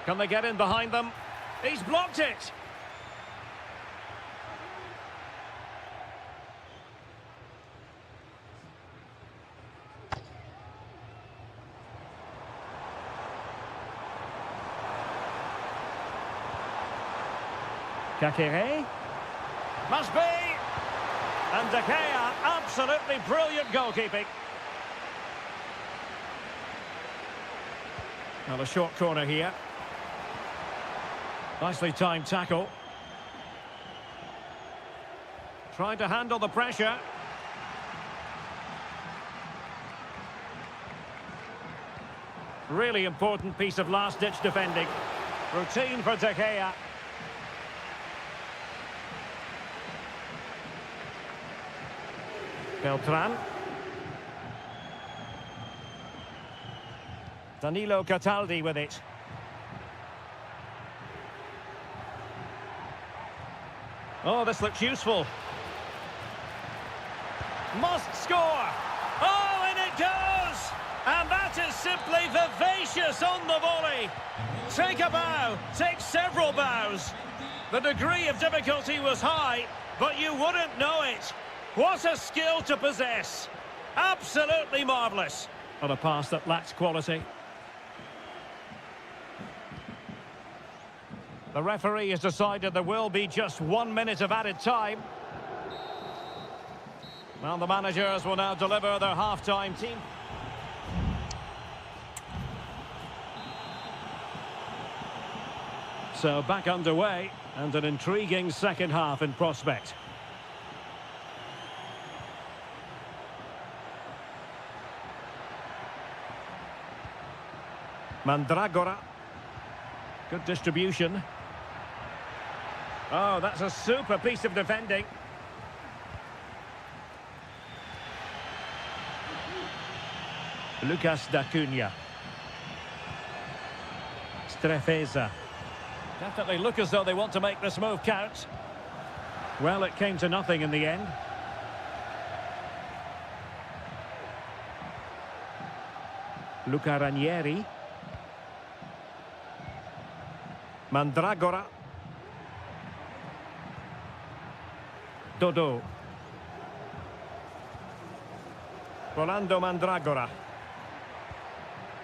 Can they get in behind them? He's blocked it. Kakere. Must be. And De Gea, absolutely brilliant goalkeeping. Now a short corner here. Nicely timed tackle. Trying to handle the pressure. Really important piece of last-ditch defending. Routine for De Gea. Beltran. Danilo Cataldi with it. Oh, this looks useful. Must score. Oh, and it goes! And that is simply vivacious on the volley. Take a bow, take several bows. The degree of difficulty was high, but you wouldn't know it. What a skill to possess. Absolutely marvellous. But a pass that lacks quality. The referee has decided there will be just 1 minute of added time. Well, the managers will now deliver their half-time team. So back underway and an intriguing second half in prospect. Mandragora. Good distribution. Oh, that's a super piece of defending. Lucas da Cunha. Strefeza. Definitely look as though they want to make this move count. Well, it came to nothing in the end. Luca Ranieri. Mandragora. Dodo. Rolando Mandragora.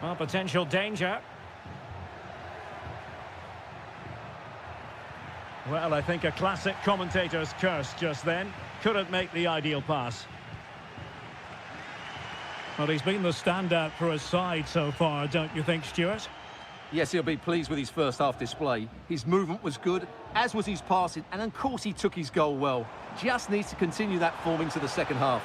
Oh, potential danger. Well, I think a classic commentator's curse just then. Couldn't make the ideal pass. Well, he's been the standout for his side so far, don't you think, Stuart? Yes, he'll be pleased with his first half display. His movement was good, as was his passing, and of course he took his goal well. Just needs to continue that form into the second half.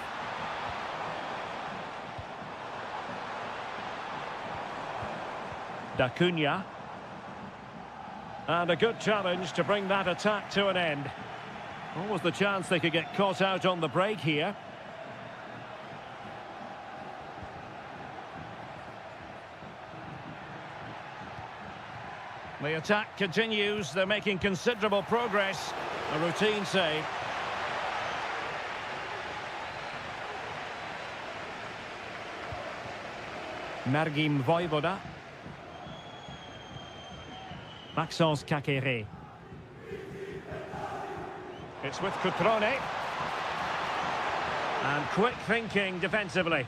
Da Cunha. And a good challenge to bring that attack to an end. What was the chance they could get caught out on the break here? The attack continues. They're making considerable progress. A routine save. Mergim Voivoda. Maxence Kakere. It's with Cutrone. And quick thinking defensively.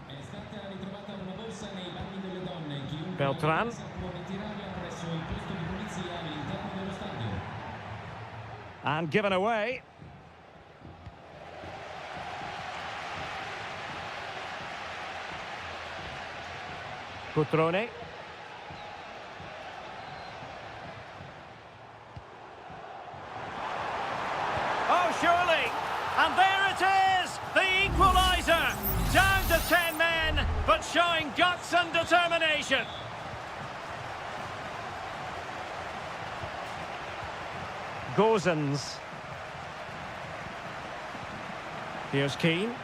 È stata ritrovata una borsa nei bagni delle donne. Chiunque Beltran. può ritirarla presso il posto di polizia all'interno dello stadio. And given away. Cutrone. Oh, surely! And there it is! The equaliser! Down to 10 men, but showing guts and determination. Gozens. Here's Keane.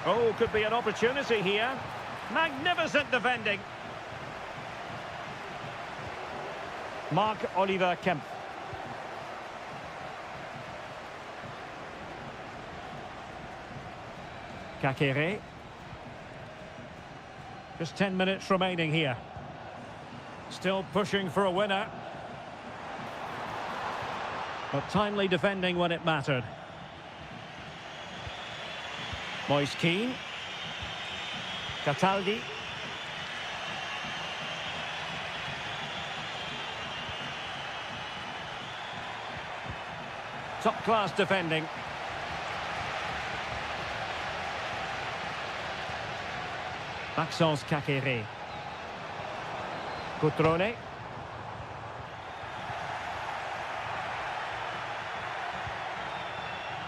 Oh, could be an opportunity here. Magnificent defending. Marc-Oliver Kemp. Kakere. Just 10 minutes remaining here. Still pushing for a winner. But timely defending when it mattered. Moise Keane. Cataldi. Top-class defending. Maxence Kakere. Cutrone.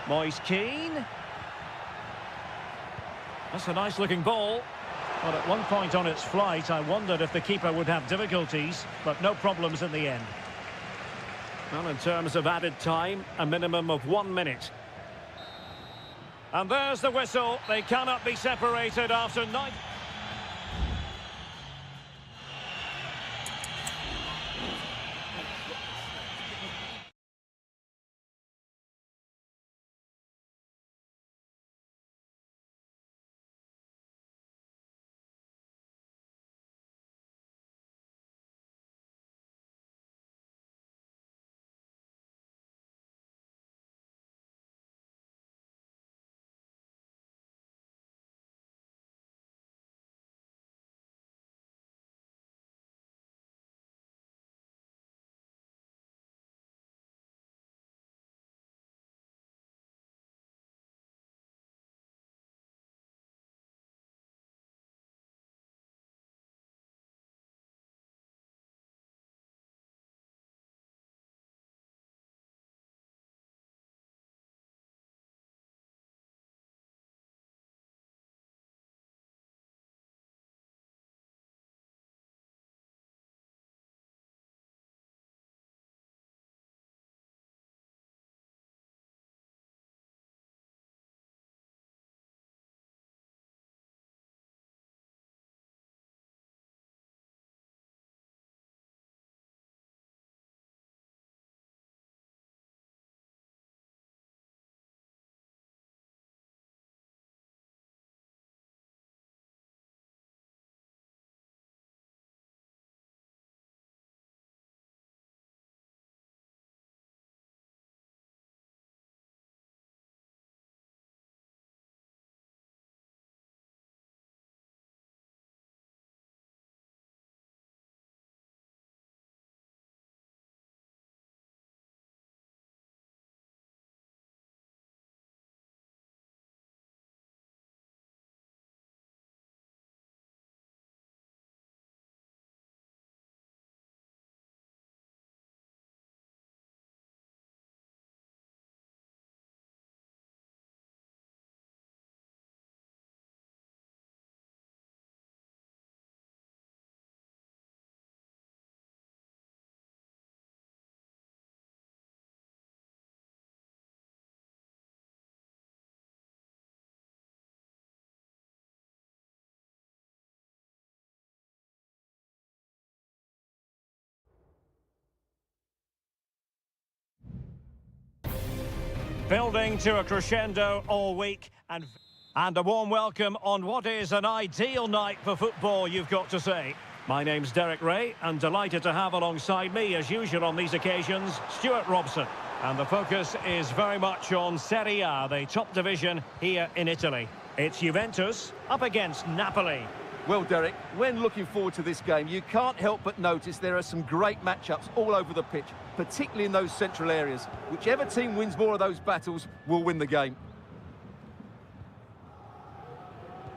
Moise Keane. That's a nice-looking ball. But at one point on its flight, I wondered if the keeper would have difficulties, but no problems in the end. Well, in terms of added time, a minimum of 1 minute. And there's the whistle. They cannot be separated after 9... Building to a crescendo all week and a warm welcome on what is an ideal night for football, you've got to say. My name's Derek Ray and delighted to have alongside me, as usual on these occasions, Stuart Robson. And the focus is very much on Seria, the top division here in Italy. It's Juventus up against Napoli. Well, Derek, when looking forward to this game, you can't help but notice there are some great matchups all over the pitch, particularly in those central areas. Whichever team wins more of those battles will win the game.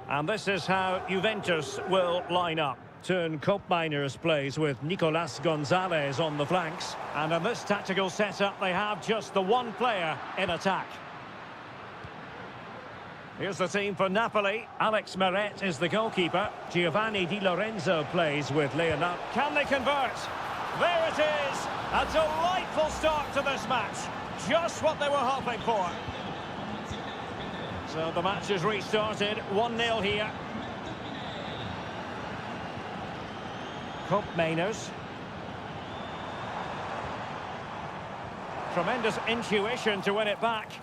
And this is how Juventus will line up. Turn Koopmeiners plays with Nicolas Gonzalez on the flanks. And in this tactical setup, they have just the one player in attack. Here's the team for Napoli. Alex Meret is the goalkeeper. Giovanni Di Lorenzo plays with Leonardo. Can they convert? There it is! A delightful start to this match. Just what they were hoping for. So the match is restarted. 1-0 here. Koopmeiners. Tremendous intuition to win it back.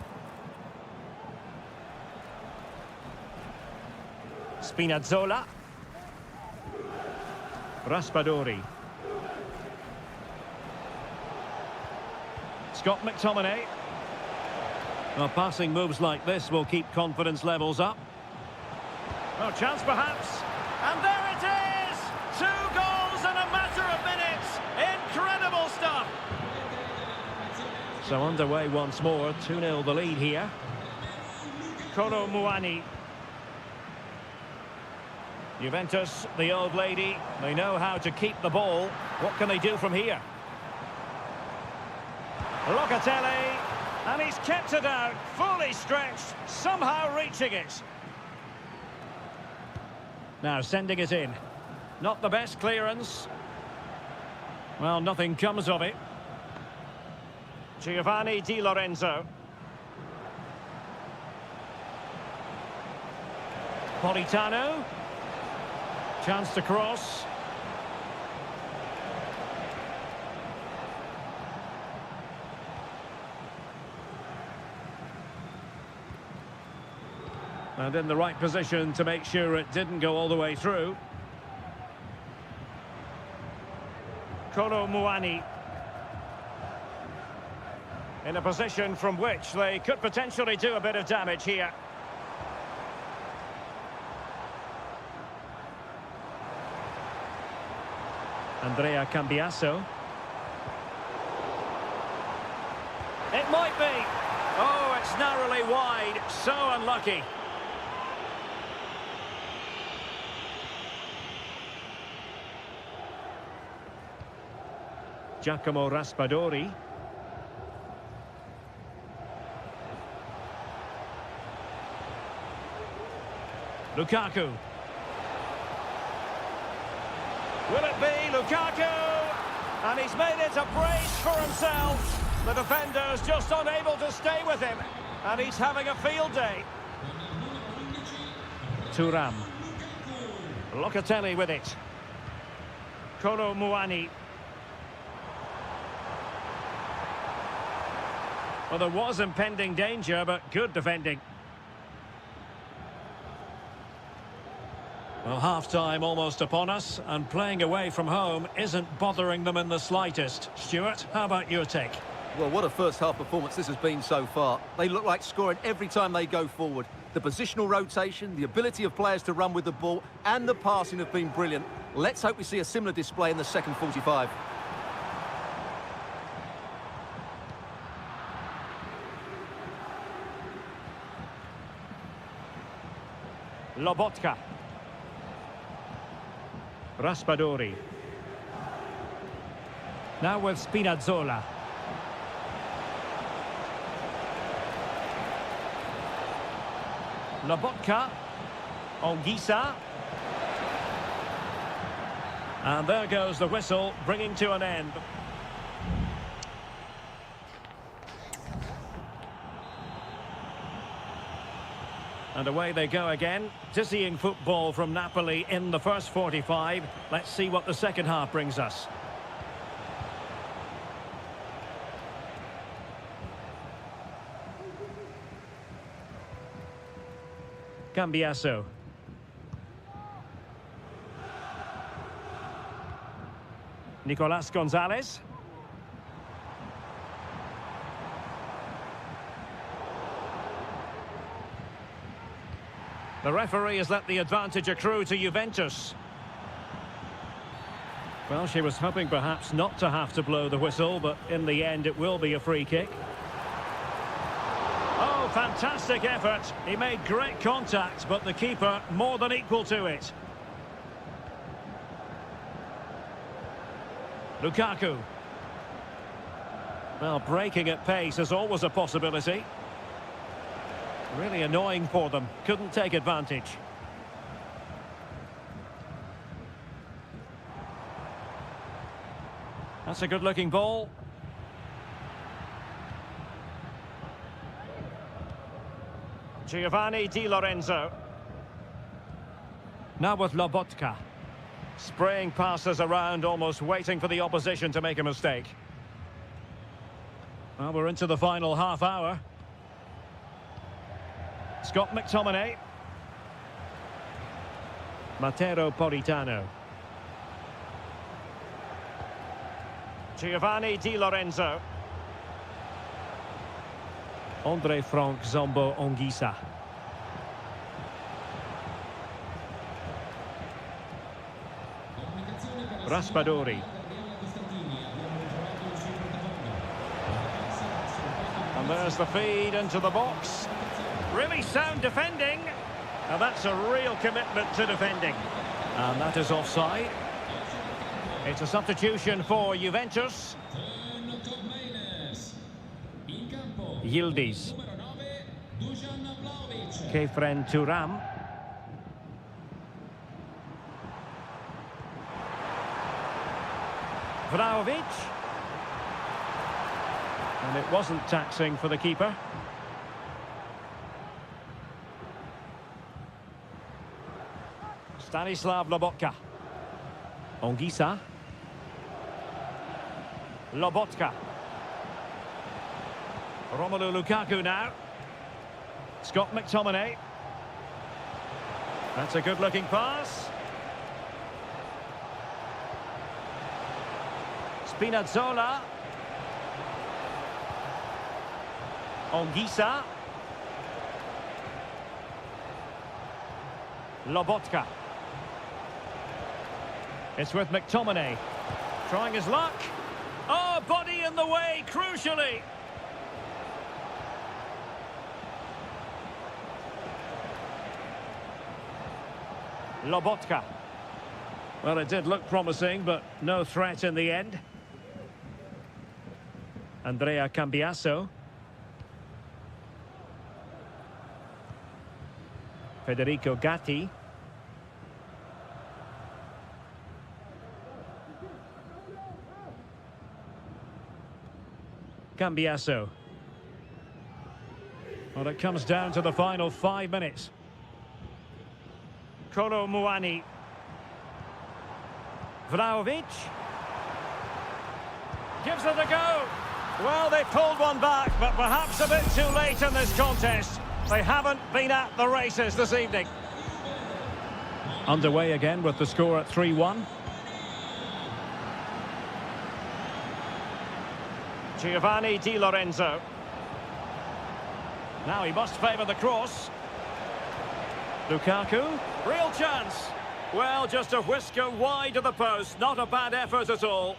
Spinazzola. Raspadori. Scott McTominay. Well, passing moves like this will keep confidence levels up. No chance perhaps. And there it is! 2 goals in a matter of minutes. Incredible stuff. So underway once more. 2-0 the lead here. Kolo Muani. Juventus, the old lady, they know how to keep the ball. What can they do from here? Locatelli, and he's kept it out, fully stretched, somehow reaching it. Now sending it in. Not the best clearance. Well, nothing comes of it. Giovanni Di Lorenzo. Politano. Chance to cross. And in the right position to make sure it didn't go all the way through. Kolo Muani. In a position from which they could potentially do a bit of damage here. Andrea Cambiasso. It might be. Oh, it's narrowly wide. So unlucky. Giacomo Raspadori. Lukaku. Will it be Lukaku? And he's made it a brace for himself. The defender's just unable to stay with him. And he's having a field day. Thuram. Locatelli with it. Kolo Muani. Well, there was impending danger, but good defending. Well, half-time almost upon us, and playing away from home isn't bothering them in the slightest. Stuart, how about your take? Well, what a first-half performance this has been so far. They look like scoring every time they go forward. The positional rotation, the ability of players to run with the ball, and the passing have been brilliant. Let's hope we see a similar display in the second 45. Lobotka. Raspadori. Now with Spinazzola. Lobotka. Olgisa. And there goes the whistle, bringing to an end. And away they go again. Dizzying football from Napoli in the first 45. Let's see what the second half brings us. Cambiasso. Nicolas Gonzalez. The referee has let the advantage accrue to Juventus. Well, she was hoping perhaps not to have to blow the whistle, but in the end it will be a free kick. Oh, fantastic effort. He made great contact, but the keeper more than equal to it. Lukaku. Well, breaking at pace is always a possibility. Really annoying for them. Couldn't take advantage. That's a good-looking ball. Giovanni Di Lorenzo. Now with Lobotka. Spraying passes around, almost waiting for the opposition to make a mistake. Well, we're into the final half hour. Scott McTominay. Matteo Politano. Giovanni Di Lorenzo. Andre Frank Zombo Onguisa. Raspadori. And there's the feed into the box. Really sound defending. And that's a real commitment to defending. And that is offside. It's a substitution for Juventus. Yildiz. Kefren Turam. Vlahovic. And it wasn't taxing for the keeper. Stanislav Lobotka. Onguisa. Lobotka. Romelu Lukaku now. Scott McTominay. That's a good-looking pass. Spinazzola. Onguisa. Lobotka. It's with McTominay. Trying his luck. Oh, body in the way, crucially. Lobotka. Well, it did look promising, but no threat in the end. Andrea Cambiasso. Federico Gatti. Cambiasso. Well, it comes down to the final 5 minutes. Kolo Muani. Vlahovic. Gives it a go. Well, they pulled one back, but perhaps a bit too late in this contest. They haven't been at the races this evening. Underway again with the score at 3-1. Giovanni Di Lorenzo. Now he must favour the cross. Lukaku. Real chance. Well, just a whisker wide of the post. Not a bad effort at all.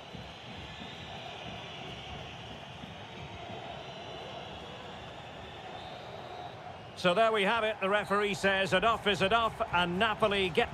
So there we have it. The referee says enough is enough, and Napoli get...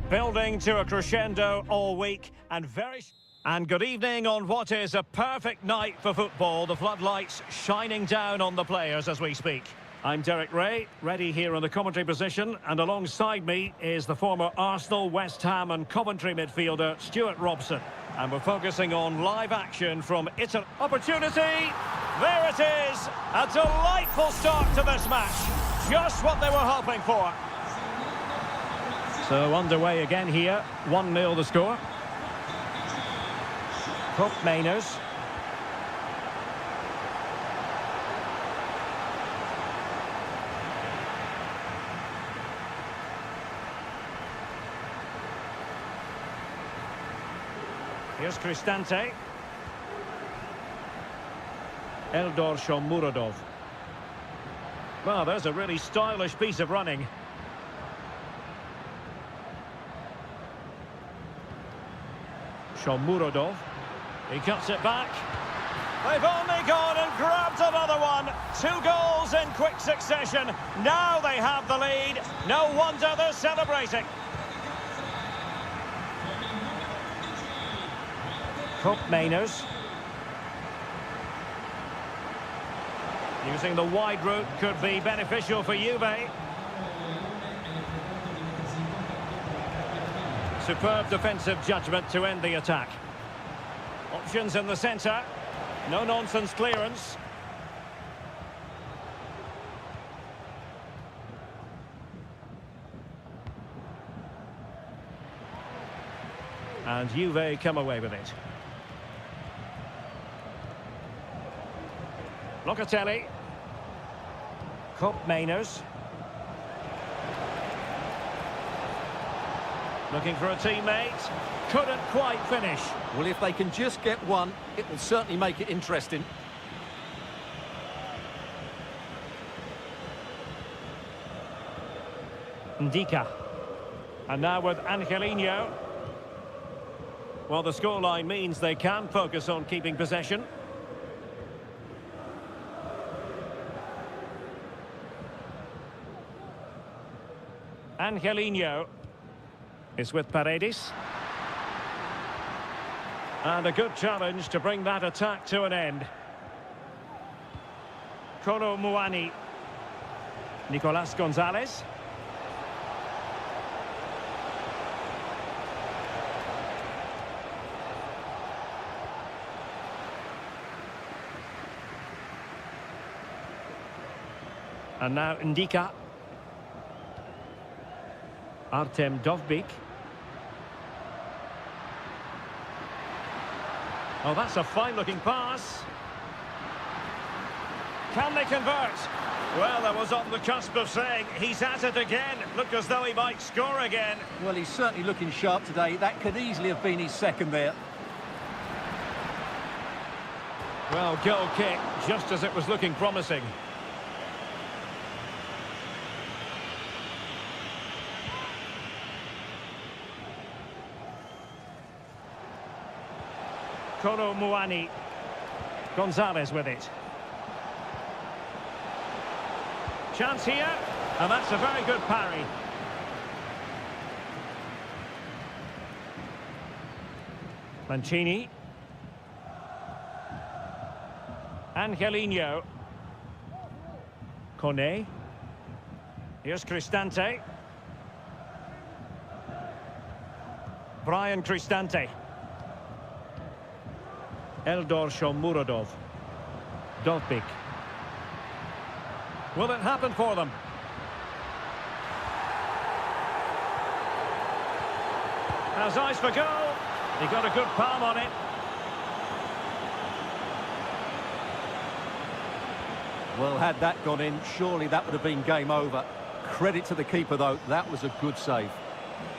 Building to a crescendo all week and good evening on what is a perfect night for football. The floodlights shining down on the players as we speak. I'm Derek Ray, ready here in the commentary position, and alongside me is the former Arsenal, West Ham and Coventry midfielder Stuart Robson. And we're focusing on live action from Italy. Opportunity! There it is! A delightful start to this match. Just what they were hoping for. So underway again here. 1-0 the score. Hope Mainers. Here's Cristante. Eldor Shomurodov. Well, there's a really stylish piece of running. Shomurodov. He cuts it back. They've only gone and grabbed another one. 2 goals in quick succession. Now they have the lead. No wonder they're celebrating. Hope Mainers. Using the wide route could be beneficial for Juve. Superb defensive judgment to end the attack. Options in the centre. No-nonsense clearance. And Juve come away with it. Locatelli. Hope Mainers. Looking for a teammate. Couldn't quite finish. Well, if they can just get one, it will certainly make it interesting. Ndika. And now with Angelino. Well, the scoreline means they can focus on keeping possession. Angelino is with Paredes. And a good challenge to bring that attack to an end. Kolo Muani. Nicolas Gonzalez. And now Ndika. Artem Dovbyk. Oh, that's a fine-looking pass. Can they convert? Well, I was on the cusp of saying he's at it again. Looked as though he might score again. Well, he's certainly looking sharp today. That could easily have been his second there. Well, goal kick, just as it was looking promising. Kolo Muani. Gonzalez with it. Chance here, and that's a very good parry. Mancini. Angelino. Kone. Here's Cristante. Brian Cristante. Eldor Shomurodov. Dovbyk. Will it happen for them? Has eyes for goal. He got a good palm on it. Well, had that gone in, surely that would have been game over. Credit to the keeper, though. That was a good save.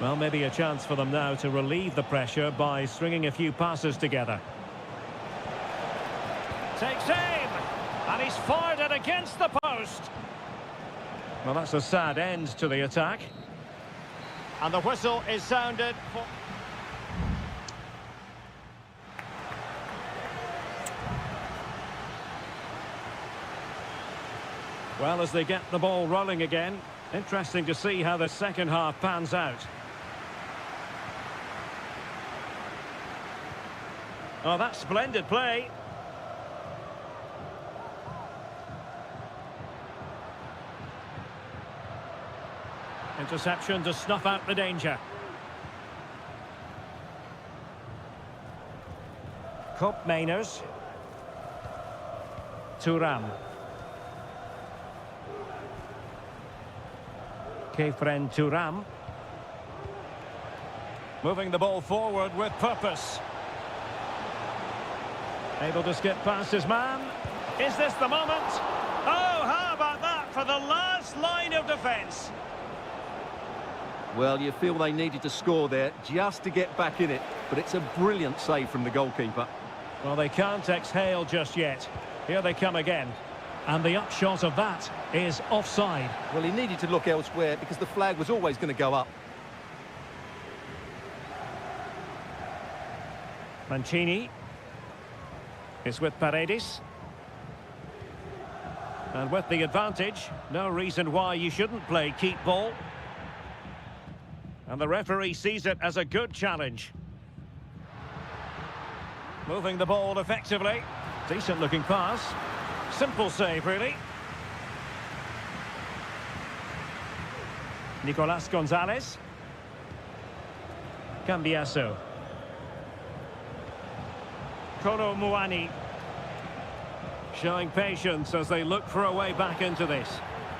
Well, maybe a chance for them now to relieve the pressure by stringing a few passes together. Takes aim, and he's fired it against the post. Well, that's a sad end to the attack. And the whistle is sounded for... Well, as they get the ball rolling again, interesting to see how the second half pans out. Oh, that's splendid play. Interception to snuff out the danger. Koopmeiners. Thuram. Kefren Thuram. Moving the ball forward with purpose. Able to skip past his man. Is this the moment? Oh, how about that for the last line of defence? Well, you feel they needed to score there just to get back in it, but it's a brilliant save from the goalkeeper. Well, they can't exhale just yet. Here they come again. And the upshot of that is offside. Well, he needed to look elsewhere because the flag was always going to go up. Mancini is with Paredes. And with the advantage, no reason why you shouldn't play keep ball. And the referee sees it as a good challenge. Moving the ball effectively. Decent looking pass. Simple save, really. Nicolas Gonzalez. Cambiasso. Kolo Muani. Showing patience as they look for a way back into this.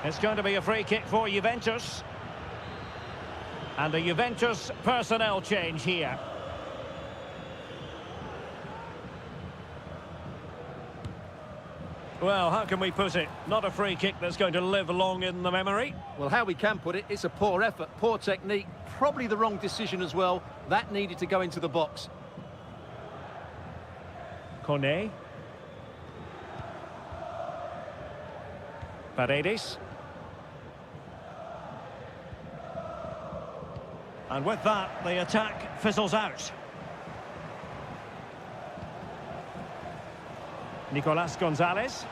It's going to be a free kick for Juventus. And a Juventus personnel change here. Well, how can we put it? Not a free kick that's going to live long in the memory. Well, how we can put it, it's a poor effort, poor technique, probably the wrong decision as well. That needed to go into the box. Kone. Paredes. And with that, the attack fizzles out. Nicolas Gonzalez.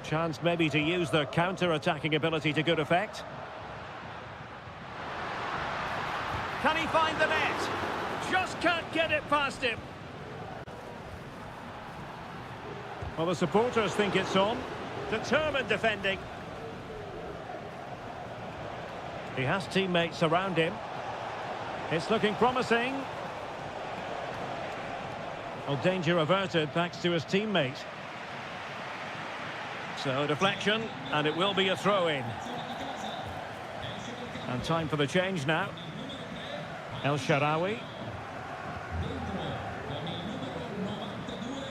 Chance maybe to use their counter-attacking ability to good effect. Can he find the net? Just can't get it past him. Well, the supporters think it's on. Determined defending. He has teammates around him. It's looking promising. Well, danger averted thanks to his teammate. So, deflection, and it will be a throw-in. And time for the change now. El Shaarawy.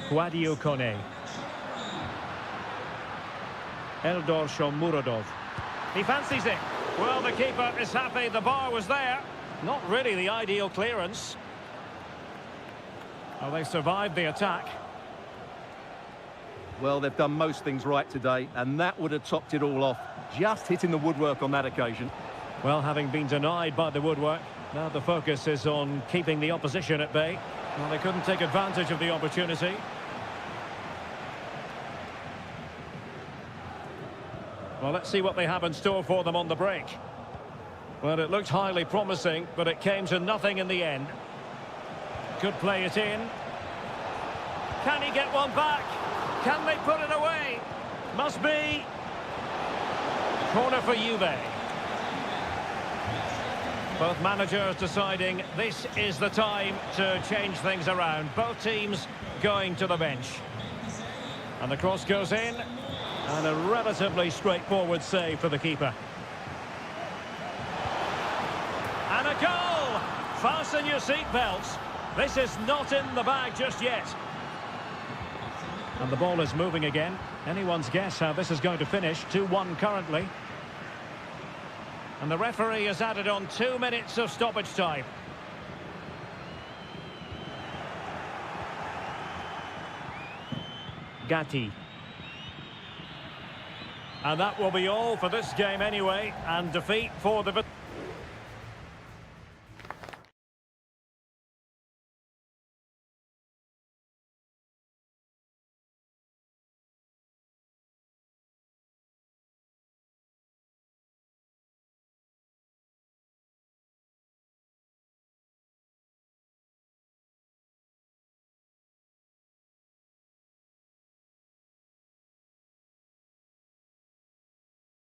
Guadio Kone. Eldor Shomurodov. He fancies it. Well, the keeper is happy the bar was there. Not really the ideal clearance. Well, they survived the attack. Well, they've done most things right today, and that would have topped it all off. Just hitting the woodwork on that occasion. Well, having been denied by the woodwork, now the focus is on keeping the opposition at bay. Well, they couldn't take advantage of the opportunity. Well, let's see what they have in store for them on the break. Well, it looked highly promising, but it came to nothing in the end. Could play it in. Can he get one back? Can they put it away? Must be. Corner for Juve. Both managers deciding this is the time to change things around. Both teams going to the bench. And the cross goes in. And a relatively straightforward save for the keeper. And a goal! Fasten your seatbelts. This is not in the bag just yet. And the ball is moving again. Anyone's guess how this is going to finish. 2-1 currently. And the referee has added on 2 minutes of stoppage time. Gatti. And that will be all for this game anyway. And defeat for the...